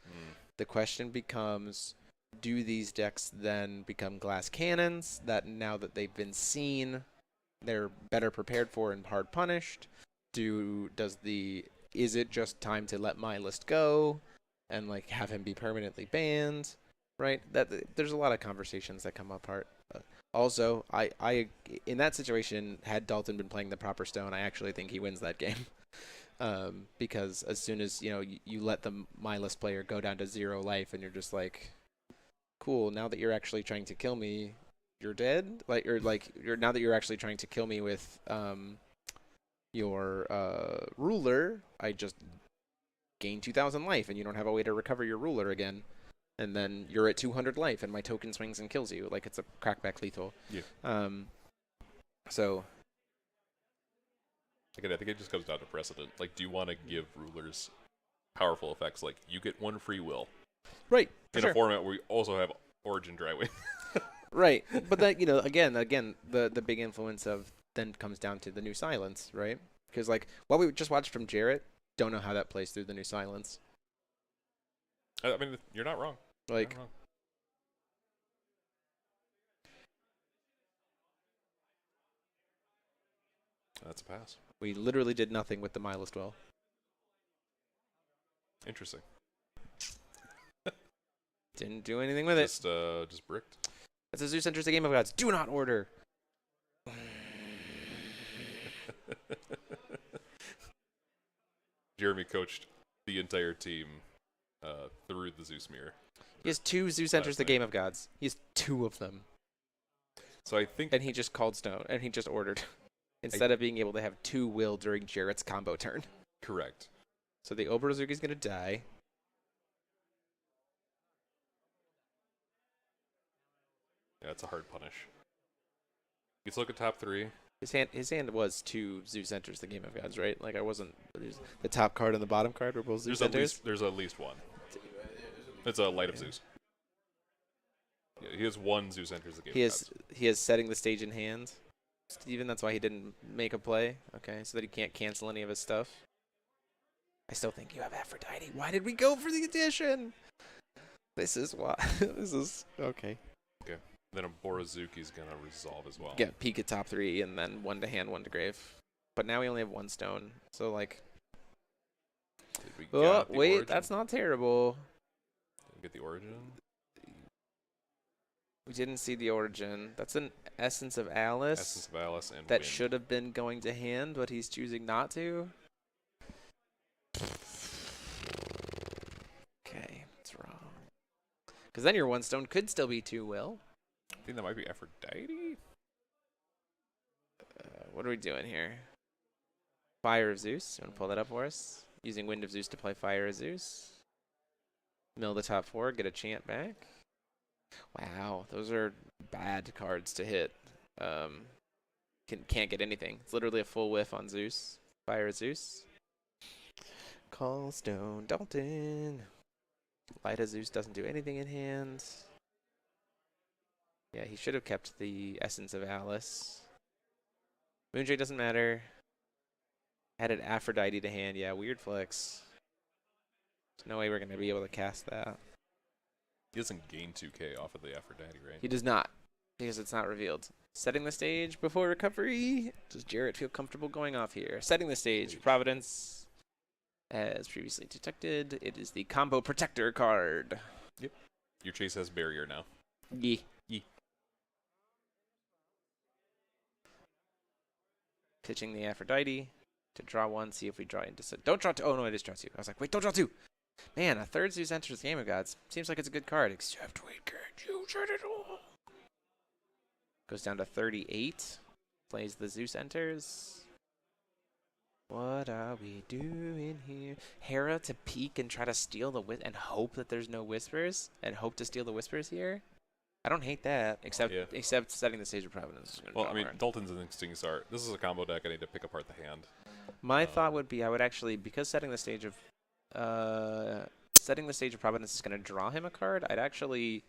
The question becomes, do these decks then become glass cannons that now that they've been seen, they're better prepared for and hard punished? Is it just time to let MyList go and like have him be permanently banned? Right, there's a lot of conversations that come apart. Also, I in that situation, had Dalton been playing the proper stone, I actually think he wins that game, because as soon as you let the MyList player go down to 0 life, and you're just like, cool. Now that you're actually trying to kill me, you're dead. Now that you're actually trying to kill me with your ruler, I just gain 2,000 life, and you don't have a way to recover your ruler again. And then you're at 200 life, and my token swings and kills you. Like, it's a crackback lethal. Yeah. So. Again, I think it just comes down to precedent. Like, do you want to give rulers powerful effects? Like, you get 1 free will. Right. In a format where we also have Origin Drywing. Right. But that, again, the big influence of then comes down to the new silence, right? Because, like, what we just watched from Jarrett, don't know how that plays through the new silence. I mean, you're not wrong. Like, not wrong. That's a pass. We literally did nothing with the MyList well. Interesting. Didn't do anything with it. Just bricked. As a Zeus enters the Game of Gods, do not order. Jeremy coached the entire team through the Zeus mirror. He has 2 Zeus enters the Game of Gods. He has 2 of them. So I think, and he just called stone, and he just ordered instead of being able to have 2 will during Jarrett's combo turn. Correct. So the Oberazuki is going to die. Yeah, it's a hard punish. Let's look at top 3. His hand was 2 Zeus enters the Game of Gods, right? Like, I wasn't. The top card and the bottom card were both Zeus enters. There's at least one. It's a Light of Zeus. Yeah, he has 1 Zeus enters the Game of Gods. He has setting the stage in hand. Steven, that's why he didn't make a play. Okay, so that he can't cancel any of his stuff. I still think you have Aphrodite. Why did we go for the addition? This is why. This is okay. Okay. Then a Borazuki's gonna resolve as well. Yeah, peek at top 3 and then 1 to hand, 1 to grave. But now we only have 1 stone, so like. Oh wait, origin? That's not terrible. Did we get the origin? We didn't see the origin. That's an Essence of Alice. Essence of Alice and that Wind. Should have been going to hand, but he's choosing not to. Okay, what's wrong? Because then your 1 stone could still be 2 will. I think that might be Aphrodite. What are we doing here? Fire of Zeus. You want to pull that up for us? Using Wind of Zeus to play Fire of Zeus. Mill the top 4, get a chant back. Wow, those are bad cards to hit. Can't get anything. It's literally a full whiff on Zeus. Fire of Zeus. Call Stone Dalton. Light of Zeus doesn't do anything in hand. Yeah, he should have kept the Essence of Alice. Moonjay doesn't matter. Added Aphrodite to hand. Yeah, weird flex. There's no way we're going to be able to cast that. He doesn't gain 2k off of the Aphrodite, right? He does not, because it's not revealed. Setting the stage before recovery. Does Jarrett feel comfortable going off here? Setting the stage. Providence. As previously detected, it is the Combo Protector card. Yep. Your chase has barrier now. Yeah. Pitching the Aphrodite to draw 1, see if we draw into... Don't draw 2. Oh, no, it is draw 2. I was like, wait, don't draw 2. Man, a third Zeus enters the Game of Gods. Seems like it's a good card, except we can't use it at all. Goes down to 38. Plays the Zeus enters. What are we doing here? Hera to peek and try to steal the and hope that there's no whispers? And hope to steal the whispers here? I don't hate that, except setting the stage of Providence. Well, I mean, Dalton's instincts are, this is a combo deck, I need to pick apart the hand. My thought would be I would actually, because setting the stage of Providence is going to draw him a card, I'd actually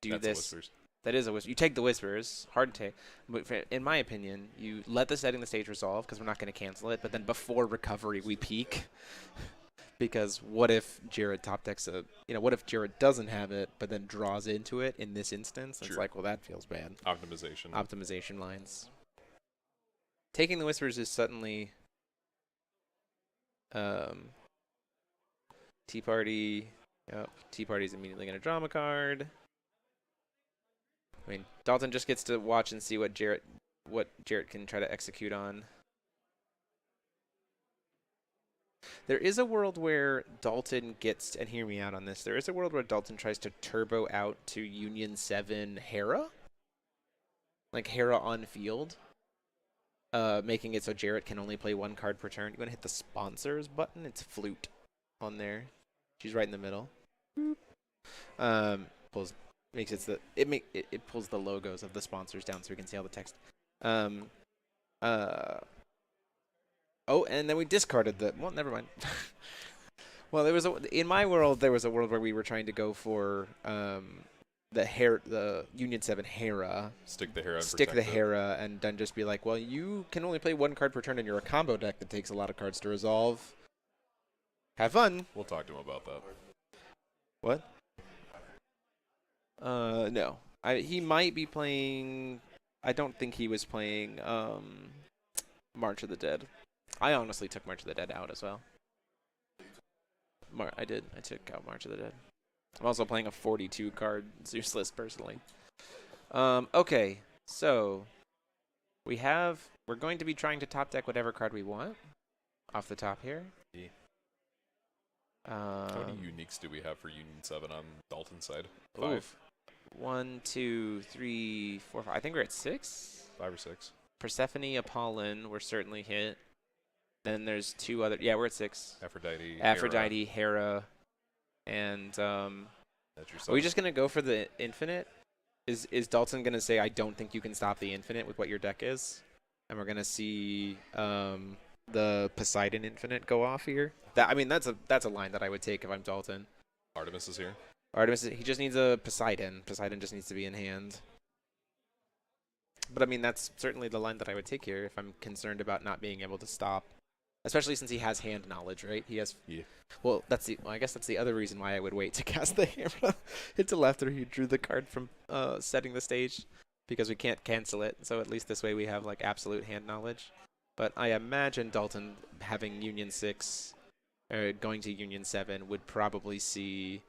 do That's this. Whispers. That is a whisper. You take the whispers, hard to take. But in my opinion, you let the setting the stage resolve because we're not going to cancel it. But then before recovery, we peak. Because what if Jared top decks what if Jared doesn't have it, but then draws into it in this instance? It's like, well, that feels bad. Optimization lines. Taking the whispers is suddenly Tea Party. Yep. Tea Party's immediately going to draw him a card. I mean, Dalton just gets to watch and see what Jarrett can try to execute on. There is a world where Dalton gets, and hear me out on this, there is a world where Dalton tries to turbo out to Union 7 Hera. Like Hera on field. Making it so Jarrett can only play 1 card per turn. You want to hit the sponsors button? It's Flute on there. She's right in the middle. It pulls the logos of the sponsors down so we can see all the text. Oh, and then we discarded the... Well, never mind. Well, in my world, there was a world where we were trying to go for the Union 7 Hera. Stick the Hera. And then just be like, well, you can only play 1 card per turn, and you're a combo deck that takes a lot of cards to resolve. Have fun. We'll talk to him about that. What? No. He might be playing... I don't think he was playing March of the Dead. I honestly took March of the Dead out as well. I did. I took out March of the Dead. I'm also playing a 42-card Zeus list personally. Okay, so we're going to be trying to top deck whatever card we want off the top here. Yeah. How many uniques do we have for Union 7 on Dalton's side? 5. Oof. 1, 2, 3, 4, 5. I think we're at 6. 5 or 6. Persephone, Apollon, we're certainly hit. Then there's 2 other. Yeah, we're at 6. Aphrodite, Hera, and are That's we just gonna go for the infinite? Is Dalton gonna say I don't think you can stop the infinite with what your deck is, and we're gonna see the Poseidon infinite go off here? That's a line that I would take if I'm Dalton. Artemis is here. He just needs a Poseidon. Poseidon just needs to be in hand. But I mean, that's certainly the line that I would take here if I'm concerned about not being able to stop. Especially since he has hand knowledge, right? He has. Yeah. Well, I guess that's the other reason why I would wait to cast the hammer. Hit to left after he drew the card from setting the stage, because we can't cancel it. So at least this way we have like absolute hand knowledge. But I imagine Dalton having Union 6, or going to Union 7 would probably see.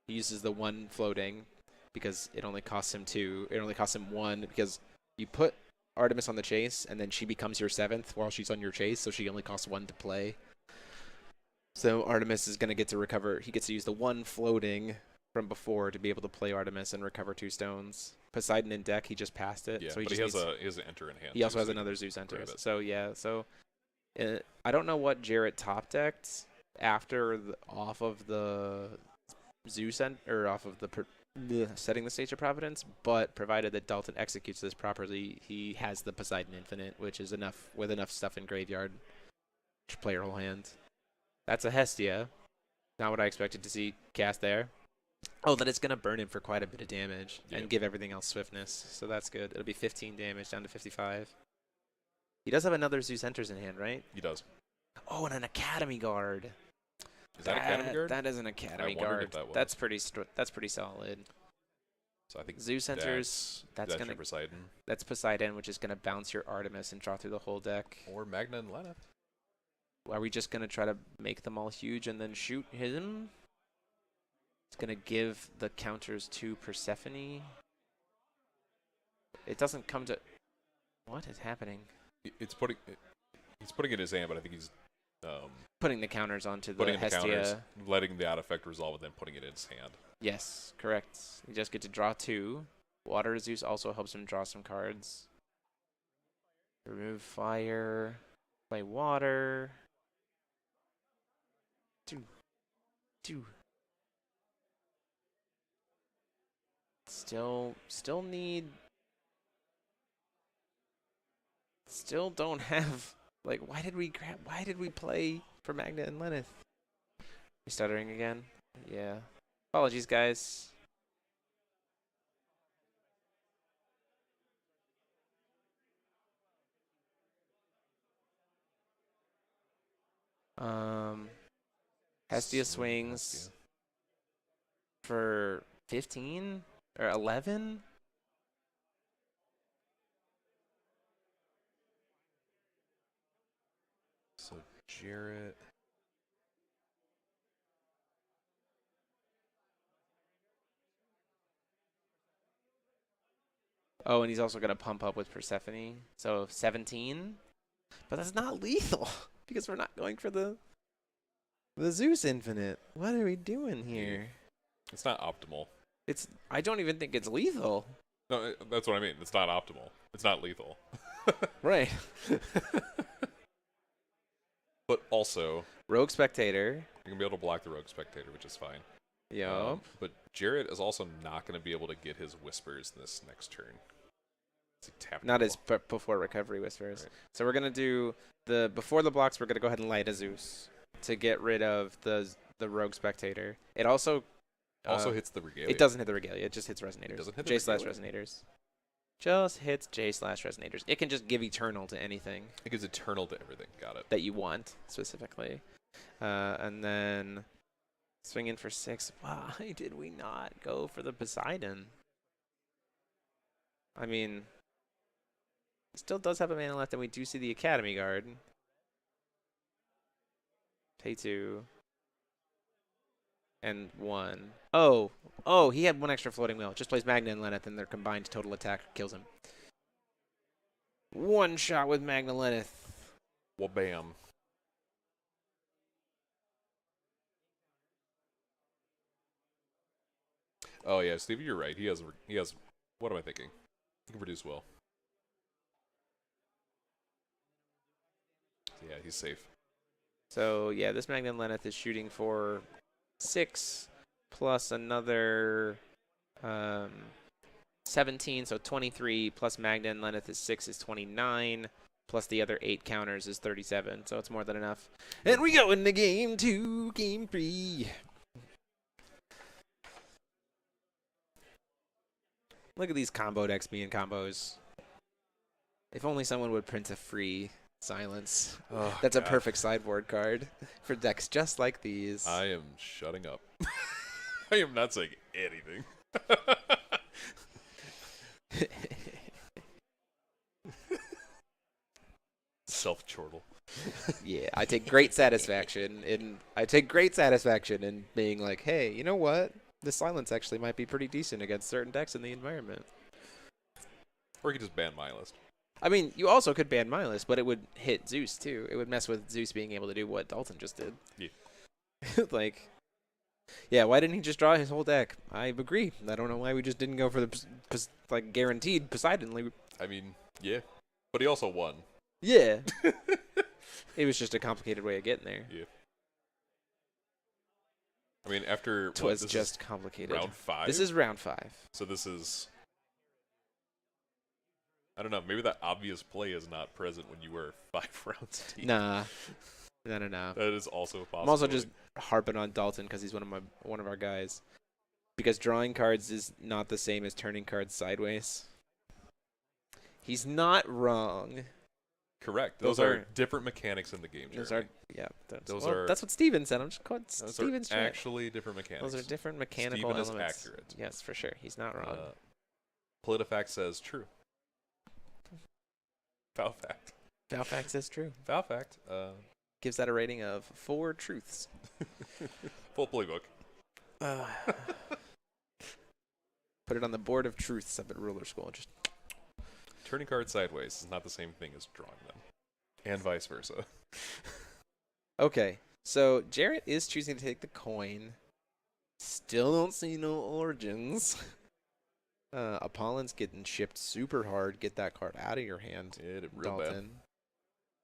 He uses the 1 floating because it only costs him 2. It only costs him 1 because you put Artemis on the chase, and then she becomes your 7th while she's on your chase, so she only costs 1 to play. So Artemis is going to get to recover. He gets to use the 1 floating from before to be able to play Artemis and recover 2 stones. Poseidon in deck, he just passed it. Yeah, so he has an enter in hand. He also has another Zeus enter. So yeah, I don't know what Jarrett top decked after off of the Zeus or off of the setting the stage of Providence, but provided that Dalton executes this properly, he has the Poseidon Infinite, which is enough with enough stuff in graveyard to play your whole hand. That's a Hestia. Not what I expected to see cast there. Oh, that it's going to burn him for quite a bit of damage and give everything else swiftness, so that's good. It'll be 15 damage down to 55. He does have another Zeus enters in hand, right? He does. Oh, and an Academy Guard. Is that Academy Guard? That is an Academy Guard. That's pretty solid. So I think Zeus enters. That's your Poseidon. That's Poseidon, which is gonna bounce your Artemis and draw through the whole deck. Or Magna and Lena. Are we just going to try to make them all huge and then shoot him? It's going to give the counters to Persephone. It doesn't come to... What is happening? He's putting it in his hand, but I think he's Putting the counters onto the putting in the Hestia. counters, letting the out effect resolve, and then putting it in his hand. Yes, correct. You just get to draw 2. Water Zeus also helps him draw some cards. Remove fire. Play water. 2. Still need... Still don't have... Like, why did we play for Magna and Lenneth? You stuttering again? Yeah. Apologies, guys. Hestia swings for 15 or 11. So Jarrett. Oh, and he's also going to pump up with Persephone. So 17. But that's not lethal because we're not going for the Zeus Infinite. What are we doing here? It's not optimal. I don't even think it's lethal. No, that's what I mean. It's not optimal. It's not lethal. Right. But also, Rogue Spectator. you're going to be able to block the Rogue Spectator, which is fine. Yup. But Jarrett is also not going to be able to get his Whispers this next turn. Not as before Recovery Whispers. Right. So we're going to do before the blocks, we're going to go ahead and light a Zeus to get rid of the Rogue Spectator. It also hits the Regalia. It doesn't hit the Regalia. It just hits Resonators. It doesn't hit the J/Resonators. Just hits J/Resonators. It can just give Eternal to anything. It gives Eternal to everything. Got it. That you want, specifically. And then swing in for 6. Why did we not go for the Poseidon? I mean, it still does have a mana left, and we do see the Academy Guard. Pay 2. And 1. Oh, he had 1 extra floating wheel. Just plays Magna and Lenneth, and their combined total attack kills him. 1 shot with Magna Lenneth. Well, bam. Oh yeah, Stevie, you're right. He has. What am I thinking? He can produce will. Yeah, he's safe. So yeah, this Magna and Lenneth is shooting for 6 plus another 17, so 23 plus Magna and Lenneth is 6 is 29 plus the other 8 counters is 37, so it's more than enough. And we go into game 2, game 3. Look at these combo decks being combos. If only someone would print a free Silence. Oh, That's God. a perfect sideboard card for decks just like these. I am shutting up. I am not saying anything. Self-chortle. Yeah, I take great satisfaction in being like, hey, you know what? The silence actually might be pretty decent against certain decks in the environment. Or you could just ban my list. I mean, you also could ban Milas, but it would hit Zeus too. It would mess with Zeus being able to do what Dalton just did. Yeah. Like, yeah, why didn't he just draw his whole deck? I agree. I don't know why we just didn't go for the like guaranteed Poseidon. I mean, yeah. But he also won. Yeah. It was just a complicated way of getting there. Yeah. I mean, after It was just complicated. round 5? This is round 5. So this is... I don't know. Maybe that obvious play is not present when you were 5 rounds deep. Nah. No. That is also possible. I'm also just harping on Dalton because he's one of our guys. Because drawing cards is not the same as turning cards sideways. He's not wrong. Correct. Those Those are are different mechanics in the game. Those Jeremy. are Those are- that's what Steven said. I'm just calling Those Steven's are chat. actually different mechanics. Those are different mechanical Steven is elements. accurate. Yes, for sure. He's not wrong. PolitiFact says true. Foul fact. Valfax is true. Foul fact. gives that a rating of 4 truths. Full playbook. Put it on the board of truths up at Ruler School. Just Turning cards sideways is not the same thing as drawing them, and vice versa. okay. So Jarrett is choosing to take the coin. Still don't see no origins. Apollin's getting shipped super hard. Get that card out of your hand, It real Dalton. bad.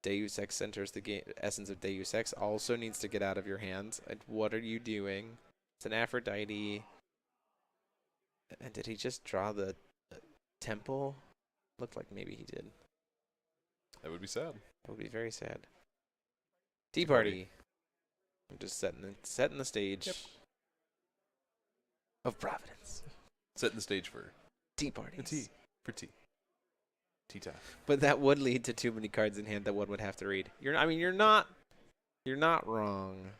Deus Ex enters the game. Essence of Deus Ex also needs to get out of your hands. What are you doing? It's an Aphrodite. And did he just draw the temple? Looked like maybe he did. That would be sad. That would be very sad. Tea party. I'm just setting the stage of Providence. Setting the stage for Tea parties. tea. For tea. Tea time. But that would lead to too many cards in hand that one would have to read. You're not wrong.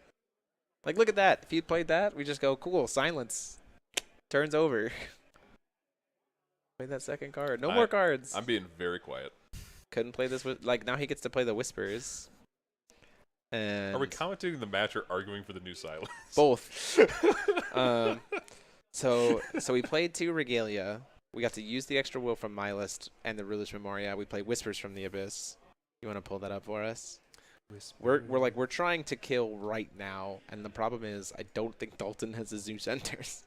Like, look at that. If you played that, we just go, cool, silence. Turns over. Play that second card. No more cards. I'm being very quiet. Couldn't play this with, like, now he gets to play the Whispers. And Are we commenting the match or arguing for the new silence? both. So we played 2 Regalia. We got to use the extra will from my list and the Ruler's Memoria. We played Whispers from the Abyss. You want to pull that up for us? We're trying to kill right now, and the problem is I don't think Dalton has a Zeus enters.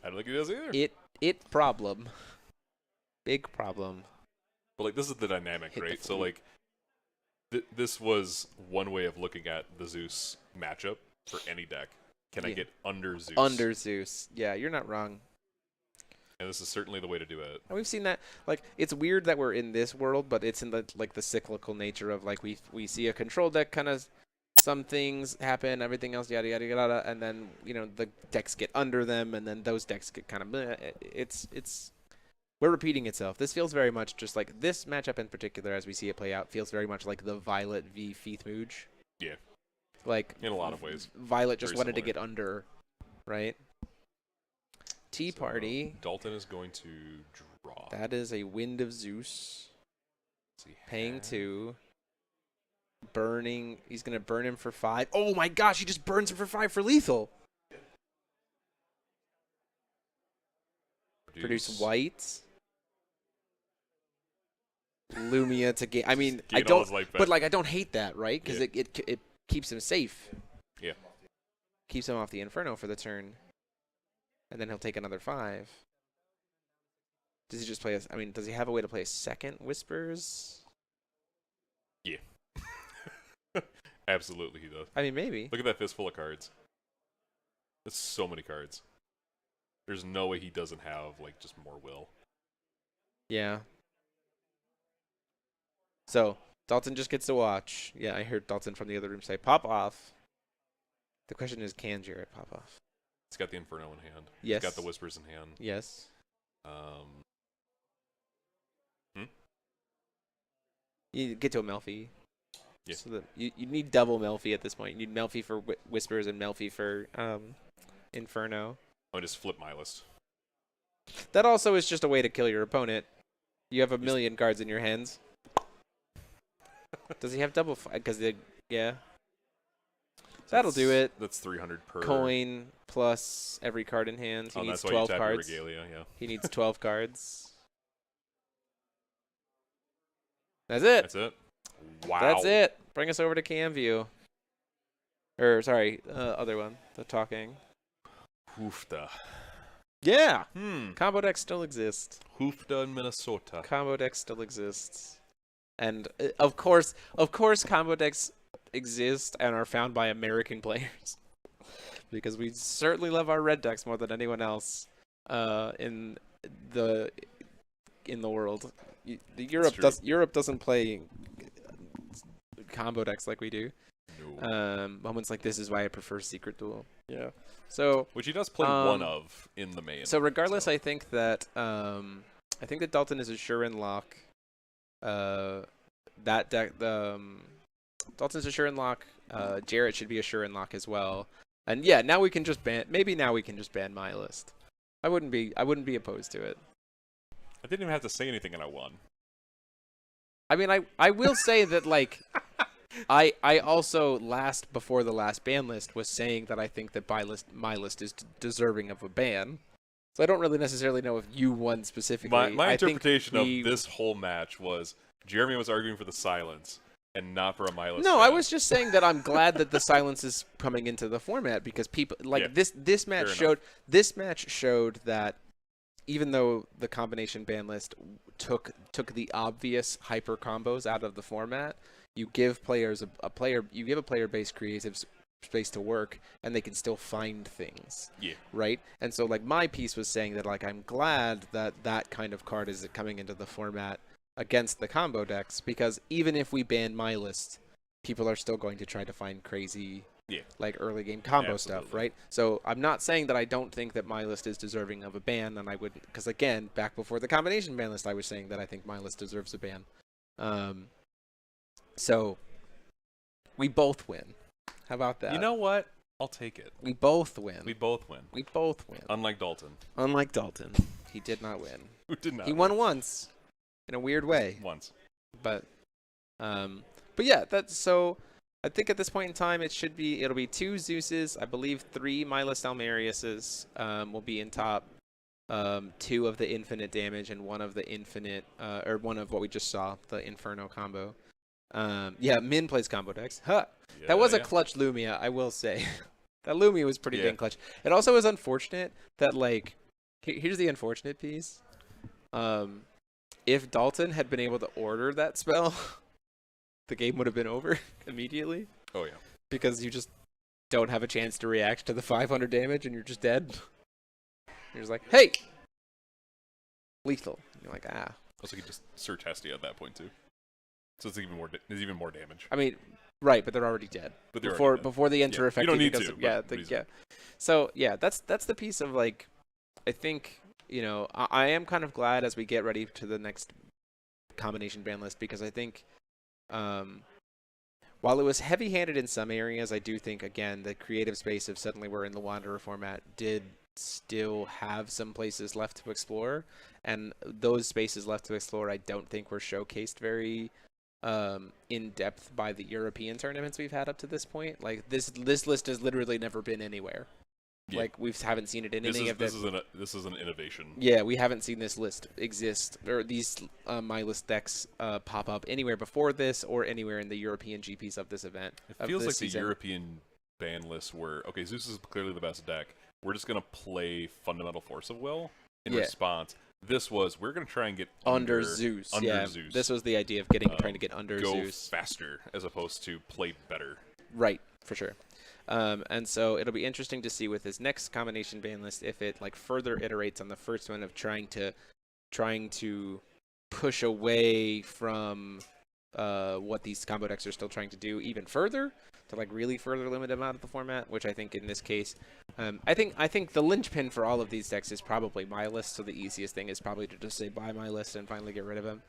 I don't think he does either. It problem. Big problem. But like, this is the dynamic, Hit the right? So flute. like, this was one way of looking at the Zeus matchup for any deck. Can I get under Zeus? Under Zeus. Yeah, you're not wrong. And this is certainly the way to do it. And we've seen that. Like, it's weird that we're in this world, but it's in the the cyclical nature of like we see a control deck kind of some things happen, everything else yada yada yada, and then the decks get under them, and then those decks get kind of it's we're repeating itself. This feels very much just like this matchup in particular, as we see it play out, feels very much like the Violet v Feethmooge. Yeah. Like, in a lot of ways. Violet just Very wanted to similar. get under, right? Tea So, party. Dalton is going to draw. That is a Wind of Zeus. Paying 2. Burning. He's going to burn him for 5. Oh my gosh, he just burns him for 5 for lethal. Produce white. Lumia to gain. I mean, I Gain all his don't. life back. But like, I don't hate that, right? Because Yeah. it keeps him safe. Yeah. Keeps him off the Inferno for the turn, and then he'll take another 5. Does he just play? Does he have a way to play a second Whispers? Yeah. Absolutely, he does. I mean, maybe. Look at that fistful of cards. That's so many cards. There's no way he doesn't have like just more will. Yeah. So Dalton just gets to watch. Yeah, I heard Dalton from the other room say, "Pop off." The question is, can Jarrett pop off? He's got the Inferno in hand. Yes. He's got the Whispers in hand. Yes. You get to a Melfi. Yeah. So that you need double Melfi at this point. You need Melfi for Whispers and Melfi for Inferno. I just flip my list. That also is just a way to kill your opponent. You have a million cards in your hands. Does he have double? Because yeah. That'll do it. That's 300 per Coin plus every card in hand. He needs that's why 12 you tap cards. Your regalia, yeah. He needs 12 cards. That's it. That's it. Wow. That's it. Bring us over to Camview. Or sorry, other one. The talking. Hoofda. Yeah. Combo decks still exist. Hoofda in Minnesota. Combo decks still exists. And of course combo decks exist and are found by American players. Because we certainly love our red decks more than anyone else in the world. Europe doesn't play combo decks like we do. No. Moments like this is why I prefer Secret Duel. Yeah. So which he does play one of in the main. So regardless, I think that Dalton is a sure in lock. That deck, Dalton's a sure in lock. Jarrett should be a sure in lock as well. And yeah, now we can just ban. Maybe now we can just ban my list. I wouldn't be opposed to it. I didn't even have to say anything and I won. I mean, I will say that, like, I also before the last ban list was saying that I think that my list is deserving of a ban. So I don't really necessarily know if you won specifically. My I interpretation of this whole match was Jeremy was arguing for the silence and not for a Milas. No, ban. I was just saying that I'm glad that the silence is coming into the format because people like this match showed that even though the combination ban list took the obvious hyper combos out of the format, you give players a player based creative space to work, and they can still find things. Yeah. Right. And so like my piece was saying that like I'm glad that that kind of card is coming into the format against the combo decks, because even if we ban my list, people are still going to try to find crazy like early game combo stuff, right? So I'm not saying that I don't think that my list is deserving of a ban, and I would, because again, back before the combination ban list, I was saying that I think my list deserves a ban. So we both win. How about that? You know what? I'll take it. We both win. We both win. We both win. Unlike Dalton. Unlike Dalton, he did not win. Who did not? He won once, in a weird way. Once. But yeah, that's so. I think at this point in time, it'll be 2 Zeuses, I believe 3 Milas Almeriuses will be in top, 2 of the infinite damage and 1 of the infinite, or 1 of what we just saw, the Inferno combo. Yeah, Min plays combo decks. Huh. Yeah, That was a clutch Lumia, I will say. That Lumia was pretty dang clutch. It also is unfortunate that, like, here's the unfortunate piece. If Dalton had been able to order that spell, the game would have been over immediately. Oh, yeah. Because you just don't have a chance to react to the 500 damage and you're just dead. You're just like, hey! Lethal. And you're like, ah. Also, you just search Hestia at that point, too. So it's even more damage. I mean, right, but they're already dead. But they're before they enter effect. You don't need to. Yeah. So, yeah, that's the piece of, like, I think, you know, I am kind of glad as we get ready to the next combination ban list, because I think while it was heavy-handed in some areas, I do think, again, the creative space of suddenly we're in the Wanderer format did still have some places left to explore, and those spaces left to explore I don't think were showcased very in depth by the European tournaments we've had up to this point. Like this list has literally never been anywhere. Yeah. Like we haven't seen it in any of the. This is an innovation. Yeah, we haven't seen this list exist, or these my list decks pop up anywhere before this or anywhere in the European GPs of this event. It feels like the European ban lists were okay. Zeus is clearly the best deck. We're just gonna play fundamental force of will in response. This was we're gonna try and get under Zeus. Zeus. This was the idea of trying to get under Zeus. Go faster as opposed to play better. Right, for sure. And so it'll be interesting to see with his next combination ban list if it like further iterates on the first one of trying to push away from what these combo decks are still trying to do even further, to like really further limit them out of the format, which I think in this case, I think the linchpin for all of these decks is probably my list. So the easiest thing is probably to just say buy my list and finally get rid of him.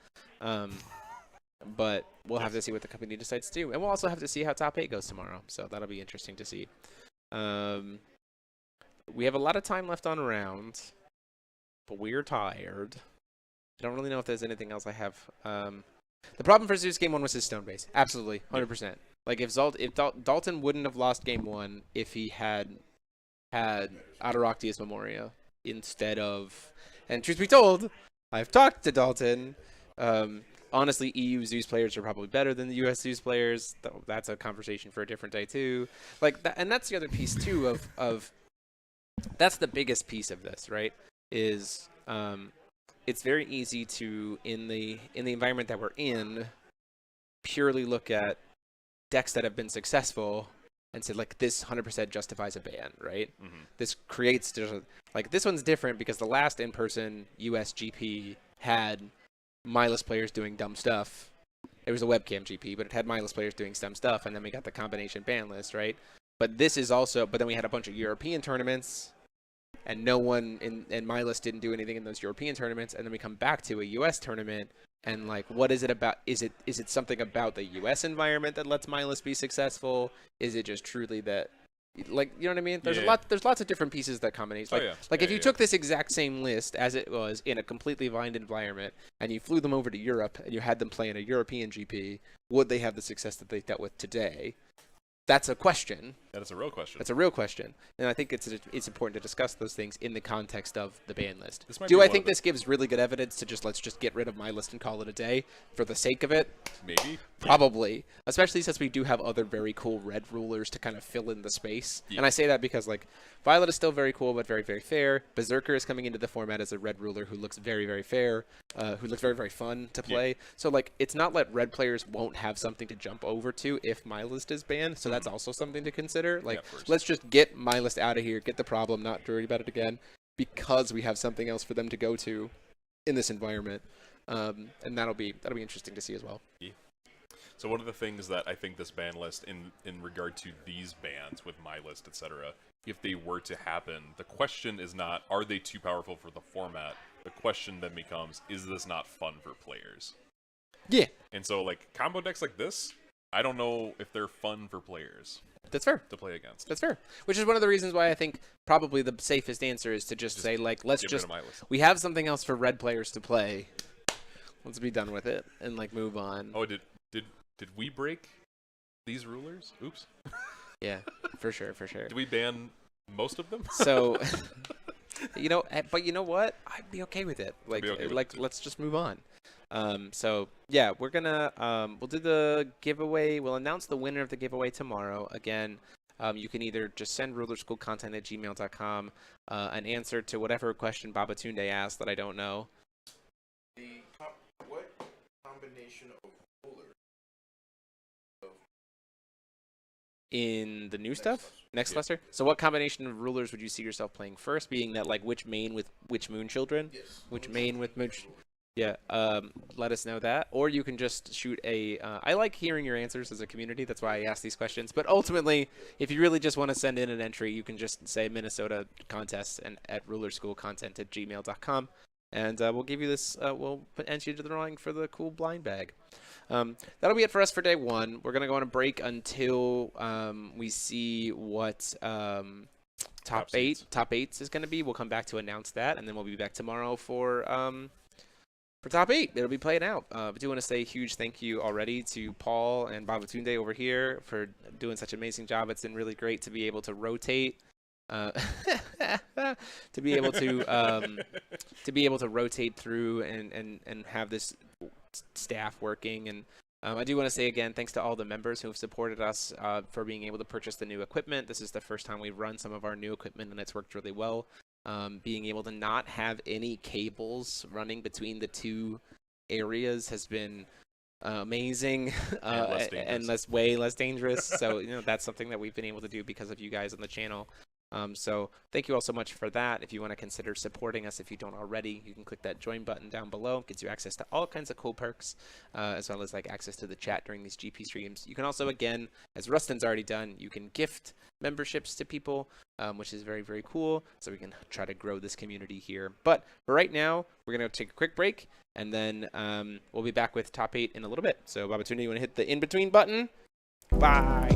But we'll have to see what the company decides to do. And we'll also have to see how top 8 goes tomorrow. So that'll be interesting to see. We have a lot of time left on round, but we're tired. I don't really know if there's anything else I have. The problem for Zeus game 1 was his stone base. Absolutely, 100%. Like if Dalton wouldn't have lost game 1 if he had Adaroctius Memoria instead of, and truth be told, I've talked to Dalton. Honestly, EU Zeus players are probably better than the US Zeus players. That's a conversation for a different day too. Like that, and that's the other piece too of that's the biggest piece of this, right? Is it's very easy to in the environment that we're in purely look at decks that have been successful and say like this 100% justifies a ban, right? Mm-hmm. This creates like this one's different because the last in-person US GP had mindless players doing dumb stuff. It was a webcam GP, but it had mindless players doing dumb stuff, and then we got the combination ban list, right? But this is also, but then we had a bunch of European tournaments, and no one in my list didn't do anything in those European tournaments, and then we come back to a US tournament, and like, what is it about? Is it something about the US environment that lets my list be successful? Is it just truly that, Like, you know what I mean? There's Yeah. a lot. There's lots of different pieces that combination. Like, Oh, yeah. like Yeah, if you yeah. took this exact same list as it was in a completely blind environment, and you flew them over to Europe and you had them play in a European GP, would they have the success that they dealt with today? That's a question. That is a real question. That's a real question, and I think it's important to discuss those things in the context of the ban list. This might Do be I one think of the- this gives really good evidence to let's just get rid of my list and call it a day for the sake of it? Maybe. Probably, especially since we do have other very cool red rulers to kind of fill in the space. Yeah. And I say that because, like, Violet is still very cool but very, very fair. Berserker is coming into the format as a red ruler who looks very, very fair, who looks very, very fun to play. So, like, it's not that red players won't have something to jump over to if my list is banned, so that's also something to consider. Like, of course. let's just get my list out of here, get the problem, not worry about it again, because we have something else for them to go to in this environment. And that'll be interesting to see as well. So one of the things that I think this ban list, in regard to these bans with my list, etc., if they were to happen, the question is not, are they too powerful for the format? The question then becomes, is this not fun for players? Yeah, And so, like, combo decks like this, I don't know if they're fun for players that's fair. to play against. That's fair. Which is one of the reasons why I think probably the safest answer is to just say, like, let's Get rid just, of my list. we have something else for red players to play. Let's be done with it and, like, move on. Oh, did we break these rulers? Oops. Yeah, for sure, for sure. Did we ban most of them? So, but you know what? I'd be okay with it. Like, be okay with it, too. let's just move on. So yeah, we're gonna we'll do the giveaway. We'll announce the winner of the giveaway tomorrow. Again, you can either just send rulerschoolcontent@gmail.com an answer to whatever question Babatunde asked that I don't know. What combination of rulers? In the new stuff next cluster. So what combination of rulers would you see yourself playing first? Being that, like, which main with which moon children? Yes. Which main with moon? Yeah. Let us know that, or you can just shoot a. I like hearing your answers as a community. That's why I ask these questions. But ultimately, if you really just want to send in an entry, you can just say Minnesota contest and at rulerschoolcontent@gmail.com, and we'll give you this. We'll enter you to the drawing for the cool blind bag. That'll be it for us for day one. We're going to go on a break until we see what top eights is going to be. We'll come back to announce that, and then we'll be back tomorrow for top 8. It'll be played out. I do want to say a huge thank you already to Paul and Babatunde over here for doing such an amazing job. It's been really great to be able to rotate. To be able to rotate through and have this staff working. And I do want to say again, thanks to all the members who have supported us for being able to purchase the new equipment. This is the first time we've run some of our new equipment, and it's worked really well. Being able to not have any cables running between the two areas has been amazing and way less dangerous. So that's something that we've been able to do because of you guys on the channel. So thank you all so much for that. If you want to consider supporting us, if you don't already, you can click that join button down below. It gets you access to all kinds of cool perks, as well as like access to the chat during these GP streams. You can also, again, as Rustin's already done, you can gift memberships to people, which is very, very cool. So we can try to grow this community here. But for right now, we're going to take a quick break, and then we'll be back with top 8 in a little bit. So Babatunde, you want to hit the in-between button? Bye.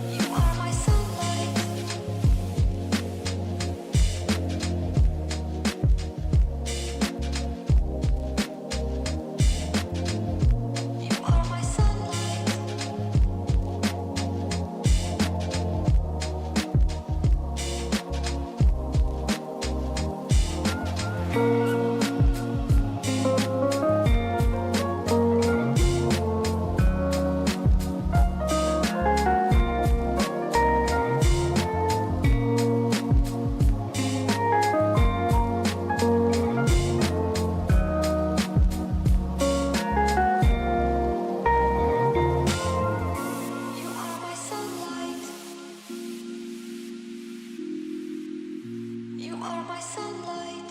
You are my sunlight. You are my sunlight. You are my sunlight. You are my sunlight.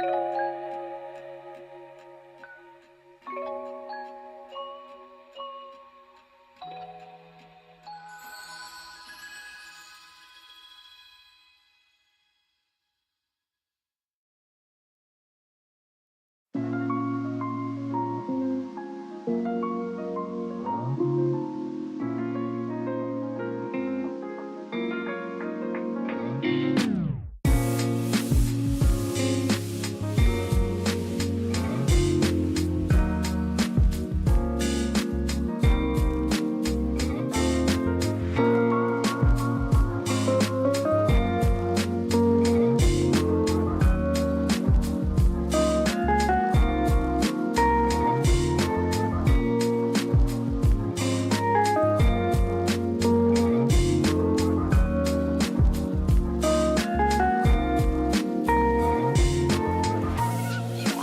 You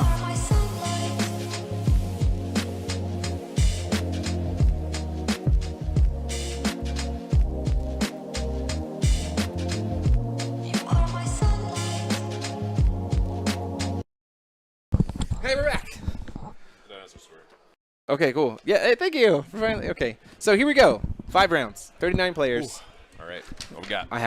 are my sunlight. You are my sunlight. Okay, we're back. That's a story. Okay, cool. Yeah, hey, thank you for finally. Okay, so here we go. 5 rounds, 39 players. All right. What we got? I have